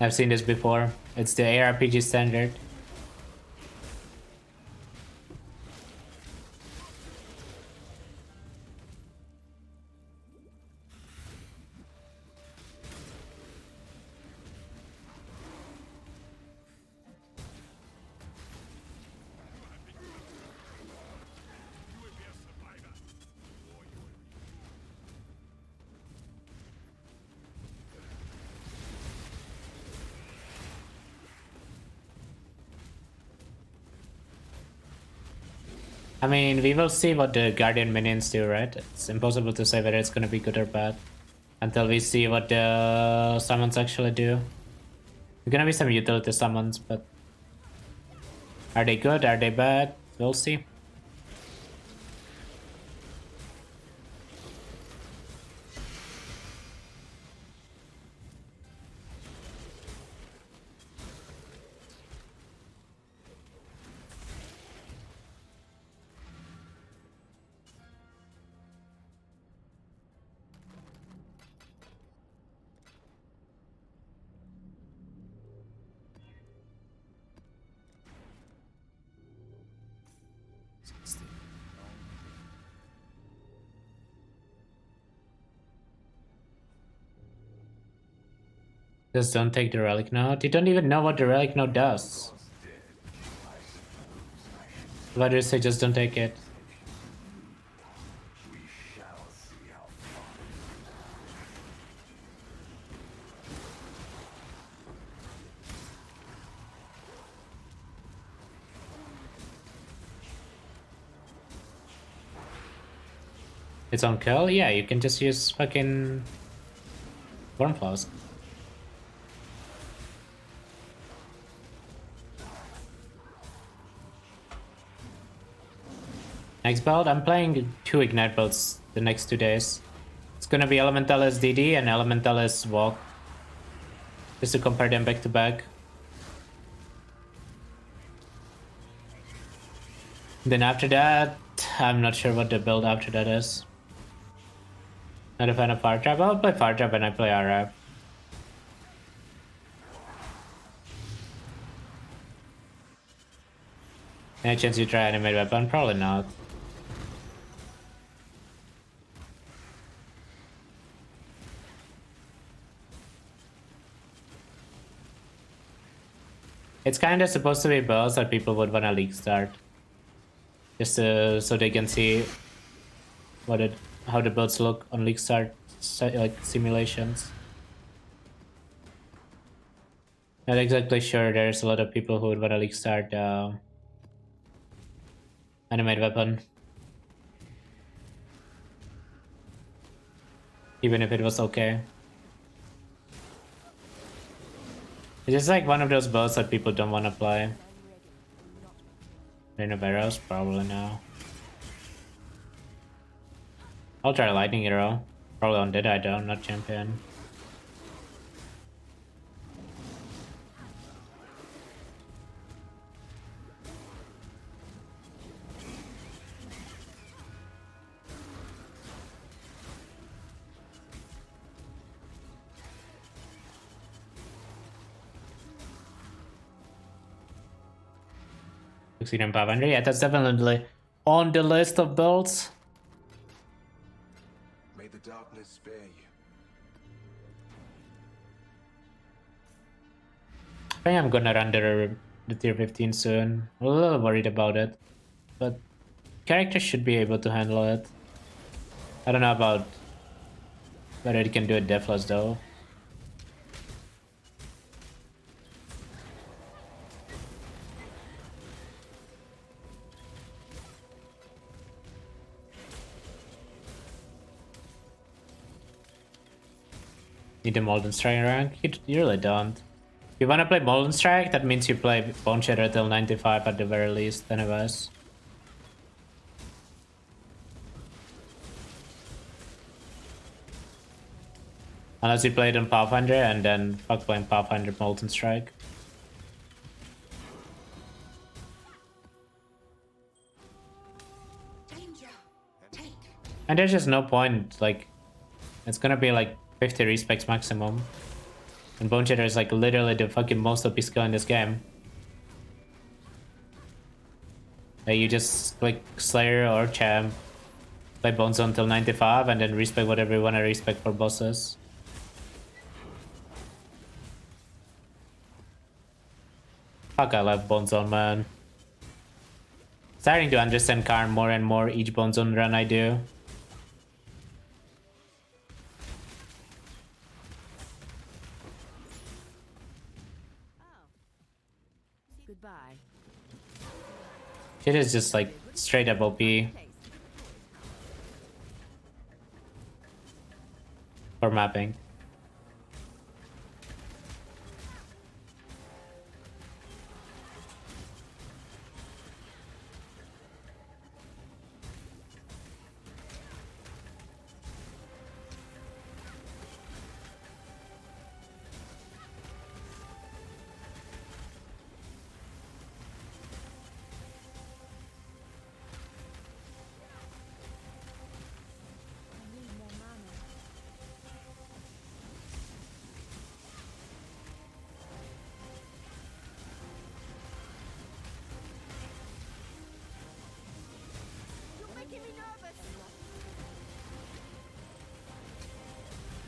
Speaker 2: I've seen this before. It's the ARPG standard. I mean, we will see what the Guardian minions do, right? It's impossible to say whether it's gonna be good or bad until we see what the summons actually do. There's gonna be some utility summons, but are they good? Are they bad? We'll see. Just don't take the relic node. You don't even know what the relic node does. Why do you say just don't take it? It's on kill? Yeah, you can just use fucking Worm Flask. Next build, I'm playing 2 Ignite builds the next 2 days. It's gonna be Elementalist DD and Elementalist Walk. Just to compare them back to back. Then after that, I'm not sure what the build after that is. Not a fan of Fire Trap. I'll play Fire Trap when I play RF. Any chance you try Animate Weapon? Probably not. It's kind of supposed to be builds that people would want to league start. Just so they can see how the builds look on league start like simulations. Not exactly sure. There's a lot of people who would want to league start Animate Weapon, even if it was okay. It's just like one of those builds that people don't want to play. Renoveros, probably now. I'll try Lightning Arrow. Probably on Dead Eye though, not Champion. Succeed in 500. Yeah, that's definitely on the list of builds.
Speaker 4: May the darkness spare you.
Speaker 2: I think I'm gonna run the tier 15 soon. I'm a little worried about it, but characters should be able to handle it. I don't know about whether it can do it deathless though. Need a Molten Strike rank? You really don't. If you wanna play Molten Strike, that means you play Bone Shatter till 95 at the very least, anyways. Unless you play it on Pathfinder and then fuck playing Pathfinder Molten Strike. And there's just no point, like, it's gonna be like 50 respects maximum. And Bone Shatter is like literally the fucking most OP skill in this game. Like you just click Slayer or Champ, play Bone Zone till 95 and then respec whatever you wanna respec for bosses. Fuck, I love Bone Zone, man. Starting to understand Karn more and more each Bone Zone run I do.
Speaker 17: Goodbye.
Speaker 2: Shit is just like straight up OP. For mapping.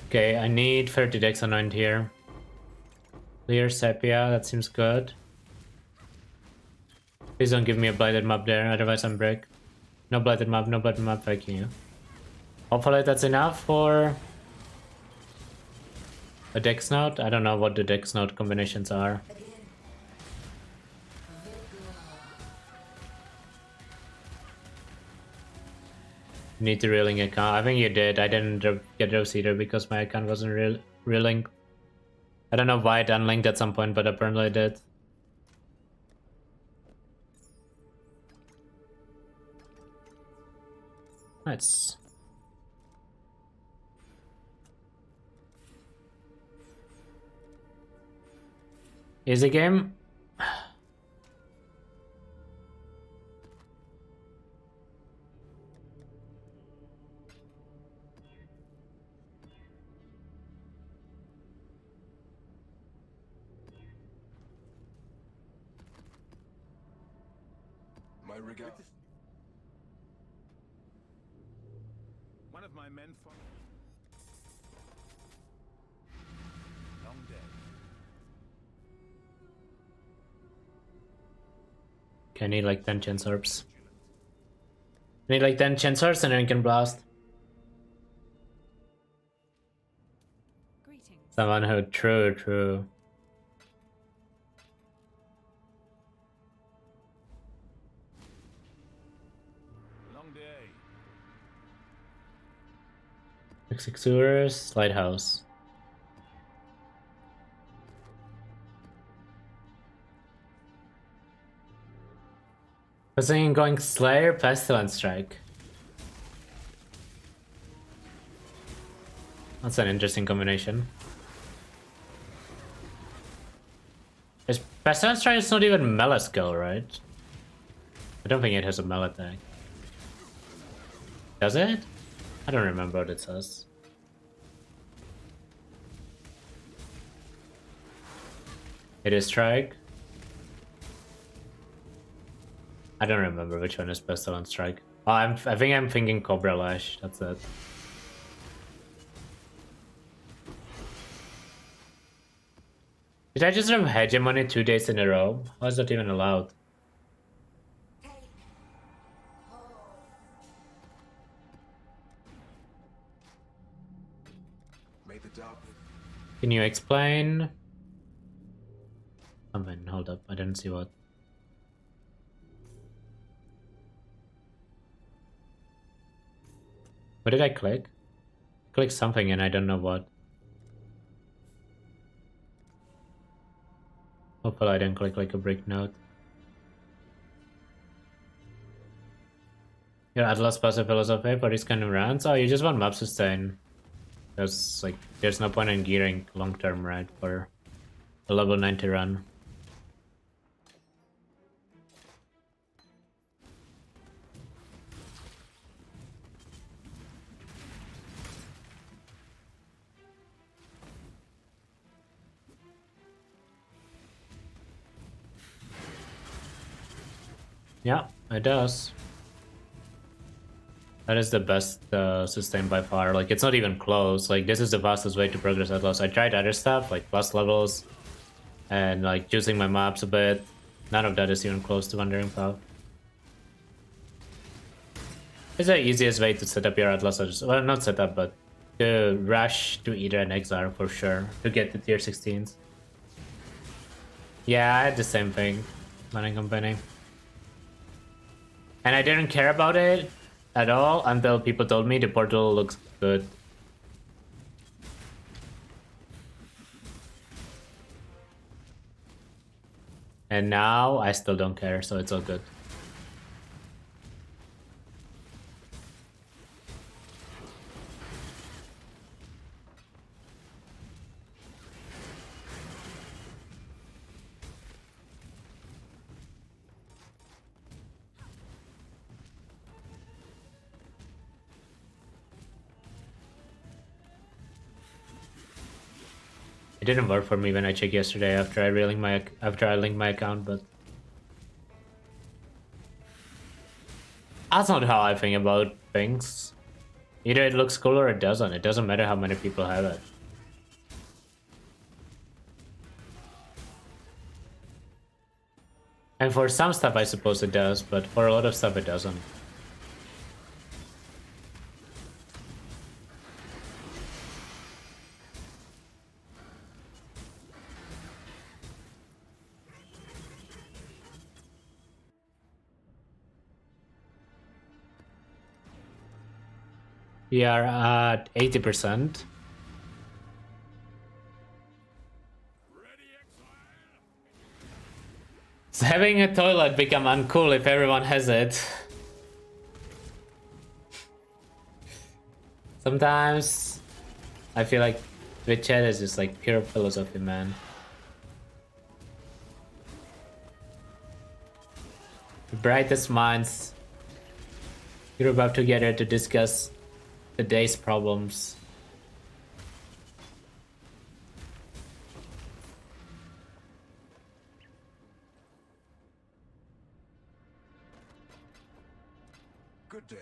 Speaker 2: Okay, I need 30 Dex Anoint here. Clear Sepia, that seems good. Please don't give me a blighted mob there, otherwise I'm break. No blighted mob, no blighted mob, thank you. Hopefully that's enough for a Dex Note. I don't know what the Dex Note combinations are. Need the reeling account. I think you did. I didn't get Rose Eater because my account wasn't reeling. I don't know why it unlinked at some point, but apparently it did. Nice. Easy game.
Speaker 4: My regard.
Speaker 9: One of my men followed. Long day.
Speaker 2: Okay, I need like 10 chance orbs. I need like 10 chance orbs and then we can blast. Someone who true.
Speaker 9: Long day.
Speaker 2: 6 sewers, lighthouse. I was thinking going Slayer, Pestilence Strike. That's an interesting combination. Is Pestilence Strike is not even melee skill, right? I don't think it has a melee attack. Does it? I don't remember what it says. It is Strike. I don't remember which one is Pestilence Strike. Oh, I think I'm thinking Cobra Lash. That's it. Did I just have Hegemony 2 days in a row? How is that even allowed? Can you explain? Something, hold up, I didn't see what. What did I click? Click something and I don't know what. Hopefully I didn't click like a brick note. Your Atlas passive philosophy for these kind of rounds? Oh, you just want mob sustain. There's like, there's no point in gearing long term, right? For a level 90 run. Yeah, it does. That is the best sustain by far. Like, it's not even close. Like, this is the fastest way to progress Atlas. I tried other stuff, like plus levels, and like choosing my maps a bit. None of that is even close to Wandering Path. It's the easiest way to set up your Atlas. Well, not set up, but to rush to Eater and Exarch for sure, to get to tier 16s. Yeah, I had the same thing. Running Company. And I didn't care about it at all until people told me the portal looks good. And now I still don't care, so it's all good. It didn't work for me when I checked yesterday after I linked my account, but that's not how I think about things. Either it looks cool or it doesn't. It doesn't matter how many people have it. And for some stuff I suppose it does, but for a lot of stuff it doesn't. We are at 80%. Is having a toilet become uncool if everyone has it? Sometimes I feel like Twitch chat is just like pure philosophy, man. The brightest minds group up together to discuss the day's problems.
Speaker 4: Good day.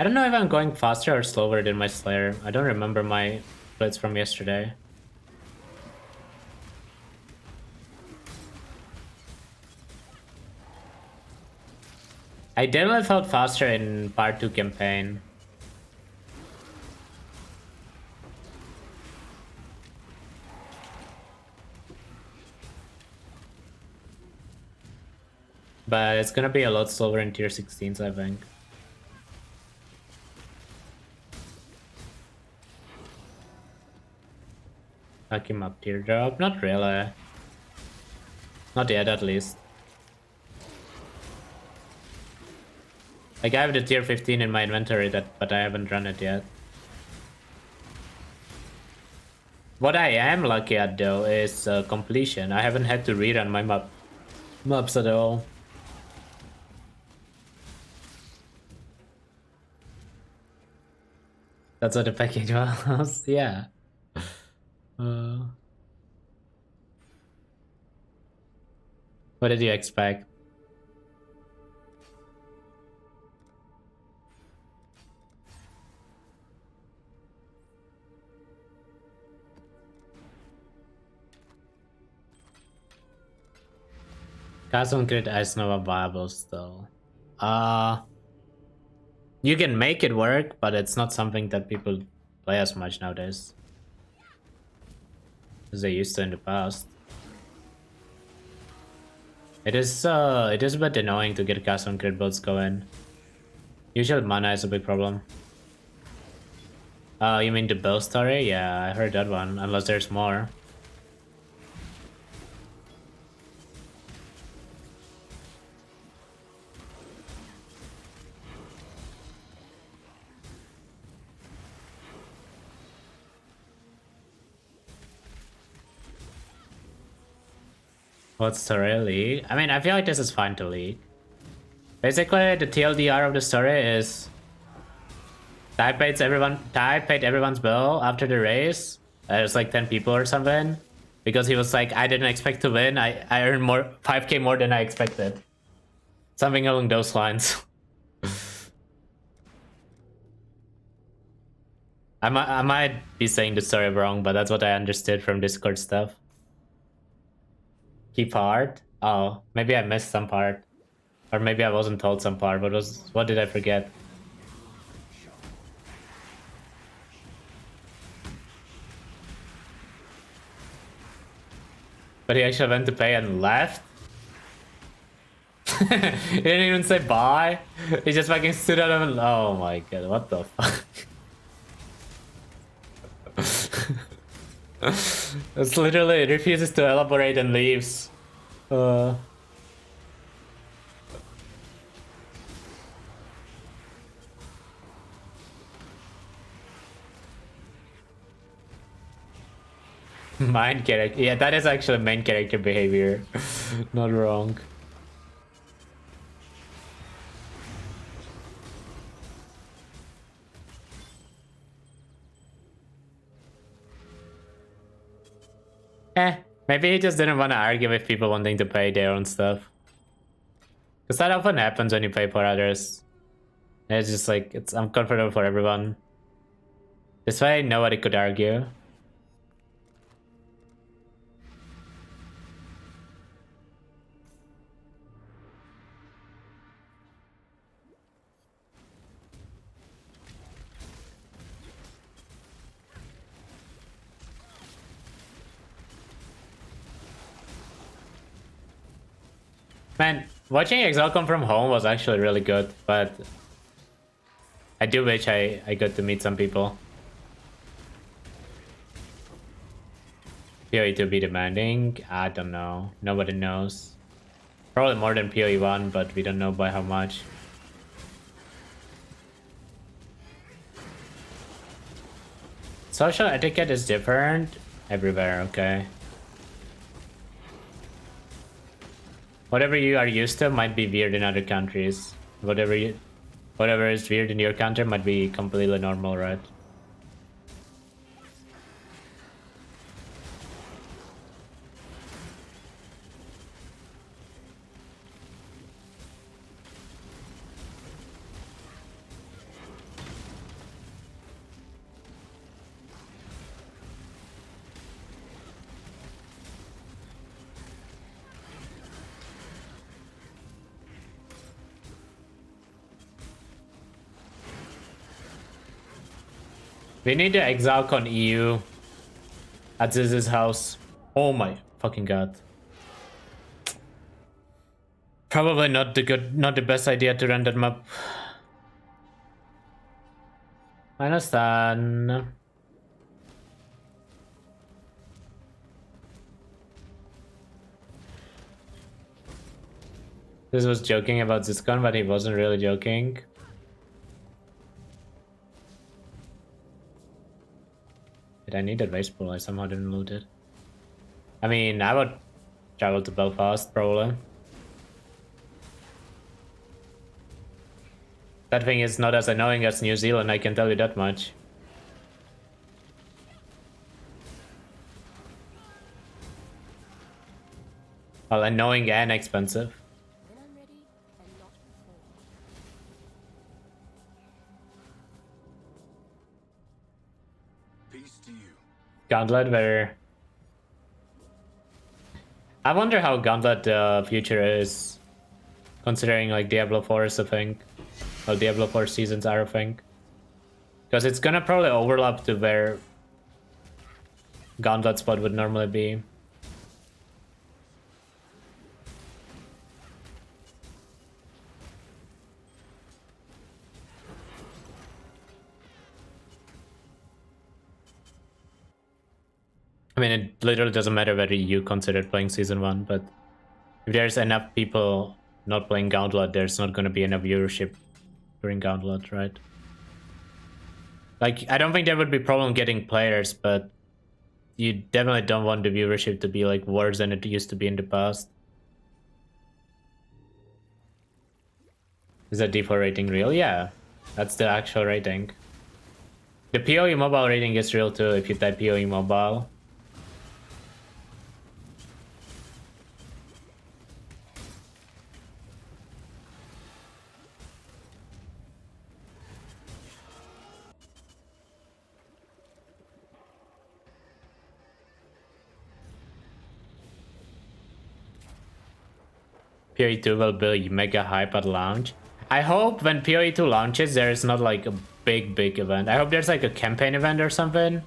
Speaker 2: I don't know if I'm going faster or slower than my Slayer. I don't remember my splits from yesterday. I definitely felt faster in part 2 campaign. But it's gonna be a lot slower in tier 16s, I think. Knock him up teardrop? Not really. Not yet, at least. Like, I have the tier 15 in my inventory, but I haven't run it yet. What I am lucky at, though, is completion. I haven't had to rerun my maps at all. That's what the package was, yeah. What did you expect? Custom crit Ice Nova viable still. You can make it work, but it's not something that people play as much nowadays as they used to in the past. It is a bit annoying to get custom crit builds going. Usual mana is a big problem. You mean the build story? Yeah, I heard that one, unless there's more. What's story league? I mean, I feel like this is fine to league. Basically, the TLDR of the story is type paid everyone's bill after the race. There's like 10 people or something. Because he was like, I didn't expect to win. I earned 5k more than I expected. Something along those lines. I might be saying the story wrong, but that's what I understood from Discord stuff. Key part? Oh, maybe I missed some part. Or maybe I wasn't told some part, but what did I forget? But he actually went to pay and left? He didn't even say bye. He just fucking stood up and... Oh my god, what the fuck? It's literally, it refuses to elaborate and leaves. Main character. Yeah, that is actually main character behavior. Not wrong. Maybe he just didn't want to argue with people wanting to pay their own stuff. Because that often happens when you pay for others. It's just like, it's uncomfortable for everyone. This way, nobody could argue. Man, watching Exile come from home was actually really good, but I do wish I got to meet some people. PoE 2 be demanding? I don't know. Nobody knows. Probably more than PoE 1, but we don't know by how much. Social etiquette is different everywhere, okay? Whatever you are used to might be weird in other countries. Whatever is weird in your country might be completely normal, right? We need to exile con EU at Ziz's house. Oh my fucking god. Probably not the best idea to run that map. I understand. This was joking about ZizCon, but he wasn't really joking. I needed race pool, I somehow didn't loot it. I mean, I would travel to Belfast, probably. That thing is not as annoying as New Zealand, I can tell you that much. Well, annoying and expensive. Gauntlet, where I wonder how Gauntlet future is, considering like Diablo 4 is a thing. Well, Diablo 4 seasons are a thing. Because it's gonna probably overlap to where Gauntlet spot would normally be. I mean, it literally doesn't matter whether you consider playing Season 1, but if there's enough people not playing Gauntlet, there's not going to be enough viewership during Gauntlet, right? Like, I don't think there would be problem getting players, but you definitely don't want the viewership to be, like, worse than it used to be in the past. Is that D4 rating real? Yeah, that's the actual rating. The PoE mobile rating is real too, if you type PoE mobile. PoE 2 will be mega hype at launch. I hope when PoE 2 launches, there's not like a big event. I hope there's like a campaign event or something.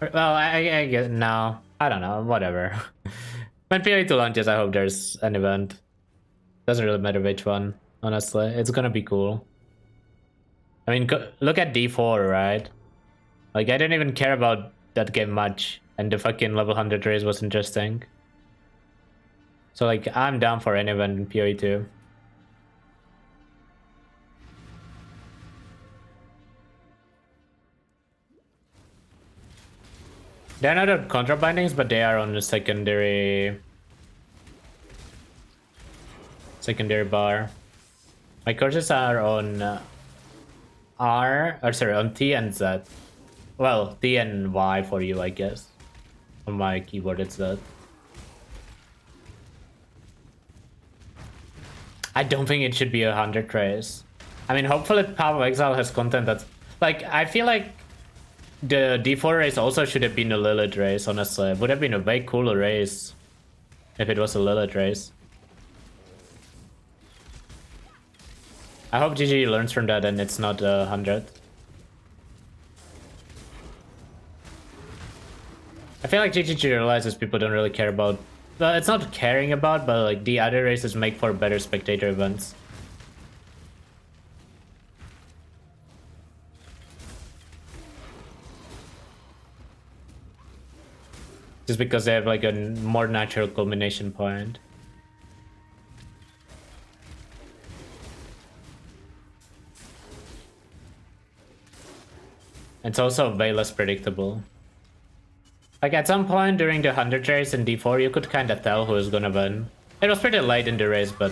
Speaker 2: Well, I guess, no. I don't know, whatever. When PoE 2 launches, I hope there's an event. Doesn't really matter which one, honestly. It's gonna be cool. I mean, look at D4, right? Like, I didn't even care about that game much, and the fucking level 100 race was interesting. So, like, I'm down for any event in PoE 2. They're not on contra bindings, but they are on the secondary bar. My courses are on on T and Z. Well, T and Y for you, I guess. On my keyboard, it's Z. I don't think it should be 100 race. I mean, hopefully Path of Exile has content that's... Like, I feel like the D4 race also should have been a Lilith race, honestly. It would have been a way cooler race if it was a Lilith race. I hope GG learns from that and it's not 100. I feel like GG realizes people don't really care about... Well, it's not caring about, but like the other races make for better spectator events. Just because they have like a more natural culmination point. It's also way less predictable. Like at some point during the 100 race in D4, you could kind of tell who was gonna win. It was pretty late in the race, but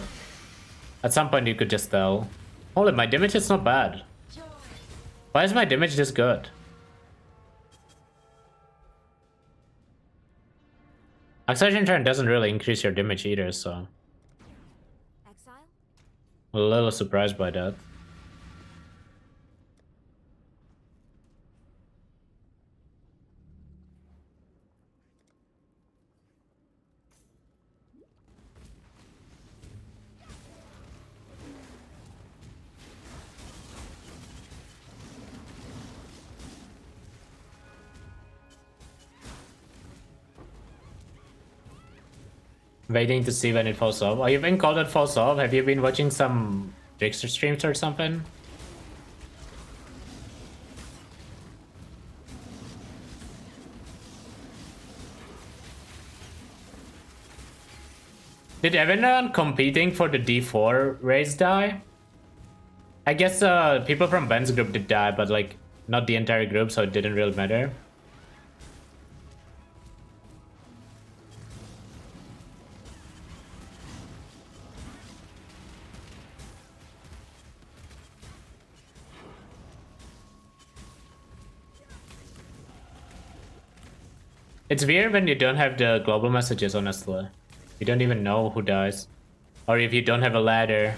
Speaker 2: at some point you could just tell. Holy, my damage is not bad. Why is my damage this good? Exarch turn doesn't really increase your damage either, so...
Speaker 8: Exile?
Speaker 2: I'm a little surprised by that. Waiting to see when it falls off. Oh, you've been called it falls off? Have you been watching some Trickster streams or something? Did everyone competing for the D4 race die? I guess people from Ben's group did die, but like not the entire group, so it didn't really matter. It's weird when you don't have the global messages, honestly. You don't even know who dies. Or if you don't have a ladder.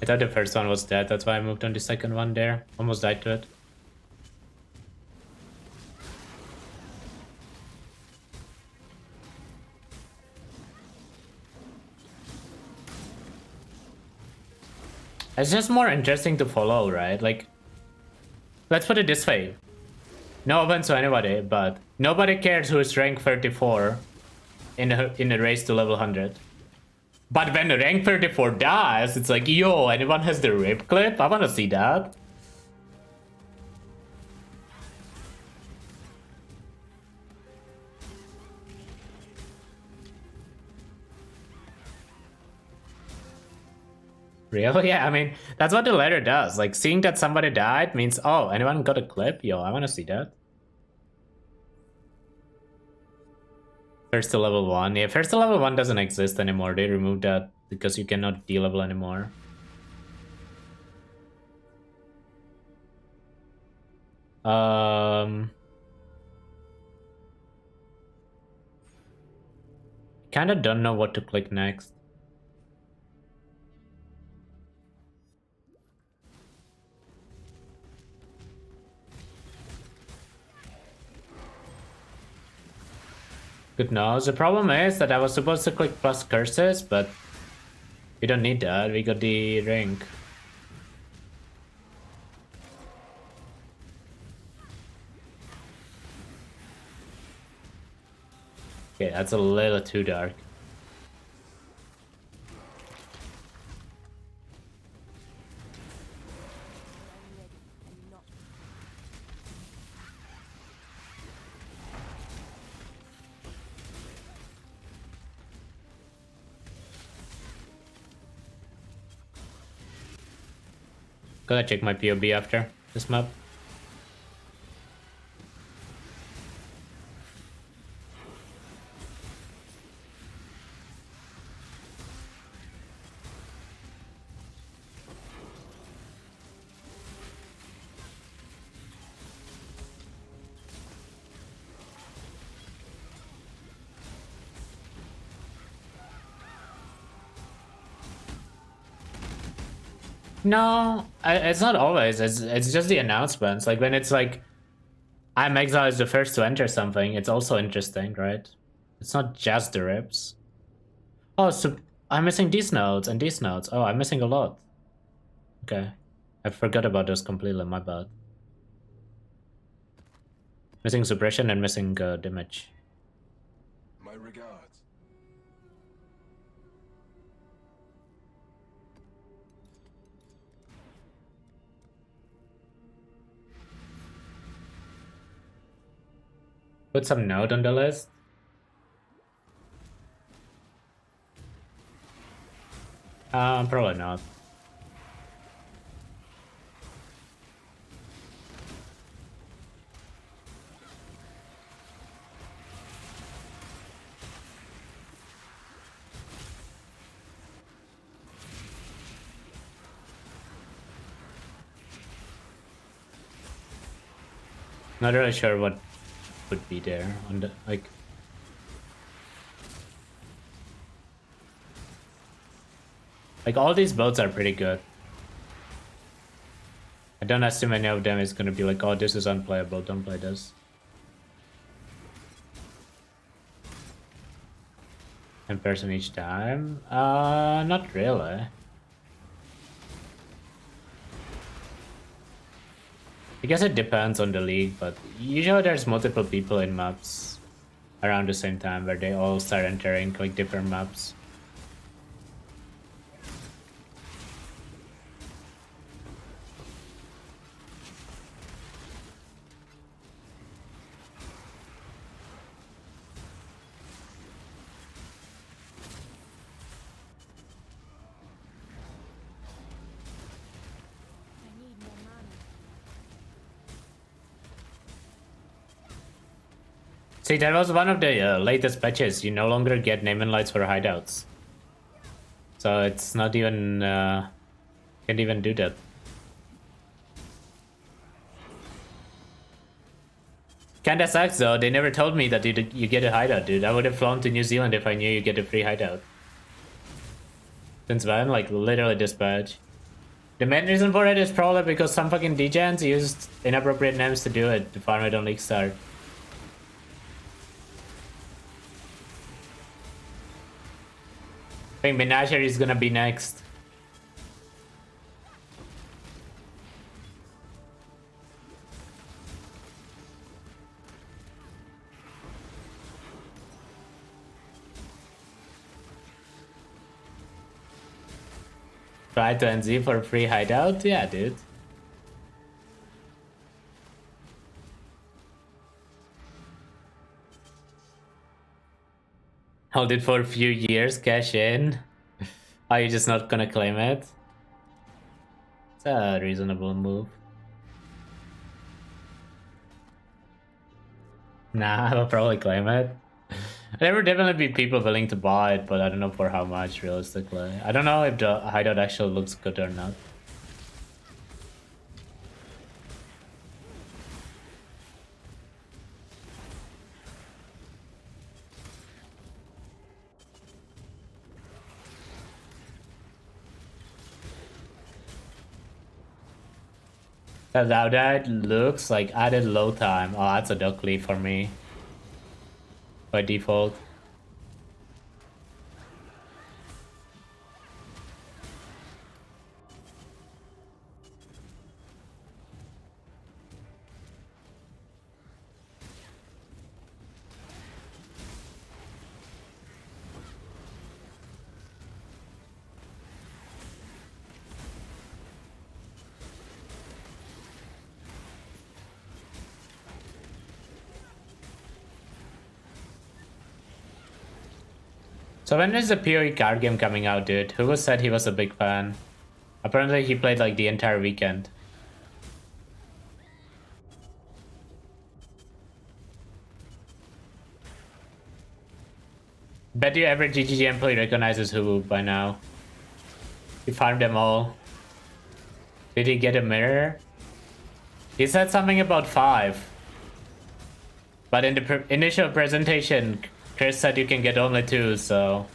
Speaker 2: I thought the first one was dead, that's why I moved on the second one there. Almost died to it. It's just more interesting to follow, right? Like, let's put it this way. No offense to anybody, but nobody cares who is rank 34 in a race to level 100. But when the rank 34 dies, it's like, yo, anyone has the rip clip? I wanna see that. Really? Yeah, I mean, that's what the letter does. Like, seeing that somebody died means, oh, anyone got a clip? Yo, I wanna see that. First to level 1. Yeah, first to level 1 doesn't exist anymore. They removed that because you cannot D-level anymore. Kinda don't know what to click next. Good news. The problem is that I was supposed to click plus curses, but we don't need that. We got the ring. Okay, that's a little too dark. Gotta check my POB after this map. No, it's not always. It's just the announcements. Like when it's like, I'm Exile is the first to enter something. It's also interesting, right? It's not just the rips. Oh, so I'm missing these nodes and these nodes. Oh, I'm missing a lot. Okay, I forgot about those completely. My bad. Missing suppression and missing damage.
Speaker 4: My regards.
Speaker 2: Put some node on the list. Probably not. Not really sure what would be there on the like. Like all these boats are pretty good. I don't assume any of them is gonna be like, oh, this is unplayable, don't play this. In person each time? Not really. I guess it depends on the league, but usually there's multiple people in maps around the same time where they all start entering like different maps. See, that was one of the latest patches. You no longer get name and lights for hideouts. So it's not even... can't even do that. Kinda sucks though, they never told me that you get a hideout, dude. I would have flown to New Zealand if I knew you get a free hideout. Since when? Like, literally this patch. The main reason for it is probably because some fucking degens used inappropriate names to do it, to farm it on leaguestart. I think Menagerie is gonna be next. Try to NZ for free hideout? Yeah, dude. Hold it for a few years, cash in. Are you just not gonna claim it? It's a reasonable move. Nah, I'll probably claim it. There will definitely be people willing to buy it, but I don't know for how much realistically. I don't know if the hideout actually looks good or not. How that looks like added low time. Oh, that's a duck leaf for me. By default. So when is the PoE card game coming out, dude? Who was said he was a big fan? Apparently he played like the entire weekend. Bet you every GGG employee recognizes Hulu by now. He farmed them all. Did he get a mirror? He said something about 5. But in the initial presentation, Chris said you can get only 2, so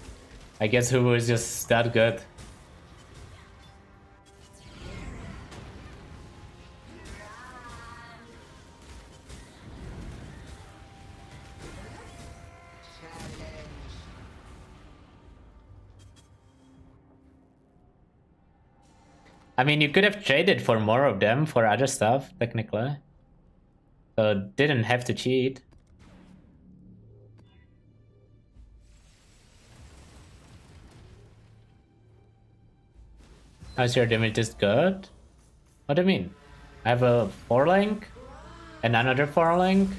Speaker 2: I guess Hulu is just that good. I mean, you could have traded for more of them for other stuff, technically. So didn't have to cheat. How's your damage is good? What do you mean? I have a 4-link and another 4-link.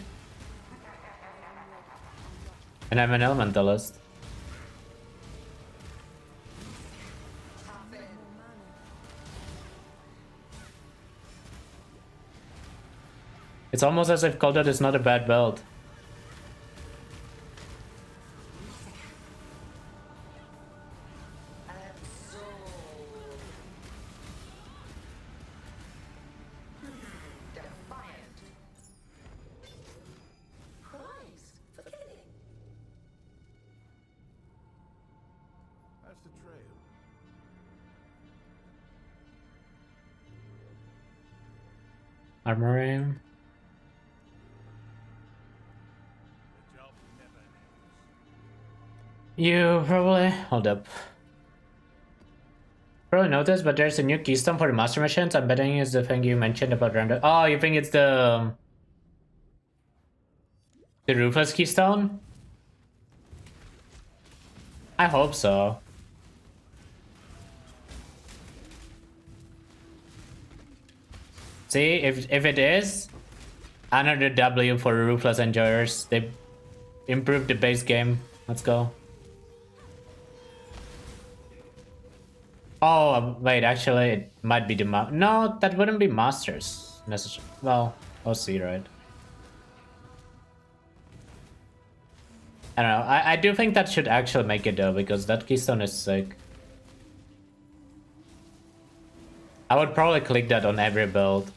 Speaker 2: And I'm an Elementalist. It's almost as if Colded is not a bad build.
Speaker 9: That's the trail.
Speaker 2: Armory. You probably hold up. Probably noticed, but there's a new keystone for the master missions. I'm betting it's the thing you mentioned about random. Oh, you think it's the Ruthless keystone? I hope so. See, if it is, another W for Ruthless enjoyers. They improved the base game. Let's go. Oh, wait, actually, it might be the no, that wouldn't be Masters necessarily. Well, we'll see, right? I don't know. I do think that should actually make it though, because that keystone is sick. I would probably click that on every build.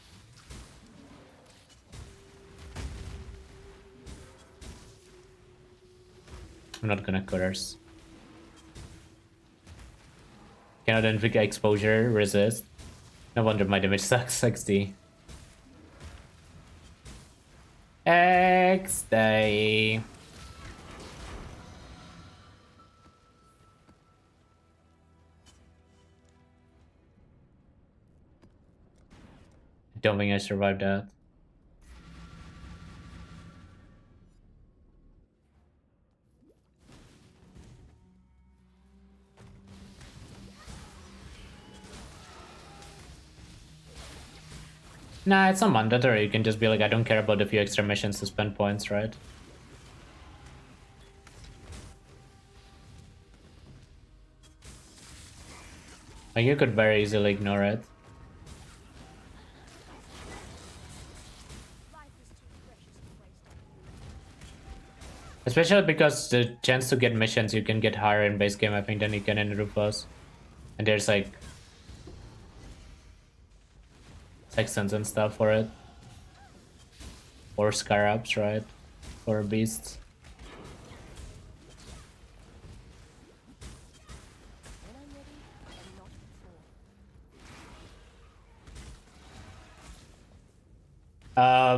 Speaker 2: I'm not gonna curse. Cannot inflict exposure, resist. No wonder my damage sucks, XD. XD. Don't think I survived that. Nah, it's not mandatory. You can just be like, I don't care about a few extra missions to spend points, right? Like, you could very easily ignore it. Especially because the chance to get missions you can get higher in base game, I think, than you can in Rufus. And there's like sextons and stuff for it. Or scarabs, right? Or beasts.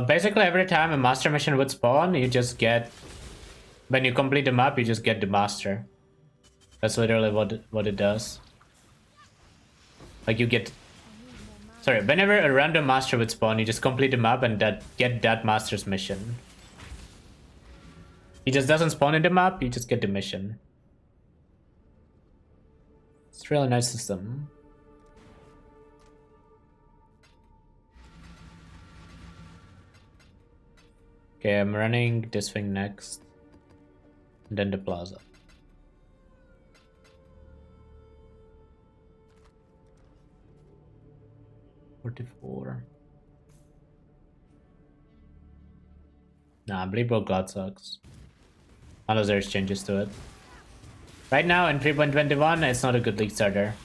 Speaker 2: Basically every time a master mission would spawn, you just get, when you complete the map, you just get the master. That's literally what it does. Like you get, sorry, whenever a random master would spawn, you just complete the map and get that master's mission. He just doesn't spawn in the map, you just get the mission. It's a really nice system. Okay, I'm running this thing next. And then the plaza. $44. Nah, Bleed Bolt God sucks. Unless there's changes to it. Right now in 3.21, it's not a good league starter.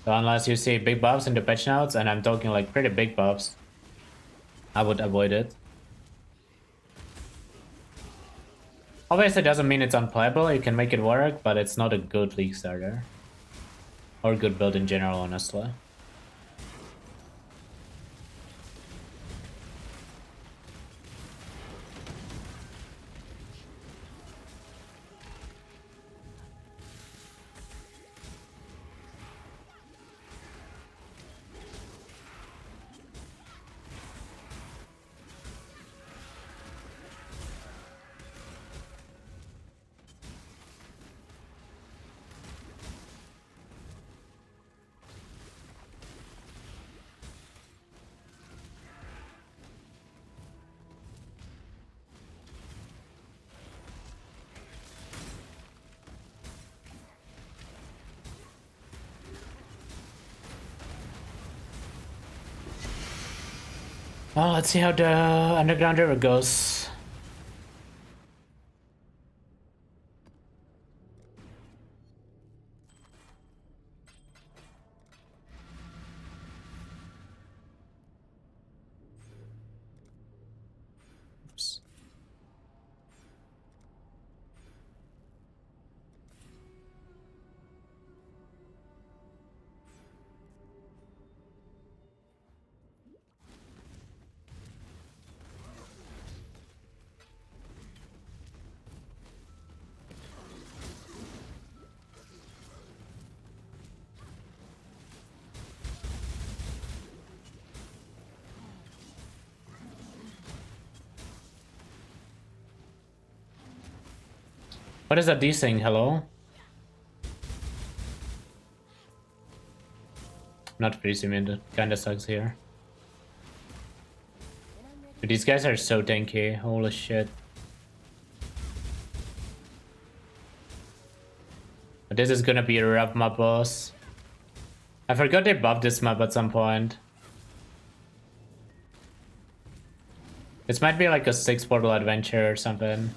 Speaker 2: So unless you see big buffs in the patch notes, and I'm talking like pretty big buffs, I would avoid it. Obviously, it doesn't mean it's unplayable. You can make it work, but it's not a good league starter. Or good build in general, honestly. Oh, let's see how the underground river goes. Oops. What is that D thing? Hello? Not pretty cemented. Kinda sucks here. But these guys are so tanky. Holy shit. But this is gonna be a rough map, boss. I forgot they buffed this map at some point. This might be like a 6 portal adventure or something.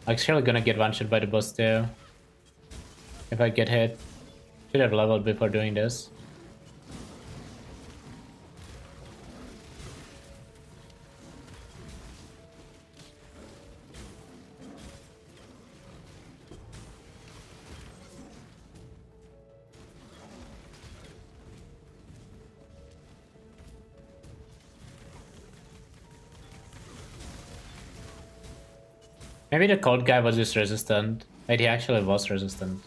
Speaker 2: Actually gonna get one shot by the boss too. If I get hit. Should have leveled before doing this. Maybe the cold guy was just resistant. Wait, he actually was resistant.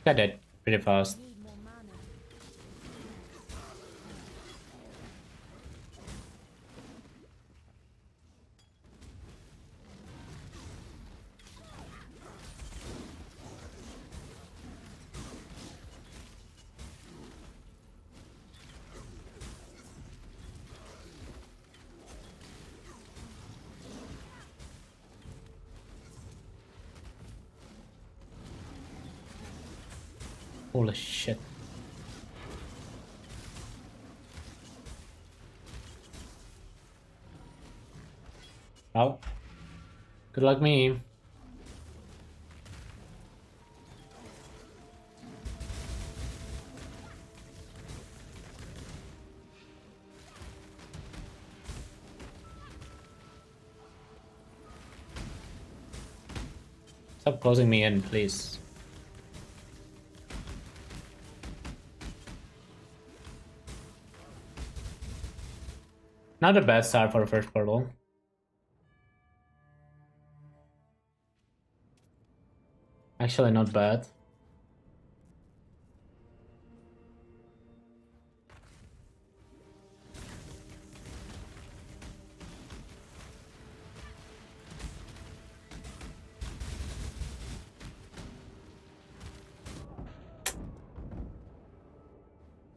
Speaker 2: Got dead pretty fast. Holy shit. Oh. Good luck me. Stop closing me in, please. Not a bad start for a first portal. Actually, not bad.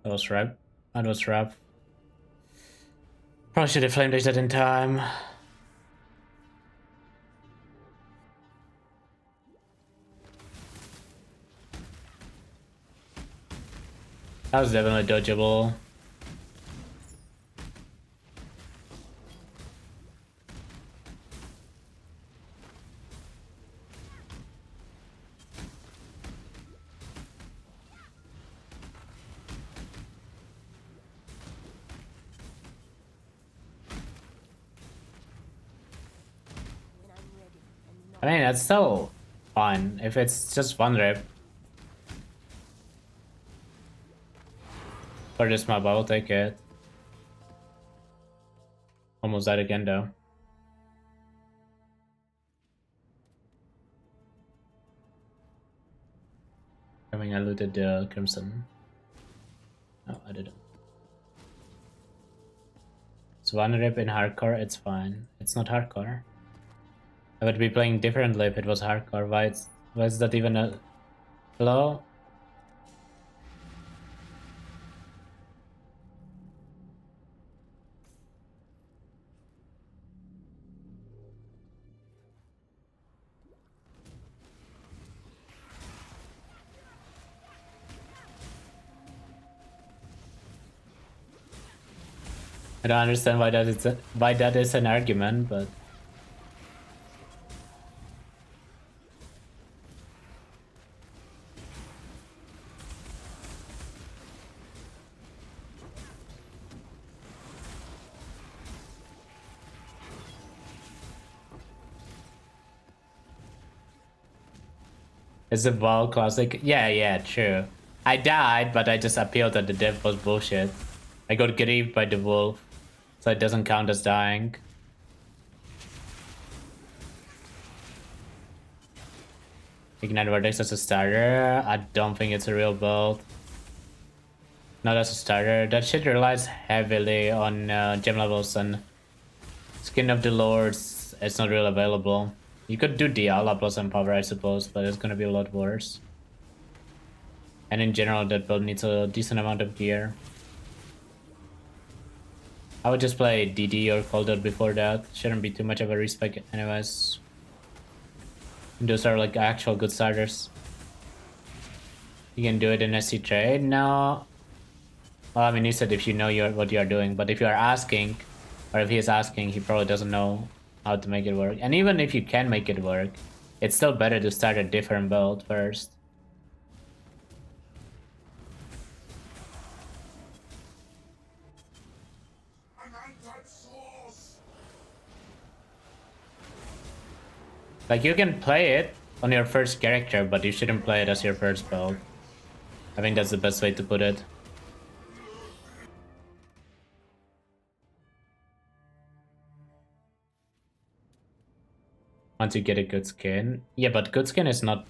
Speaker 2: That was rough. That was rough. Probably should have flame dashed that in time. That was definitely dodgeable. I mean, that's still fine if it's just one rip. For this map, I will take it. Almost died again though. I mean, I looted the Crimson. No, I didn't. It's one rip in hardcore, it's fine. It's not hardcore. I would be playing differently if it was hardcore. Why is that even a... Hello? I don't understand why that is an argument, but it's a WoW classic. Yeah, true. I died, but I just appealed that the death was bullshit. I got grieved by the wolf, so it doesn't count as dying. Ignite Vortex as a starter? I don't think it's a real build. Not as a starter. That shit relies heavily on gem levels, and Skin of the Lords is not really available. You could do Diala plus Empower, I suppose, but it's gonna be a lot worse. And in general, that build needs a decent amount of gear. I would just play DD or Cold Out before that. Shouldn't be too much of a respec anyways. Those are like actual good starters. You can do it in SC trade? No. Well, I mean, you said if you know what you are doing, but if you are asking, or if he is asking, he probably doesn't know how to make it work. And even if you can make it work, it's still better to start a different build first. Like, you can play it on your first character, but you shouldn't play it as your first build. I think that's the best way to put it. Once you get a good skin. Yeah, but good skin is not...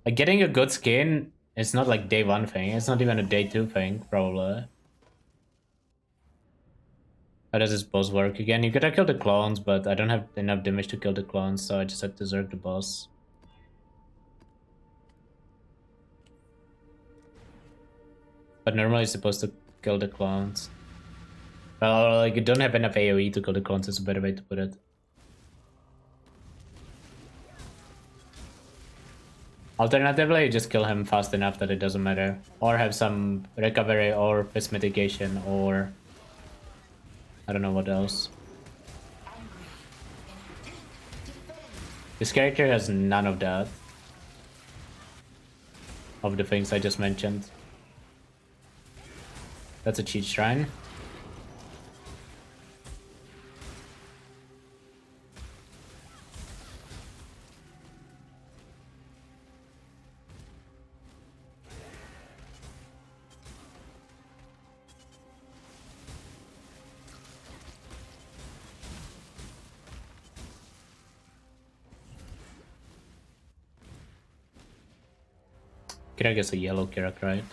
Speaker 2: Like, getting a good skin is not like day 1 thing. It's not even a day 2 thing, probably. How does this boss work again? You could have killed the clones, but I don't have enough damage to kill the clones, so I just had to zerg the boss. But normally you're supposed to kill the clones. Well, like, you don't have enough AoE to kill the clones, is a better way to put it. Alternatively, you just kill him fast enough that it doesn't matter. Or have some recovery or fist mitigation or... I don't know what else. This character has none of that. Of the things I just mentioned. That's a cheat shrine. Kirak is a yellow Kirak, right?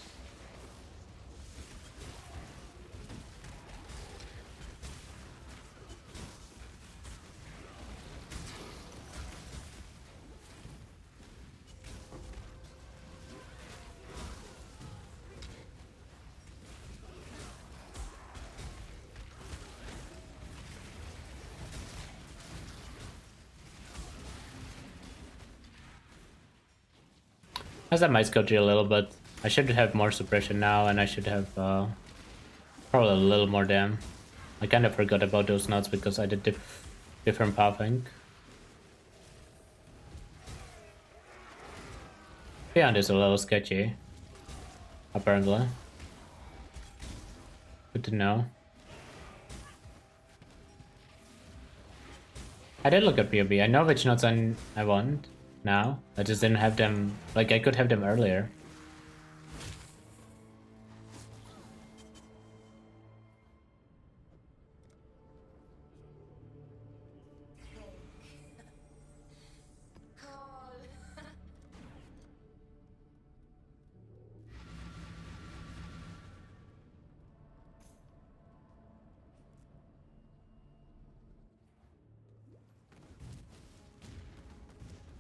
Speaker 2: As that might scale you a little bit. I should have more suppression now, and I should have probably a little more dam. I kind of forgot about those notes because I did different pathing. Beyond is a little sketchy, apparently. Good to know. I did look at POB. I know which notes I want now. I just didn't have them. Like, I could have them earlier.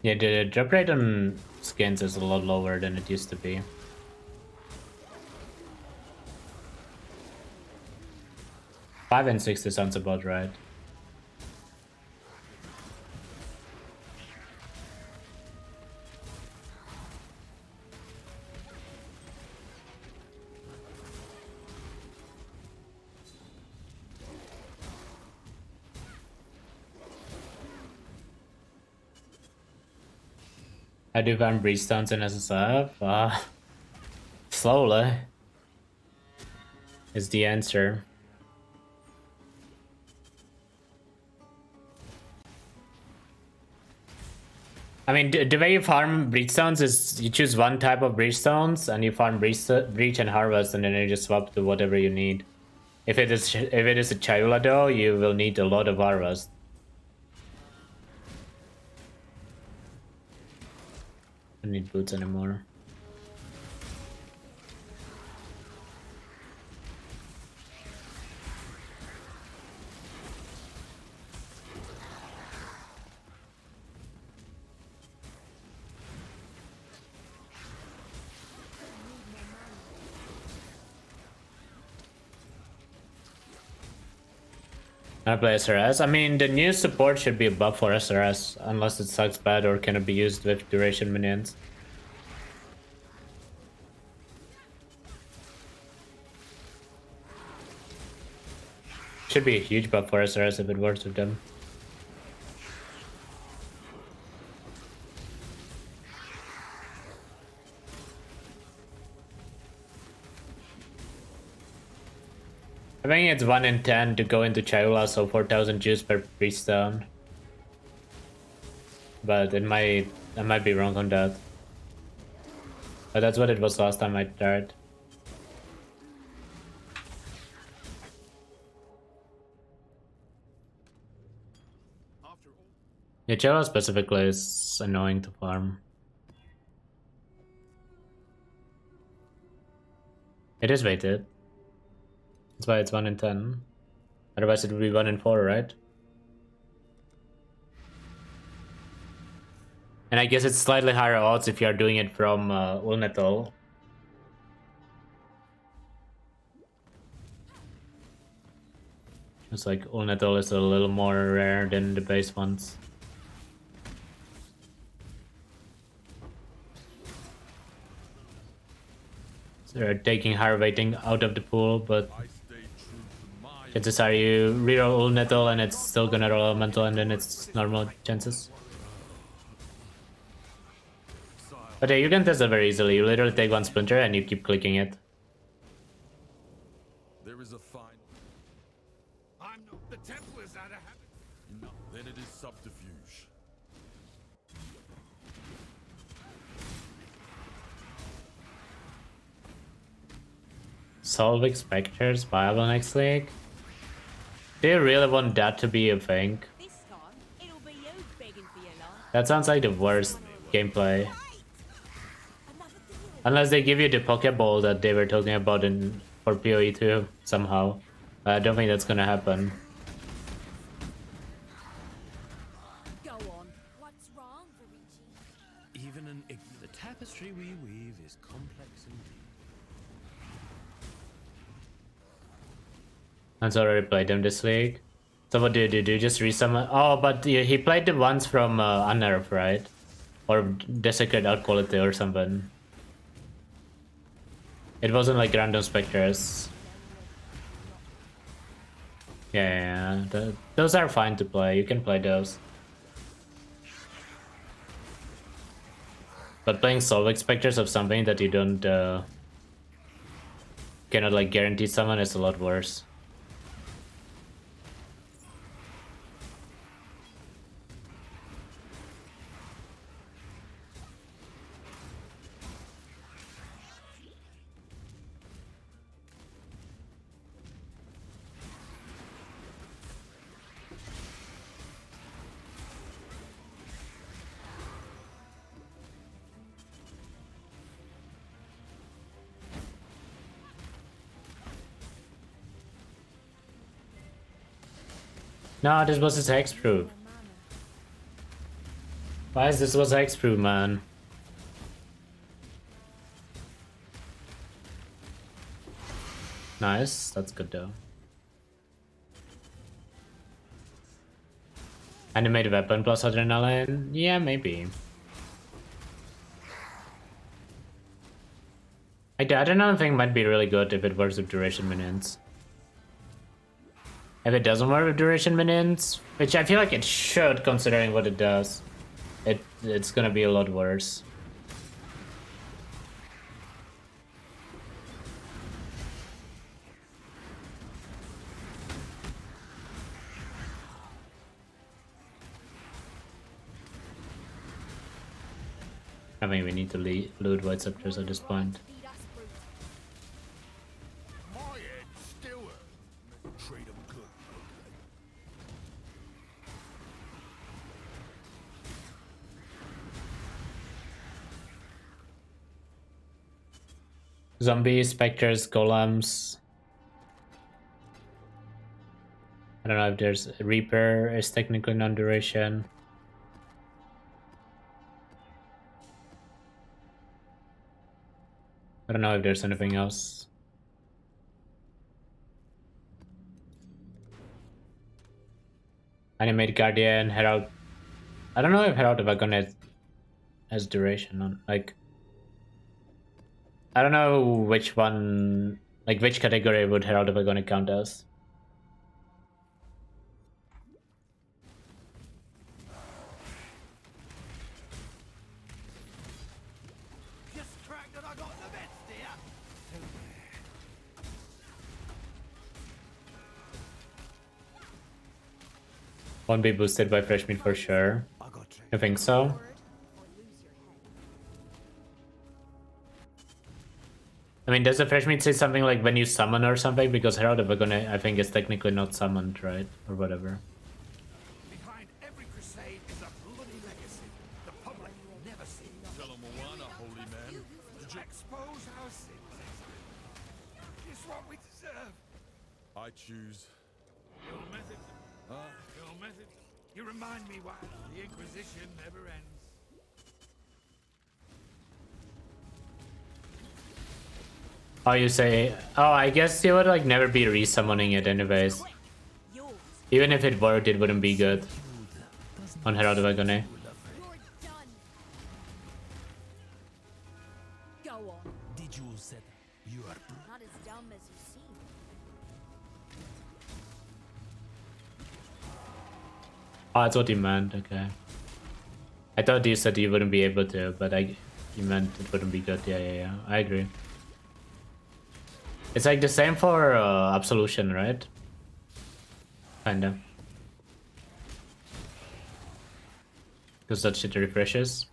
Speaker 2: Yeah, the drop rate on skins is a lot lower than it used to be. $5 and $60 sounds about right. I do farm breach stones in SSF. Slowly is the answer. I mean, the way you farm breach stones is you choose one type of breach stones and you farm breach and harvest, and then you just swap to whatever you need. If it is a Chayula though, you will need a lot of harvest. I don't need boots anymore. I play SRS. I mean, the new support should be a buff for SRS, unless it sucks bad or cannot be used with duration minions. Should be a huge buff for SRS if it works with them. I think it's 1 in 10 to go into Chayula, so 4,000 juice per breach stone. But I might be wrong on that. But that's what it was last time I tried. Yeah, Chayula specifically is annoying to farm. It is weighted. That's why it's 1 in 10. Otherwise it would be 1 in 4, right? And I guess it's slightly higher odds if you are doing it from Ulnetal. It's like Ulnetal is a little more rare than the base ones. So they're taking higher weighting out of the pool, but chances are you reroll Ulnetal and it's still gonna roll Elemental and then it's normal chances. But yeah, you can test it very easily. You literally take one splinter and you keep clicking it.
Speaker 9: There is a fine. I'm not. The temple is out of habit. No, then it is subterfuge.
Speaker 2: Solving Spectres viable next league? Do you really want that to be a thing? That sounds like the worst gameplay. Unless they give you the Pokeball that they were talking about for PoE 2 somehow. I don't think that's gonna happen.
Speaker 6: Go on. What's wrong, Luigi?
Speaker 5: Even the tapestry we weave is complex indeed.
Speaker 2: Hans already played them this league. So what do you do? Just resummon? Oh, but he played the ones from Unnerf, right? Or Desecrate Out Quality or something. It wasn't like random specters. Yeah, those are fine to play. You can play those. But playing Solving Specters of something that you don't cannot like guarantee someone is a lot worse. No, this was his hexproof. Why is this was hexproof, man? Nice, that's good though. Animated weapon plus adrenaline? Yeah, maybe. Like the adrenaline thing might be really good if it works with duration minions. If it doesn't work with duration minions, which I feel like it should considering what it does, it's gonna be a lot worse. I mean, we need to loot Void Scepters at this point.
Speaker 9: My head's still treat 'em good.
Speaker 2: Zombies, specters, golems. I don't know if there's Reaper is technically non-duration. I don't know if there's anything else. Animate Guardian, Herald. I don't know if Herald of Agon has duration on, like, I don't know which one, like which category would Herald of Agon count as. Won't be boosted by fresh meat for sure. You think so? I mean, does the fresh meat say something like when you summon or something? Because Herald of Agon, I think, is technically not summoned, right? Or whatever.
Speaker 9: Behind every crusade is a bloody legacy. The public never sees. Tell 'em one, a holy man. Did you expose our sins? It's what we deserve. I choose. Your method. Your method. You remind me why the Inquisition never ends.
Speaker 2: Oh, you say... Oh, I guess you would like never be resummoning it anyways. Even if it worked, it wouldn't be good on Herald of Agony.
Speaker 3: Go on. Did you say you are not as dumb as you seem?
Speaker 2: Oh, that's what you meant, okay. I thought you said you wouldn't be able to, but you meant it wouldn't be good. Yeah, I agree. It's like the same for Absolution, right? Kinda. Because that shit refreshes.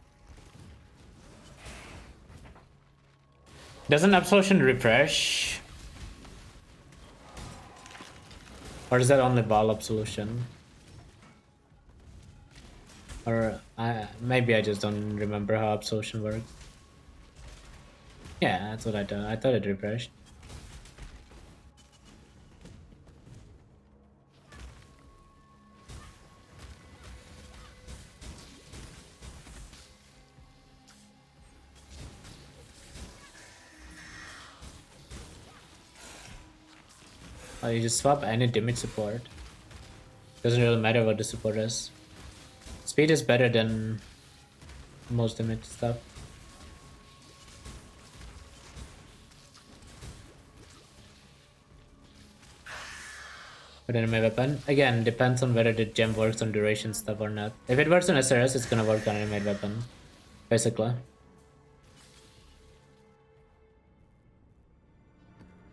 Speaker 2: Doesn't Absolution refresh? Or is that only Val Absolution? Or maybe I just don't remember how Absolution works. Yeah, that's what I thought. I thought it refreshed. Oh, you just swap any damage support. Doesn't really matter what the support is. Speed is better than most damage stuff. But anyway, weapon again depends on whether the gem works on duration stuff or not. If it works on SRS, it's gonna work on animate weapon, basically.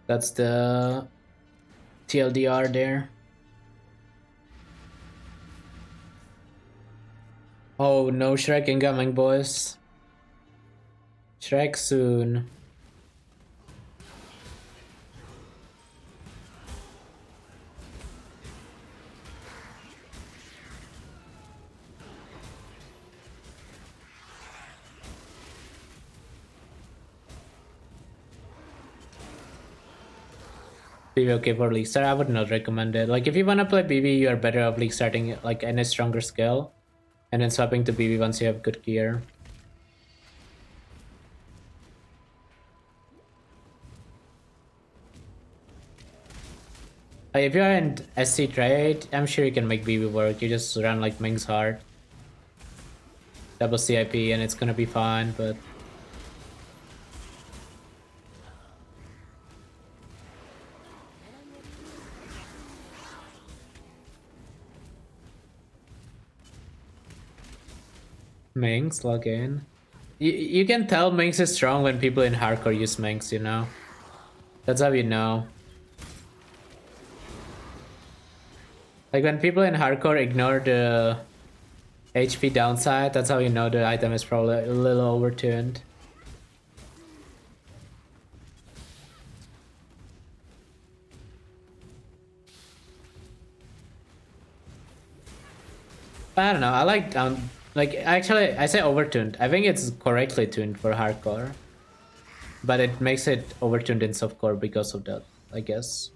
Speaker 2: That's the TLDR there. Oh, no Shrek incoming, boys. Shrek soon. BB okay for League Start? I would not recommend it. Like, if you wanna play BB, you are better off League starting like any stronger skill, and then swapping to BB once you have good gear. Like, if you're in SC trade, I'm sure you can make BB work. You just run like Ming's hard, double CIP, and it's gonna be fine. But Minx, log in. You can tell Minx is strong when people in hardcore use Minx, you know? That's how you know. Like when people in hardcore ignore the HP downside, that's how you know the item is probably a little overtuned. I don't know, I like down, like actually I say overtuned. I think it's correctly tuned for hardcore. But it makes it overtuned in softcore because of that, I guess.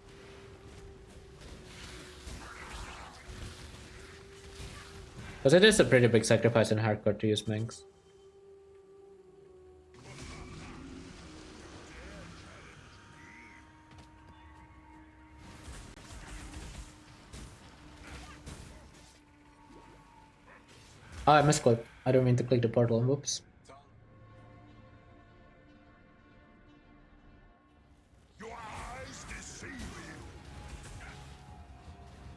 Speaker 2: Because it is a pretty big sacrifice in hardcore to use Minx. Oh, I misclicked. I don't mean to click the portal. Whoops.
Speaker 4: Your eyes deceive you.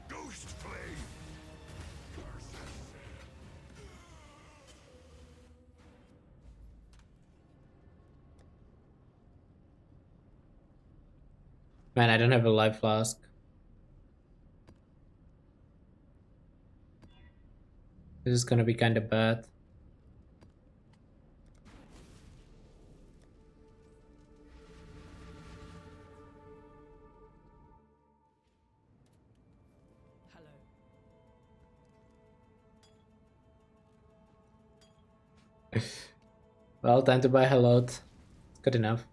Speaker 4: Ghost flame.
Speaker 2: Man, I don't have a life flask. This is gonna be kind of bad. Well, time to buy Hello. It's good enough.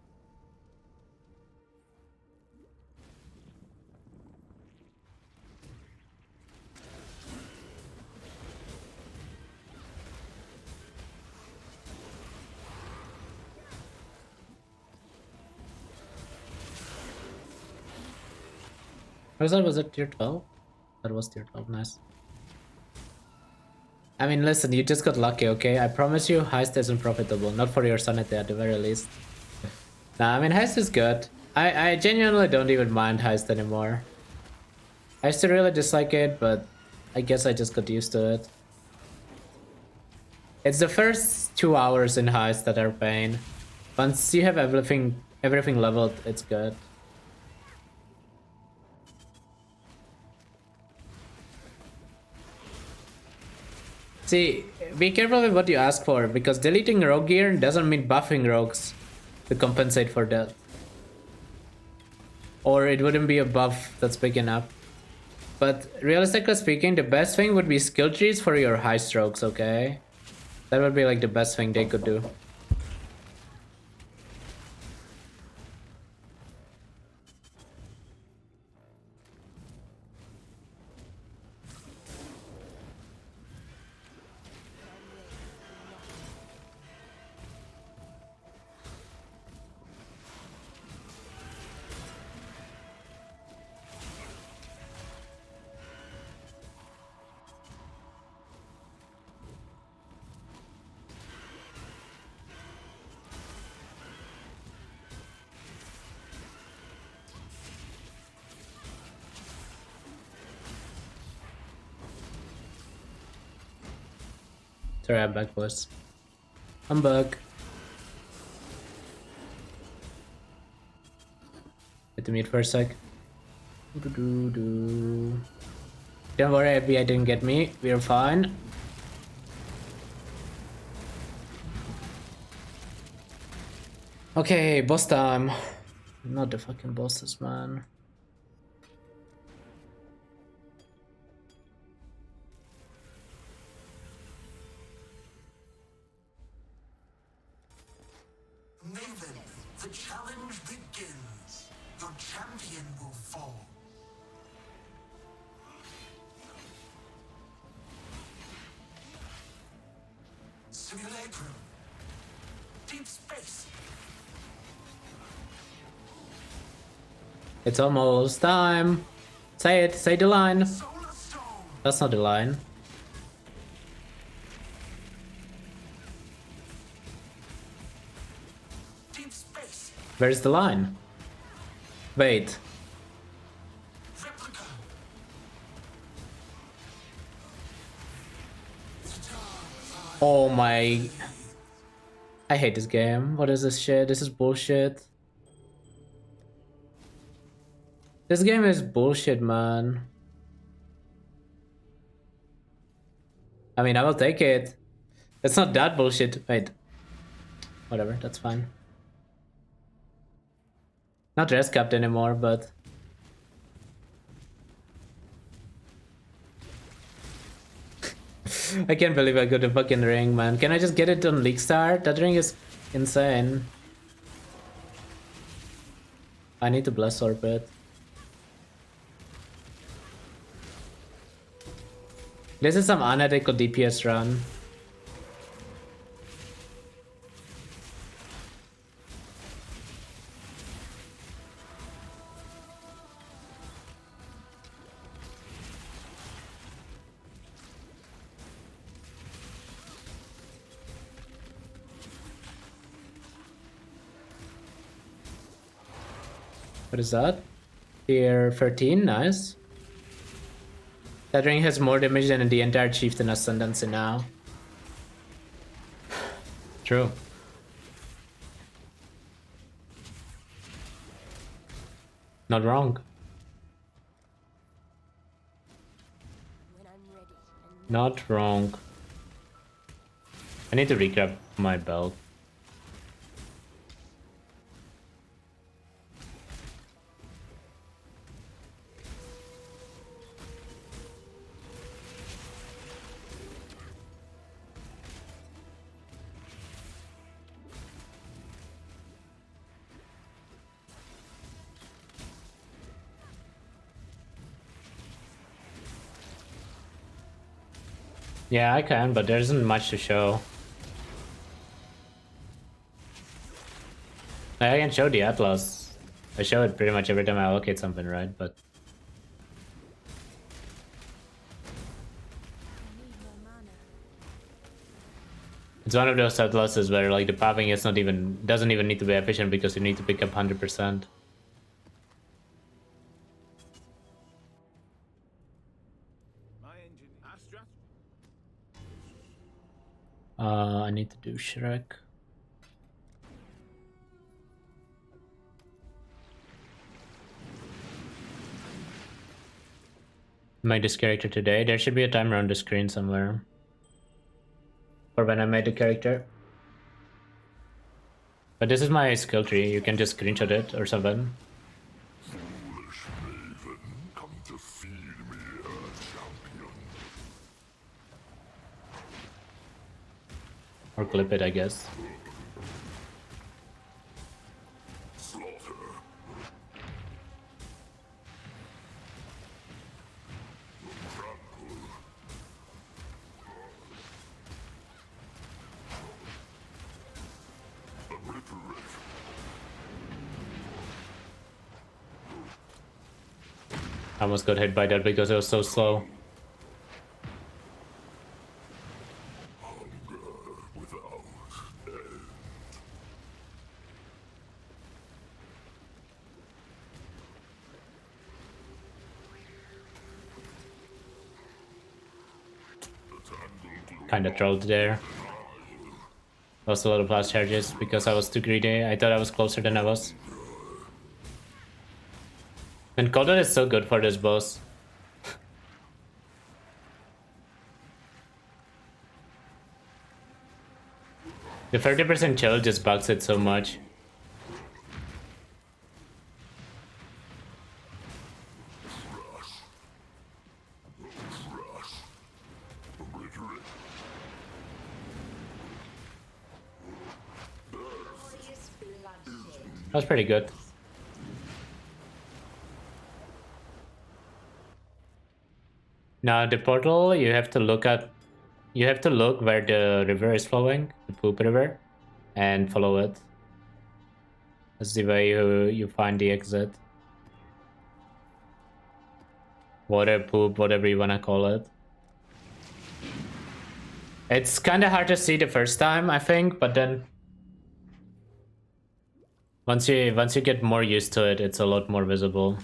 Speaker 2: Was it tier 12? That was tier 12, nice. I mean, listen, you just got lucky, okay? I promise you, Heist isn't profitable. Not for your sanity at the very least. Nah, I mean, Heist is good. I genuinely don't even mind Heist anymore. I used to really dislike it, but I guess I just got used to it. It's the first 2 hours in Heist that are pain. Once you have everything leveled, it's good. See, be careful with what you ask for, because deleting rogue gear doesn't mean buffing rogues to compensate for that. Or it wouldn't be a buff that's big enough. But realistically speaking, the best thing would be skill trees for your high strokes, okay? That would be like the best thing they could do. Sorry, I'm back, boys. I'm back. Had to mute for a sec. Don't worry, FBI didn't get me. We're fine. Okay, boss time. Not the fucking bosses, man.
Speaker 6: Maven, the challenge begins. Your champion will fall. Simulacrum. Deep space.
Speaker 2: It's almost time. Say it, say the line. That's not the line. Where's the line? Wait. Oh my... I hate this game. What is this shit? This is bullshit. This game is bullshit, man. I mean, I will take it. It's not that bullshit. Wait. Whatever, that's fine. Not rest capped anymore, but... I can't believe I got a fucking ring, man. Can I just get it on League Start? That ring is insane. I need to Bless Orb it. This is some unethical DPS run. What is that? Tier 13, nice. That ring has more damage than the entire Chieftain Ascendancy now. True. Not wrong. Not wrong. I need to recap my belt. Yeah, I can, but there isn't much to show. I can show the Atlas. I show it pretty much every time I allocate something, right? But it's one of those Atlases where like the pathing is doesn't even need to be efficient because you need to pick up 100%. I need to do Shrek. Made this character today. There should be a timer on the screen somewhere. For when I made the character. But this is my skill tree. You can just screenshot it or something.
Speaker 4: Foolish maiden, come to feed me, champion.
Speaker 2: Or clip it, I guess.
Speaker 4: Slaughter.
Speaker 2: I almost got hit by that because it was so slow. Kinda trolled there. Lost a lot of blast charges because I was too greedy. I thought I was closer than I was. And Coldon is so good for this boss. The 30% chill just bugs it so much. That was pretty good. Now the portal, you have to look where the river is flowing, the poop river, and follow it. That's the way you find the exit. Water, poop, whatever you wanna call it. It's kinda hard to see the first time, I think, but then once you get more used to it, it's a lot more visible.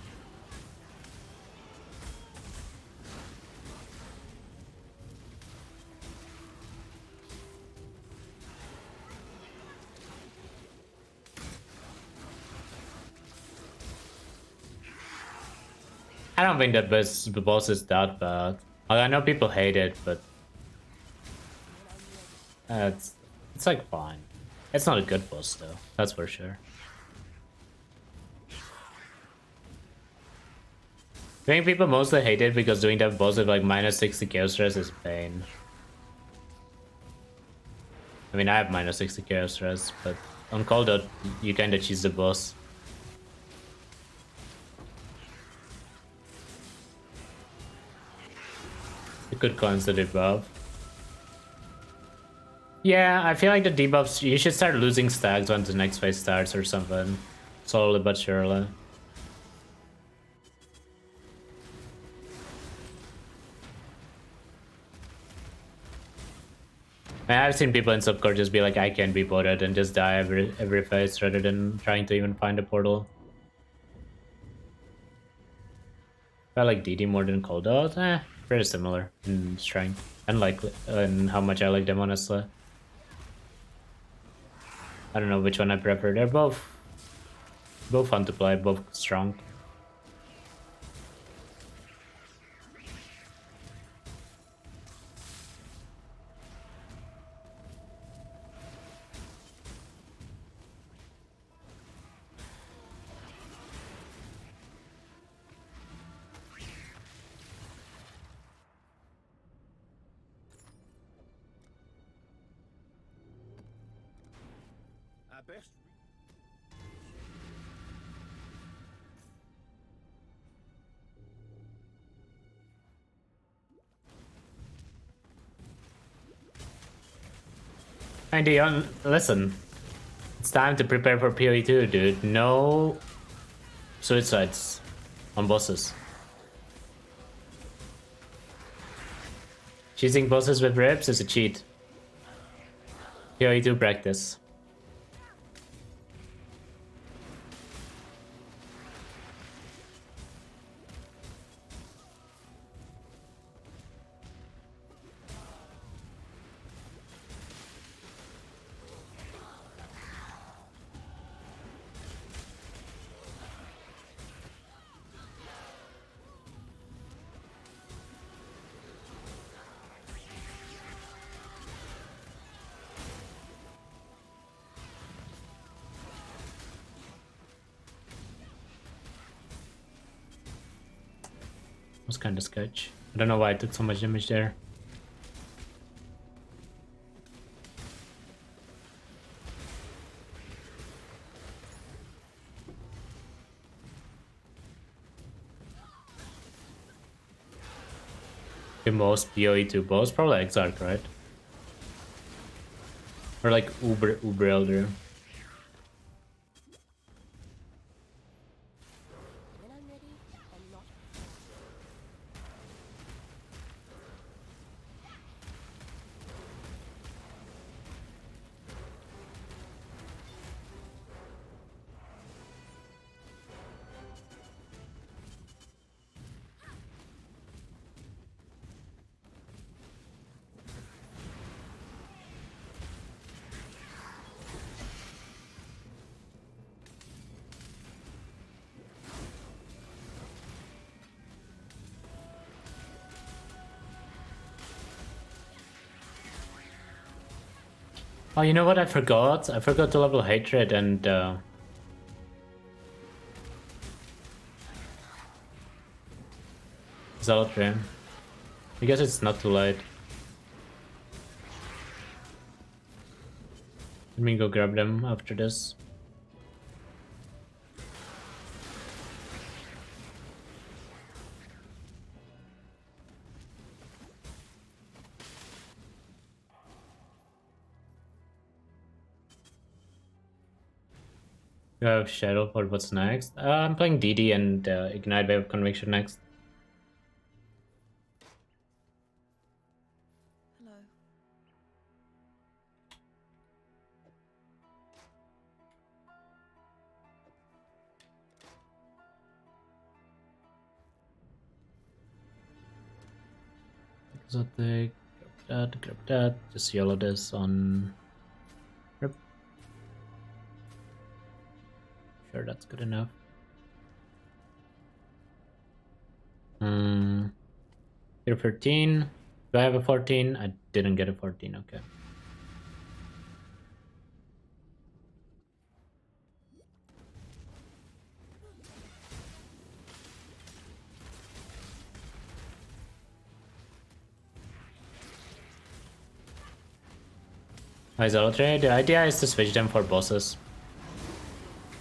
Speaker 2: I don't think that the boss is that bad. I know people hate it, but It's like fine. It's not a good boss though, that's for sure. I think people mostly hate it because doing that boss with like minus 60 chaos stress is pain. I mean, I have minus 60 chaos stress, but on Cold Dot, you kinda cheese the boss. You could cleanse the debuff. Yeah, I feel like the debuffs, you should start losing stacks once the next phase starts or something. Slowly but surely. I've seen people in subcore just be like, I can't be boarded and just die every phase rather than trying to even find a portal. I like DD more than Cold Out. Pretty similar in strength and like and how much I like them honestly. I don't know which one I prefer. They're both fun to play, both strong.
Speaker 9: Best.
Speaker 2: Hey Dion, listen. It's time to prepare for PoE2, dude. No suicides on bosses. Cheating bosses with reps is a cheat. PoE2 practice. Was kind of sketch. I don't know why I took so much damage there. The most PoE2 boss, probably Exarch, right? Or like Uber Elder. Oh, you know what I forgot? I forgot to level Hatred and Zealotry. I guess it's not too late. Let me go grab them after this. You have Shadow for what's next? I'm playing DD and Ignite Wave of Conviction next.
Speaker 7: Hello.
Speaker 2: Exotic, grab that, just yellow this on. Yep. Sure, that's good enough. Here 13. Do I have a 14? I didn't get a 14, okay. Isolatry, the idea is to switch them for bosses.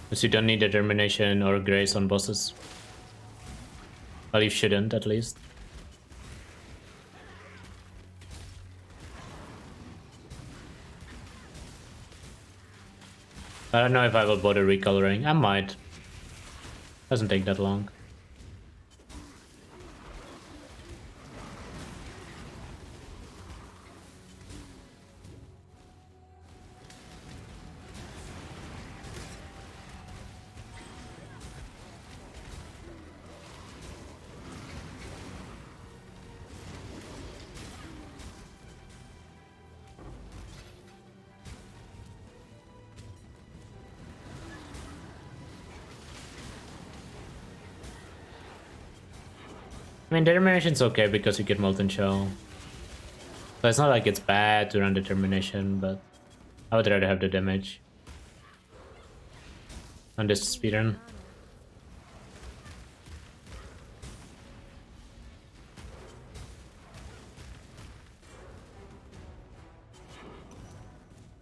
Speaker 2: Because you don't need determination or grace on bosses. Well, you shouldn't, at least. I don't know if I will bother recoloring. I might. Doesn't take that long. I mean, determination's okay because you get Molten Shell. So it's not like it's bad to run determination, but I would rather have the damage on this speedrun.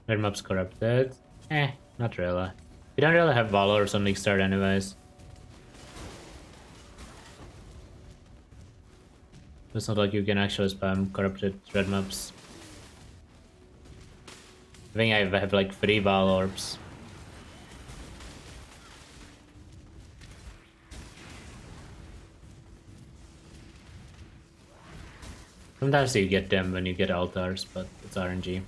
Speaker 2: Red map's corrupted. Not really. We don't really have Valors on leaguestart anyways. It's not like you can actually spam corrupted red maps. I think I have like 3 Val orbs. Sometimes you get them when you get altars, but it's RNG.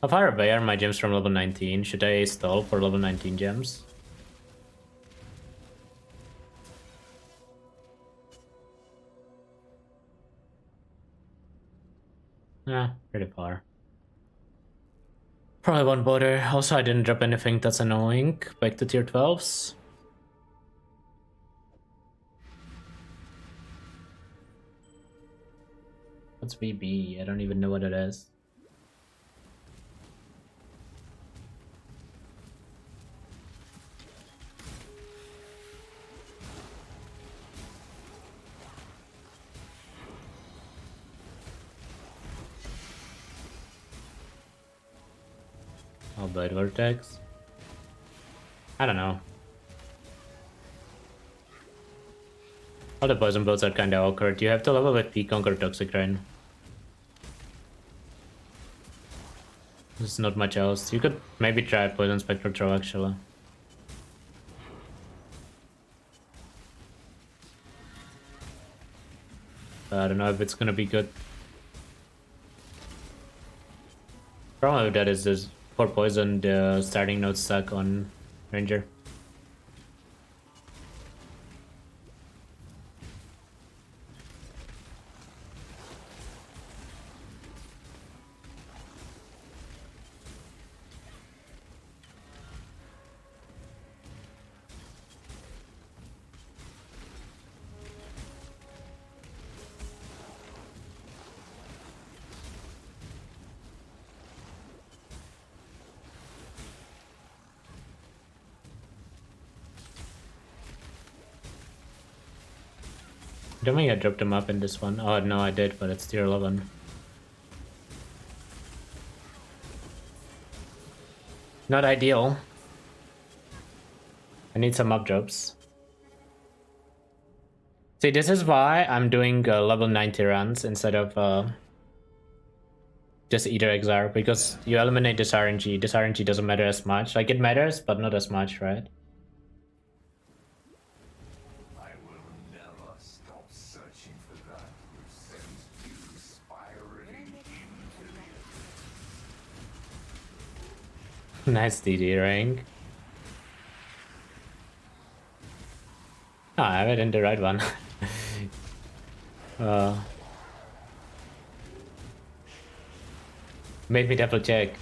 Speaker 2: How far away are my gems from level 19? Should I stall for level 19 gems? Pretty far. Probably won't bother. Also, I didn't drop anything that's annoying. Back to tier 12s. What's VB? I don't even know what it is. Blade Vortex? I don't know. All the poison builds are kinda awkward. You have to level with Peaconk or Toxic Rain. There's not much else. You could maybe try Poison Spectral Throw actually. I don't know if it's gonna be good. Problem with that is this. For poison, the starting notes suck on Ranger. I don't think I dropped him up in this one. Oh no, I did, but it's tier 11. Not ideal. I need some up drops. See, this is why I'm doing level 90 runs instead of just Eater Exarch, because you eliminate this RNG. This RNG doesn't matter as much. Like, it matters, but not as much, right? Nice DD rank. Oh, I have it in the right one. Made me double check.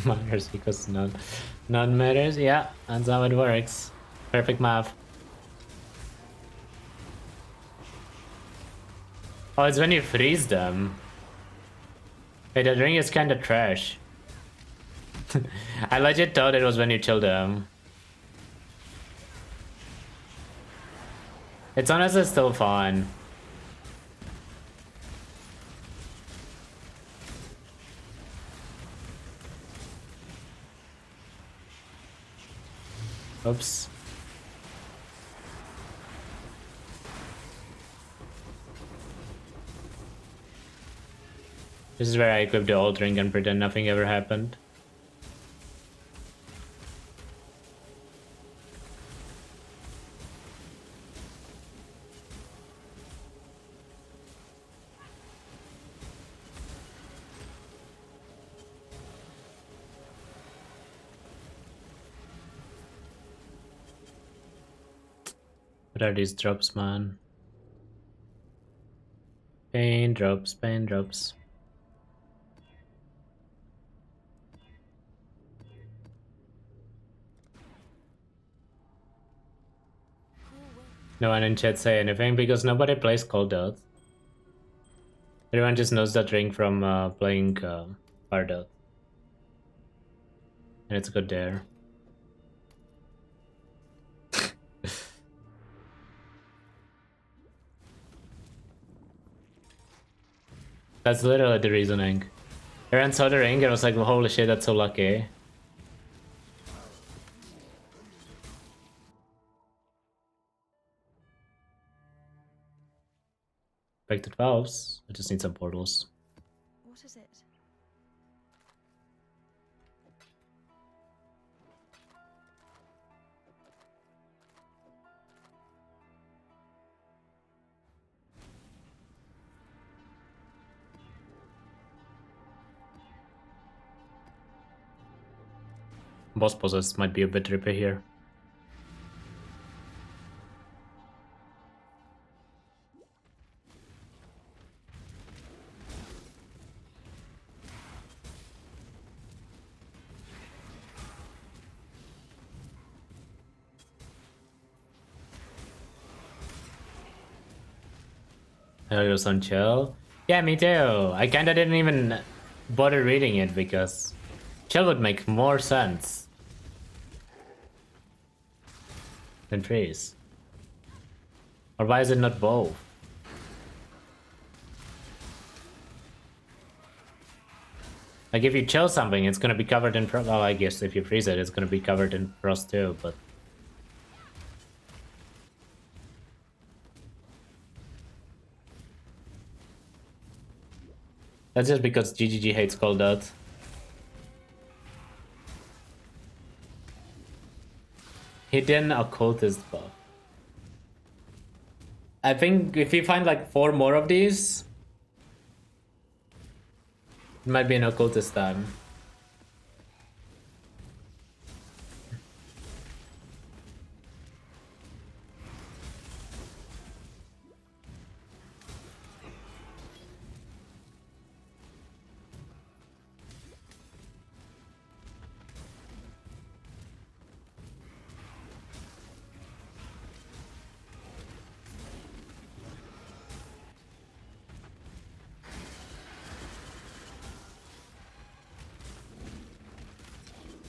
Speaker 2: matters because none matters. Yeah, that's how it works. Perfect math. Oh, it's when you freeze them. Hey, that ring is kinda trash. I legit thought it was when you chill them. It's honestly still fun. Oops. This is where I equip the old ring and pretend nothing ever happened. What are these drops, man? Pain drops, pain drops. No one in chat say anything because nobody plays Cold Dot. Everyone just knows that ring from playing Hard Dot. And it's good there. That's literally the reasoning. Everyone saw the ring and was like, well, holy shit, that's so lucky. Back to 12s. I just need some portals.
Speaker 3: What is it?
Speaker 2: Boss poses might be a bit trippy here. Helio's on chill. Yeah, me too. I kinda didn't even bother reading it because chill would make more sense than freeze. Or why is it not both? Like if you chill something, it's gonna be covered in frost. Well, I guess if you freeze it, it's gonna be covered in frost too, but that's just because GGG hates Cold Dot. Hidden Occultist buff. I think if you find like 4 more of these, it might be an Occultist time.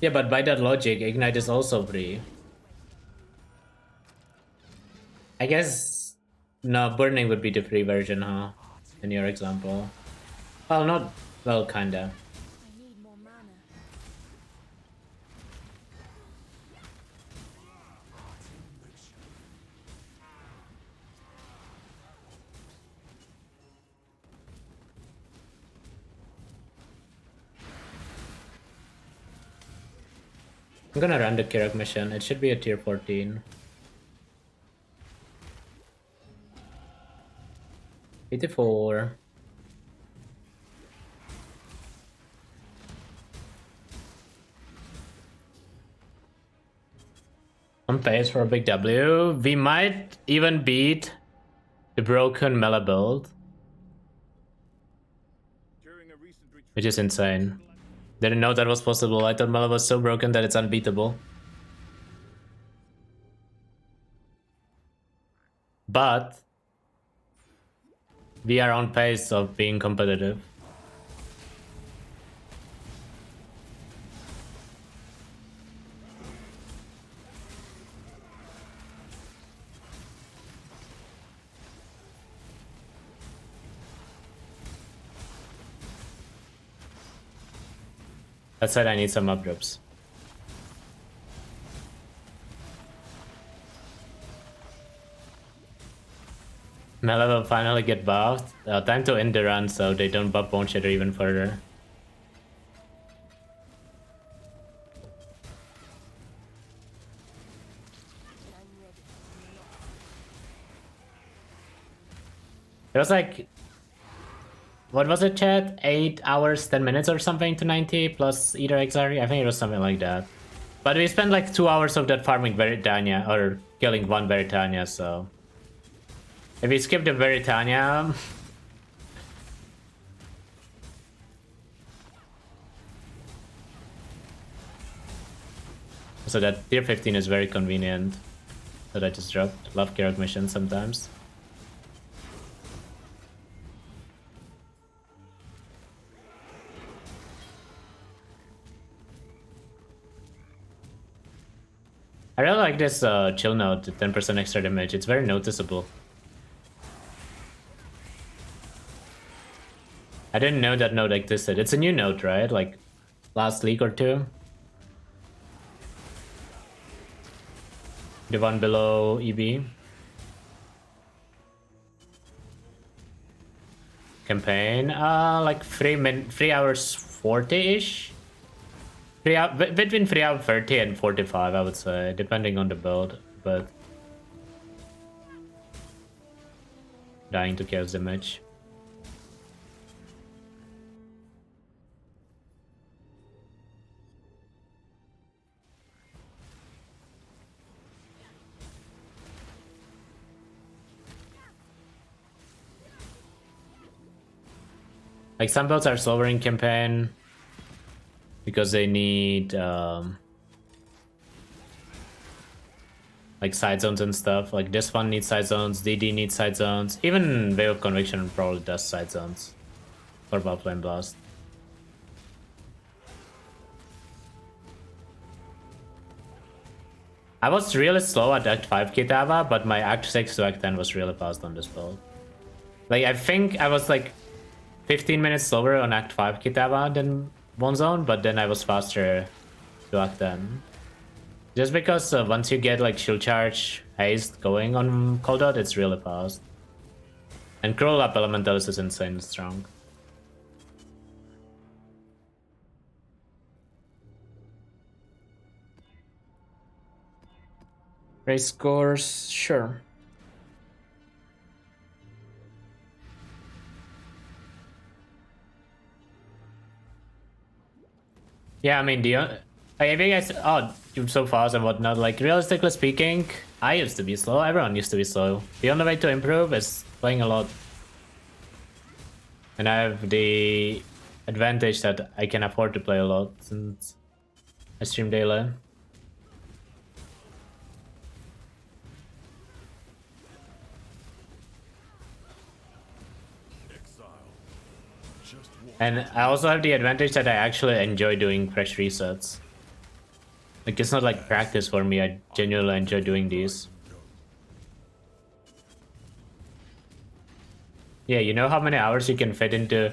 Speaker 2: Yeah, but by that logic, Ignite is also free. I guess... No, Burning would be the free version, huh? In your example. Well, not... Well, kinda.
Speaker 3: I need more mana.
Speaker 2: I'm gonna run the Kirak mission. It should be a tier 14. 84. On pace for a big W. We might even beat the broken Mela build, which is insane. Didn't know that was possible. I thought Mela was so broken that it's unbeatable. But we are on pace of being competitive. That said, I need some updrops. Mela will finally get buffed. Time to end the run so they don't buff Bone Shatter even further. It was like, what was it, chat? 8 hours, 10 minutes or something to 90 plus Eater Exarch? I think it was something like that. But we spent like 2 hours of that farming Veritania, or killing one Veritania, so... If we skip the Veritania... So that tier 15 is very convenient that I just dropped. Love Kirok missions sometimes. I really like this chill note, 10% extra damage. It's very noticeable. I didn't know that note existed. It's a new note, right? Like last league or two. The one below EB. Campaign, like 3 hours 40-ish. Between 3 hours 30 and 45, I would say, depending on the build, but dying to chaos damage. Like some builds are slower in campaign because they need like side zones and stuff. Like this one needs side zones, DD needs side zones. Even Wave of Conviction probably does side zones for Buff Flame Blast. I was really slow at Act 5 Kitava, but my Act 6 to Act 10 was really fast on this build. Like I think I was like 15 minutes slower on Act 5 Kitava than One Zone, but then I was faster to Act 10. Just because once you get like Shield Charge, Haste going on Cold Out, it's really fast. And Cruel Up Elementalist is insane strong. Race scores, sure. Yeah, I mean, I think you're so fast and whatnot. Like, realistically speaking, I used to be slow. Everyone used to be slow. The only way to improve is playing a lot. And I have the advantage that I can afford to play a lot since I stream daily. And I also have the advantage that I actually enjoy doing fresh resets. Like, it's not like practice for me, I genuinely enjoy doing these. Yeah, you know how many hours you can fit into...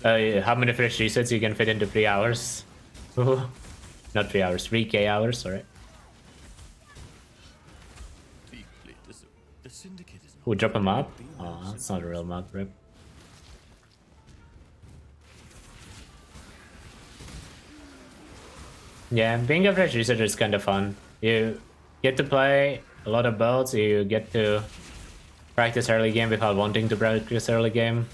Speaker 2: how many fresh resets you can fit into 3 hours? Not 3 hours, 3k hours, sorry. Ooh, drop a map? Oh, that's not a real map, rip. Yeah, being a fresh researcher is kind of fun. You get to play a lot of builds, you get to practice early game without wanting to practice early game.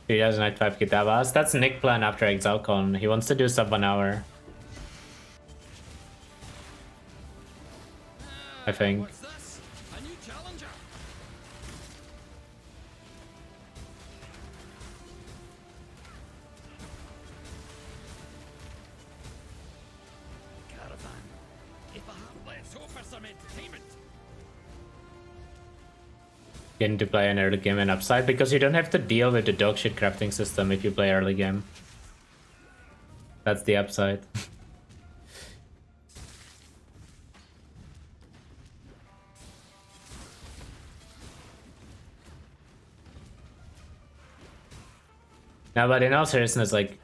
Speaker 2: He does Night 5 Kitavas. That's Nick plan after ExalCon. He wants to do sub 1 hour. I think. Getting to play an early game and upside because you don't have to deal with the dogshit crafting system if you play early game. That's the upside. No, but in all seriousness, like,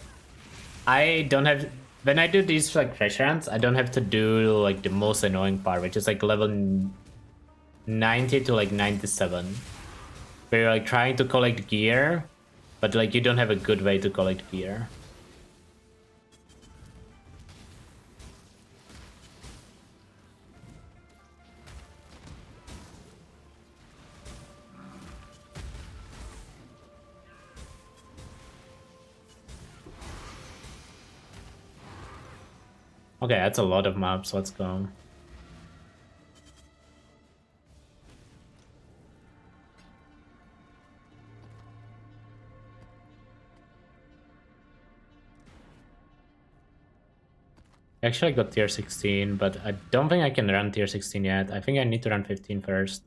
Speaker 2: I don't have, when I do these like treasure hunts, I don't have to do like the most annoying part, which is like level 90 to like 97. Where you're like trying to collect gear, but like you don't have a good way to collect gear. Okay, that's a lot of maps, let's go. Actually, I got tier 16, but I don't think I can run tier 16 yet. I think I need to run 15 first.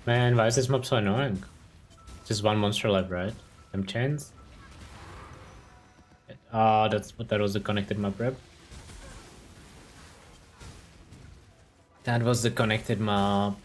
Speaker 2: Man, why is this map so annoying? Just one monster left, right? Them chains? Ah, that was the connected map, rep. That was the connected map.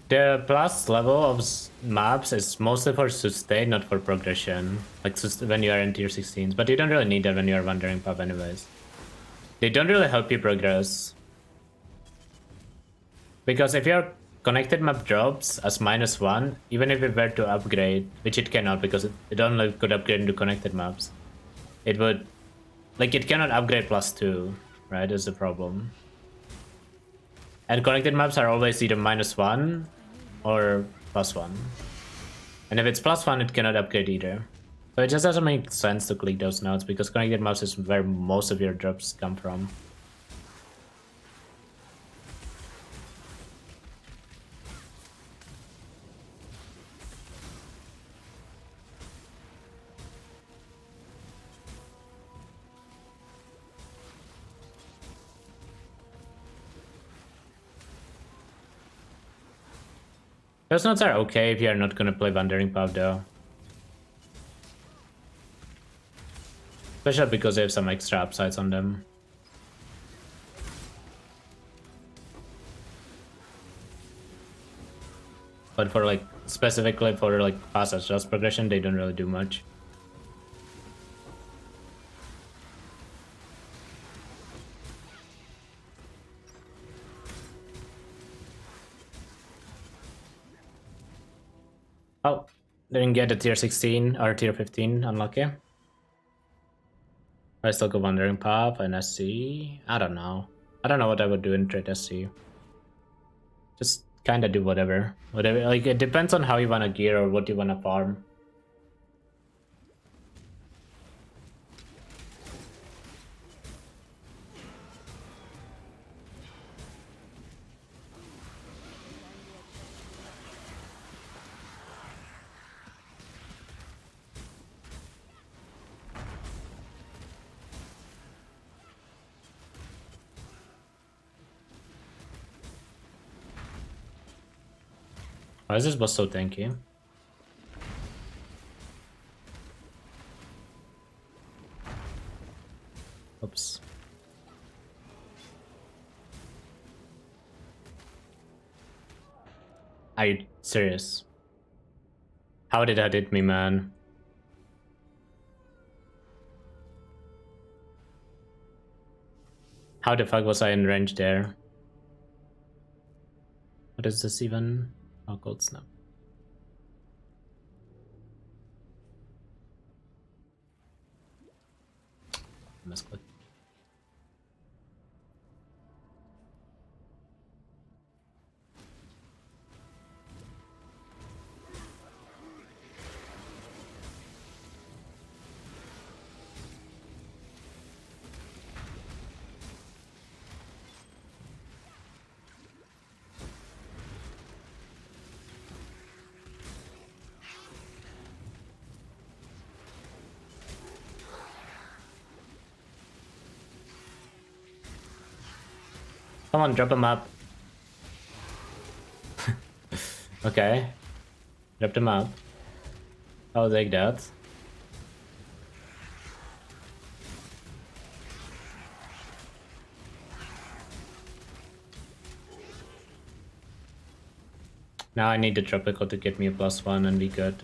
Speaker 2: The plus level of maps is mostly for sustain, not for progression. Like when you are in tier 16s, but you don't really need that when you are wandering path anyways. They don't really help you progress. Because if your connected map drops as -1, even if it were to upgrade, which it cannot because it only could upgrade into connected maps, it would, like, it cannot upgrade +2, right? Is the problem. And connected maps are always either -1 or +1. And if it's +1, it cannot upgrade either. So it just doesn't make sense to click those nodes because connected maps is where most of your drops come from. Those nodes are okay if you are not gonna play Wandering Path though. Especially because they have some extra upsides on them. But for like, specifically for like fast adjust progression, they don't really do much. Oh, didn't get a tier 16 or tier 15, unlucky. I still go Wandering Path and SC. I don't know. I don't know what I would do in trade SC. Just kind of do whatever. Whatever, like, it depends on how you want to gear or what you want to farm. Why is this boss so tanky? Oops. Are you serious? How did that hit me, man? How the fuck was I in range there? What is this even? Oh, Gold Snap. Misclick. Come on, drop him up. Okay. Dropped him up. I'll take that. Now I need the tropical to get me a +1 and be good.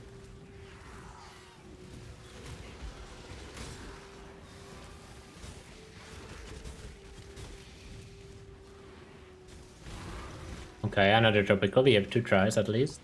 Speaker 2: Okay, another tropical. We have 2 tries at least.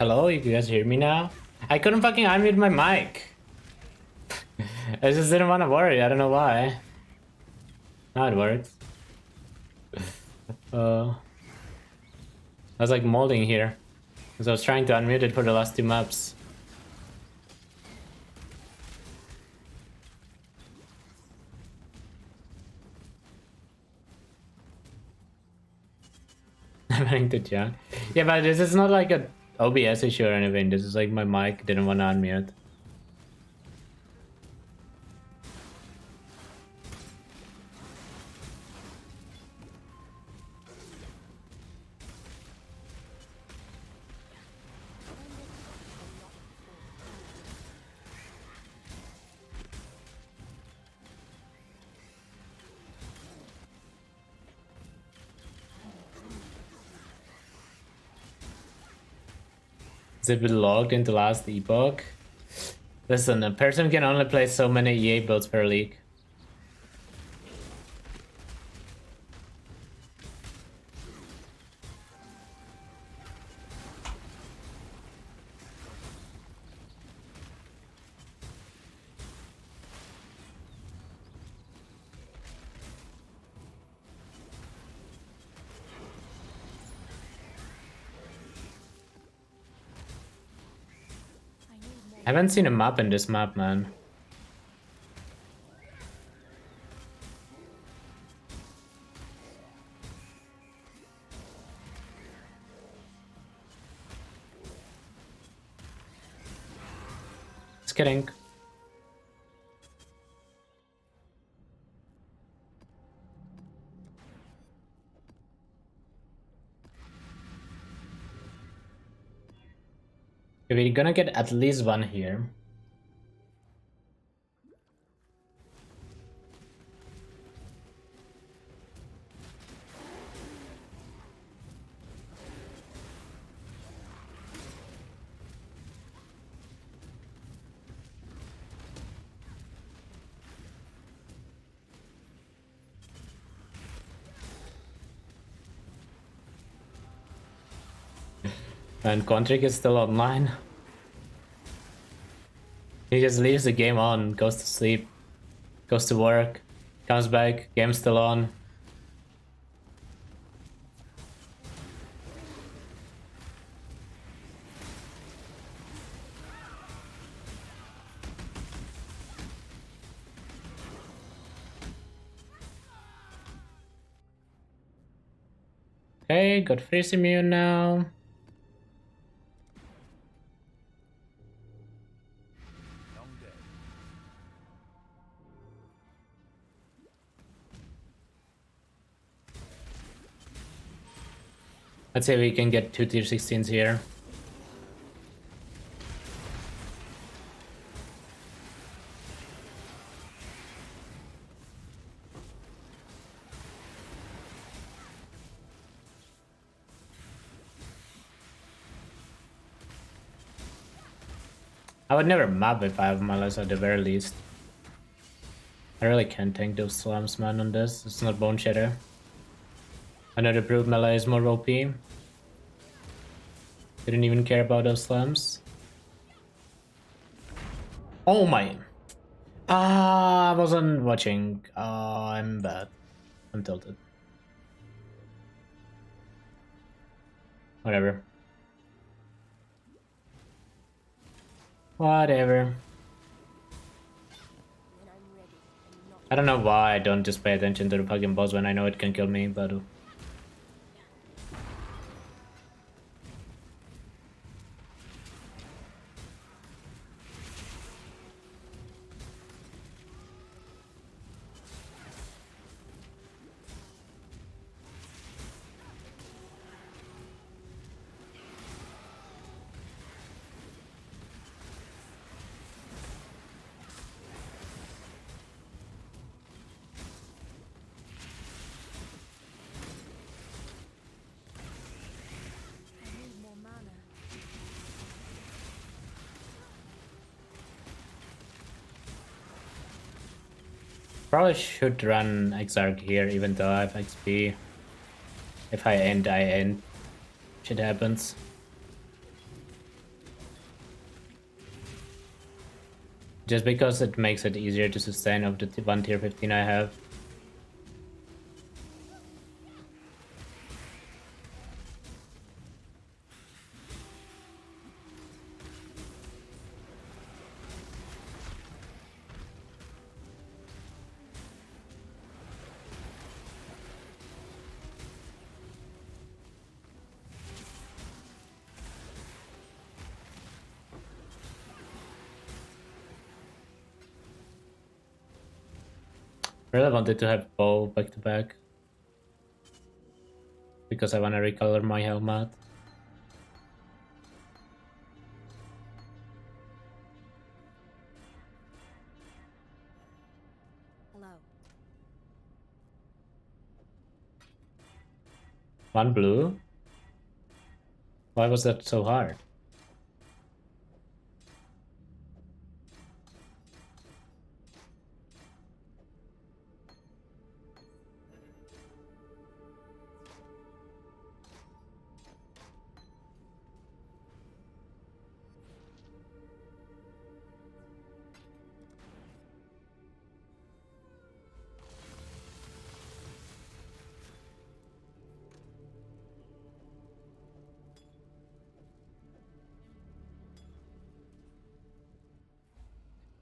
Speaker 2: Hello, you guys hear me now? I couldn't fucking unmute my mic. I just didn't want to worry, I don't know why. Now it works. I was like molding here. Because I was trying to unmute it for the last 2 maps. I'm running too young. Yeah, but this is not like a OBS issue or anything. This is like my mic didn't want to unmute. Is it been logged into last epoch? Listen, a person can only play so many EA builds per league. I haven't seen a map in this map, man. Just kidding. Okay, we're gonna get at least one here. And Quantric is still online. He just leaves the game on, goes to sleep, goes to work, comes back, game's still on. Okay, got freeze immune now. Let's say we can get 2 tier 16s here. I would never map if I have Malus at the very least. I really can't tank those slams, man, on this. It's not Bone Shatter. Another brute melee is more OP. Didn't even care about those slams. Oh my. I wasn't watching. I'm bad. I'm tilted. Whatever. Whatever. I don't know why I don't just pay attention to the fucking boss when I know it can kill me, but... Probably should run Exarch here, even though I have XP. If I end, I end. Shit happens. Just because it makes it easier to sustain of the one tier 15 I have. Really wanted to have bow back to back because I want to recolor my helmet.
Speaker 3: Hello.
Speaker 2: One blue? Why was that so hard?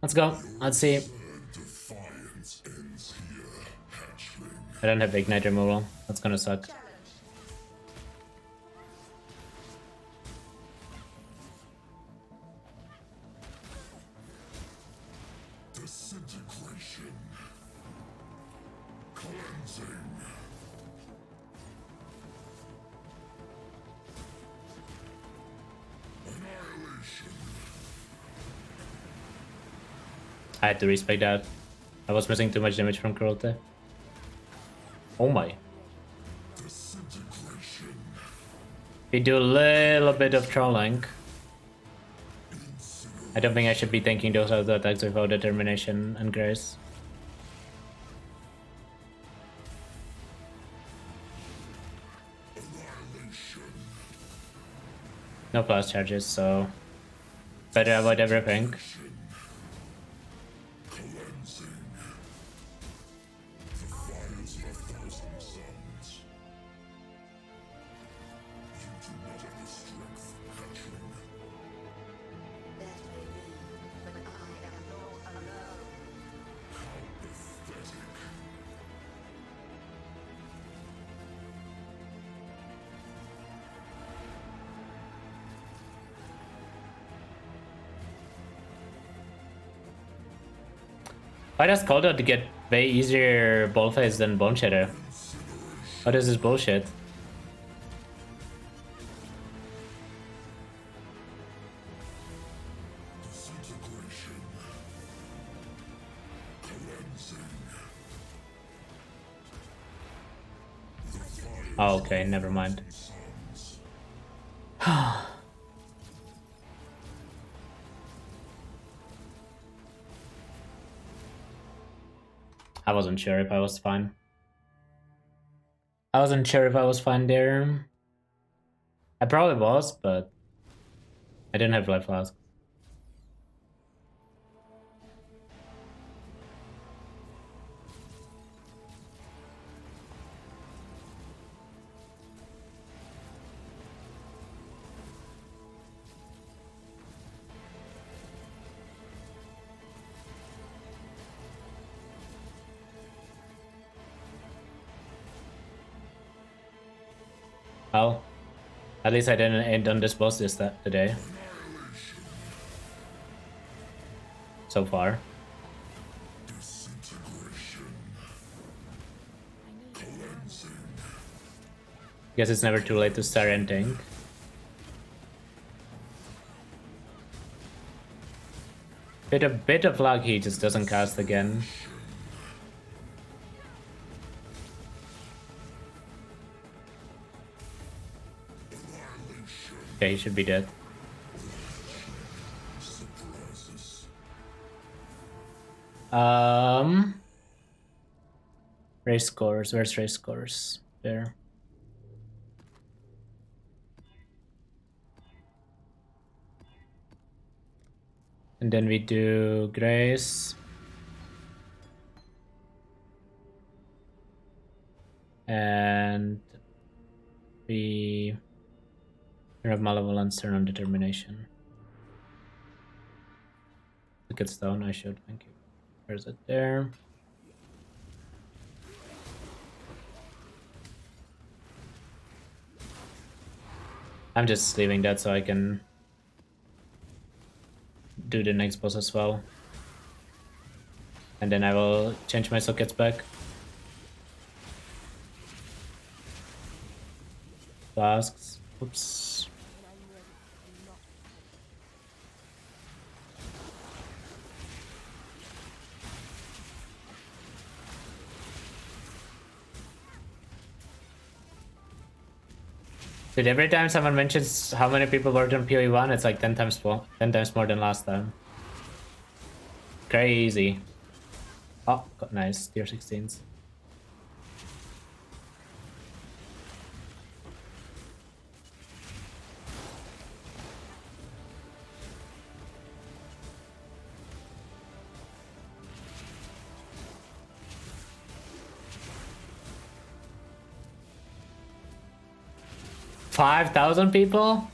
Speaker 2: Let's go. Let's see. I don't have ignite removal. That's gonna suck.
Speaker 4: Disintegration. Cleansing. Annihilation.
Speaker 2: I had to respect that. I was missing too much damage from cruelty. Oh my. We do a little bit of trolling. I don't think I should be taking those other attacks without determination and grace. No plus charges, so better avoid everything. Why does Coldot get way easier ball phase than Bone Shatter? What is this bullshit? Oh, okay, never mind. I wasn't sure if I was fine. I wasn't sure if I was fine there. I probably was, but I didn't have life flask. Well, at least I didn't end on this boss today. So far. Guess it's never too late to start ending. Bit of luck, he just doesn't cast again. Okay, he should be dead. Race scores. Where's race scores? There. And then we do Grace. And we turn of Malevolence, turn on Determination. Look at Stone, I should, thank you. Where's it there? I'm just leaving that so I can do the next boss as well. And then I will change my sockets back. Flasks. Oops. Dude, every time someone mentions how many people worked on PoE1, it's like 10 times more than last time. Crazy. Oh, got nice. Tier 16s. $5,000 people?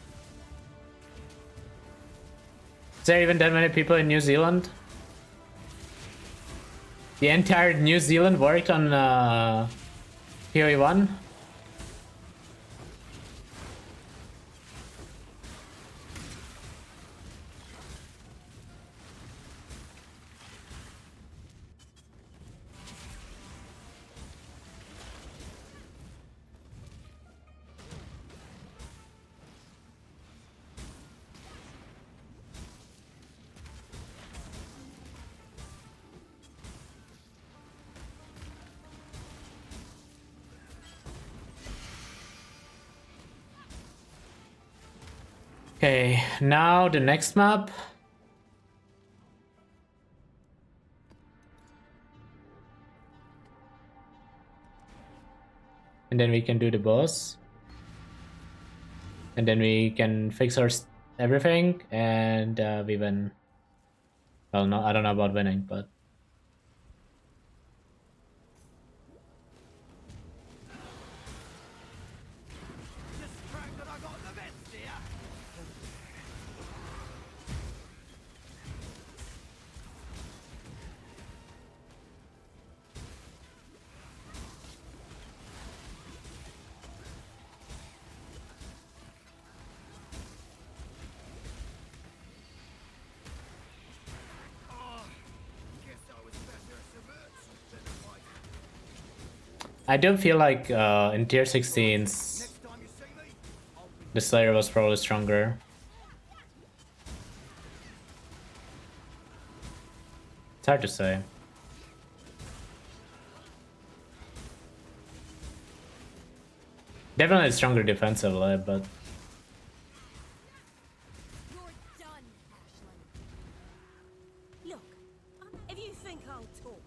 Speaker 2: Is there even that many people in New Zealand? The entire New Zealand worked on PoE1? Okay, now the next map. And then we can do the boss. And then we can fix our everything and we win. Well, no, I don't know about winning, but I do feel like in tier 16s, the Slayer was probably stronger. It's hard to say. Definitely stronger defensively, but
Speaker 3: Look, if you think I'll talk.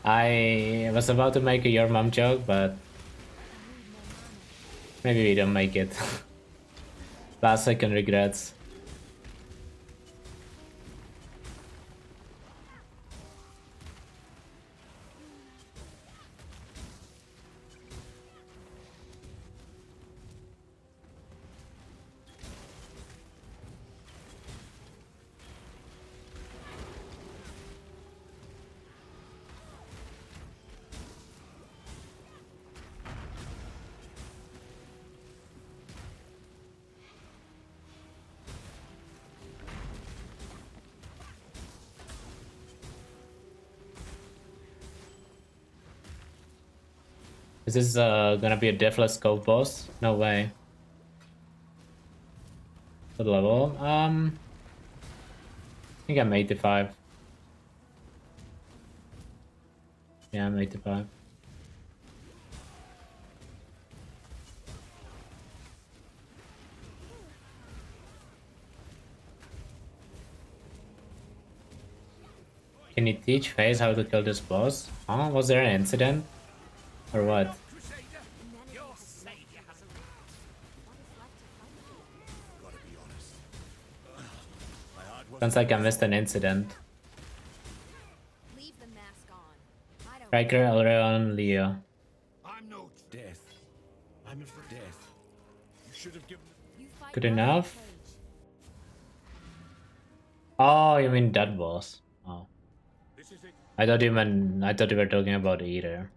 Speaker 2: I was about to make a your mom joke, but maybe we don't make it. Last second regrets. Is this gonna be a deathless scope boss? No way. What level? I think I'm 85. Yeah, I'm 85. Can you teach FaZe how to kill this boss? Huh? Was there an incident? Or what? Sounds like I missed an incident. Striker, Elreon, Leo.
Speaker 9: I'm no death. I'm for death. You should have given.
Speaker 2: Good enough? Oh, you mean that boss? Oh. I thought you were talking about Eater.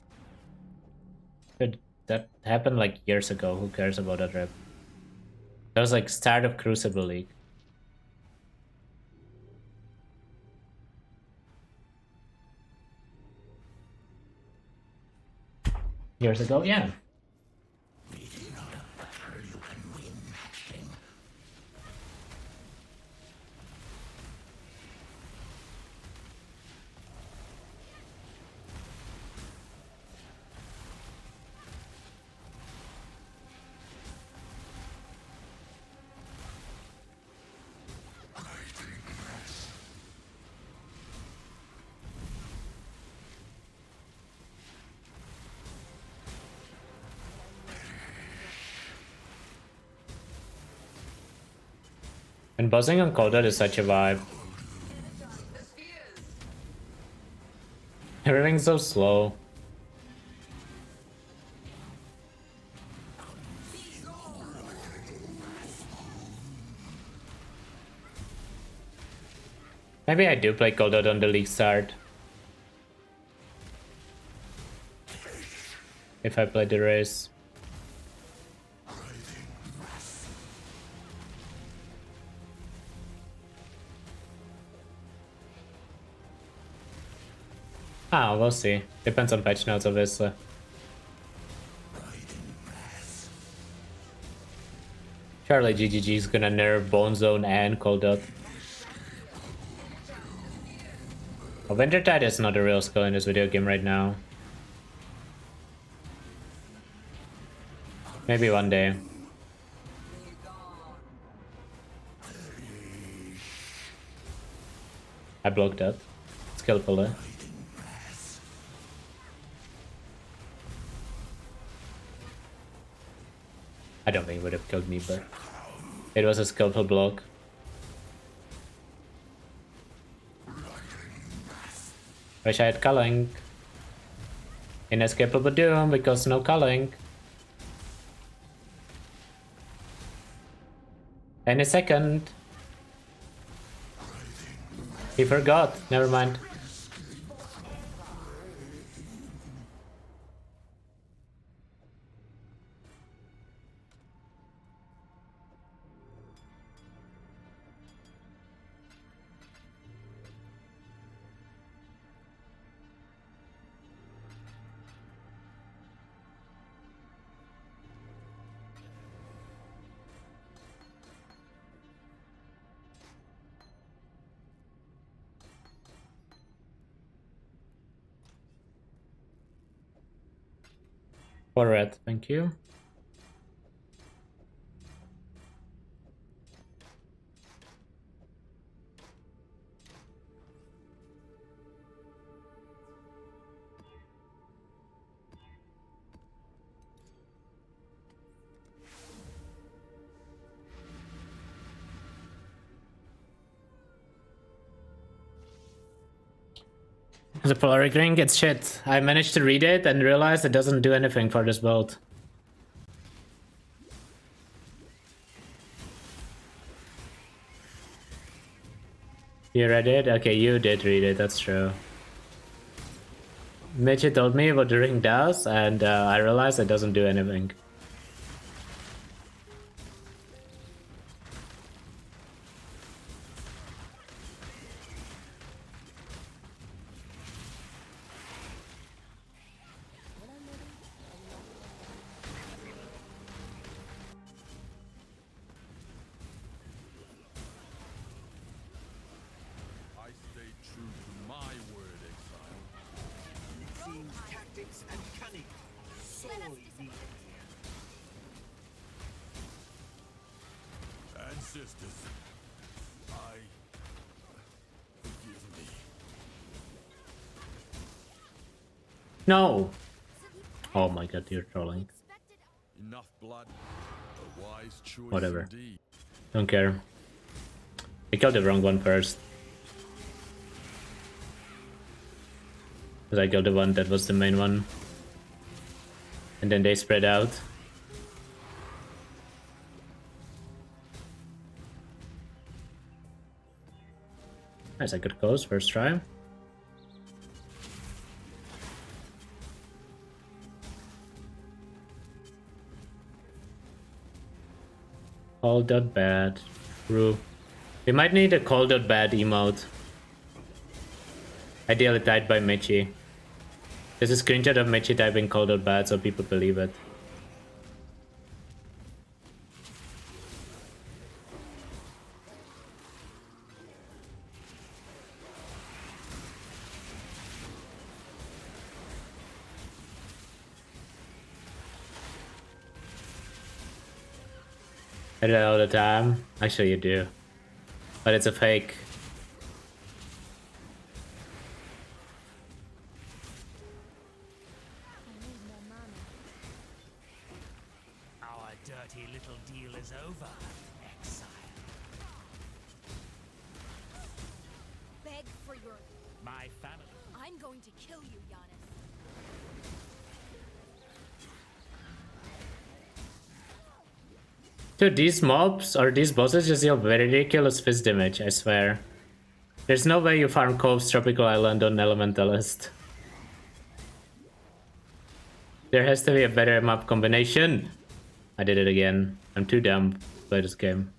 Speaker 2: But that happened like years ago. Who cares about that rip? That was like start of Crucible League. Years ago, yeah. And buzzing on Colded is such a vibe. Everything's so slow. Maybe I do play Colded on the league start. If I play the race. Ah, we'll see. Depends on patch notes, obviously. Surely GGG is gonna nerf Bone Zone and Cold Dot. Oh, Winter Tide is not a real skill in this video game right now. Maybe one day. I blocked that. Skillfully. I don't think it would have killed me, but it was a skillful block. Wish I had culling. Inescapable doom because no culling. Any second. He forgot. Never mind. For red, thank you. The Polaric Ring, it's shit. I managed to read it and realized it doesn't do anything for this build. You read it? Okay, you did read it, that's true. Mitchie told me what the ring does, and I realized it doesn't do anything.
Speaker 9: Ancestors, forgive me.
Speaker 2: No! Oh my god, you're trolling.
Speaker 9: Enough blood. A wise choice
Speaker 2: Whatever.
Speaker 9: indeed.
Speaker 2: Don't care. I killed the wrong one first. Because I killed the one that was the main one. And then they spread out. Nice, I could close first try. Call.bad. True. We might need a call.bad emote. Ideally typed by Michi. There's a screenshot of Michi typing call.bad so people believe it. I do that all the time. Actually, you do. But it's a fake.
Speaker 5: Our dirty little deal is over, exile.
Speaker 8: Beg for your...
Speaker 5: My family.
Speaker 8: I'm going to kill you, Giannis.
Speaker 2: Dude, these mobs or these bosses just deal very ridiculous fist damage, I swear. There's no way you farm Cove's Tropical Island on Elementalist. There has to be a better map combination. I did it again. I'm too dumb to play this game.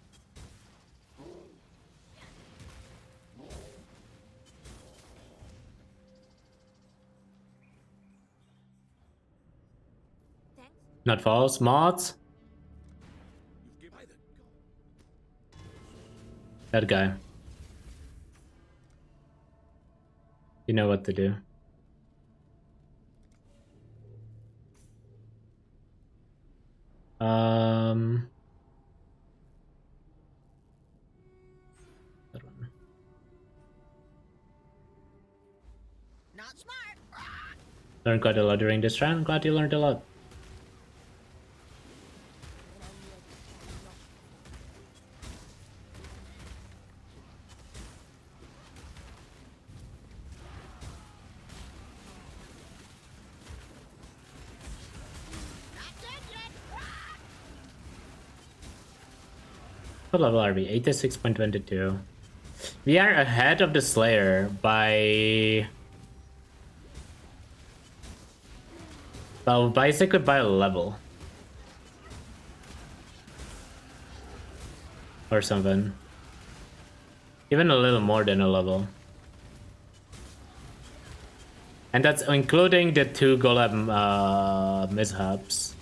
Speaker 2: Not false. Mods? That guy. You know what to do. That one.
Speaker 6: Not smart.
Speaker 2: Learned quite a lot during this round. Glad you learned a lot. What level are we? 86.22. We are ahead of the Slayer by... Well, basically by a level. Or something. Even a little more than a level. And that's including the 2 golem mishaps.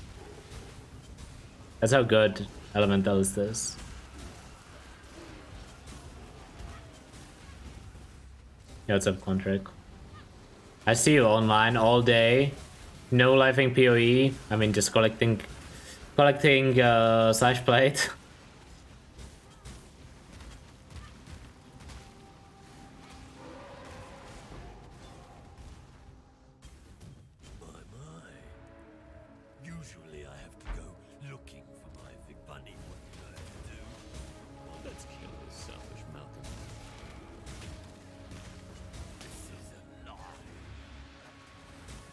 Speaker 2: That's how good Elementalist is. Yeah, what's up, Contract? I see you online all day. No lifing PoE. I mean, just collecting slash plate.
Speaker 5: Usually I have to go looking for my big bunny. What do I have to do? Well, let's kill this selfish Malcolm. This is a lie.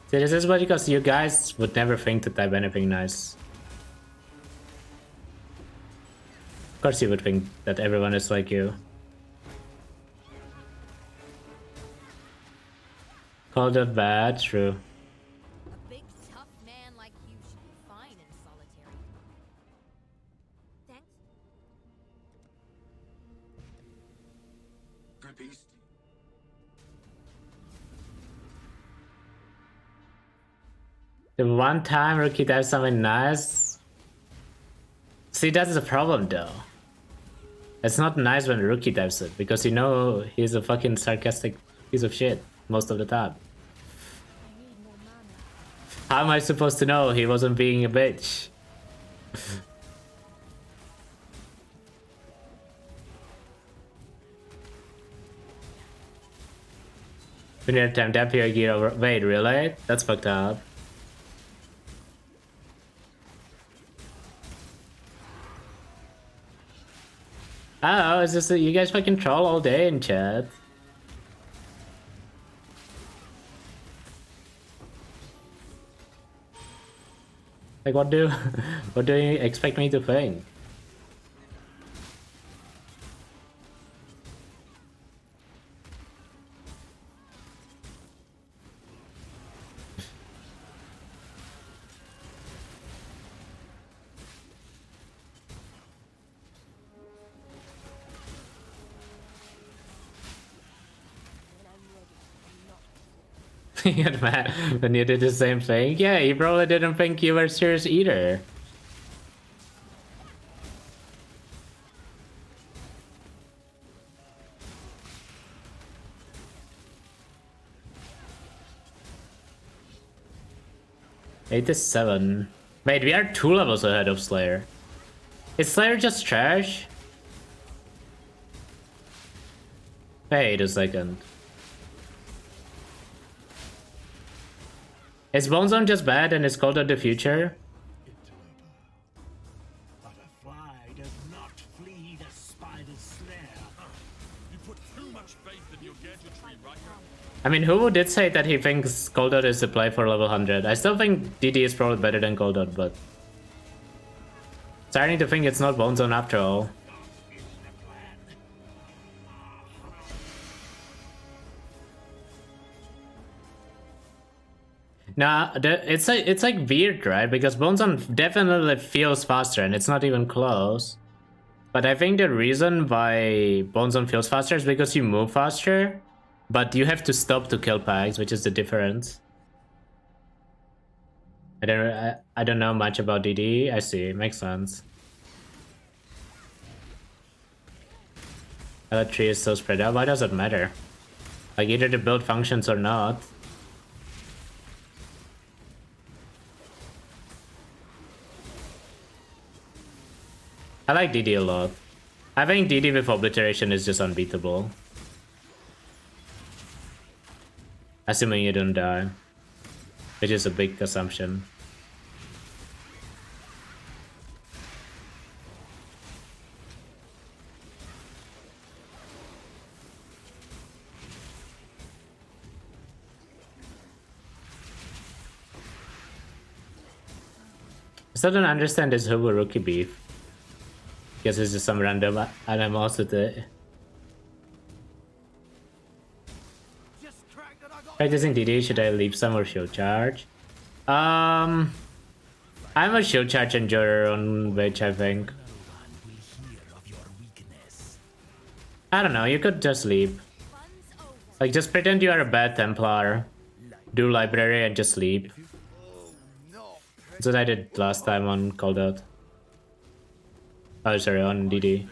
Speaker 2: See, this is because you guys would never think to type anything nice. Of course you would think that everyone is like you. Call that bad, true.
Speaker 8: A big, tough man like you should be fine in solitary. Thanks.
Speaker 5: Good beast.
Speaker 2: The one time Rookie does something nice. See, that's the problem though. It's not nice when Rookie types it, because you know he's a fucking sarcastic piece of shit most of the time. How am I supposed to know he wasn't being a bitch? When you're time tap your gear over. Wait, really? That's fucked up. Oh, it's just that you guys fucking troll all day in chat. Like, what do you expect me to think? He got mad when you did the same thing. Yeah, he probably didn't think you were serious either. Eight to 7. Wait, we are 2 levels ahead of Slayer. Is Slayer just trash? Wait a second. Is Bone Zone just bad and it's called out the future?
Speaker 5: Butterfly does not flee the spider's snare. You put too much faith in your gadgetry, right?
Speaker 2: I mean, who did say that he thinks Cold Out is the play for level 100? I still think DD is probably better than Cold Out, but... starting to think it's not Bone Zone after all. Nah, it's like weird, right? Because Bone Zone definitely feels faster and it's not even close. But I think the reason why Bone Zone feels faster is because you move faster, but you have to stop to kill packs, which is the difference. I don't know much about DD. I see, makes sense. Tree is so spread out. Why does it matter? Like, either the build functions or not. I like DD a lot. I think DD with Obliteration is just unbeatable. Assuming you don't die. Which is a big assumption. I still don't understand this Hubu rookie beef. Guess it's just some random animosity. Practicing DD, should I leave some or shield charge? I'm a shield charge enjoyer on which I think. I don't know, you could just leave. Like, just pretend you are a bad Templar. Do library and just sleep. That's what I did last time on Called Out. Oh, sorry, on DD.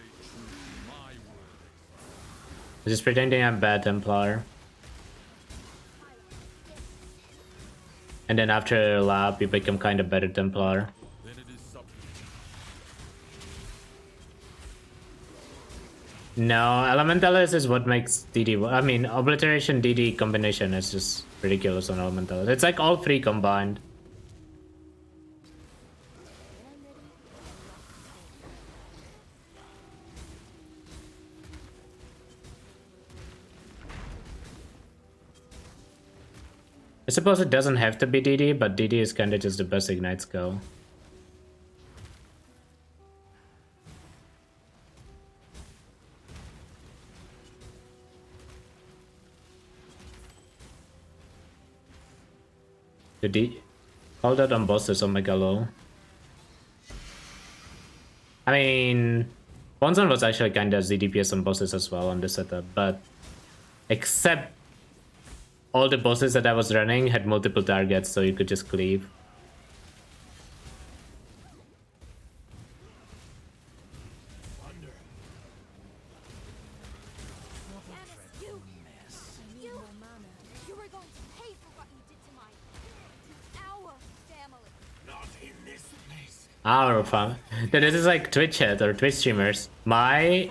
Speaker 2: Just pretending I'm bad Templar. And then after a lap, you become kind of better Templar. No, Elementalist is what makes DD... I mean, Obliteration DD combination is just ridiculous on Elementalist. It's like all 3 combined. I suppose it doesn't have to be DD, but DD is kinda just the best Ignite skill. The D... Called out on bosses, Omega low. I mean... Bone Zone was actually kinda ZDPS on bosses as well on this setup, but... Except... all the bosses that I was running had multiple targets, so you could just cleave. Our fam. This is like Twitch chat or Twitch streamers. My,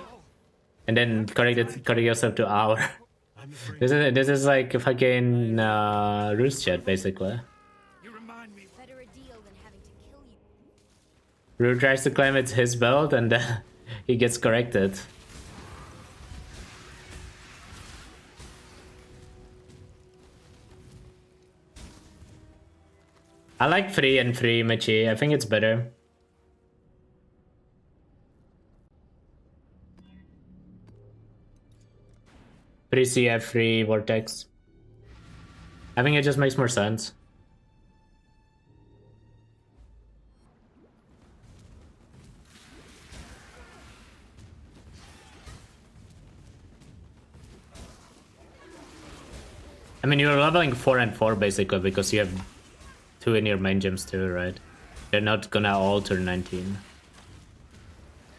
Speaker 2: and then correct yourself to our. This is like fucking Roost chat basically. Rue tries to claim it's his build and he gets corrected. I like free and free Michi. I think it's better. Free CF, free Vortex. I think it just makes more sense. I mean, you're leveling 4 and 4 basically because you have 2 in your main gems too, right? They're not gonna all turn 19.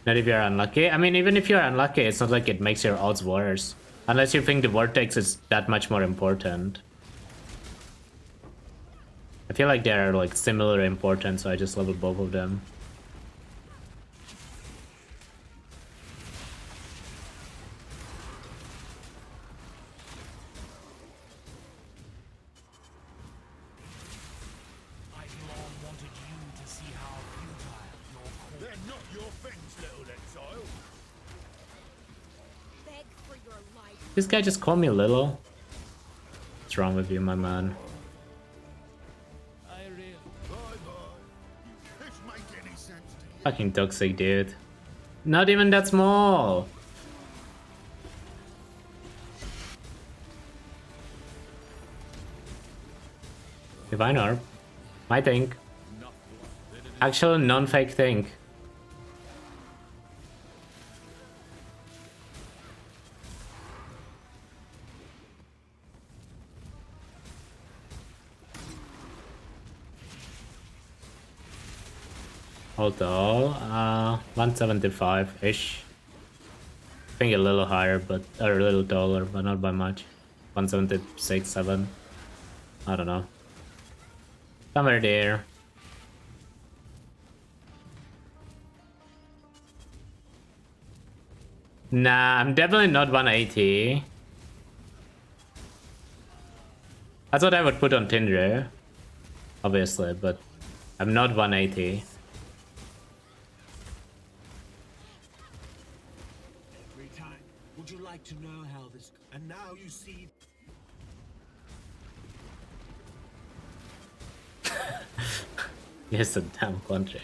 Speaker 2: Not if you're unlucky. I mean, even if you're unlucky, it's not like it makes your odds worse. Unless you think the Vortex is that much more important. I feel like they're like similar important, so I just level both of them.
Speaker 5: They're not your friends, little exile.
Speaker 3: Beg for your life.
Speaker 2: This guy just called me little. What's wrong with you, my man? Fucking toxic, dude. Not even that small. Divine Orb. My thing. Actual non-fake thing. Although, 175-ish. I think a little higher, but or a little taller, but not by much. 176, 7. I don't know. Somewhere there. Nah, I'm definitely not 180. That's what I would put on Tinder, obviously, but I'm not 180.
Speaker 5: Would you like to know how this? And now you see.
Speaker 2: Yes, a damn country.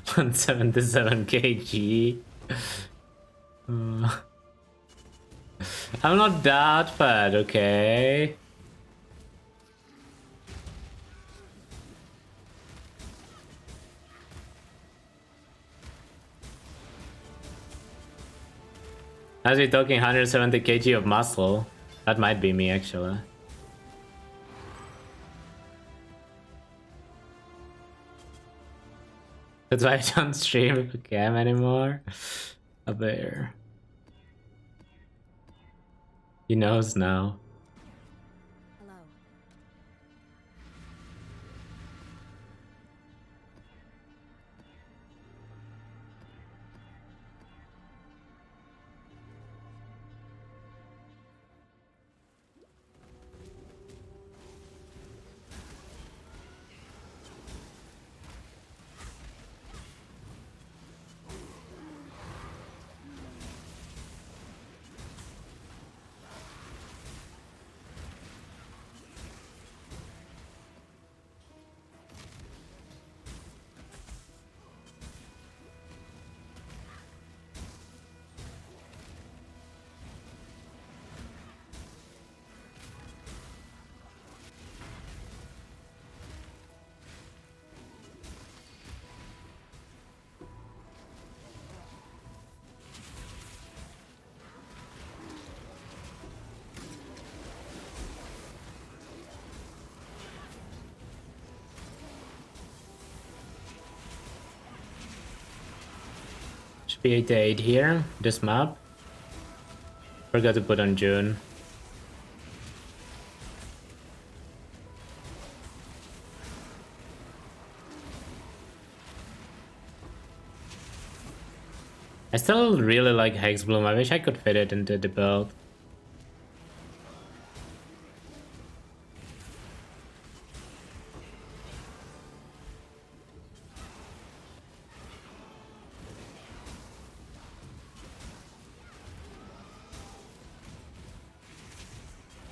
Speaker 2: $177 kg. I'm not that fat, okay? As we're talking 170 kg of muscle, that might be me actually. That's why I don't stream cam anymore. A bear. He knows now. Should be 8 to 8 here, this map. Forgot to put on June. I still really like Hexbloom. I wish I could fit it into the build.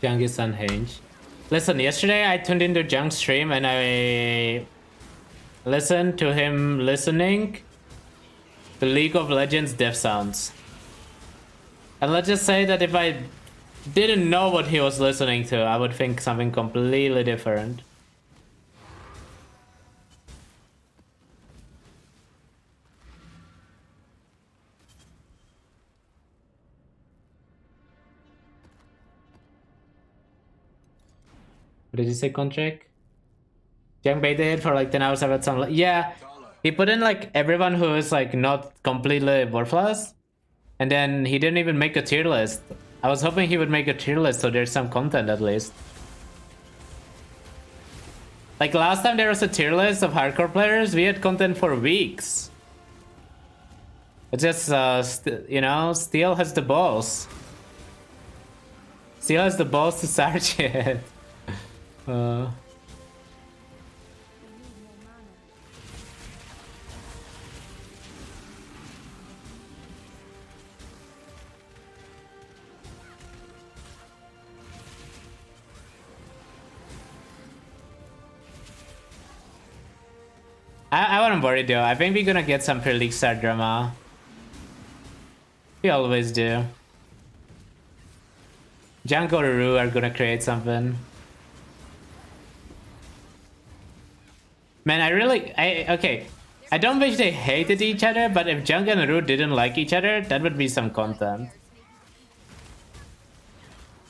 Speaker 2: Jung is unhinged. Listen, yesterday I tuned into Jung's stream and I listened to him listening to League of Legends dev sounds. And let's just say that if I didn't know what he was listening to, I would think something completely different. What did you say, contract? Jung baited it for like 10 hours about some. Yeah, he put in like everyone who is like not completely worthless, and then he didn't even make a tier list. I was hoping he would make a tier list so there's some content at least. Like last time there was a tier list of hardcore players, we had content for weeks. It's just, you know, Steel has the balls. Steel has the balls to start it. I wouldn't worry though. I think we're gonna get some pre-league start drama. We always do. Jungle or Rue are gonna create something. Man, okay. I don't wish they hated each other, but if Jung and Rue didn't like each other, that would be some content.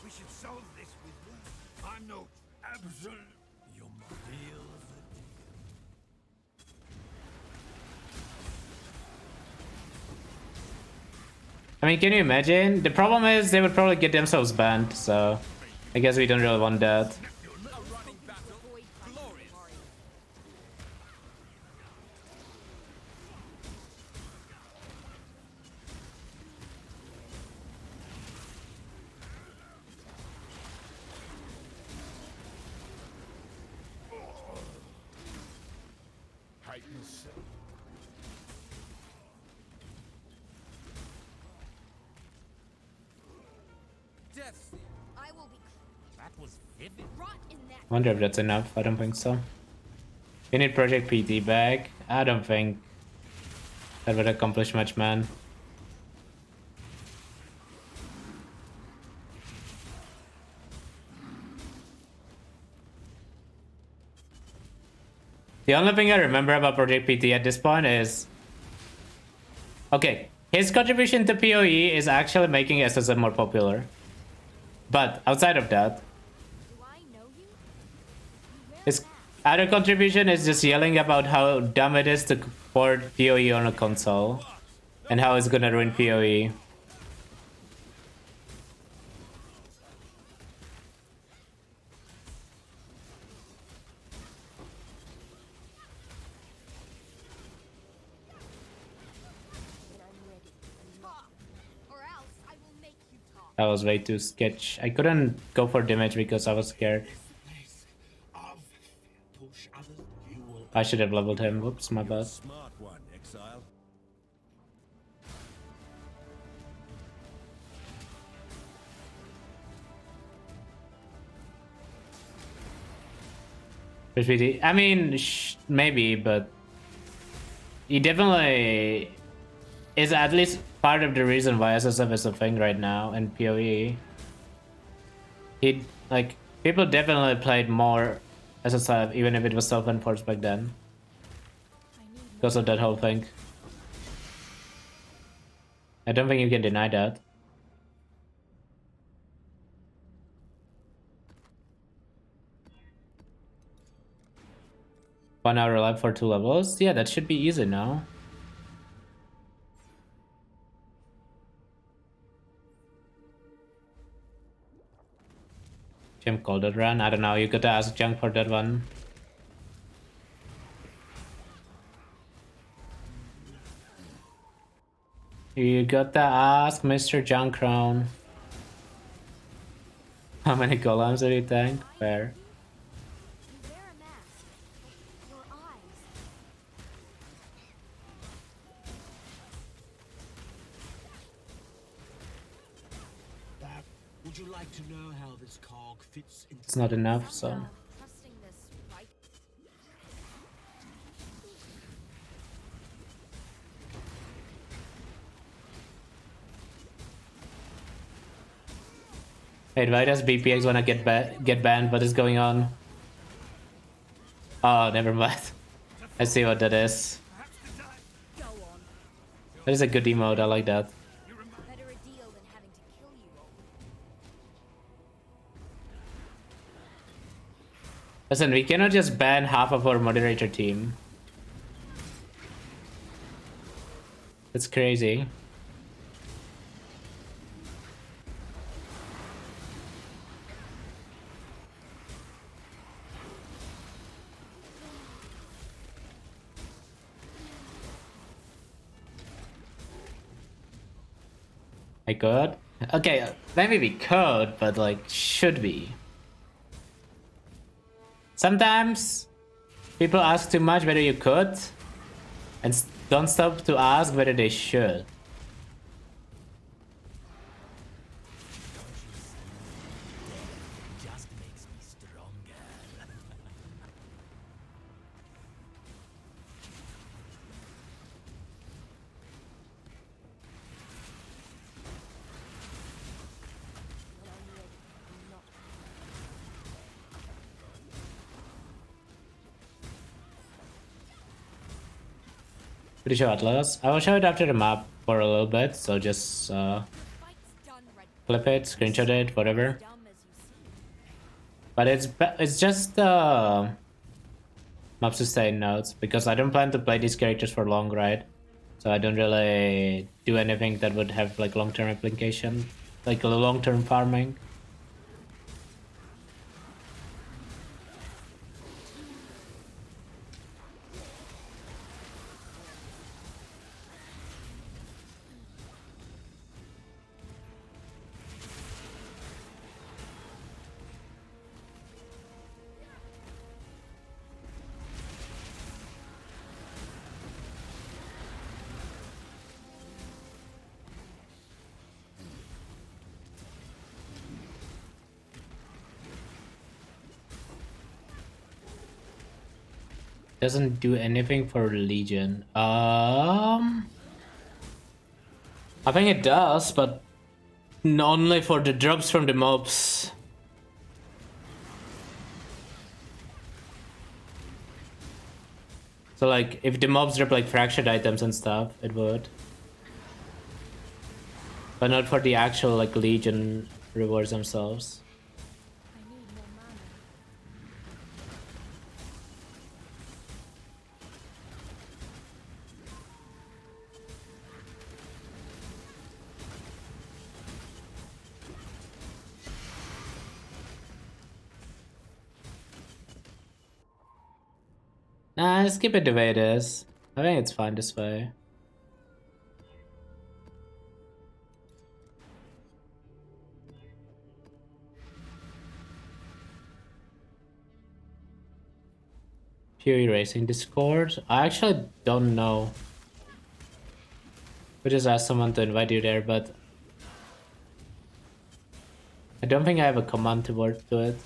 Speaker 5: We should solve this with I'm no absolute. Your deal.
Speaker 2: I mean, can you imagine? The problem is they would probably get themselves banned, so I guess we don't really want that. Wonder if that's enough. I don't think so. You need Project PT back. I don't think that would accomplish much, man. The only thing I remember about Project PT at this point is... Okay, his contribution to PoE is actually making SSM more popular. But outside of that... His other contribution is just yelling about how dumb it is to port PoE on a console. And how it's gonna ruin PoE. That was way too sketch. I couldn't go for damage because I was scared. I should have leveled him. Whoops, my bad.
Speaker 9: Smart one, Exile.
Speaker 2: I mean, maybe, but he definitely is at least part of the reason why SSF is a thing right now in PoE. People definitely played more SSF even if it was self-enforced back then. Because of that whole thing. I don't think you can deny that. One hour life for 2 levels? Yeah, that should be easy now. Jim called that run? I don't know, you gotta ask Junk for that one. You got to ask Mr. Junkrown. How many golems did you tank? Fair.
Speaker 5: Would you like to know how this cog fits into
Speaker 2: It's not enough, so. Wait, why does BPX wanna get banned? What is going on? Oh, never mind. I see what that is. That is a good emote, I like that. Listen, we cannot just ban half of our moderator team. That's crazy. I could? Okay, maybe we could, but like, should we? Sometimes people ask too much whether you could, and don't stop to ask whether they should. Pretty sure Atlas. I will show it after the map for a little bit, so just clip it, screenshot it, whatever. But it's just maps to stay in notes, because I don't plan to play these characters for long, right? So I don't really do anything that would have like long-term application, like long-term farming. Doesn't do anything for Legion. I think it does, but only for the drops from the mobs. So like, if the mobs drop like fractured items and stuff, it would. But not for the actual like Legion rewards themselves. Nah, just keep it the way it is. I think it's fine this way. Fury Racing Discord? I actually don't know. We just asked someone to invite you there, but I don't think I have a command to work to it.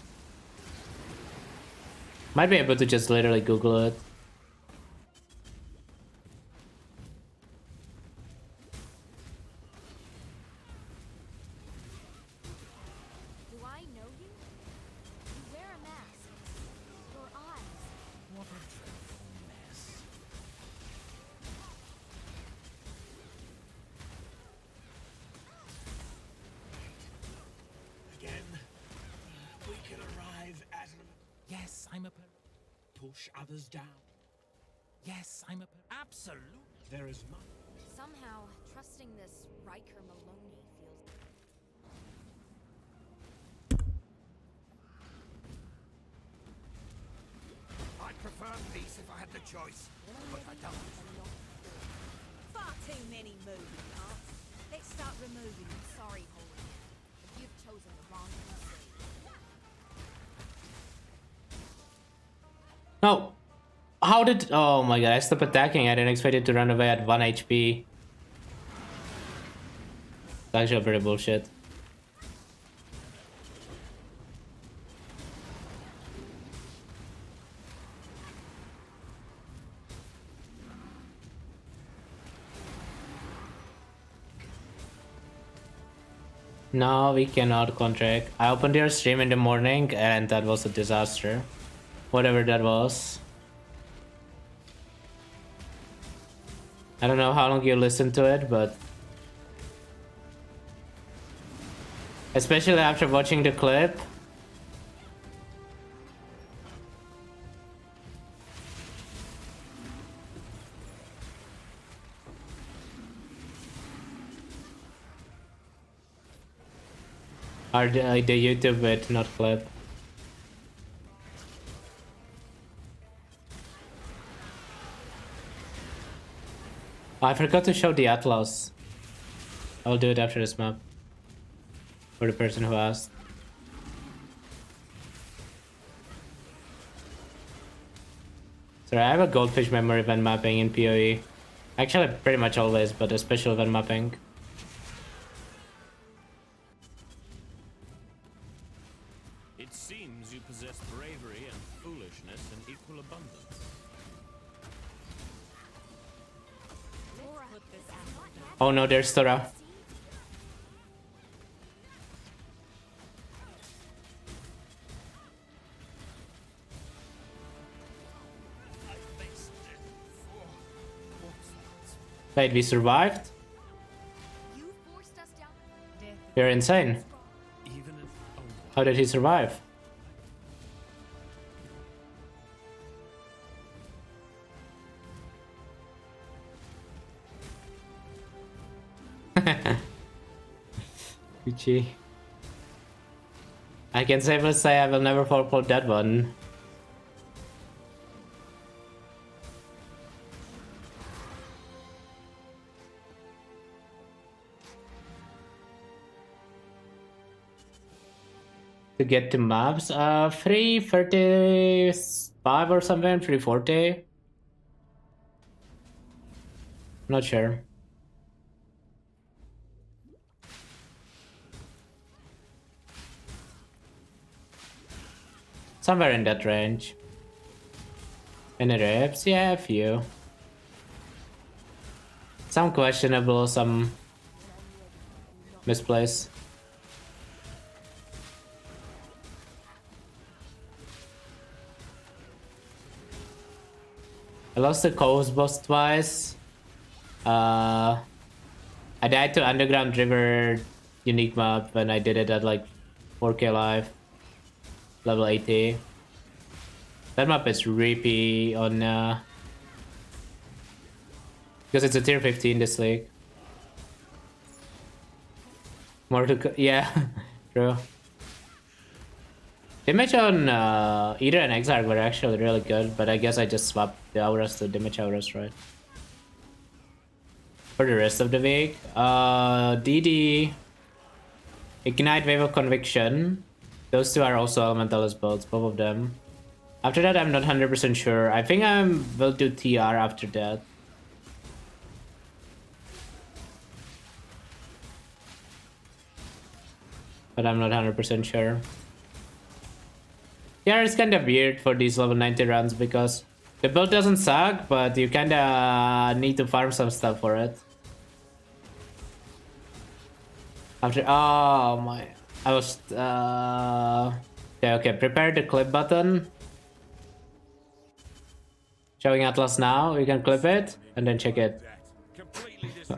Speaker 2: Might be able to just literally Google it.
Speaker 8: Do I know you? You wear a mask. Your eyes.
Speaker 5: What a dreadful mess. Again, we can arrive at an...
Speaker 1: Yes, I'm a
Speaker 5: push others down.
Speaker 1: Yes, I'm a absolute.
Speaker 5: There is much.
Speaker 8: Somehow, trusting this Riker Maloney feels...
Speaker 5: I'd prefer peace if I had the choice, but I don't.
Speaker 6: Far too many moving parts. Let's start removing them.
Speaker 8: Sorry, Holy. But you've chosen the wrong PC.
Speaker 2: No. How did... Oh my god, I stopped attacking. I didn't expect it to run away at 1 HP. It's actually pretty bullshit. No, we cannot contract. I opened your stream in the morning and that was a disaster. Whatever that was. I don't know how long you listened to it, but... Especially after watching the clip. Or the YouTube bit, not clip. Oh, I forgot to show the Atlas. I'll do it after this map. For the person who asked. Sorry, I have a goldfish memory when mapping in PoE. Actually, pretty much always, but especially when mapping.
Speaker 5: It seems you possess bravery and foolishness in equal abundance.
Speaker 2: Oh no, there's Tora. Wait, we survived? You're insane. How did he survive? Gucci. I can safely say I will never fall for that one. To get to maps, 335 or something, 340. Not sure. Somewhere in that range. Any reps? Yeah, a few. Some questionable, some misplaced. I lost the coast boss twice. I died to Underground River unique map when I did it at like 4K live. Level 80. That map is reapy on because it's a tier 15 this league. More to yeah, true. Damage on Eater and Exarch were actually really good, but I guess I just swapped the auras to damage auras, right? For the rest of the week, DD, Ignite, Wave of Conviction. Those two are also Elementalist builds, both of them. After that, I'm not 100% sure. I think I will do TR after that. But I'm not 100% sure. Yeah, it's kind of weird for these level 90 runs because the build doesn't suck, but you kind of need to farm some stuff for it. After, oh my, I was, okay, prepare the clip button. Showing Atlas now, you can clip it and then check it.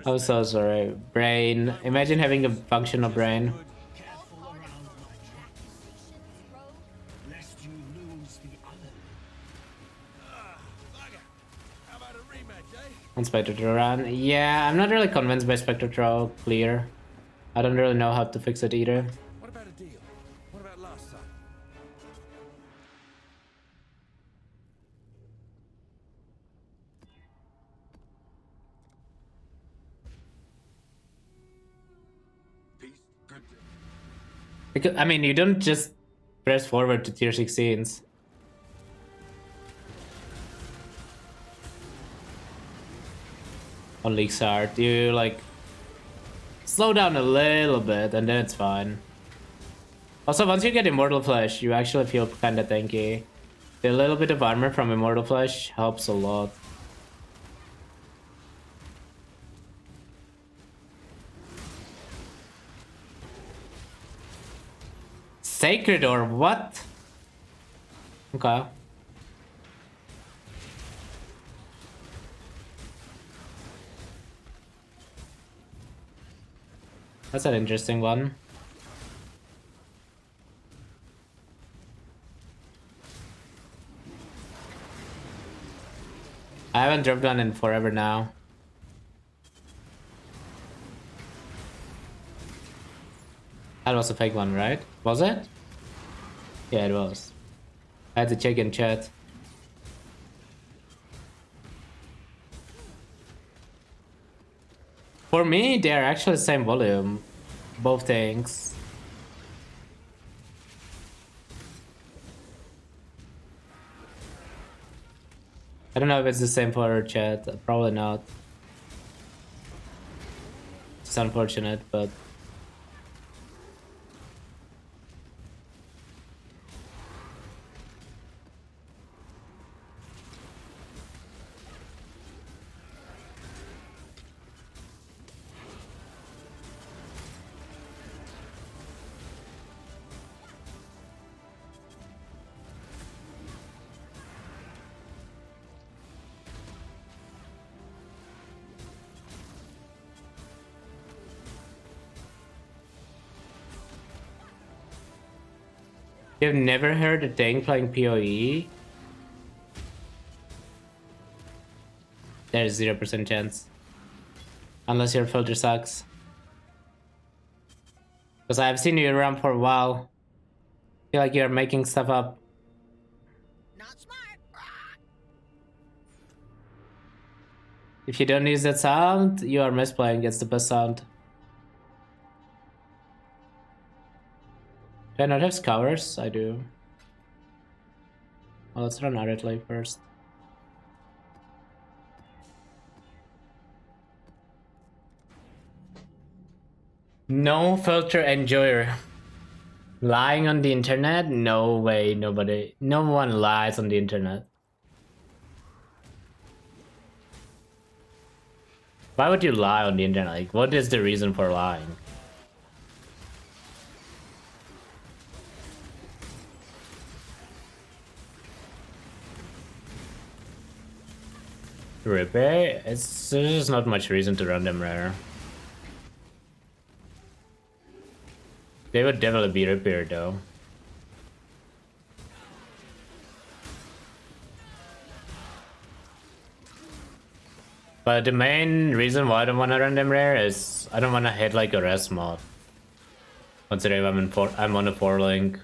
Speaker 2: I'm so sorry. Brain, imagine having a functional brain. On Spectre run. Yeah, I'm not really convinced by Spectre Troll clear. I don't really know how to fix it either.
Speaker 9: What about a deal? What about last time?
Speaker 2: Because, I mean, you don't just press forward to tier 16s. On league start, you like slow down a little bit and then it's fine. Also, once you get Immortal Flesh, you actually feel kinda tanky. A little bit of armor from Immortal Flesh helps a lot. Sacred or what? Okay. That's an interesting one. I haven't dropped one in forever now. That was a fake one, right? Was it? Yeah, it was. I had to check in chat. For me, they are actually the same volume. Both things. I don't know if it's the same for chat. Probably not. It's unfortunate, but... You've never heard a tank playing PoE? There's 0% chance. Unless your filter sucks. Because I've seen you around for a while. I feel like you're making stuff up. Not smart. If you don't use that sound, you are misplaying. It's the best sound. Do I not have scours? I do. Well, let's run Arid Lake first. No filter enjoyer. Lying on the internet? No way, nobody. No one lies on the internet. Why would you lie on the internet? Like, what is the reason for lying? Repair? There's just not much reason to run them rare. They would definitely be repaired though. But the main reason why I don't want to run them rare is I don't want to hit like a rest mod. Considering I'm on a 4 link.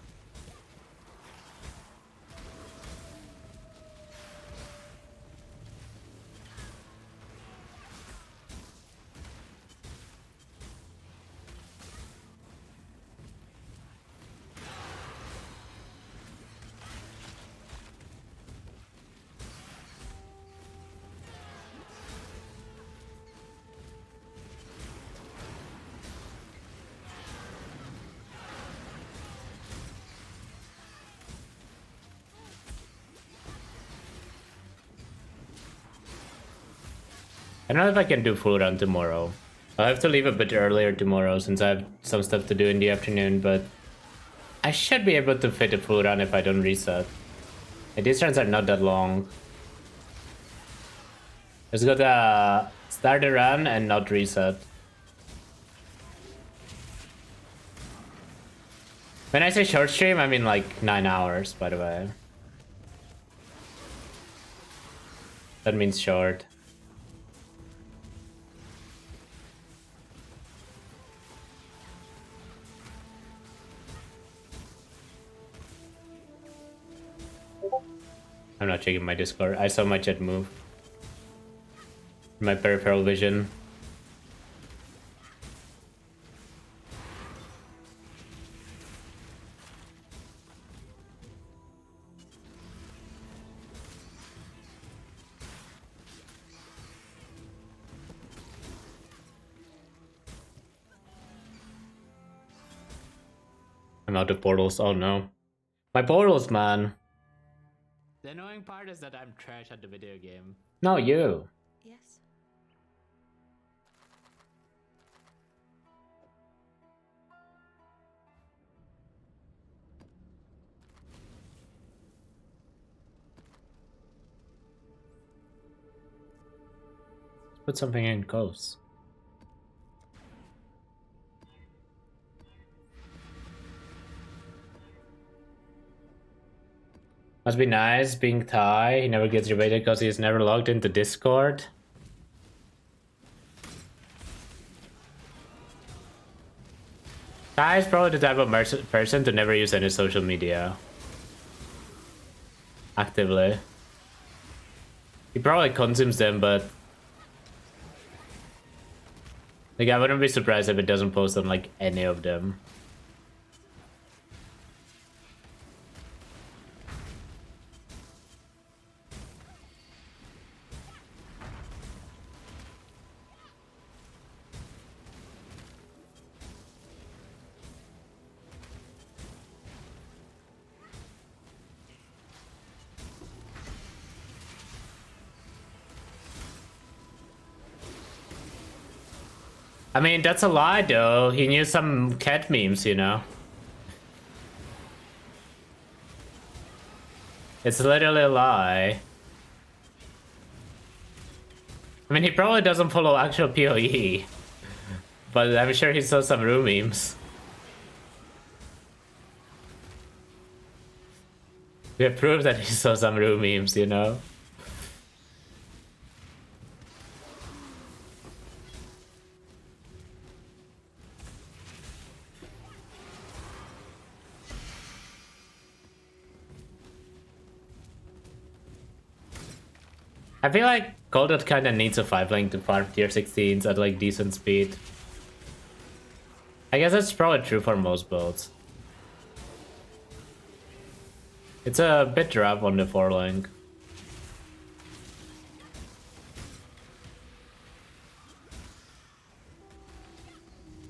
Speaker 2: I don't know if I can do full run tomorrow. I'll have to leave a bit earlier tomorrow since I have some stuff to do in the afternoon, but I should be able to fit a full run if I don't reset. And these runs are not that long. Let's go to start a run and not reset. When I say short stream, I mean like 9 hours, by the way. That means short. I'm not checking my Discord. I saw my chat move. My peripheral vision. I'm out of portals. Oh no. My portals, man. The annoying part is that I'm trash at the video game. No, you.
Speaker 3: Yes.
Speaker 2: Put something in close. Must be nice being Thai. He never gets debated because he's never logged into Discord. Thai is probably the type of person to never use any social media. Actively. He probably consumes them, but... like, I wouldn't be surprised if it doesn't post on, like, any of them. I mean, that's a lie, though. He knew some cat memes, you know? It's literally a lie. I mean, he probably doesn't follow actual PoE. But I'm sure he saw some room memes. We have proof that he saw some room memes, you know? I feel like Goldot kinda needs a 5-link to farm tier 16s at like decent speed. I guess that's probably true for most builds. It's a bit rough on the 4-link.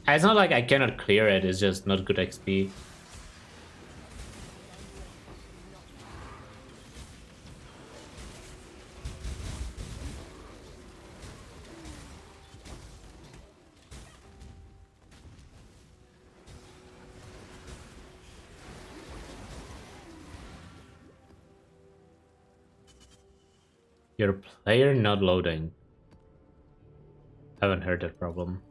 Speaker 2: It's not like I cannot clear it, it's just not good XP. Your player not loading. Haven't heard that problem.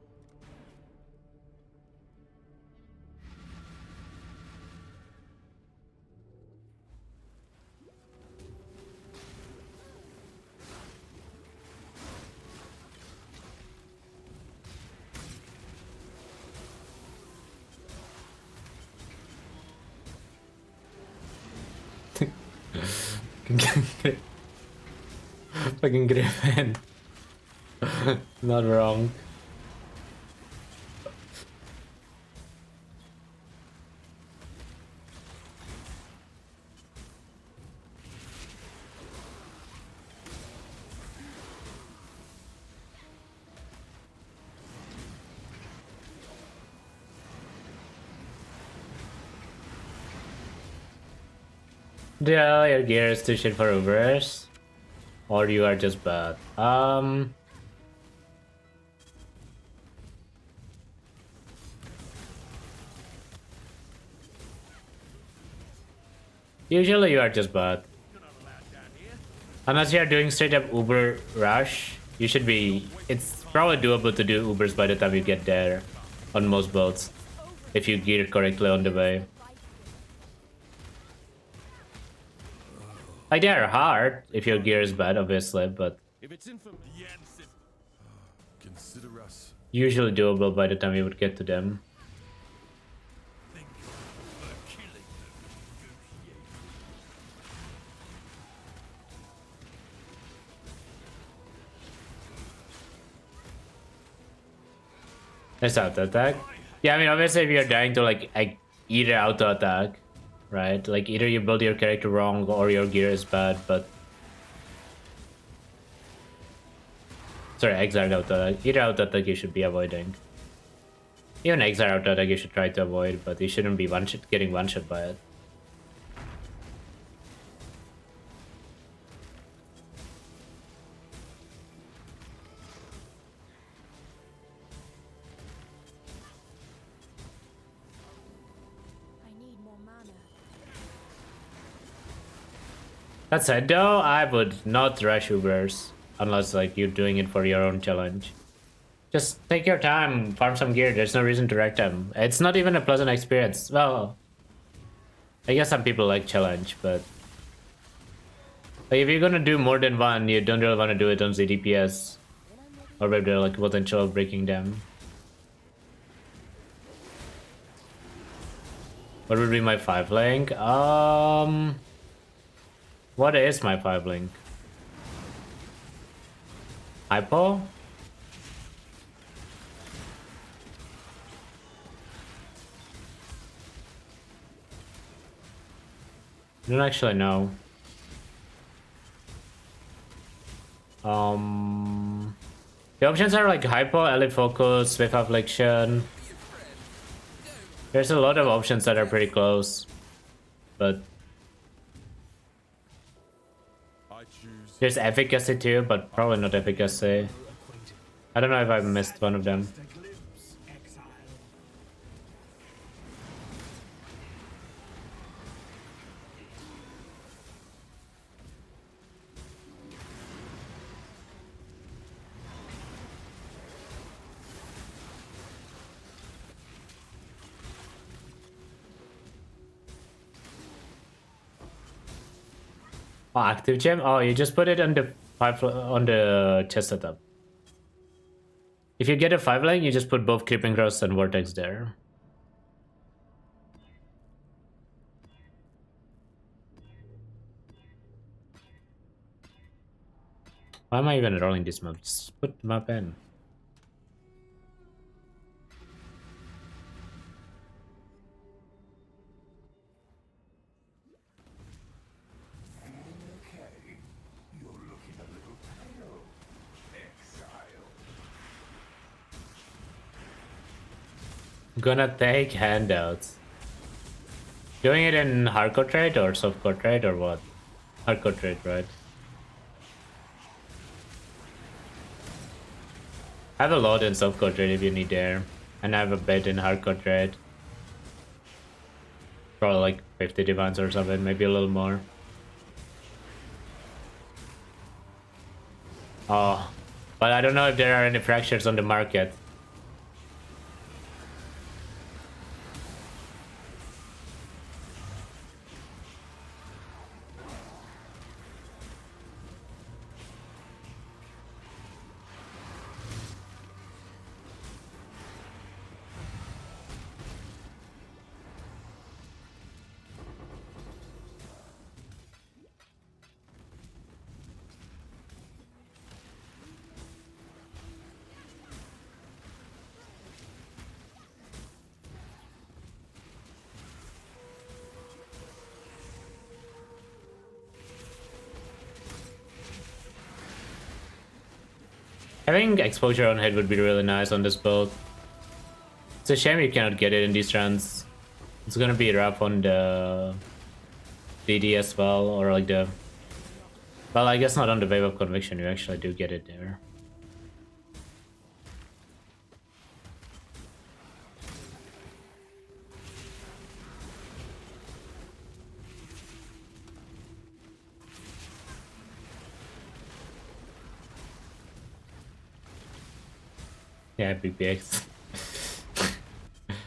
Speaker 2: Fucking Griffin. Not wrong. Yeah, your gear is too shit for Ubers. Or you are just bad. Usually you are just bad. Unless you are doing straight up Uber rush, you should be... it's probably doable to do Ubers by the time you get there on most builds. If you gear correctly on the way. Like, they are hard if your gear is bad, obviously, but usually doable by the time you would get to them. There's auto attack. Yeah, I mean, obviously, if you're dying to like Eater auto attack, right? Like, either you build your character wrong or your gear is bad, but... sorry, Exarch auto attack. Either auto attack you should be avoiding. Even Exarch out there, like you should try to avoid, but you shouldn't be getting one shot by it.
Speaker 3: I need more mana.
Speaker 2: That said though, I would not rush Ubers unless like you're doing it for your own challenge. Just take your time, farm some gear, there's no reason to wreck them. It's not even a pleasant experience. Well, I guess some people like challenge, but like if you're gonna do more than one, you don't really want to do it on ZDPS. Or maybe they're like potential of breaking them. What would be my 5 link? What is my 5 link? Hypo? I don't actually know. The options are like hypo, elite focus, swift affliction. There's a lot of options that are pretty close, but there's efficacy too, but probably not efficacy. I don't know if I missed one of them. Oh, active gem? Oh, you just put it on the chest setup. If you get a 5 lane, you just put both Creeping Cross and Vortex there. Why am I even rolling this map? Just put the map in. Gonna take handouts. Doing it in hardcore trade or softcore trade or what? Hardcore trade, right? I have a lot in softcore trade if you need there. And I have a bit in hardcore trade. Probably like 50 divines or something, maybe a little more. Oh, but I don't know if there are any fractures on the market. Having exposure on head would be really nice on this build. It's a shame you cannot get it in these runs. It's gonna be rough on the DD as well, or like the... Well, I guess not on the Wave of Conviction, you actually do get it there. Yeah, BPX.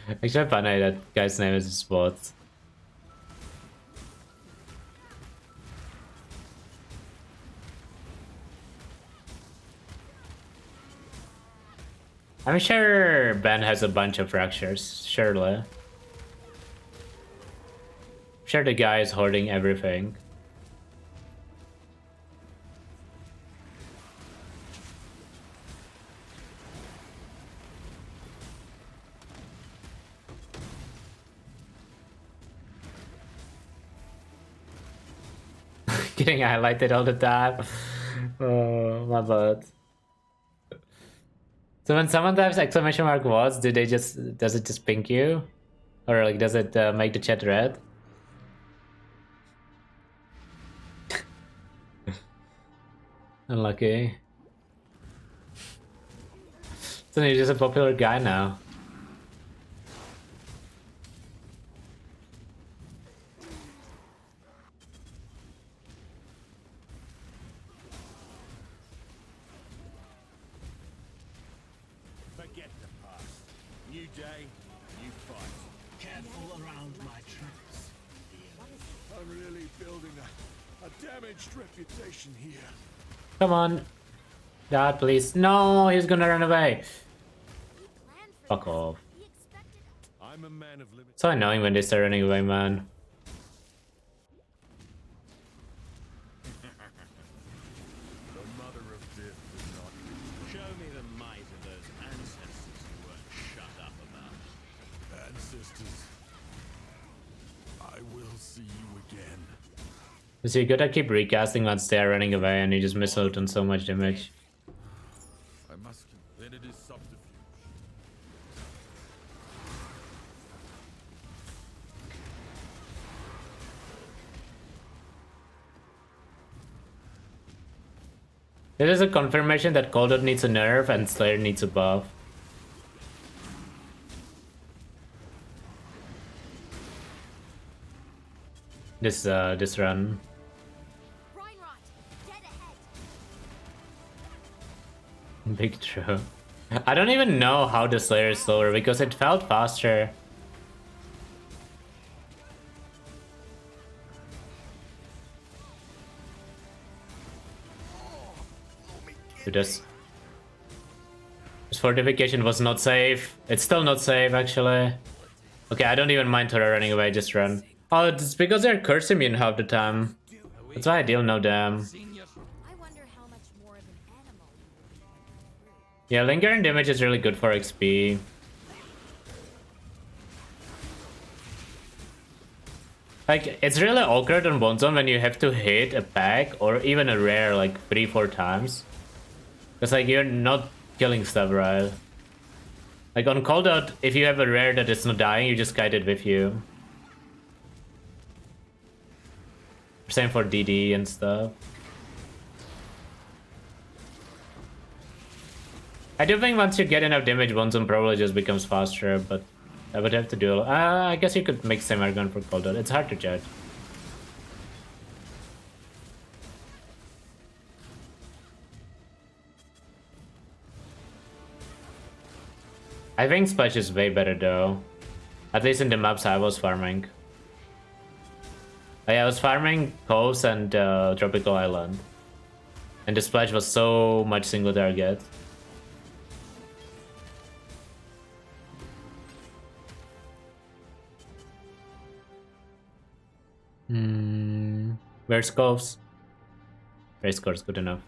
Speaker 2: Actually, funny that guy's name is Sports. I'm sure Ben has a bunch of fractures, surely. I'm sure the guy is hoarding everything. Getting highlighted all the time. Oh, my bad. So when someone types exclamation mark "what," does it just pink you, or like does it make the chat red? Unlucky. So you're just a popular guy now.
Speaker 9: Forget the past. New day, new fight.
Speaker 5: Careful around my tracks.
Speaker 9: I'm really building a damaged reputation here.
Speaker 2: Come on. Dad, please. No, he's gonna run away. Fuck off.
Speaker 9: I'm a man of limit.
Speaker 2: So annoying when they start running away, man.
Speaker 9: The mother of death is not.
Speaker 5: Show me the might of those ancestors you weren't shut up about.
Speaker 9: Ancestors. I will see you again.
Speaker 2: So you gotta keep recasting once they're running away and you just miss out on so much damage.
Speaker 9: I must. Then it is subterfuge.
Speaker 2: There is a confirmation that Coldot needs a nerf and Slayer needs a buff. This run. Big true. I don't even know how the Slayer is slower because it felt faster. This fortification was not safe. It's still not safe, actually. Okay, I don't even mind Tora running away, just run. Oh, it's because they're curse immune half the time. That's why I deal no damn. Yeah, lingering damage is really good for XP. Like, it's really awkward on Bonezone when you have to hit a pack or even a rare like 3-4 times. Because like you're not killing stuff, right? Like on Coldot, if you have a rare that is not dying, you just kite it with you. Same for DD and stuff. I do think once you get enough damage, Bonezone probably just becomes faster, but I would have to do... I guess you could make Semi-Gun for Coldot. It's hard to judge. I think Splash is way better though. At least in the maps I was farming. I was farming Coast and Tropical Island. And the Splash was so much single target. Where's Coves? Race course, good enough.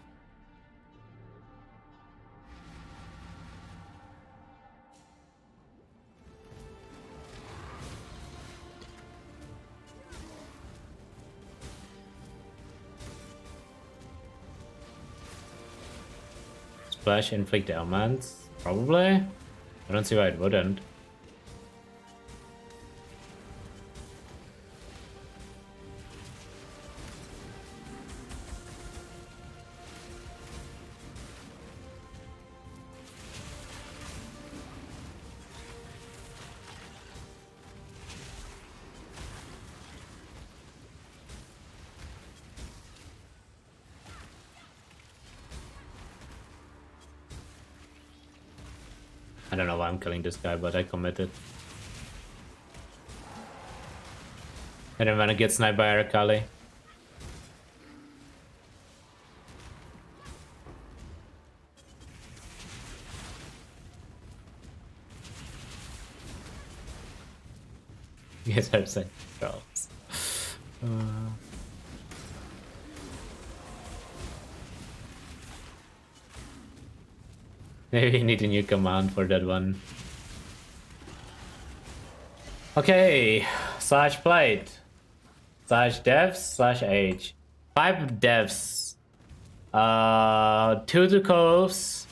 Speaker 2: Splash inflict ailments? Probably? I don't see why it wouldn't. I don't know why I'm killing this guy, but I committed. I didn't want to get sniped by Arakali. You guys are saying trolls. Maybe you need a new command for that one. Okay, slash plate. Slash devs, slash age. 5 devs. 2 to coves.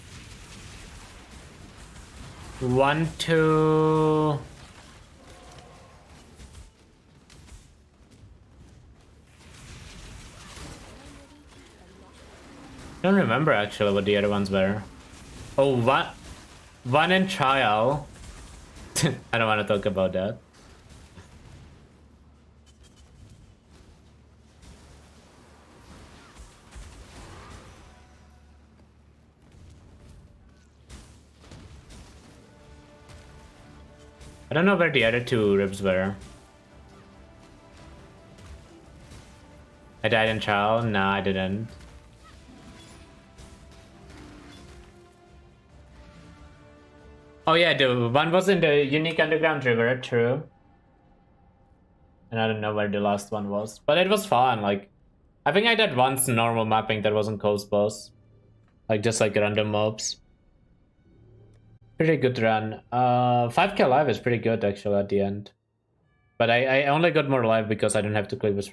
Speaker 2: 1, 2. I don't remember actually what the other ones were. Oh, one in trial. I don't want to talk about that. I don't know where the other 2 ribs were. I died in trial? Nah, I didn't. Oh yeah, the one was in the unique underground river, true. And I don't know where the last one was. But it was fun, like... I think I did once normal mapping that wasn't Coast Boss. Like, just like random mobs. Pretty good run. 5k life is pretty good, actually, at the end. But I only got more life because I don't have to click with